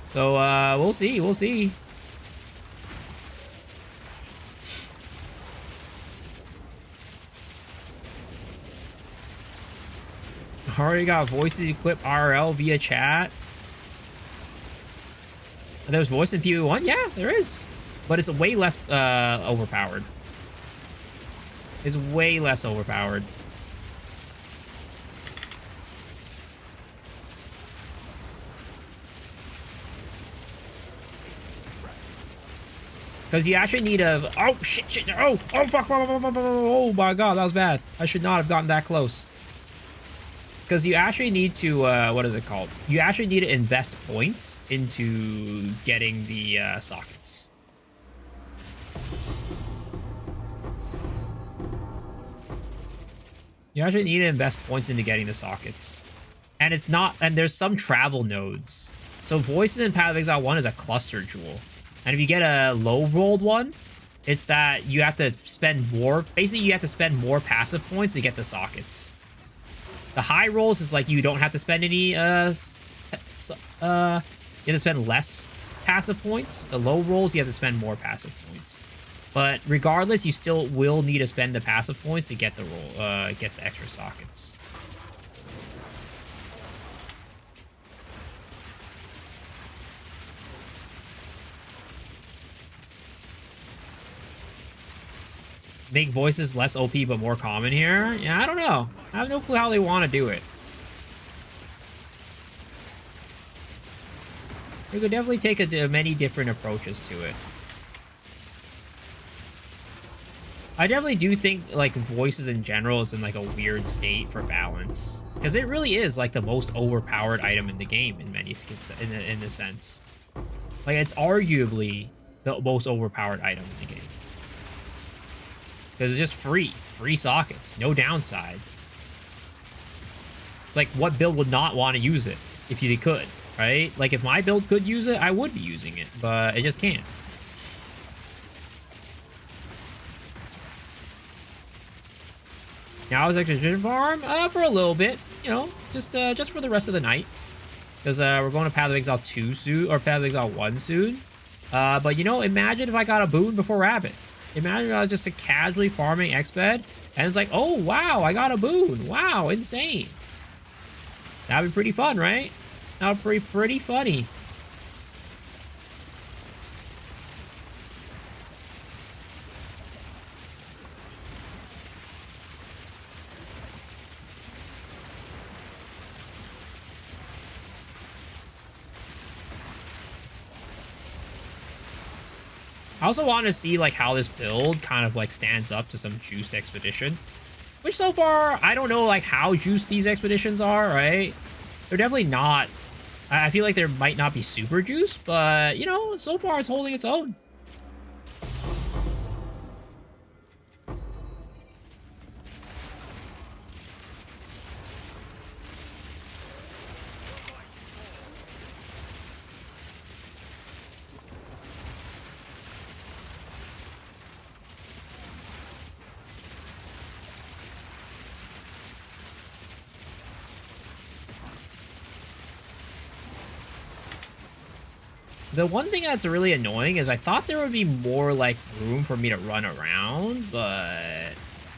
So, we'll see. We'll see. Already got voices equipped IRL via chat. There's voice in PvE1? Yeah, there is. But it's way less overpowered. It's way less overpowered. Because you actually need a... Oh, shit. Oh, fuck. Oh, my God, that was bad. I should not have gotten that close. Because you actually need to, what is it called? You actually need to invest points into getting the sockets. You actually need to invest points into getting the sockets. And it's not, and there's some travel nodes. So Voices in Path of Exile 1 is a cluster jewel. And if you get a low-rolled one, it's that you have to spend more, basically you have to spend more passive points to get the sockets. The high rolls is like you don't have to spend any, you have to spend less passive points. The low rolls, you have to spend more passive points. But regardless, you still will need to spend the passive points to get the roll, get the extra sockets. Make voices less OP but more common here? Yeah, I don't know. I have no clue how they want to do it. You could definitely take many different approaches to it. I definitely do think like voices in general is in like a weird state for balance, because it really is like the most overpowered item in the game in many in a sense. Like it's arguably the most overpowered item in the game. Because it's just free sockets, no downside. It's like, what build would not want to use it if they could, right? Like, if my build could use it, I would be using it, but it just can't. Now I was execution farm for a little bit, you know, just for the rest of the night, because we're going to Path of Exile 2 soon, or Path of Exile 1 soon. But you know, imagine if I got a boon before Rabbit. Imagine I was just casually farming X-Bed, And it's like, oh, wow, I got a boon. Wow, insane. That'd be pretty fun, right? That would be pretty funny. I also want to see like how this build kind of like stands up to some juiced expedition. Which so far, I don't know like how juiced these expeditions are, right? They're definitely not. I feel like there might not be super juiced, but you know, so far it's holding its own. The one thing that's really annoying is I thought there would be more, like, room for me to run around, but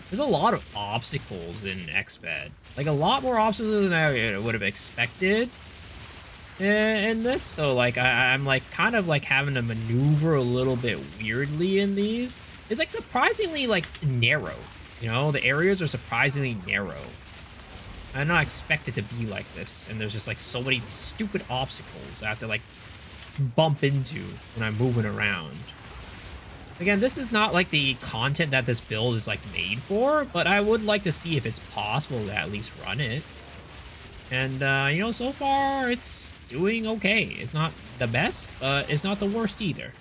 there's a lot of obstacles in Exped. Like, a lot more obstacles than I would have expected in this. So, like, I'm, like, kind of, like, having to maneuver a little bit weirdly in these. It's, like, surprisingly, like, narrow. You know, the areas are surprisingly narrow. I did not expect it to be like this, and there's just, like, so many stupid obstacles I have to, like, bump into when I'm moving around. Again, this is not like the content that this build is like made for, but I would like to see if it's possible to at least run it. And you know, so far it's doing okay. It's not the best, but it's not the worst either.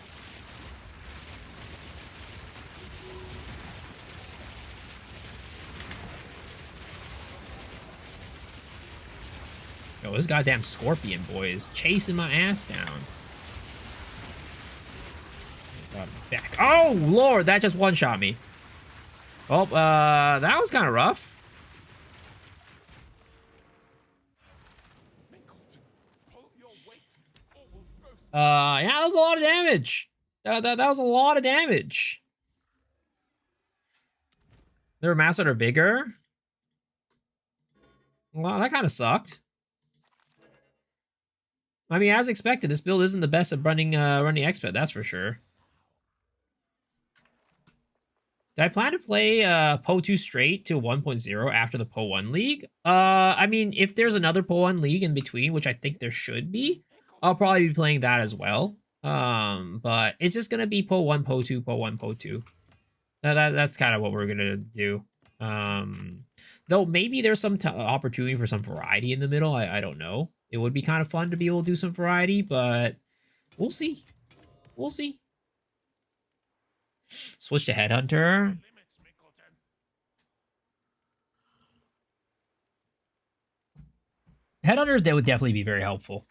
Yo, this goddamn scorpion boy is chasing my ass down. Back. Oh, Lord, that just one-shot me. Well, that was kind of rough. Yeah, that was a lot of damage. That was a lot of damage. Their masses are bigger. Well, that kind of sucked. I mean, as expected, this build isn't the best at running Exped, that's for sure. Do I plan to play Po 2 straight to 1.0 after the Po 1 League? I mean, if there's another Po 1 League in between, which I think there should be, I'll probably be playing that as well. But it's just going to be Po 1, Po 2, Po 1, Po 2. That's kind of what we're going to do. Though maybe there's some opportunity for some variety in the middle. I don't know. It would be kind of fun to be able to do some variety, but we'll see. We'll see. Switch to Headhunter. Headhunters, that would definitely be very helpful.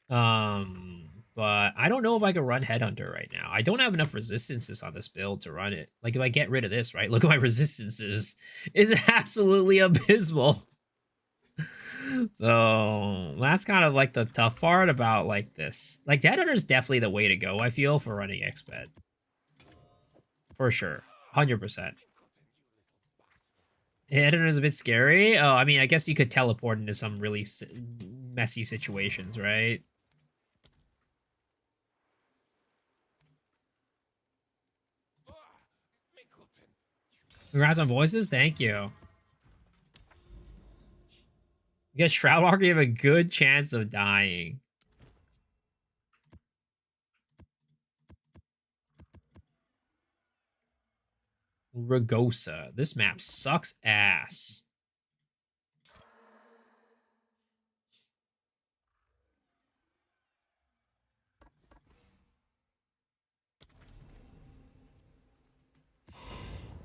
But I don't know if I can run Headhunter right now. I don't have enough resistances on this build to run it. Like, if I get rid of this, right? Look at my resistances. It's absolutely abysmal. So, that's kind of, like, the tough part about, like, this. Like, Headhunter is definitely the way to go, I feel, for running Exped. For sure. 100%. Headhunter is a bit scary. Oh, I mean, I guess you could teleport into some really messy situations, right? Congrats on voices. Thank you. You get Shroudwalker, you have a good chance of dying. Ragosa. This map sucks ass.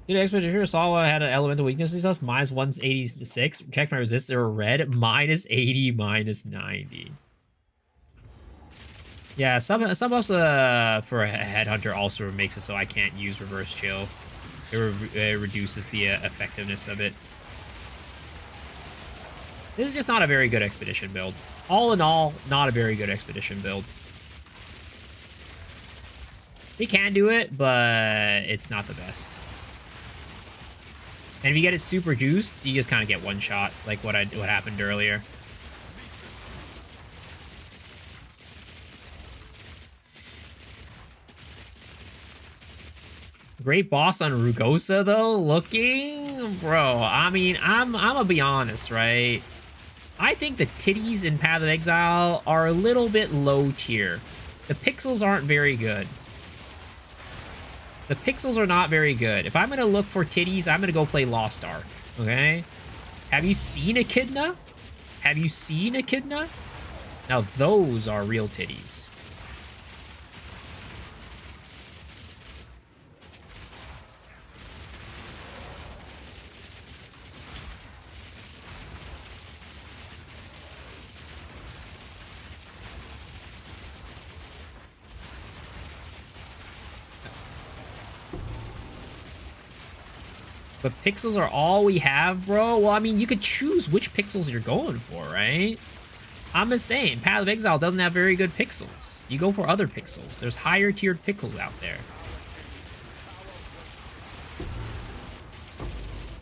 Dude, Expedition saw I had an elemental weakness and stuff. Minus 186. Check my resist. They were red. Minus 80, minus 90. Yeah, some buffs for a Headhunter also makes it so I can't use reverse chill. It reduces the effectiveness of it. This is just not a very good expedition build. All in all, not a very good expedition build. They can do it, but it's not the best. And if you get it super juiced, you just kind of get one shot, like what happened earlier. Great boss on Rugosa though, looking, bro. I mean, I'm gonna be honest, right? I think the titties in Path of Exile are a little bit low tier. The pixels aren't very good. The pixels are not very good. If I'm gonna look for titties, I'm gonna go play Lost Ark. Okay? Have you seen Echidna? Have you seen Echidna? Now those are real titties. But pixels are all we have, bro? Well, I mean, you could choose which pixels you're going for, right? I'm just saying, Path of Exile doesn't have very good pixels. You go for other pixels. There's higher tiered pixels out there.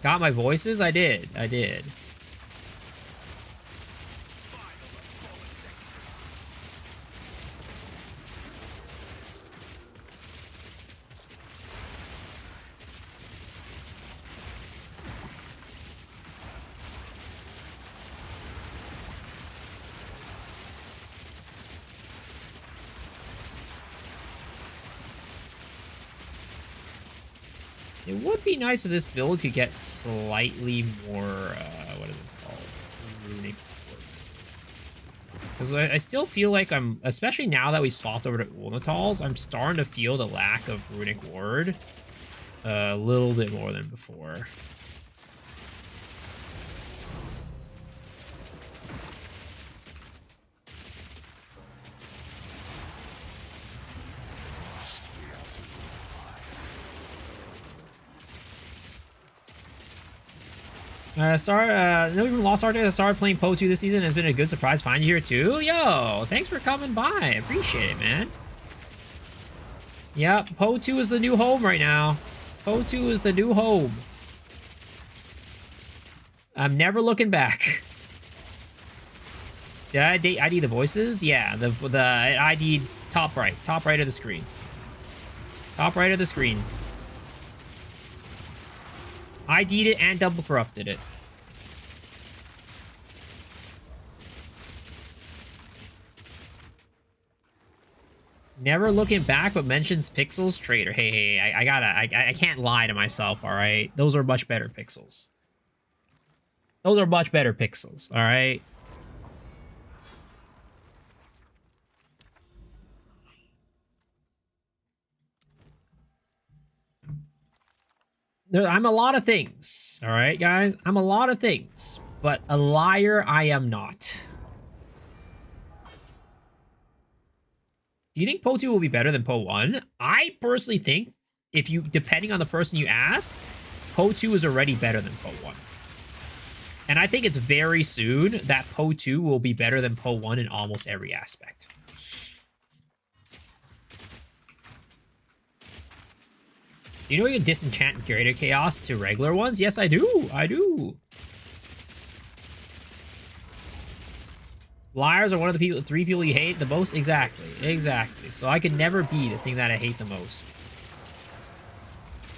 Got my voices? I did. I did. It would be nice if this build could get slightly more, what is it called? Runic. Because I still feel like I'm, especially now that we swapped over to Ulnatals, I'm starting to feel the lack of Runic Ward a little bit more than before. No, even Lost Ark. I started playing Po 2 this season. It's been a good surprise finding you here too. Yo, thanks for coming by. Appreciate it, man. Yep, Po 2 is the new home right now. Po 2 is the new home. I'm never looking back. Did I ID the voices? Yeah, the ID top right of the screen. Top right of the screen. ID'd it and double corrupted it. Never looking back, but mentions pixels. Traitor. Hey, I can't lie to myself, all right? Those are much better pixels. Those are much better pixels, all right? I'm a lot of things, all right, guys? I'm a lot of things, but a liar I am not. Do you think Po 2 will be better than Po 1? I personally think, if you, depending on the person you ask, Po 2 is already better than Po 1. And I think it's very soon that Po 2 will be better than Po 1 in almost every aspect. Do you know you can disenchant Greater Chaos to regular ones? Yes, I do. I do. Liars are one of the three people you hate the most? Exactly. Exactly. So I could never be the thing that I hate the most.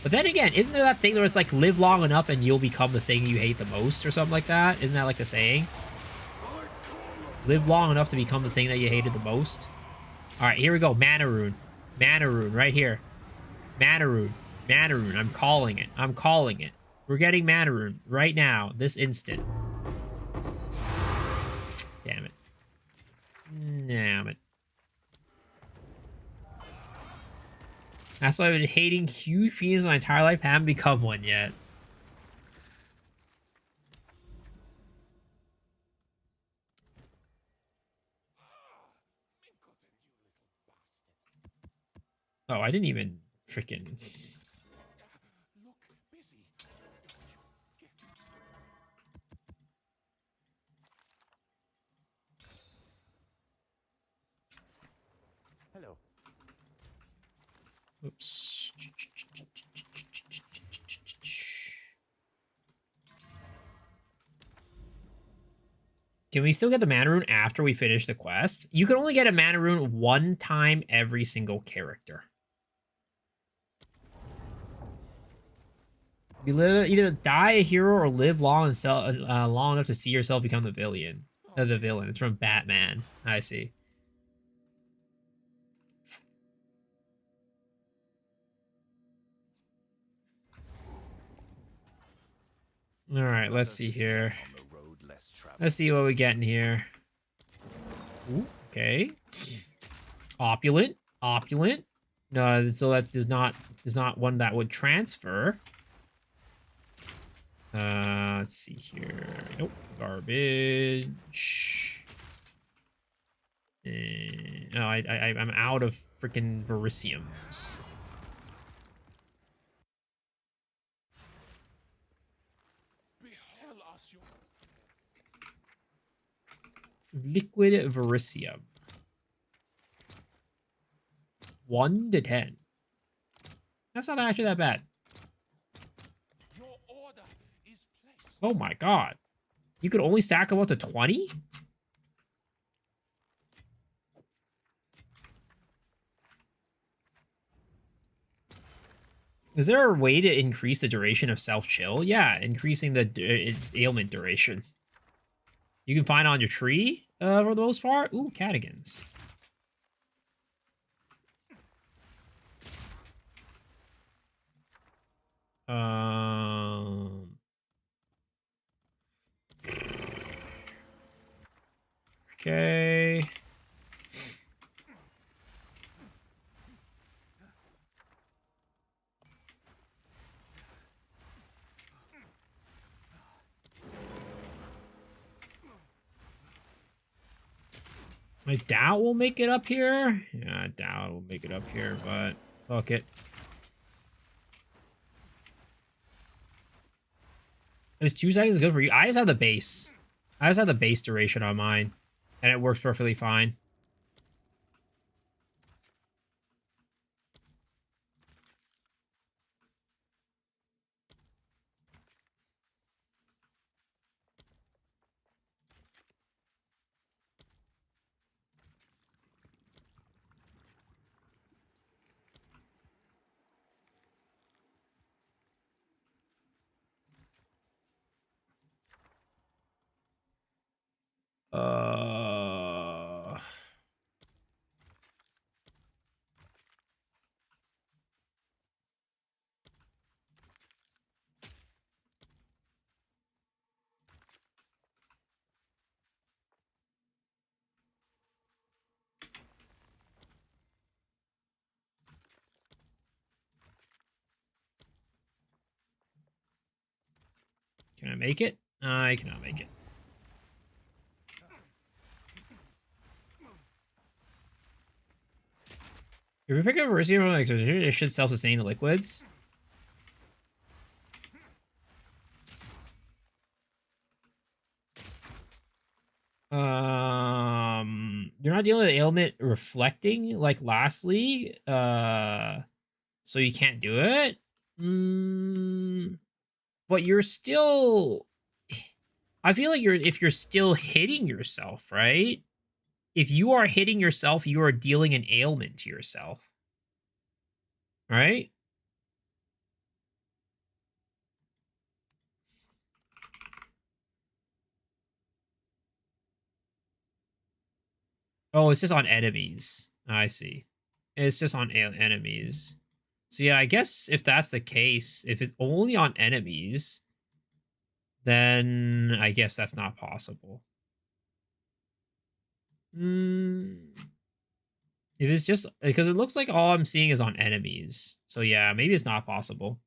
But then again, isn't there that thing where it's like, live long enough and you'll become the thing you hate the most or something like that? Isn't that like the saying? Live long enough to become the thing that you hated the most? Alright, here we go. Mana Rune. Mana Rune, right here. Mana Rune. Mana Rune. I'm calling it. I'm calling it. We're getting Mana Rune right now, this instant. Damn it. Damn it. That's why I've been hating huge fiends my entire life. Haven't become one yet. Oh, I didn't even freaking... Hello. Oops. Can we still get the mana rune after we finish the quest? You can only get a mana rune one time every single character. You either die a hero or live long and long enough to see yourself become the villain. The villain. It's from Batman. I see. All right, let's see here. Let's see what we get in here. Ooh, okay. Opulent. No, so that is not one that would transfer. Let's see here. Nope. Garbage. Oh, I'm out of freaking Verisiums. Liquid Verisium. 1 to 10. That's not actually that bad. Oh my god. You could only stack them up to 20? Is there a way to increase the duration of self-chill? Yeah, increasing the ailment duration. You can find on your tree, for the most part. Ooh, Catigans. Okay. I doubt we'll make it up here. Yeah, I doubt we'll make it up here, but fuck it. Is 2 seconds good for you? I just have the base. I just have the base duration on mine, and it works perfectly fine. Can I make it? I cannot make it. If we pick up a Verisium, like, it should self-sustain the liquids. You're not dealing with ailment reflecting like lastly, so you can't do it. But you're still. I feel like if you're still hitting yourself, right? If you are hitting yourself, you are dealing an ailment to yourself, right? Oh, it's just on enemies. I see. It's just on enemies. So yeah, I guess if that's the case, if it's only on enemies, then I guess that's not possible. If it's just because it looks like all I'm seeing is on enemies. So yeah, maybe it's not possible.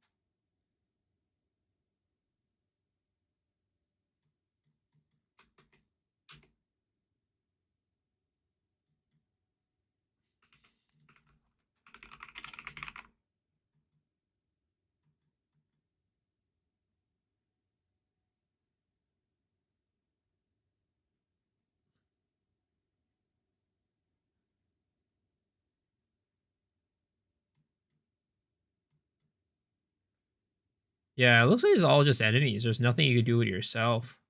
Yeah, it looks like it's all just enemies. There's nothing you can do with yourself.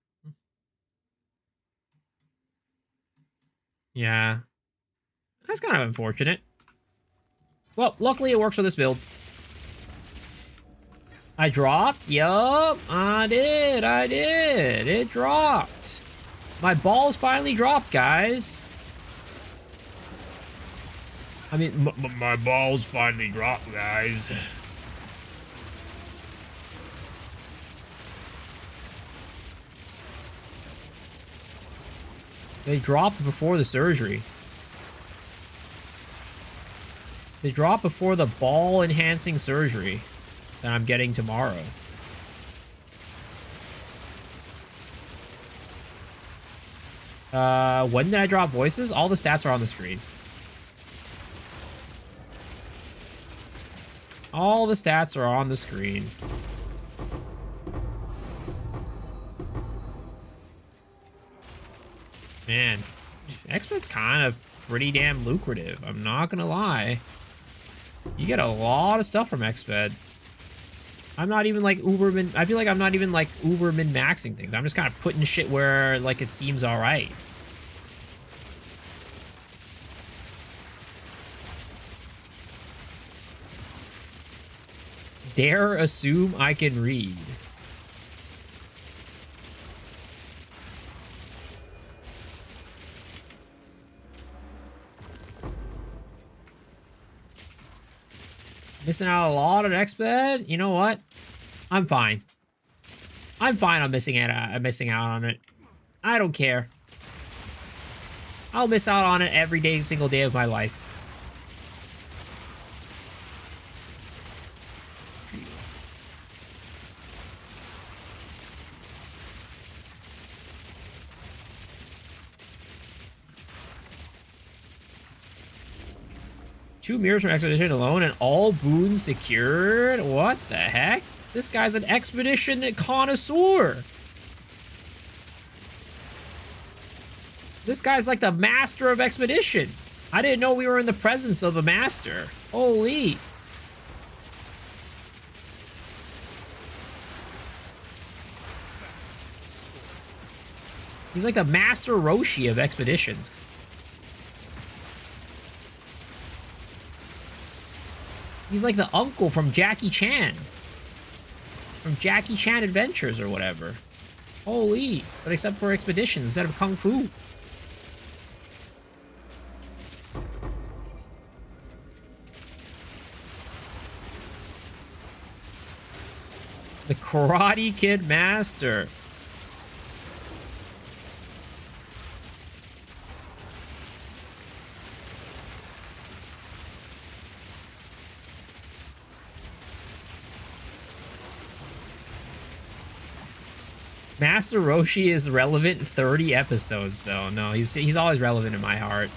Yeah. That's kind of unfortunate. Well, luckily it works for this build. I dropped? Yup, I did. It dropped. My balls finally dropped, guys. I mean, my balls finally dropped, guys. They dropped before the surgery. They dropped before the ball-enhancing surgery that I'm getting tomorrow. When did I drop voices? All the stats are on the screen. All the stats are on the screen. Man, X-Med's kind of pretty damn lucrative. I'm not gonna lie. You get a lot of stuff from X-Med. I'm not even like Uberman. I feel like I'm not even like Uberman maxing things. I'm just kind of putting shit where like it seems all right. Dare assume I can read. Missing out a lot on X-Bed? You know what? I'm fine. I'm fine on missing out on it. I don't care. I'll miss out on it every day, single day of my life. 2 mirrors from Expedition alone and all boons secured? What the heck? This guy's an Expedition connoisseur. This guy's like the master of Expedition. I didn't know we were in the presence of a master. Holy. He's like the master Roshi of Expeditions. He's like the uncle from Jackie Chan. From Jackie Chan Adventures or whatever. Holy. But except for Expeditions instead of Kung Fu. The Karate Kid Master. Master Roshi is relevant in 30 episodes, though. No, he's always relevant in my heart.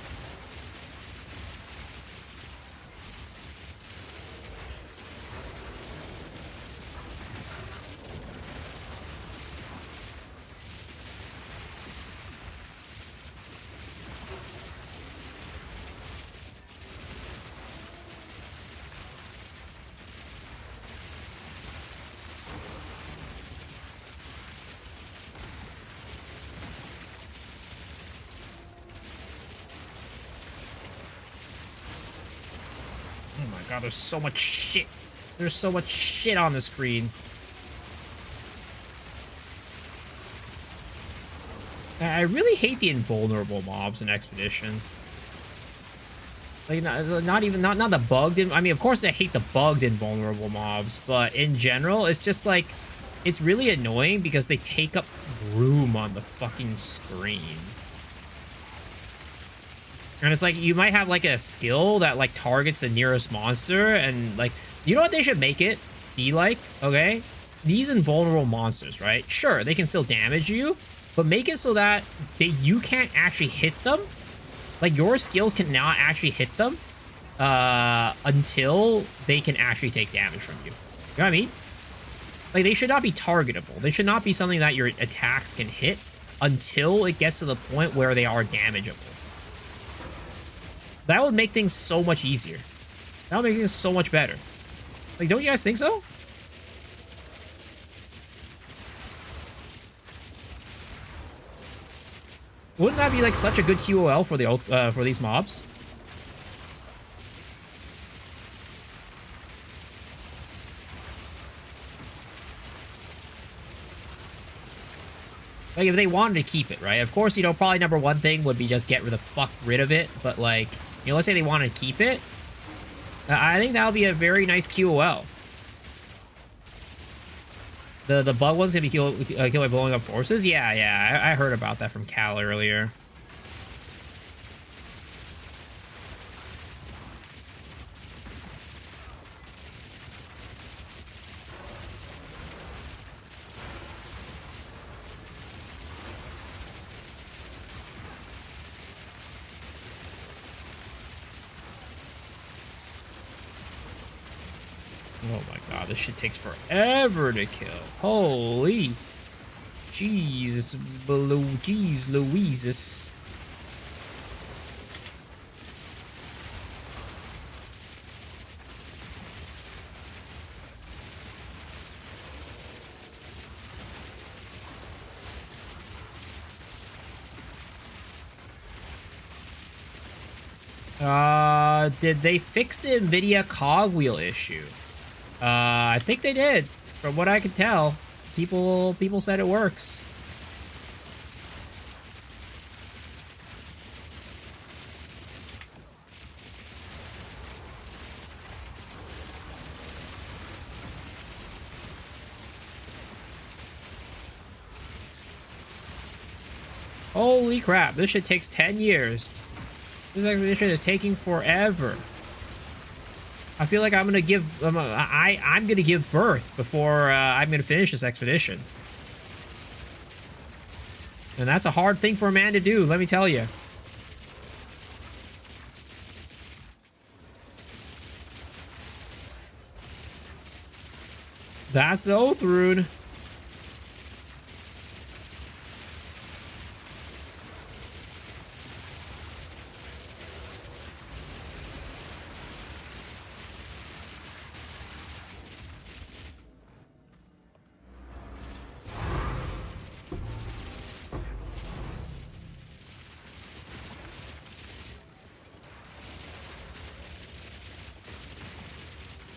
God, there's so much shit. There's so much shit on the screen. I really hate the invulnerable mobs in Expedition. Like, not the bugged. I mean, of course I hate the bugged invulnerable mobs, but in general, it's just like, it's really annoying because they take up room on the fucking screen. And it's like, you might have, like, a skill that, like, targets the nearest monster, and, like, you know what they should make it be like, okay? These invulnerable monsters, right? Sure, they can still damage you, but make it so that you can't actually hit them. Like, your skills cannot actually hit them until they can actually take damage from you. You know what I mean? Like, they should not be targetable. They should not be something that your attacks can hit until it gets to the point where they are damageable. That would make things so much easier. That would make things so much better. Like, don't you guys think so? Wouldn't that be like such a good QOL for the for these mobs? Like, if they wanted to keep it, right? Of course, you know, probably number one thing would be just get the fuck rid of it. But, like, you know, let's say they want to keep it. I think that would be a very nice QOL. The bug one's gonna be killed by blowing up forces? Yeah, I heard about that from Cal earlier. Oh my god, this shit takes forever to kill. Holy. Jesus, jeez Louises. Did they fix the NVIDIA cogwheel issue? I think they did. From what I could tell, people said it works. Holy crap, this shit takes 10 years. This expedition is taking forever. I feel like I'm gonna give I'm gonna give birth before I'm gonna finish this expedition, and that's a hard thing for a man to do. Let me tell you. That's the oath rune.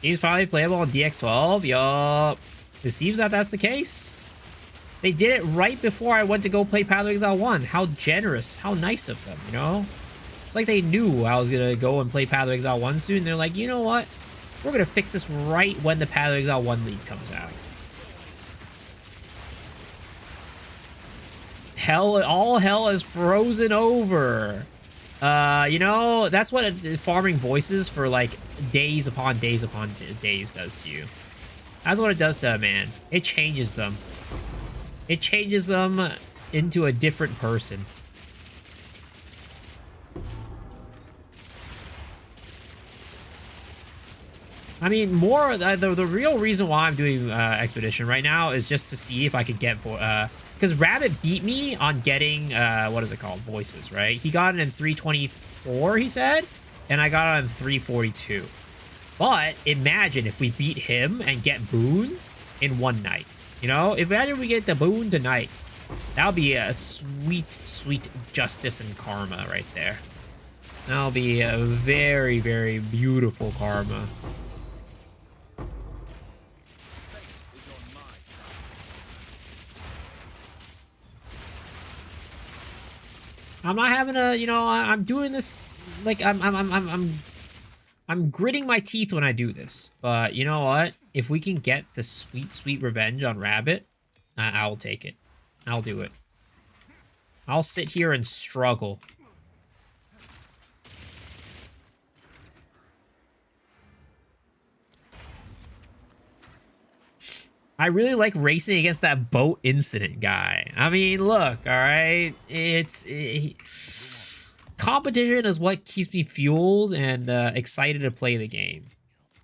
Game's finally playable on DX12? Yup. It seems that that's the case. They did it right before I went to go play Path of Exile 1. How generous. How nice of them, you know? It's like they knew I was going to go and play Path of Exile 1 soon. They're like, you know what? We're going to fix this right when the Path of Exile 1 league comes out. All hell is frozen over. You know, that's what farming voices for, like, days upon days upon days does to you. That's what it does to a man. It changes them. It changes them into a different person. I mean, the real reason why I'm doing Expedition right now is just to see if I could get... because Rabbit beat me on getting, what is it called? Voices, right? He got it in 324, he said, and I got it in 342. But imagine if we beat him and get Boon in one night. You know, imagine we get the Boon tonight. That'll be a sweet, sweet justice and karma right there. That'll be a very, very beautiful karma. I'm not having a, you know, I'm doing this, like, I'm gritting my teeth when I do this. But you know what? If we can get the sweet, sweet revenge on Rabbit, I'll take it. I'll do it. I'll sit here and struggle. I really like racing against that boat incident guy. I mean, look, all right? Competition is what keeps me fueled and excited to play the game.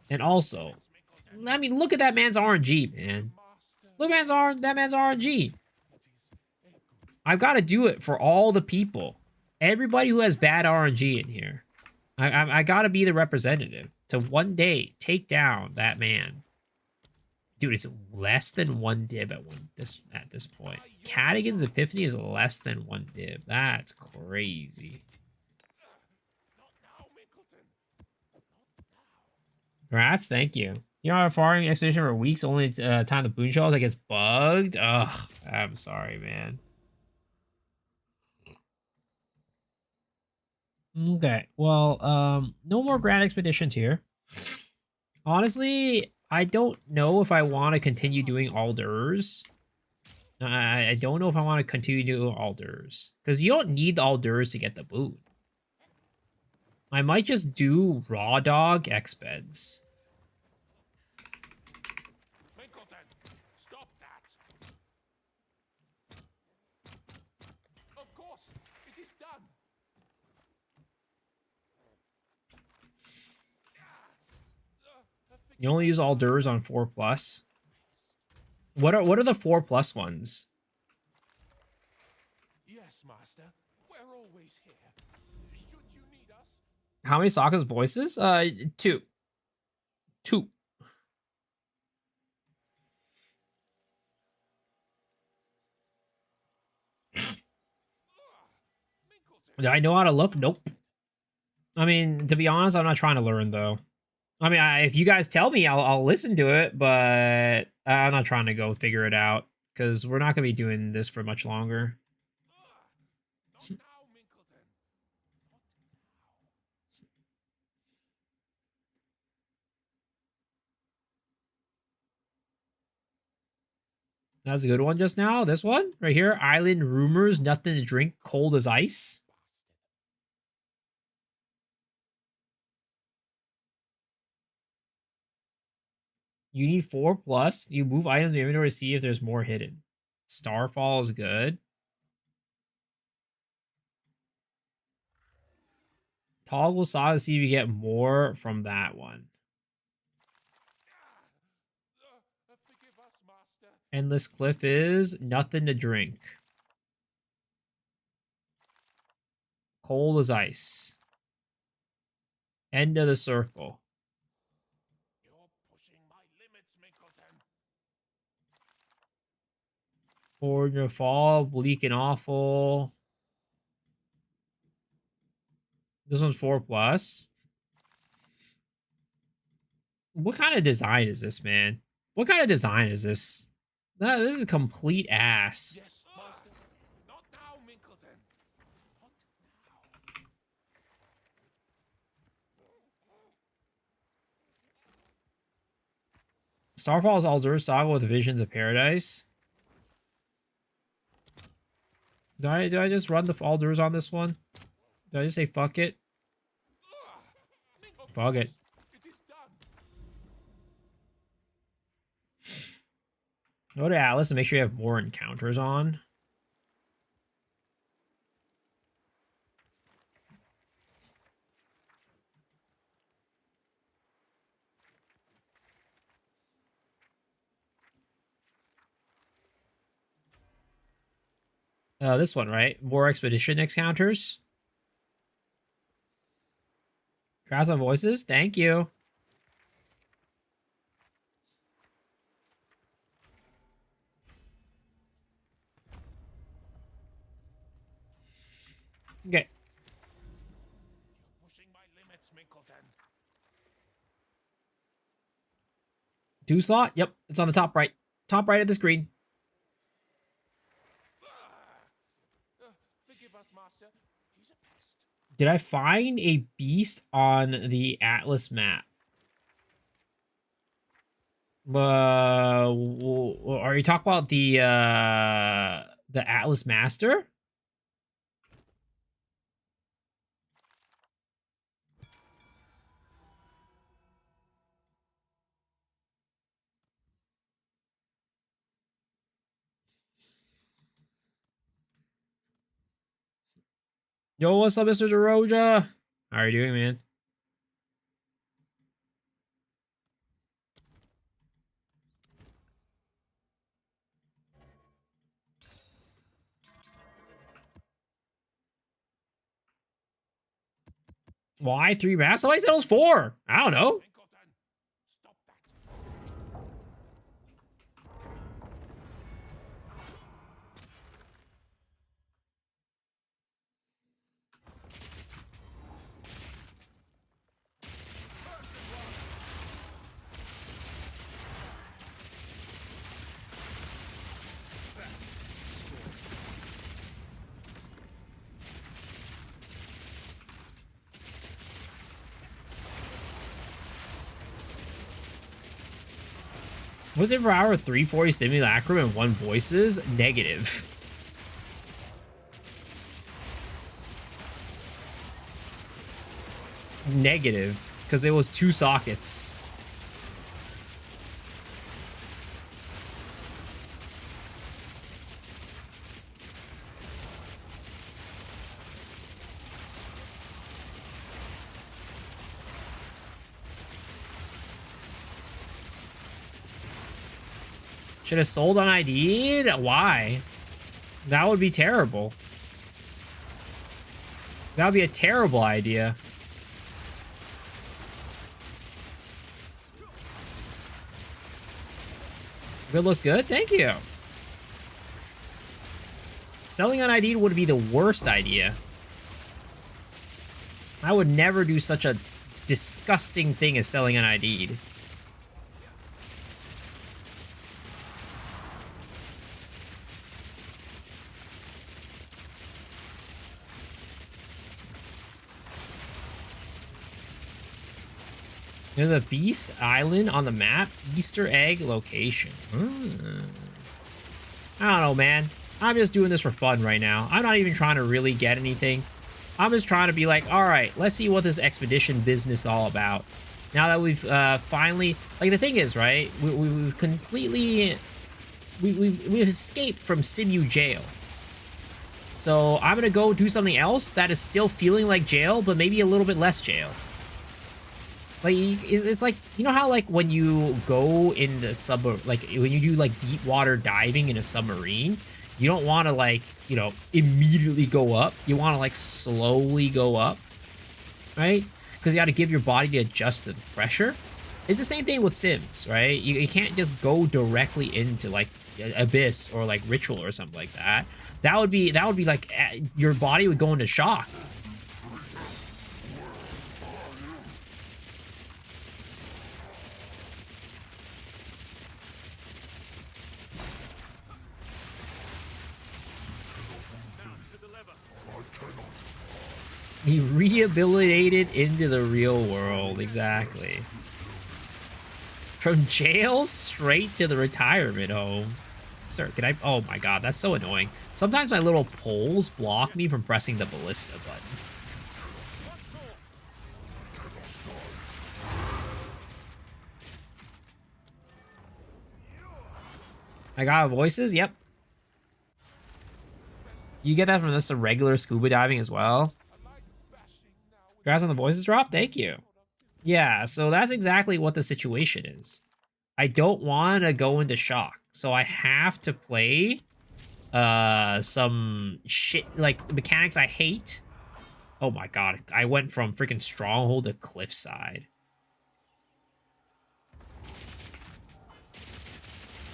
And also, I mean, look at that man's RNG, man. Look at that man's RNG. I've got to do it for all the people. Everybody who has bad RNG in here. I got to be the representative to one day take down that man. Dude, it's less than 1 dib at this point. Cadigan's Epiphany is less than 1 dib. That's crazy. Congrats, thank you. You know, our farming expedition for weeks, only time the boon shells that gets bugged. Ugh, I'm sorry, man. Okay, well, no more grand expeditions here. Honestly, I don't know if I want to continue doing Alders. I don't know if I want to continue doing Alders. Because you don't need the Alders to get the boon. I might just do Raw Dog Expeds. Stop that! Of course, it is done. You only use Alders on 4+. What are the 4+ ones? Yes, master. We're always here. Should you need us? How many Sokka's voices? 2. 2. Do I know how to look? Nope. I mean, to be honest, I'm not trying to learn though. I mean, if you guys tell me, I'll listen to it, but I'm not trying to go figure it out because we're not gonna be doing this for much longer. Not now, Minkleton. That's a good one just now. This one right here, Island Rumors, nothing to drink, cold as ice. You need 4+. You move items in the inventory to see if there's more hidden. Starfall is good. Toggle saw to see if you get more from that one. Forgive us, master. Endless Cliff is nothing to drink. Cold as ice. End of the circle. You're pushing my limits, Minkleton. Order Fall, Bleak and Awful. This one's 4+. What kind of design is this, man? What kind of design is this? This is complete ass. Yes, master. Not now, Minkleton. Not now. Starfall's Aldur Saga with Visions of Paradise. Did I just run the Aldurs on this one? Did I just say fuck it? Fuck it. It is done. Go to Atlas and make sure you have more encounters on. This one, right? More expedition encounters. Crowds on voices. Thank you. Okay. You're pushing my limits, Minkleton. 2 slot. Yep, it's on the top right. Top right of the screen. Forgive us, master. He's a pest. Did I find a beast on the Atlas map? Are you talking about the Atlas Master? Yo, what's up, Mr. DeRoja? How are you doing, man? Why 3 maps? Somebody said it was 4. I don't know. Minkleton, stop that. Was it for hour 340 simulacrum and 1 voices? Negative. Negative, because it was 2 sockets. Should have sold on ID? Why? That would be terrible. That would be a terrible idea. Good looks good. Thank you. Selling on ID would be the worst idea. I would never do such a disgusting thing as selling on ID. There's a Beast Island on the map. Easter egg location. I don't know, man. I'm just doing this for fun right now. I'm not even trying to really get anything. I'm just trying to be like, all right, let's see what this expedition business is all about. Now that we've finally... Like, the thing is, right? We've completely... We've escaped from Simu jail. So I'm going to go do something else that is still feeling like jail, but maybe a little bit less jail. Like, it's like, you know how, like, when you go in the like, when you do, like, deep water diving in a submarine, you don't want to, like, you know, immediately go up. You want to, like, slowly go up, right? Because you got to give your body to adjust to the pressure. It's the same thing with Sims, right? You can't just go directly into, like, Abyss or, like, Ritual or something like that. That would be, like, your body would go into shock. He rehabilitated into the real world, exactly. From jail straight to the retirement home. Sir, can I... Oh my god, that's so annoying. Sometimes my little poles block me from pressing the ballista button. I got voices? Yep. You get that from this regular scuba diving as well? Congrats on the voices drop? Thank you. Yeah, so that's exactly what the situation is. I don't want to go into shock, so I have to play some shit, like, the mechanics I hate. Oh my god, I went from freaking Stronghold to Cliffside.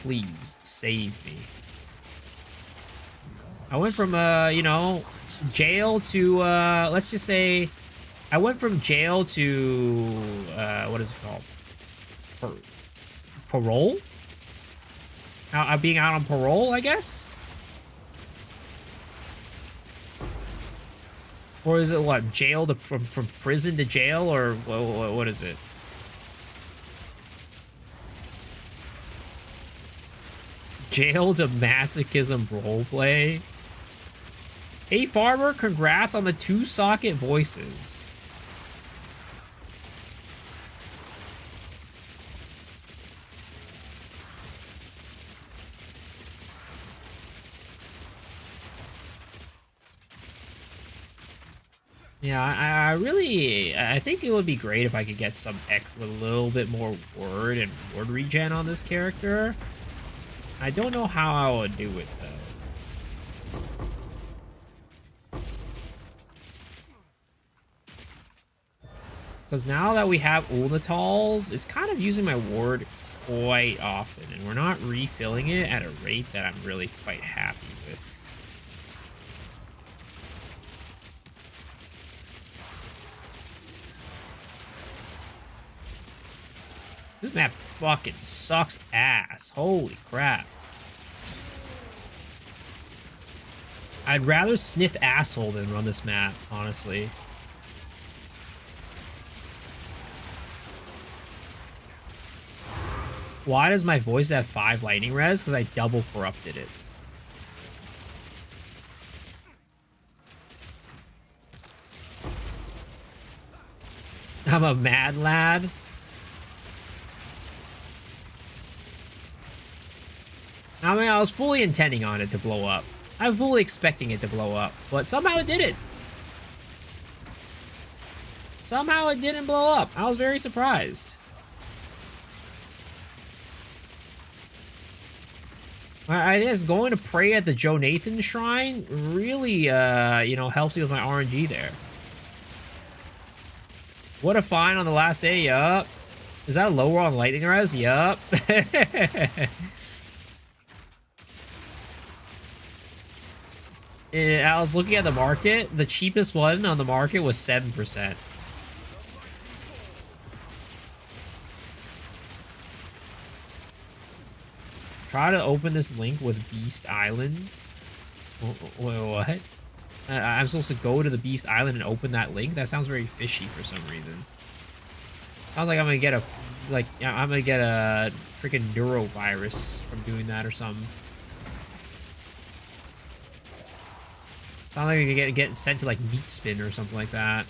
Please, save me. I went from, you know, jail to, let's just say... I went from jail to, what is it called? Parole? Being out on parole, I guess? Or is it, what, jail to, from prison to jail, or what is it? Jail to masochism roleplay? Hey, Farmer, congrats on the 2-socket voices. Yeah, I think it would be great if I could get some a little bit more word and word regen on this character. I don't know how I would do it, though. Because now that we have Ulnatals, it's kind of using my word quite often, and we're not refilling it at a rate that I'm really quite happy with. This map fucking sucks ass. Holy crap. I'd rather sniff asshole than run this map, honestly. Why does my voice have 5 lightning res? Because I double corrupted it. I'm a mad lad. I mean, I was fully intending on it to blow up. I'm fully expecting it to blow up, but somehow it didn't. Somehow it didn't blow up. I was very surprised. I guess going to pray at the Joe Nathan shrine really, you know, helped me with my RNG there. What a find on the last day, yup. Is that lower on lightning res? Yup. I was looking at the market. The cheapest one on the market was 7%. Try to open this link with Beast Island. Wait, what? I'm supposed to go to the Beast Island and open that link? That sounds very fishy for some reason. Sounds like I'm gonna get a, like, I'm gonna get a freaking neurovirus from doing that or something. Sounds like we get sent to like Meat Spin or something like that.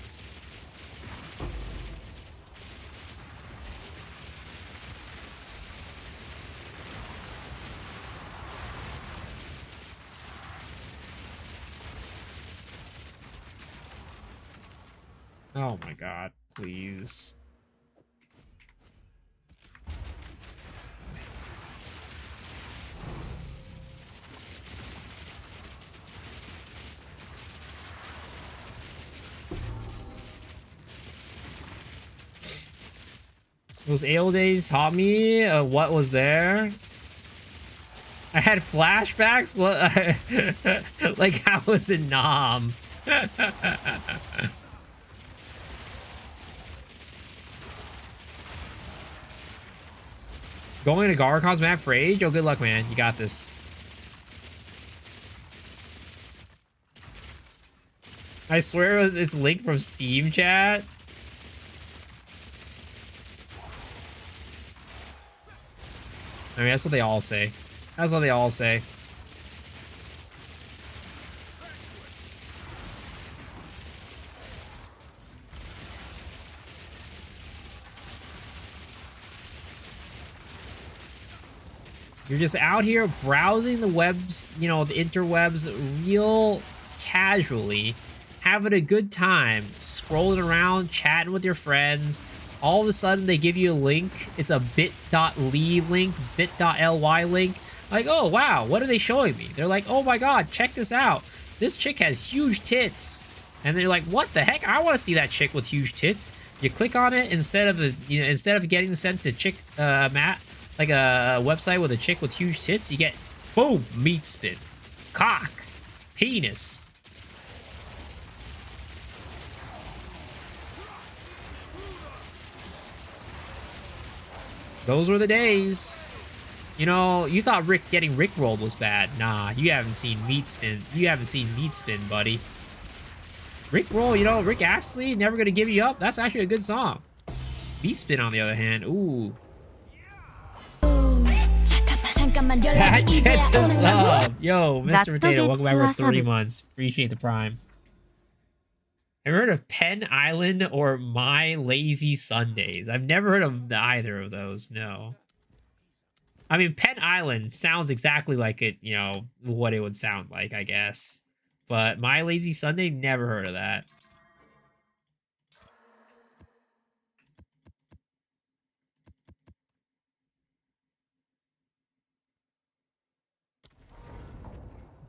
Oh my god, please. Those AO days taught me what was there. I had flashbacks? What? Like I was in Nam. Going to Garcon's map for age? Oh, good luck, man. You got this. I swear it's linked from Steam chat. I mean, that's what they all say. That's what they all say. You're just out here browsing the webs, you know, the interwebs real casually, having a good time, scrolling around, chatting with your friends. All of a sudden, they give you a link. It's a bit.ly link, bit.ly link. Like, oh, wow, what are they showing me? They're like, oh my god, check this out. This chick has huge tits. And they're like, what the heck? I want to see that chick with huge tits. You click on it instead of getting sent to chick like a website with a chick with huge tits, you get boom, meat spin, cock, penis. Those were the days. You know, you thought getting rickrolled was bad. Nah, you haven't seen meat spin. You haven't seen meat spin, buddy. Rickroll, you know, Rick Astley, Never Gonna Give You Up. That's actually a good song. Meat spin, on the other hand, ooh. That gets us love. Yo, Mr. Potato, welcome back for 3 months. Appreciate the prime. Have you heard of Penn Island or My Lazy Sundays? I've never heard of either of those, no. I mean, Penn Island sounds exactly like it, you know, what it would sound like, I guess. But My Lazy Sunday, never heard of that.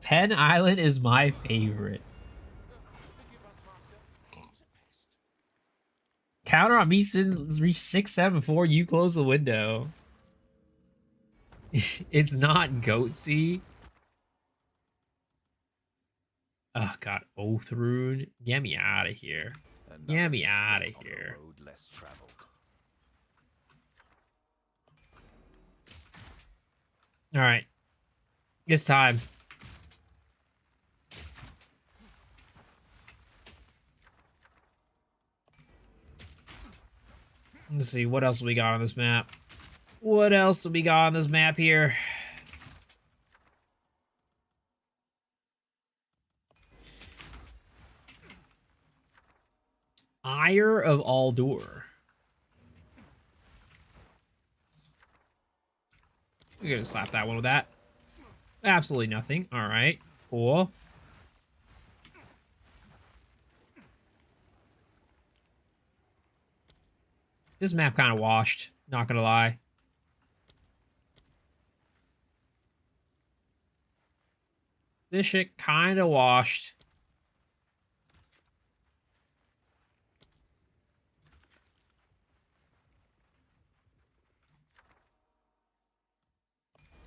Penn Island is my favorite. Counter on me since reach 674. You close the window. It's not goatsy. Oh god, Oath Rune. Get me out of here. Get me out of here. All right, it's time. Let's see what else we got on this map. What else do we got on this map here? Ire of Aldur. We're gonna slap that one with that. Absolutely nothing. Alright. Cool. This map kind of washed. Not gonna lie. This shit kind of washed.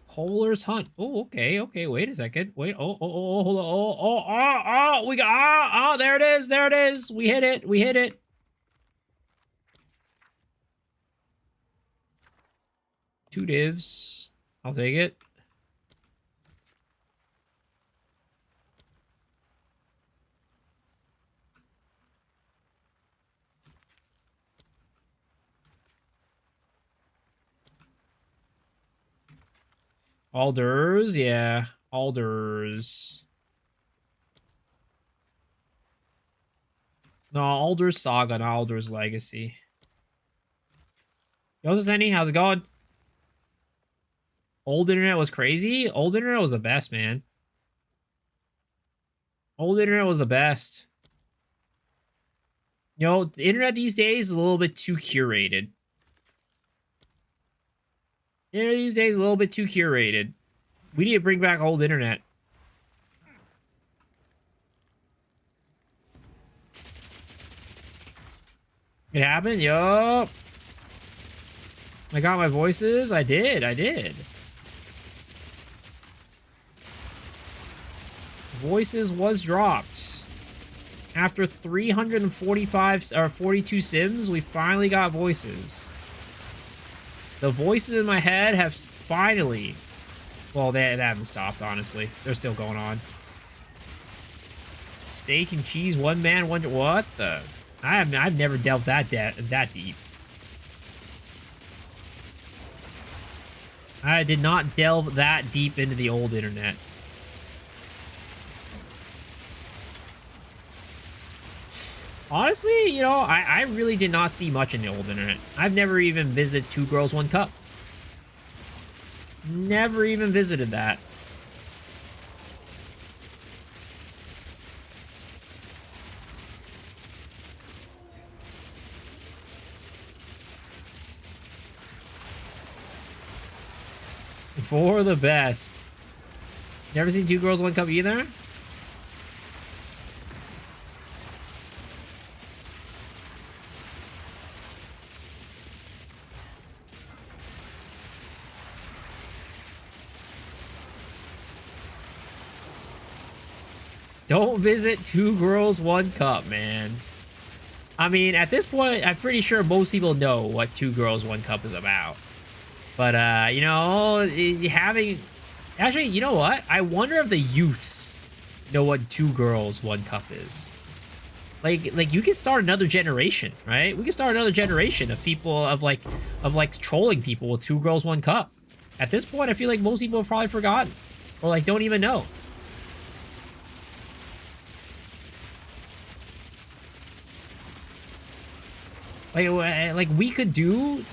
Polar's Hunt. Oh, okay, okay. Wait a second. Wait. Hold on. We got. There it is. There it is. We hit it. We hit it. Two divs. I'll take it. Alders, yeah. Alders. No, Alders Saga, not Alders Legacy. Yo, Zenny, how's it going? Old internet was crazy? Old internet was the best, man. Old internet was the best. You know, the internet these days is a little bit too curated. Internet these days is a little bit too curated. We need to bring back old internet. It happened? Yup. I got my voices? I did. Voices was dropped. After 345 or 42 sims, we finally got voices. The voices in my head have finally... Well, they haven't stopped, honestly. They're still going on. Steak and cheese, one man, one... What the... I've never delved that deep. I did not delve that deep into the old internet. Honestly, you know, I really did not see much in the old internet. I've never even visited Two Girls, One Cup. Never even visited that. For the best. Never seen Two Girls, One Cup either? Don't visit Two Girls, One Cup, man. I mean, at this point, I'm pretty sure most people know what Two Girls, One Cup is about. But, you know, having... Actually, you know what? I wonder if the youths know what Two Girls, One Cup is. Like you can start another generation, right? We can start another generation of people, of trolling people with Two Girls, One Cup. At this point, I feel like most people have probably forgotten. Or, like, don't even know. Like we could do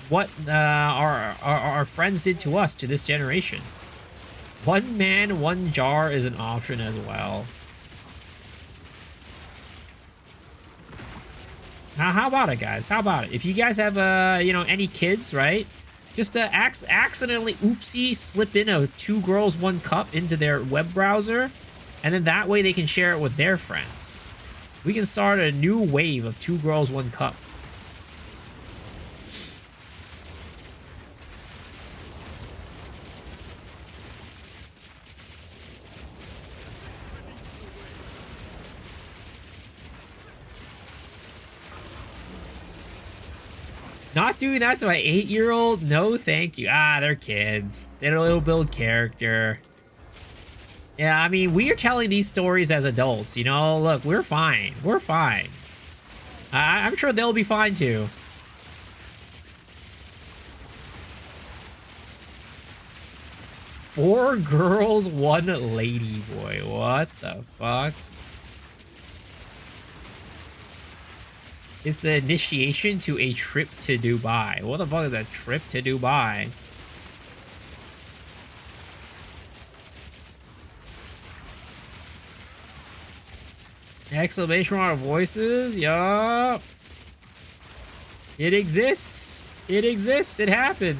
what our friends did to us, to this generation. One man, one jar is an option as well. Now, how about it, guys? How about it? If you guys have, you know, any kids, right? Just accidentally, oopsie, slip in a Two Girls, One Cup into their web browser, and then that way they can share it with their friends. We can start a new wave of Two Girls, One Cup. Not doing that to my 8-year-old? No, thank you. Ah, they're kids. They don't build character. Yeah, I mean, we are telling these stories as adults, you know? Look, we're fine. We're fine. I'm sure they'll be fine, too. 4 girls, 1 lady boy. What the fuck? It's the initiation to a trip to Dubai. What the fuck is a trip to Dubai? Exclamation mark voices? Yup. It exists. It exists. It happened.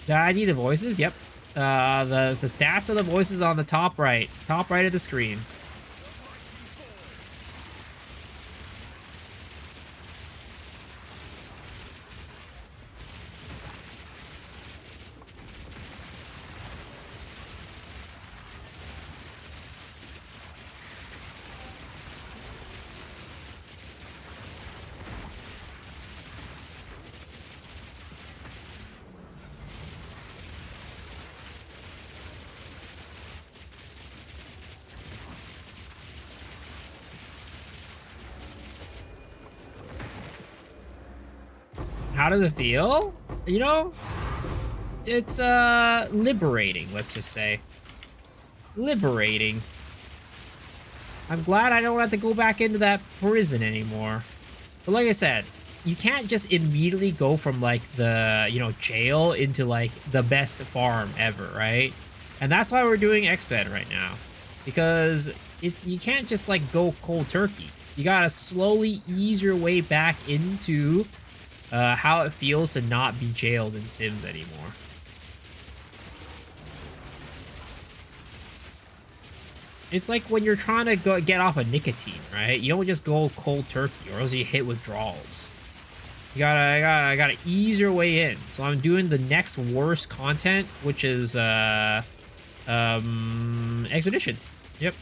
I need the voices. Yep. The stats of the voices on the top right of the screen. How does it feel? You know, it's liberating, let's just say. Liberating. I'm glad I don't have to go back into that prison anymore. But like I said, you can't just immediately go from like the, you know, jail into like the best farm ever, right? And that's why we're doing Exped right now. Because you can't just like go cold turkey. You gotta slowly ease your way back into how it feels to not be jailed in Sims anymore. It's like when you're trying to get off of nicotine, right? You don't just go cold turkey, or else you hit withdrawals. You gotta ease your way in. So I'm doing the next worst content, which is Expedition. Yep.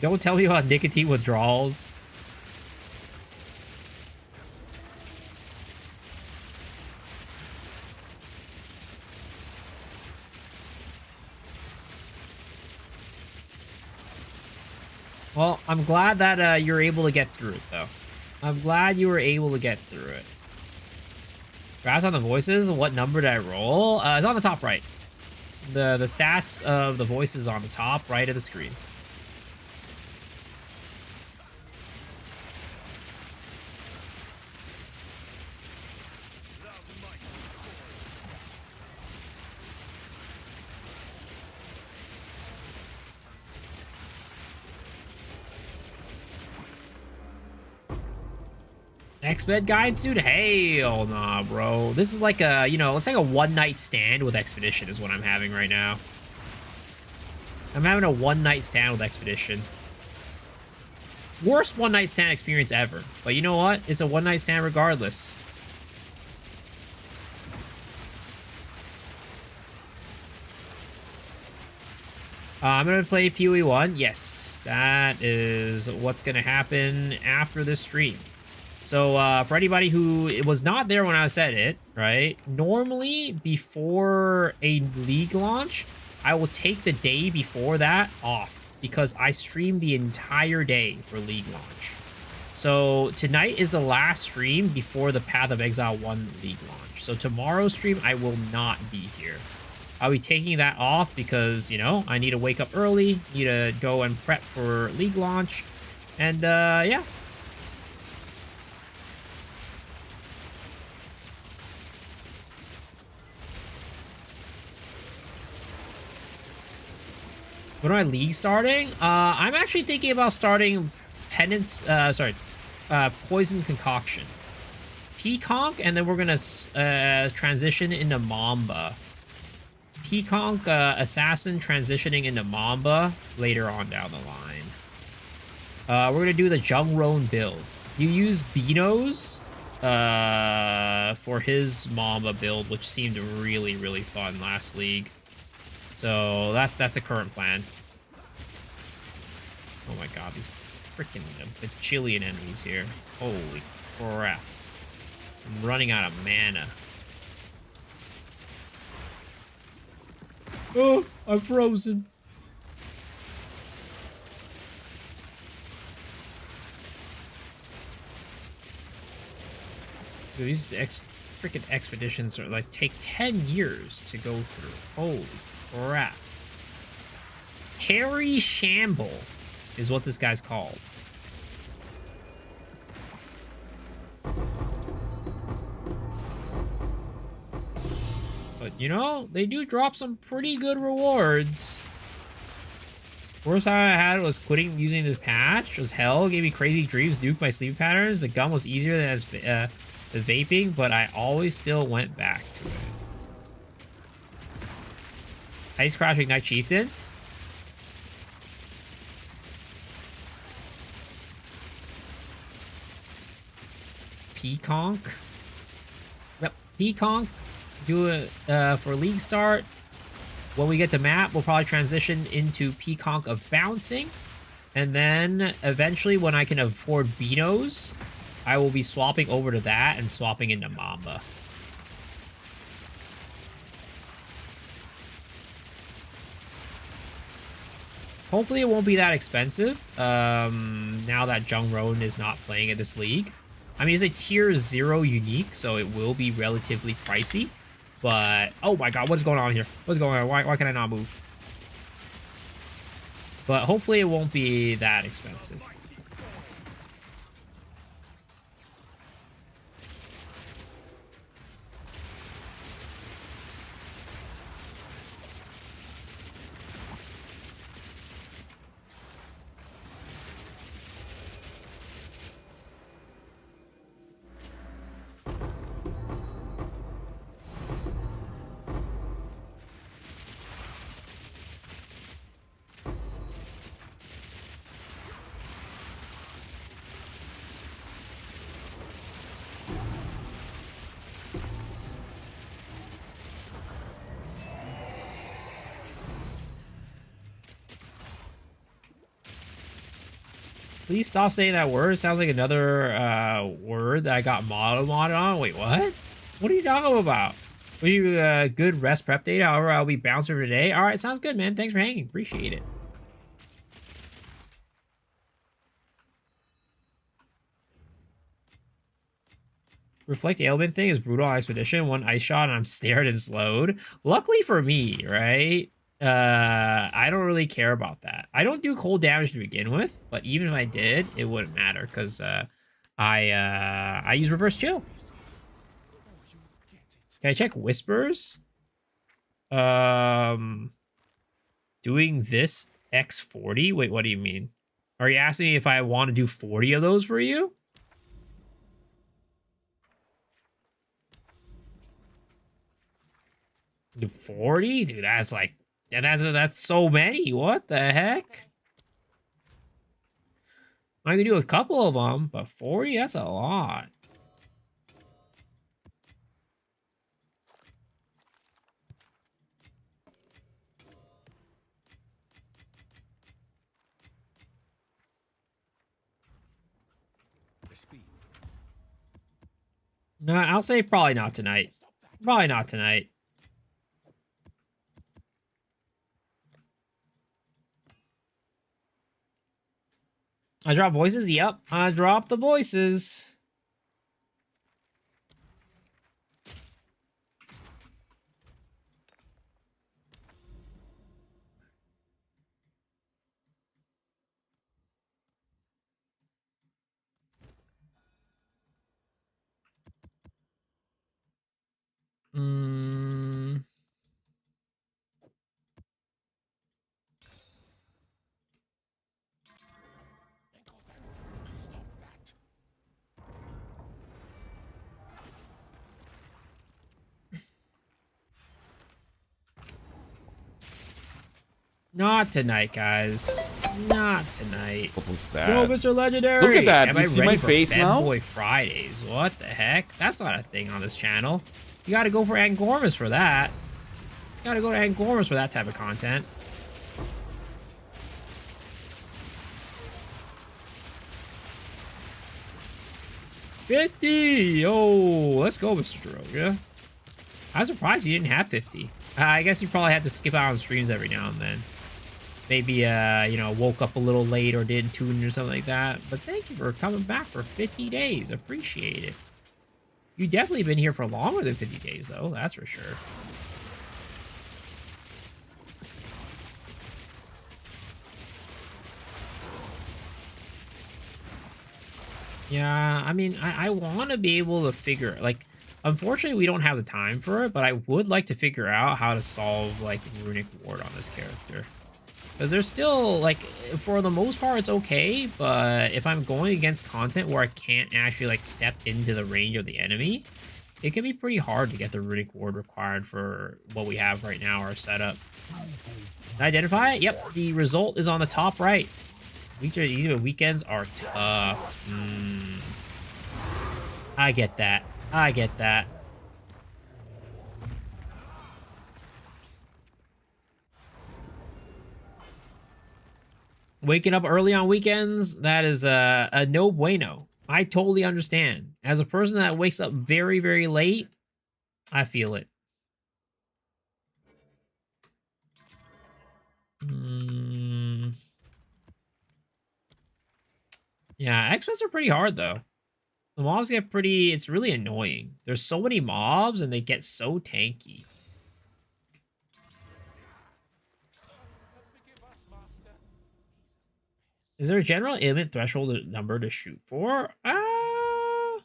Don't tell me about nicotine withdrawals. Well, I'm glad that you're able to get through it, though. I'm glad you were able to get through it. Graphs on the voices, what number did I roll? It's on the top right. The stats of the voices on the top right of the screen. Exped guide, dude? Hell nah, bro. This is like a, you know, it's like a one-night stand with Expedition is what I'm having right now. I'm having a one-night stand with Expedition. Worst one-night stand experience ever. But you know what? It's a one-night stand regardless. I'm going to play PoE 1. Yes, that is what's going to happen after this stream. So for anybody who was not there when I said it, right? Normally, before a league launch, I will take the day before that off because I stream the entire day for league launch. So tonight is the last stream before the Path of Exile 1 league launch. So tomorrow's stream, I will not be here. I'll be taking that off because, you know, I need to wake up early, need to go and prep for league launch. And yeah. When am I league starting? I'm actually thinking about starting Penance, Poison Concoction. Peaconk, and then we're gonna transition into Mamba. Peaconk, Assassin transitioning into Mamba later on down the line. We're gonna do the Jungroan build. You use Beano's for his Mamba build, which seemed really, really fun last league. So that's the current plan. Oh my god, these freaking bajillion enemies here. Holy crap. I'm running out of mana. Oh, I'm frozen. Dude, these freaking expeditions are like take 10 years to go through. Holy crap. Harry Shamble is what this guy's called. But you know, they do drop some pretty good rewards. Worst time I had was quitting using this patch. Was hell, gave me crazy dreams, nuked my sleep patterns. The gum was easier than the vaping, but I always still went back to it. Ice Crash Ignite Chieftain. Peaconk. Yep, Peaconk. Do it for League Start. When we get to map, we'll probably transition into Peaconk of Bouncing. And then eventually when I can afford Beanos, I will be swapping over to that and swapping into Mamba. Hopefully it won't be that expensive, now that Jung Roan is not playing at this league. I mean, it's a tier 0 unique, so it will be relatively pricey. But, oh my god, what's going on here? What's going on? Why can I not move? But hopefully it won't be that expensive. Please stop saying that word. It sounds like another word that I got modded on. Wait, what? What are you talking about? Are you good rest prep data? However, I'll be bouncer today. All right, sounds good, man. Thanks for hanging. Appreciate it. Reflect ailment thing is brutal expedition. One ice shot and I'm stared and slowed. Luckily for me, right? I don't really care about that. I don't do cold damage to begin with, but even if I did, it wouldn't matter because I use reverse chill. Can I check whispers? Doing this X40? Wait, what do you mean? Are you asking me if I want to do 40 of those for you? Do 40? Dude, that's like that's so many. What the heck? I can do a couple of them, but 40? That's a lot. No, I'll say probably not tonight. Probably not tonight. I drop voices? Yep, I dropped the voices. Not tonight, guys. Not tonight. What was that? Yo, Mr. Legendary. Look at that. Am You I see ready my for face now? Boy Fridays. What the heck? That's not a thing on this channel. You gotta go for Angormas for that. You gotta go to Angormas for that type of content. $50! Yo, let's go, Mr. Droga. I was surprised you didn't have 50. I guess you probably had to skip out on streams every now and then. Maybe, you know, woke up a little late or didn't tune or something like that. But thank you for coming back for 50 days. Appreciate it. You definitely been here for longer than 50 days, though. That's for sure. Yeah, I mean, I want to be able to figure, like, unfortunately, we don't have the time for it, but I would like to figure out how to solve, like, Runic Ward on this character. Because there's still, like, for the most part, it's okay, but if I'm going against content where I can't actually, like, step into the range of the enemy, it can be pretty hard to get the Runic Ward required for what we have right now, our setup. Identify it? Yep, the result is on the top right. Weekends are tough. I get that. I get that. Waking up early on weekends, that is a no bueno. I totally understand. As a person that wakes up very, very late, I feel it. Yeah, X-Mets are pretty hard, though. The mobs get pretty... It's really annoying. There's so many mobs, and they get so tanky. Is there a general limit threshold number to shoot for? I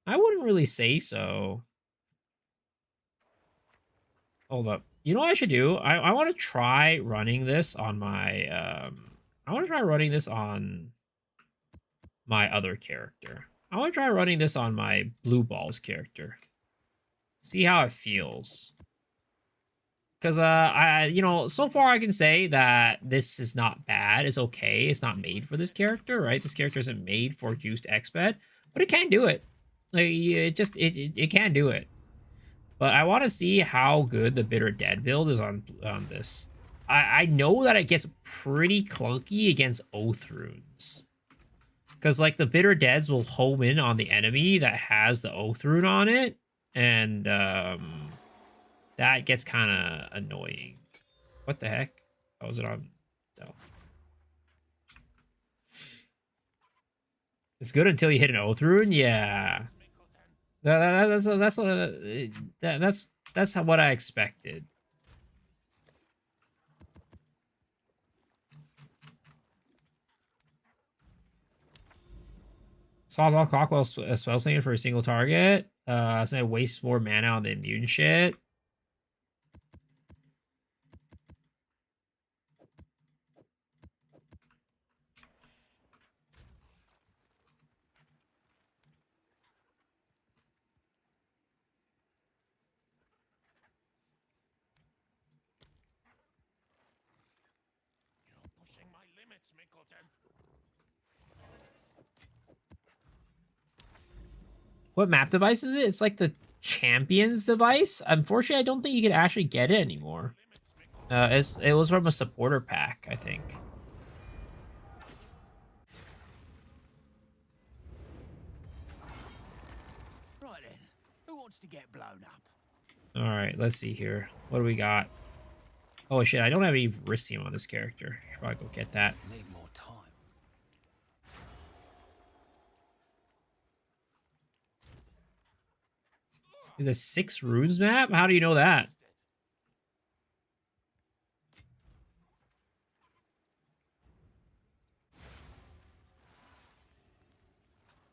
wouldn't really say so. Hold up. You know what I should do? I want to try running this on my... I want to try running this on my other character. I want to try running this on my Blue Balls character. See how it feels. Because, you know, so far I can say that this is not bad. It's okay. It's not made for this character, right? This character isn't made for juiced XP, but it can do it. Like, it can do it. But I want to see how good the Bitter Dead build is on this. I know that it gets pretty clunky against Oath Runes. Because, like, the Bitter Deads will home in on the enemy that has the Oath Rune on it. And, that gets kind of annoying. What the heck? Oh, was it on? No. It's good until you hit an Oath Rune? Yeah. That's what I expected. Softball Cockwell spell slinger for a single target. So it wastes more mana on the immune shit. What map device is it? It's like the Champions device. Unfortunately, I don't think you can actually get it anymore. It was from a supporter pack, I think. Right then, who wants to get blown up? All right, let's see here. What do we got? Oh shit, I don't have any Verisium on this character. Should probably go get that. Need more time. Is it 6 runes map? How do you know that?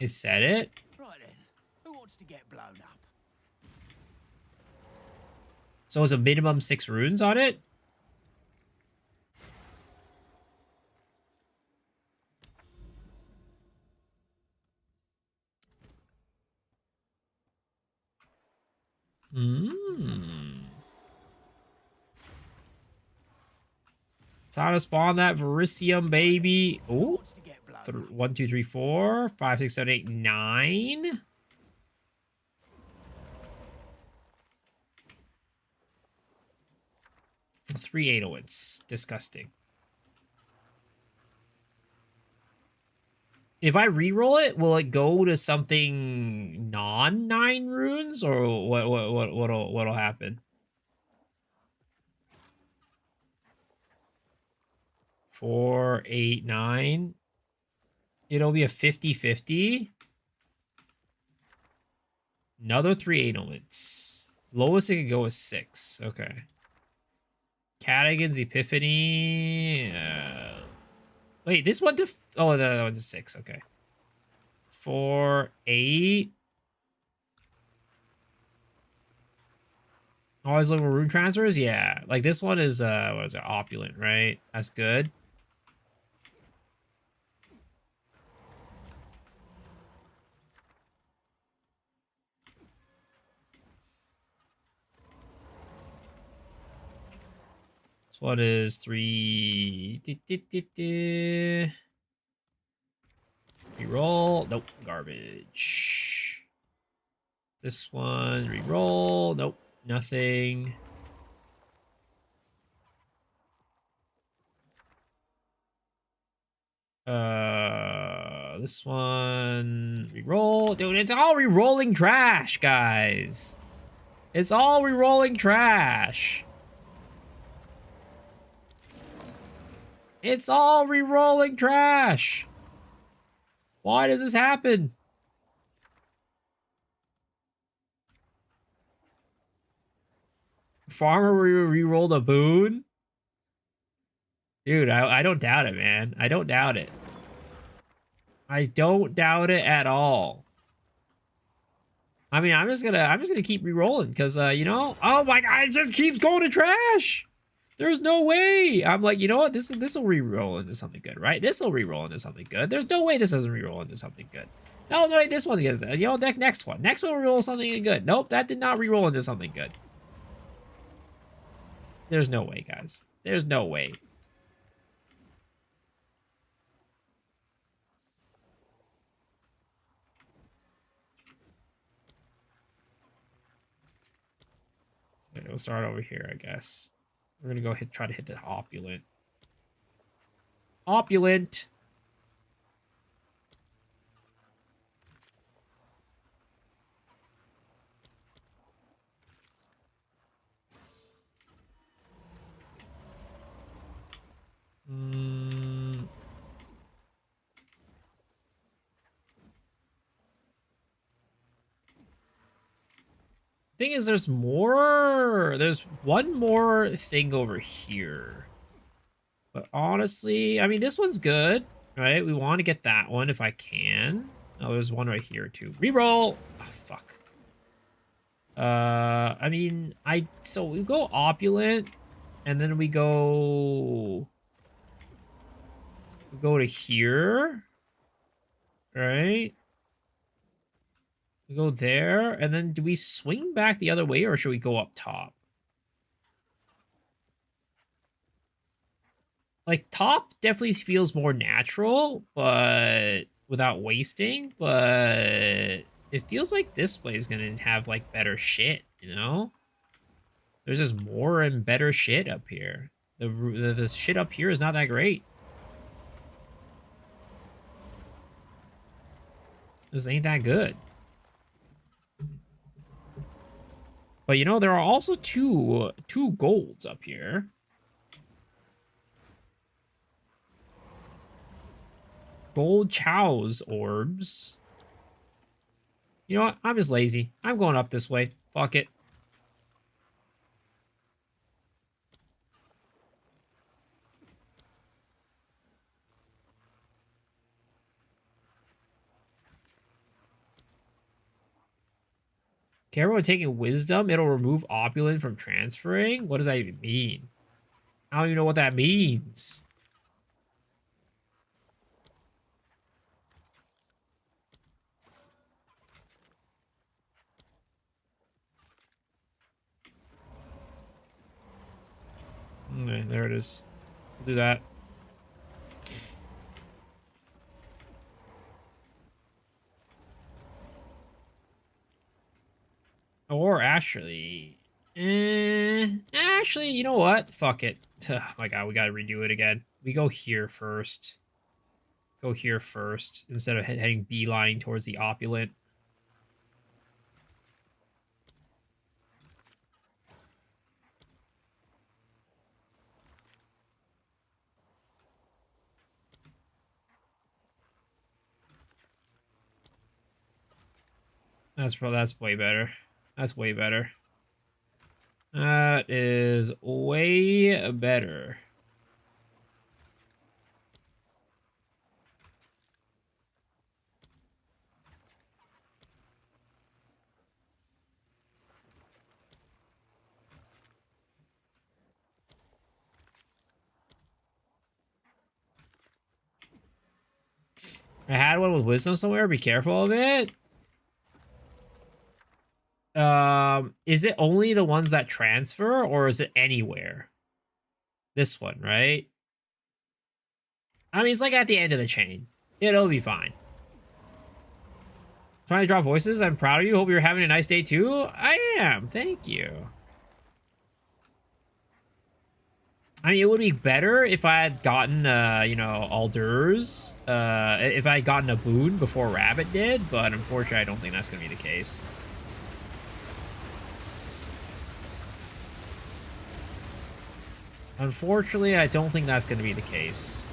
It said it? Right then, who wants to get blown up? So it's a minimum 6 runes on it? It's how to spawn that Verisium, baby. Ooh. 1, 2, 3, 4, 5, 6, 7, 8, 9. Three 808s. Disgusting. If I re-roll it, will it go to something non-9 runes, or what'll happen? 4, 8, 9. It'll be a 50-50. Another 3 8-elements. Lowest it could go is 6. Okay. Cadigan's Epiphany. Wait, this one to... Oh, that one's a 6. Okay. 4, 8. Always look for rune transfers? Yeah. Like, this one is, what is it? Opulent, right? That's good. This one is 3... Reroll. Nope. Garbage. This one, reroll. Nope. Nothing. This one, reroll. Dude, it's all rerolling trash, guys. It's all rerolling trash. It's all rerolling trash. Why does this happen? Farmer re-rolled a boon? Dude, I don't doubt it, man. I don't doubt it. I don't doubt it at all. I mean, I'm just gonna keep re-rolling because you know, oh my god, it just keeps going to trash. There's no way. I'm like, you know what? This will re-roll into something good, right? This will re-roll into something good. There's no way this doesn't re-roll into something good. No, wait, this one gets that. You know, next one. Next one will re-roll something good. Nope, that did not re-roll into something good. There's no way, guys. There's no way. Okay, we'll start over here, I guess. We're gonna go try to hit the opulent. Opulent. Thing is, there's one more thing over here. But honestly, I mean, this one's good, right? We want to get that one if I can. Oh, there's one right here too. Reroll. Oh, fuck. I mean, so we go opulent, and then we go to here, right? We go there, and then do we swing back the other way, or should we go up top? Like, top definitely feels more natural, but without wasting, but it feels like this way is gonna have, like, better shit, you know? There's just more and better shit up here. The shit up here is not that great. This ain't that good. But, you know, there are also two golds up here. Gold Chow's orbs. You know what? I'm just lazy. I'm going up this way. Fuck it. Careful with taking wisdom. It'll remove opulent from transferring. What does that even mean? I don't even know what that means. Okay, there it is. We'll do that. Or actually, actually, you know what? Fuck it. Oh my god, we gotta redo it again. We go here first. go here first instead of heading beelining towards the opulent. That's way better. That's way better. That is way better. I had one with wisdom somewhere. Be careful of it. Is it only the ones that transfer, or is it anywhere? This one, right? I mean, it's like at the end of the chain. It'll be fine. Trying to drop voices. I'm proud of you. Hope you're having a nice day too. I am. Thank you. I mean, it would be better if I had gotten, you know, Alders. If I had gotten a boon before Rabbit did, but unfortunately, I don't think that's going to be the case. Unfortunately, I don't think that's going to be the case.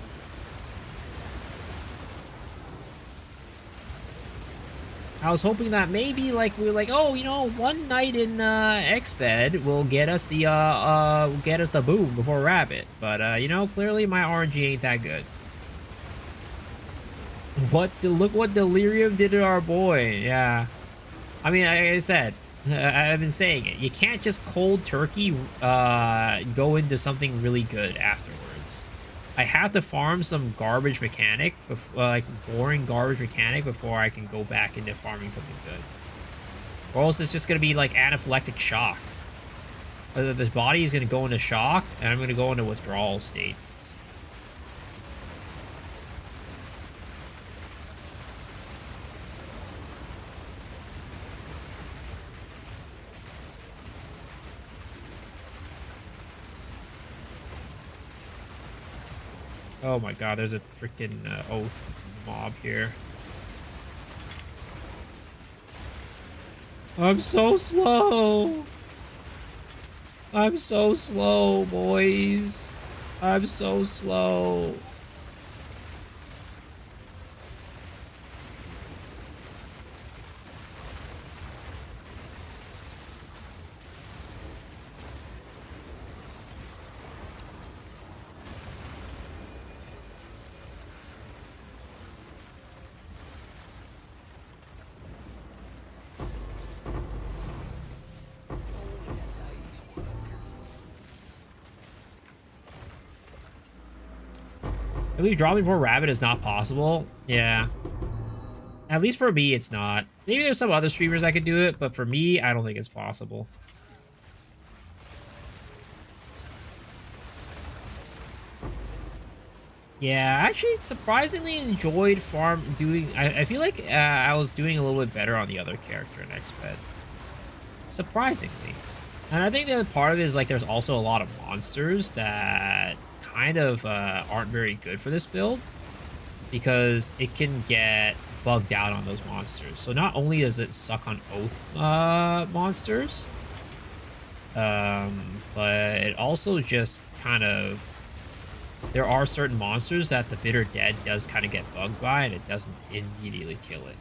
I was hoping that maybe, like, we were like, oh, you know, one night in X-Bed will get us the boom before Rabbit. But you know, clearly my RNG ain't that good. Look what Delirium did to our boy. Yeah. I mean, like I said, I've been saying it. You can't just cold turkey go into something really good afterwards. I have to farm some garbage mechanic, like boring garbage mechanic, before I can go back into farming something good. Or else it's just going to be like anaphylactic shock. The body is going to go into shock, and I'm going to go into withdrawal state. Oh my god, there's a freaking oath mob here. I'm so slow. I'm so slow, boys. I'm so slow. I believe dropping before Rabbit is not possible. Yeah. At least for me, it's not. Maybe there's some other streamers that could do it, but for me, I don't think it's possible. Yeah, I actually surprisingly enjoyed I feel like I was doing a little bit better on the other character in X-Bed. Surprisingly. And I think the other part of it is, like, there's also a lot of monsters that kind of aren't very good for this build, because it can get bugged out on those monsters. So not only does it suck on Oath monsters, but it also just kind of... There are certain monsters that the Bitter Dead does kind of get bugged by, and it doesn't immediately kill it.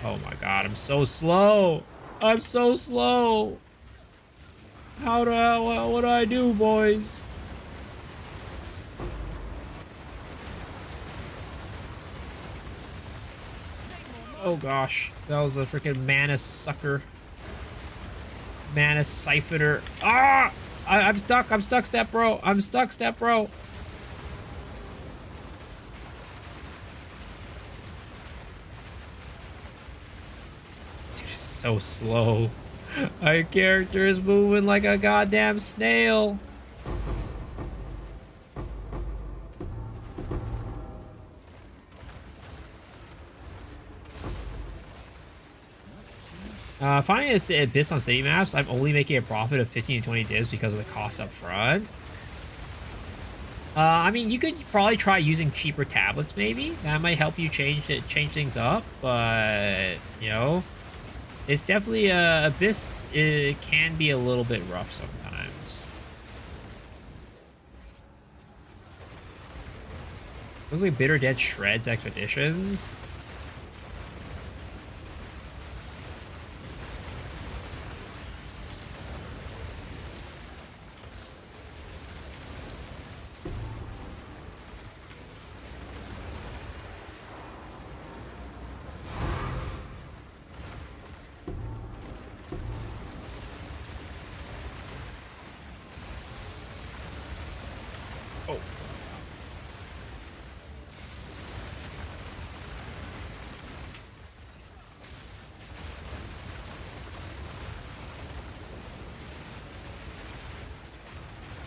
Oh my god, I'm so slow. I'm so slow. What do I do, boys? Oh gosh, that was a freaking Manus sucker. Manus siphoner. Ah! I'm stuck. I'm stuck, Step Bro. I'm stuck, Step Bro. Dude, it's so slow. My character is moving like a goddamn snail. Finding this Abyss on city maps, I'm only making a profit of 15 to 20 divs because of the cost up front. I mean, you could probably try using cheaper tablets, maybe. That might help you change things up, but, you know, it's definitely, Abyss, it can be a little bit rough sometimes. Those like Bitter Dead Shreds Expeditions.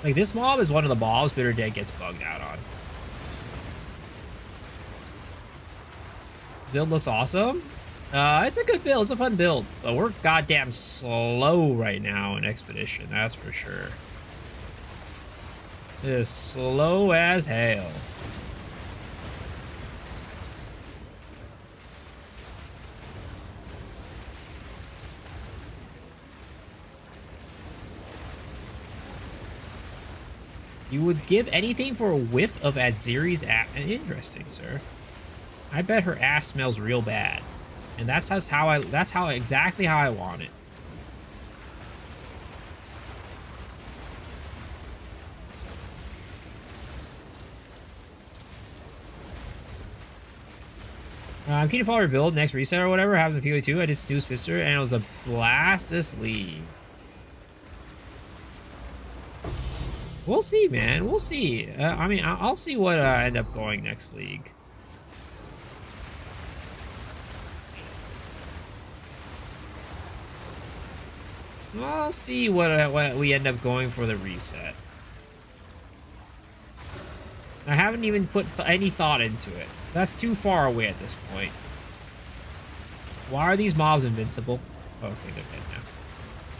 Like, this mob is one of the mobs Bitter Dead gets bugged out on. Build looks awesome. It's a good build. It's a fun build. But we're goddamn slow right now in Expedition. That's for sure. It is slow as hell. You would give anything for a whiff of Adziri's ass. Interesting, sir. I bet her ass smells real bad. And that's exactly how I want it. I'm keen to follow her build next reset or whatever happens in PoE2. I did Snooze Pister and it was the blastest league. We'll see, man. We'll see. I mean, I'll see what I end up going next league. I'll see what we end up going for the reset. I haven't even put any thought into it. That's too far away at this point. Why are these mobs invincible? Oh, okay, they're dead now.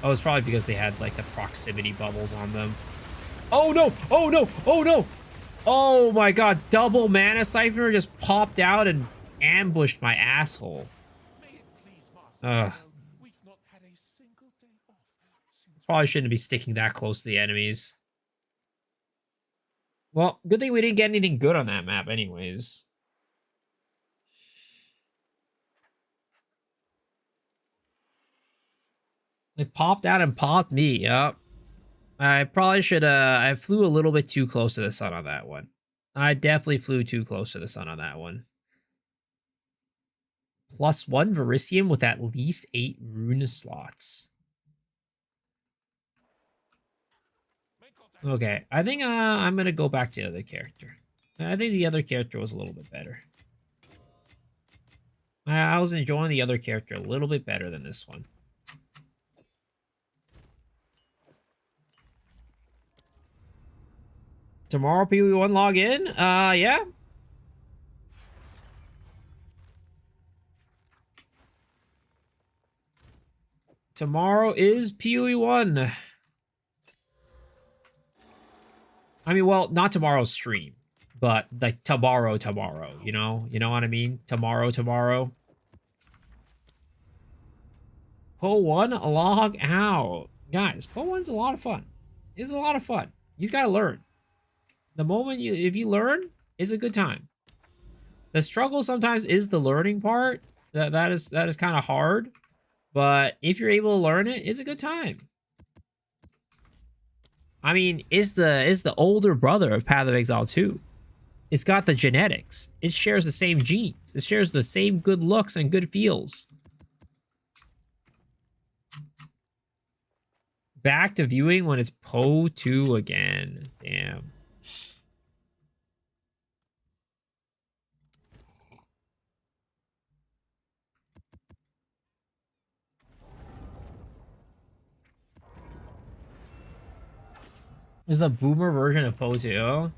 Oh, it's probably because they had, like, the proximity bubbles on them. Oh, no! Oh, no! Oh, no! Oh, my God. Double Mana Siphoner just popped out and ambushed my asshole. Ugh. Probably shouldn't be sticking that close to the enemies. Well, good thing we didn't get anything good on that map anyways. They popped out and popped me, yep. I probably should, I flew a little bit too close to the sun on that one. I definitely flew too close to the sun on that one. +1 Verisium with at least 8 rune slots. Okay, I think I'm going to go back to the other character. I think the other character was a little bit better. I was enjoying the other character a little bit better than this one. Tomorrow, PoE1 log in? Yeah. Tomorrow is PoE1. I mean, well, not tomorrow's stream, but like tomorrow, you know? You know what I mean? Tomorrow. PoE1 log out. Guys, PoE1's a lot of fun. It's a lot of fun. You just gotta learn. The moment if you learn, it's a good time. The struggle sometimes is the learning part. That is kind of hard. But if you're able to learn it, it's a good time. I mean, it's the older brother of Path of Exile 2. It's got the genetics. It shares the same genes. It shares the same good looks and good feels. Back to viewing when it's PoE 2 again. Damn. Is the boomer version of PoE 2?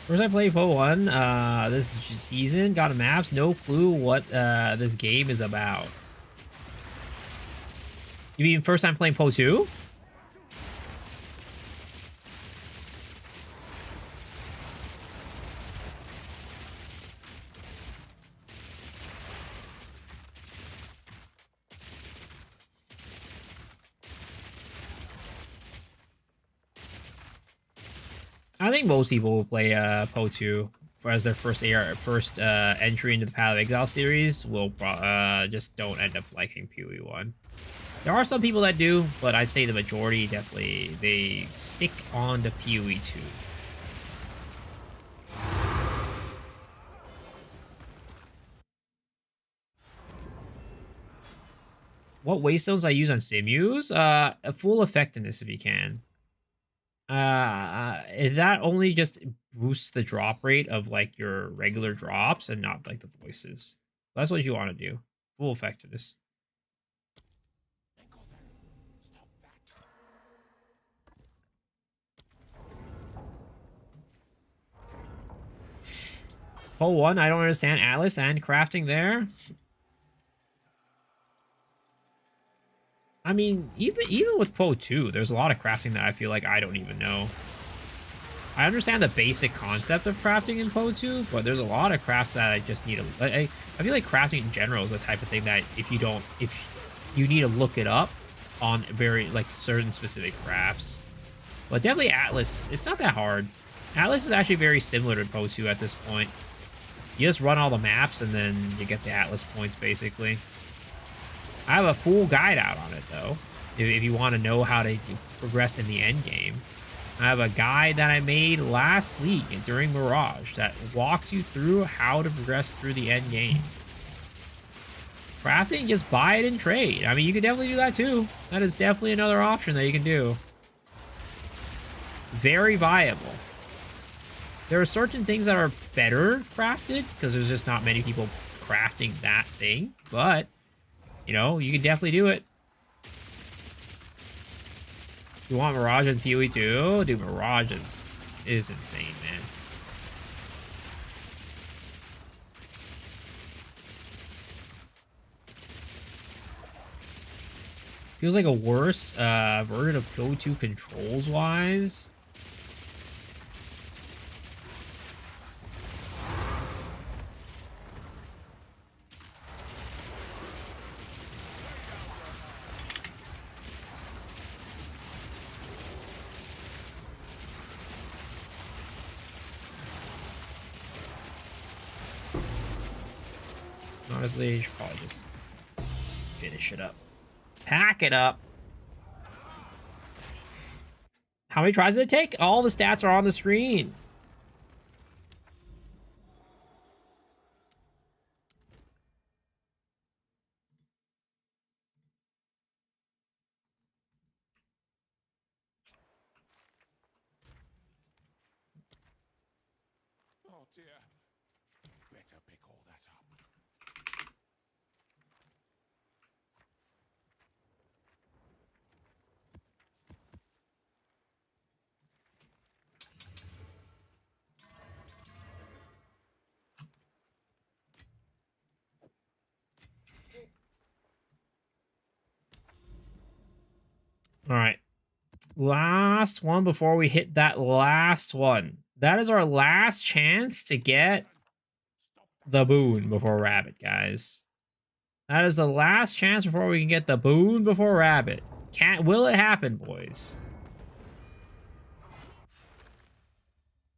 First I played Po 1 this season, got a maps, no clue what this game is about. You mean first time playing Po 2? I think most people will play Po 2 as their first entry into the Path of Exile series. Will just don't end up liking PoE 1. There are some people that do, but I'd say the majority definitely they stick on to PoE 2. What waystones I use on Simus? A full effectiveness if you can. That only just boosts the drop rate of like your regular drops and not like the voices. That's what you want to do. Full effectiveness. Po 1, I don't understand Atlas and crafting there. I mean, even with Po 2, there's a lot of crafting that I feel like I don't even know. I understand the basic concept of crafting in Po 2, but there's a lot of crafts that I just need to... I feel like crafting in general is the type of thing that if you need to look it up on very, like, certain specific crafts. But definitely Atlas, it's not that hard. Atlas is actually very similar to Po 2 at this point. You just run all the maps and then you get the Atlas points, basically. I have a full guide out on it, though, if you want to know how to progress in the end game. I have a guide that I made last week during Mirage that walks you through how to progress through the end game. Crafting, just buy it and trade. I mean, you can definitely do that, too. That is definitely another option that you can do. Very viable. There are certain things that are better crafted, because there's just not many people crafting that thing, but... you know, you can definitely do it. You want Mirage and PoE 2? Dude, Mirage is insane, man. Feels like a worse version of PoE 2 controls-wise. Honestly, you should probably just finish it up. Pack it up. How many tries did it take? All the stats are on the screen. Oh dear. Better pick all that up. All right. Last one before we hit that last one. That is our last chance to get the boon before Rabbit, guys. That is the last chance before we can get the boon before Rabbit. Will it happen, boys?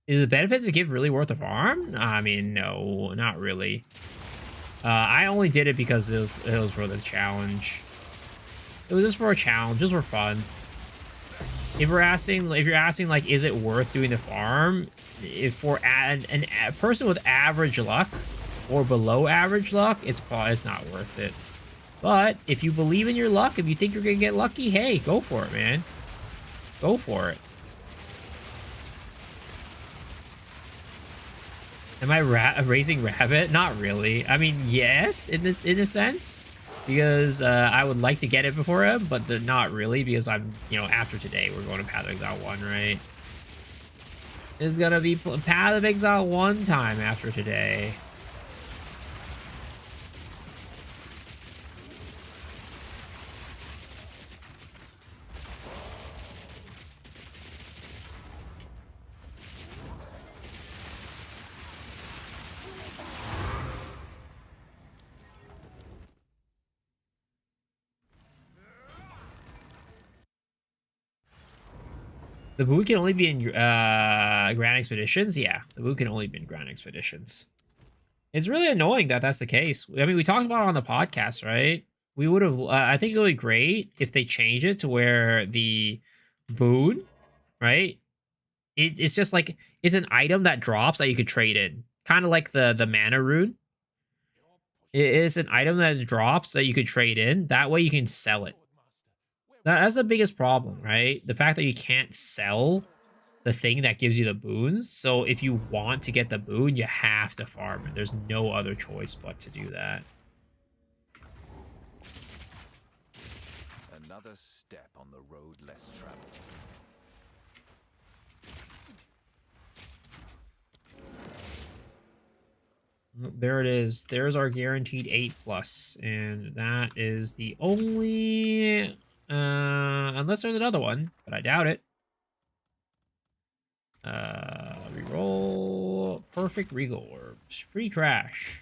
Is the benefits it give really worth the farm? I mean, no, not really. I only did it because it was for the challenge. It was just for a challenge, just for fun. If you're asking, like, is it worth doing the farm? If for a person with average luck or below average luck, it's not worth it. But if you believe in your luck, if you think you're gonna get lucky, hey, go for it, man. Go for it. Am I raising Rabbit? Not really. I mean, yes, in a sense. Because I would like to get it before him, but not really, because I'm, after today, we're going to Path of Exile 1, right? is gonna be Path of Exile 1 time after today. The boot can only be in Grand Expeditions? Yeah, the boot can only be in Grand Expeditions. It's really annoying that that's the case. I mean, we talked about it on the podcast, right? We would have, I think it would be great if they change it to where the boon, right? It's just like, it's an item that drops that you could trade in. Kind of like the mana rune. It's an item that drops that you could trade in. That way you can sell it. That's the biggest problem, right? The fact that you can't sell the thing that gives you the boons. So if you want to get the boon, you have to farm it. There's no other choice but to do that. Another step on the road less traveled. There it is. There's our guaranteed 8+, and that is the only unless there's another one, but I doubt it. Reroll perfect regal orbs. Pretty trash.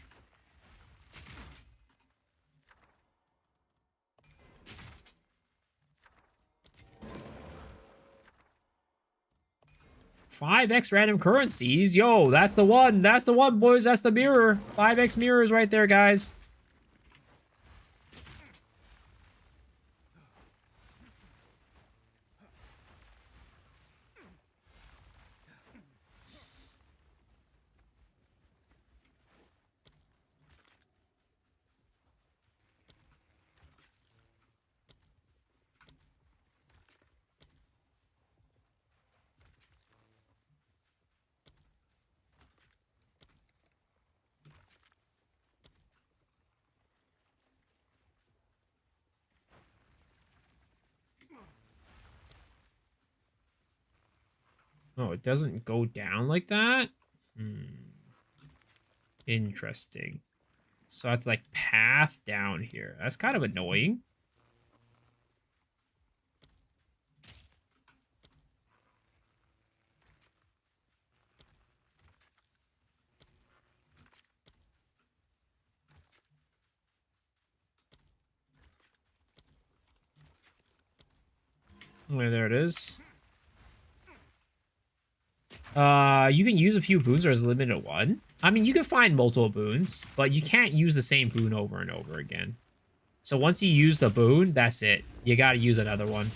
Five X random currencies. Yo, that's the one. That's the one, boys. That's the mirror. 5X mirrors right there, guys. Oh, it doesn't go down like that? Interesting. So I have to, like, path down here. That's kind of annoying. Oh, there it is. You can use a few boons or as limited one. I mean, you can find multiple boons, but you can't use the same boon over and over again. So once you use the boon, that's it. You gotta use another one.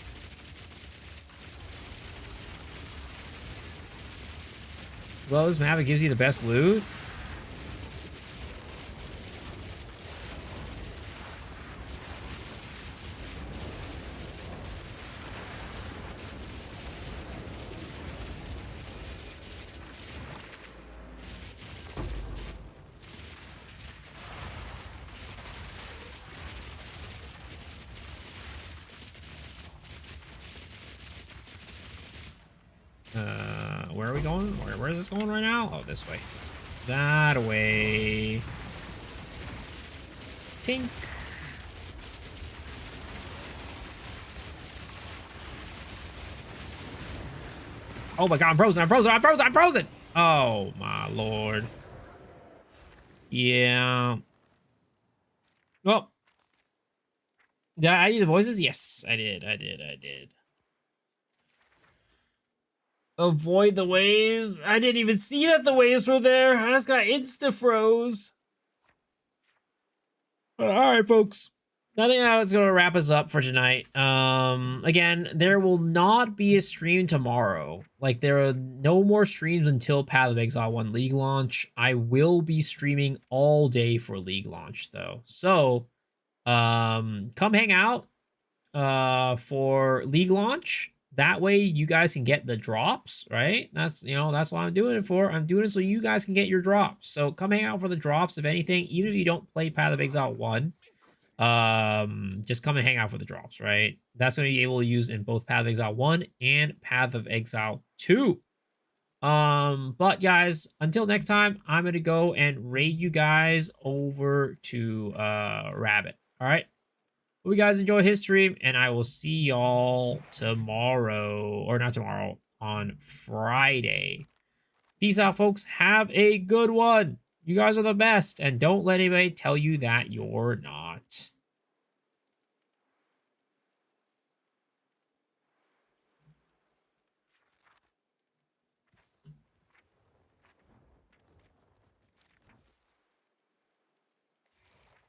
Well, this map, it gives you the best loot. Where are we going? Where is this going right now? Oh, this way. That way. Tink. Oh my god, I'm frozen, I'm frozen, I'm frozen, I'm frozen! Oh my lord. Yeah. Well. Did I do the voices? Yes, I did. Avoid the waves. I didn't even see that the waves were there. I just got insta-froze. Alright, folks. I think that's going to wrap us up for tonight. Again, there will not be a stream tomorrow. Like, there are no more streams until Path of Exile 1 League launch. I will be streaming all day for League launch, though. So, come hang out for League launch. That way you guys can get the drops, right? That's, that's what I'm doing it for. I'm doing it so you guys can get your drops. So come hang out for the drops, if anything. Even if you don't play Path of Exile 1, just come and hang out for the drops, right? That's going to be able to use in both Path of Exile 1 and Path of Exile 2. But guys, until next time, I'm gonna go and raid you guys over to Rabbit. All right. Hope you guys enjoy his stream, and I will see y'all tomorrow, or not tomorrow, on Friday. Peace out, folks. Have a good one. You guys are the best, and don't let anybody tell you that you're not.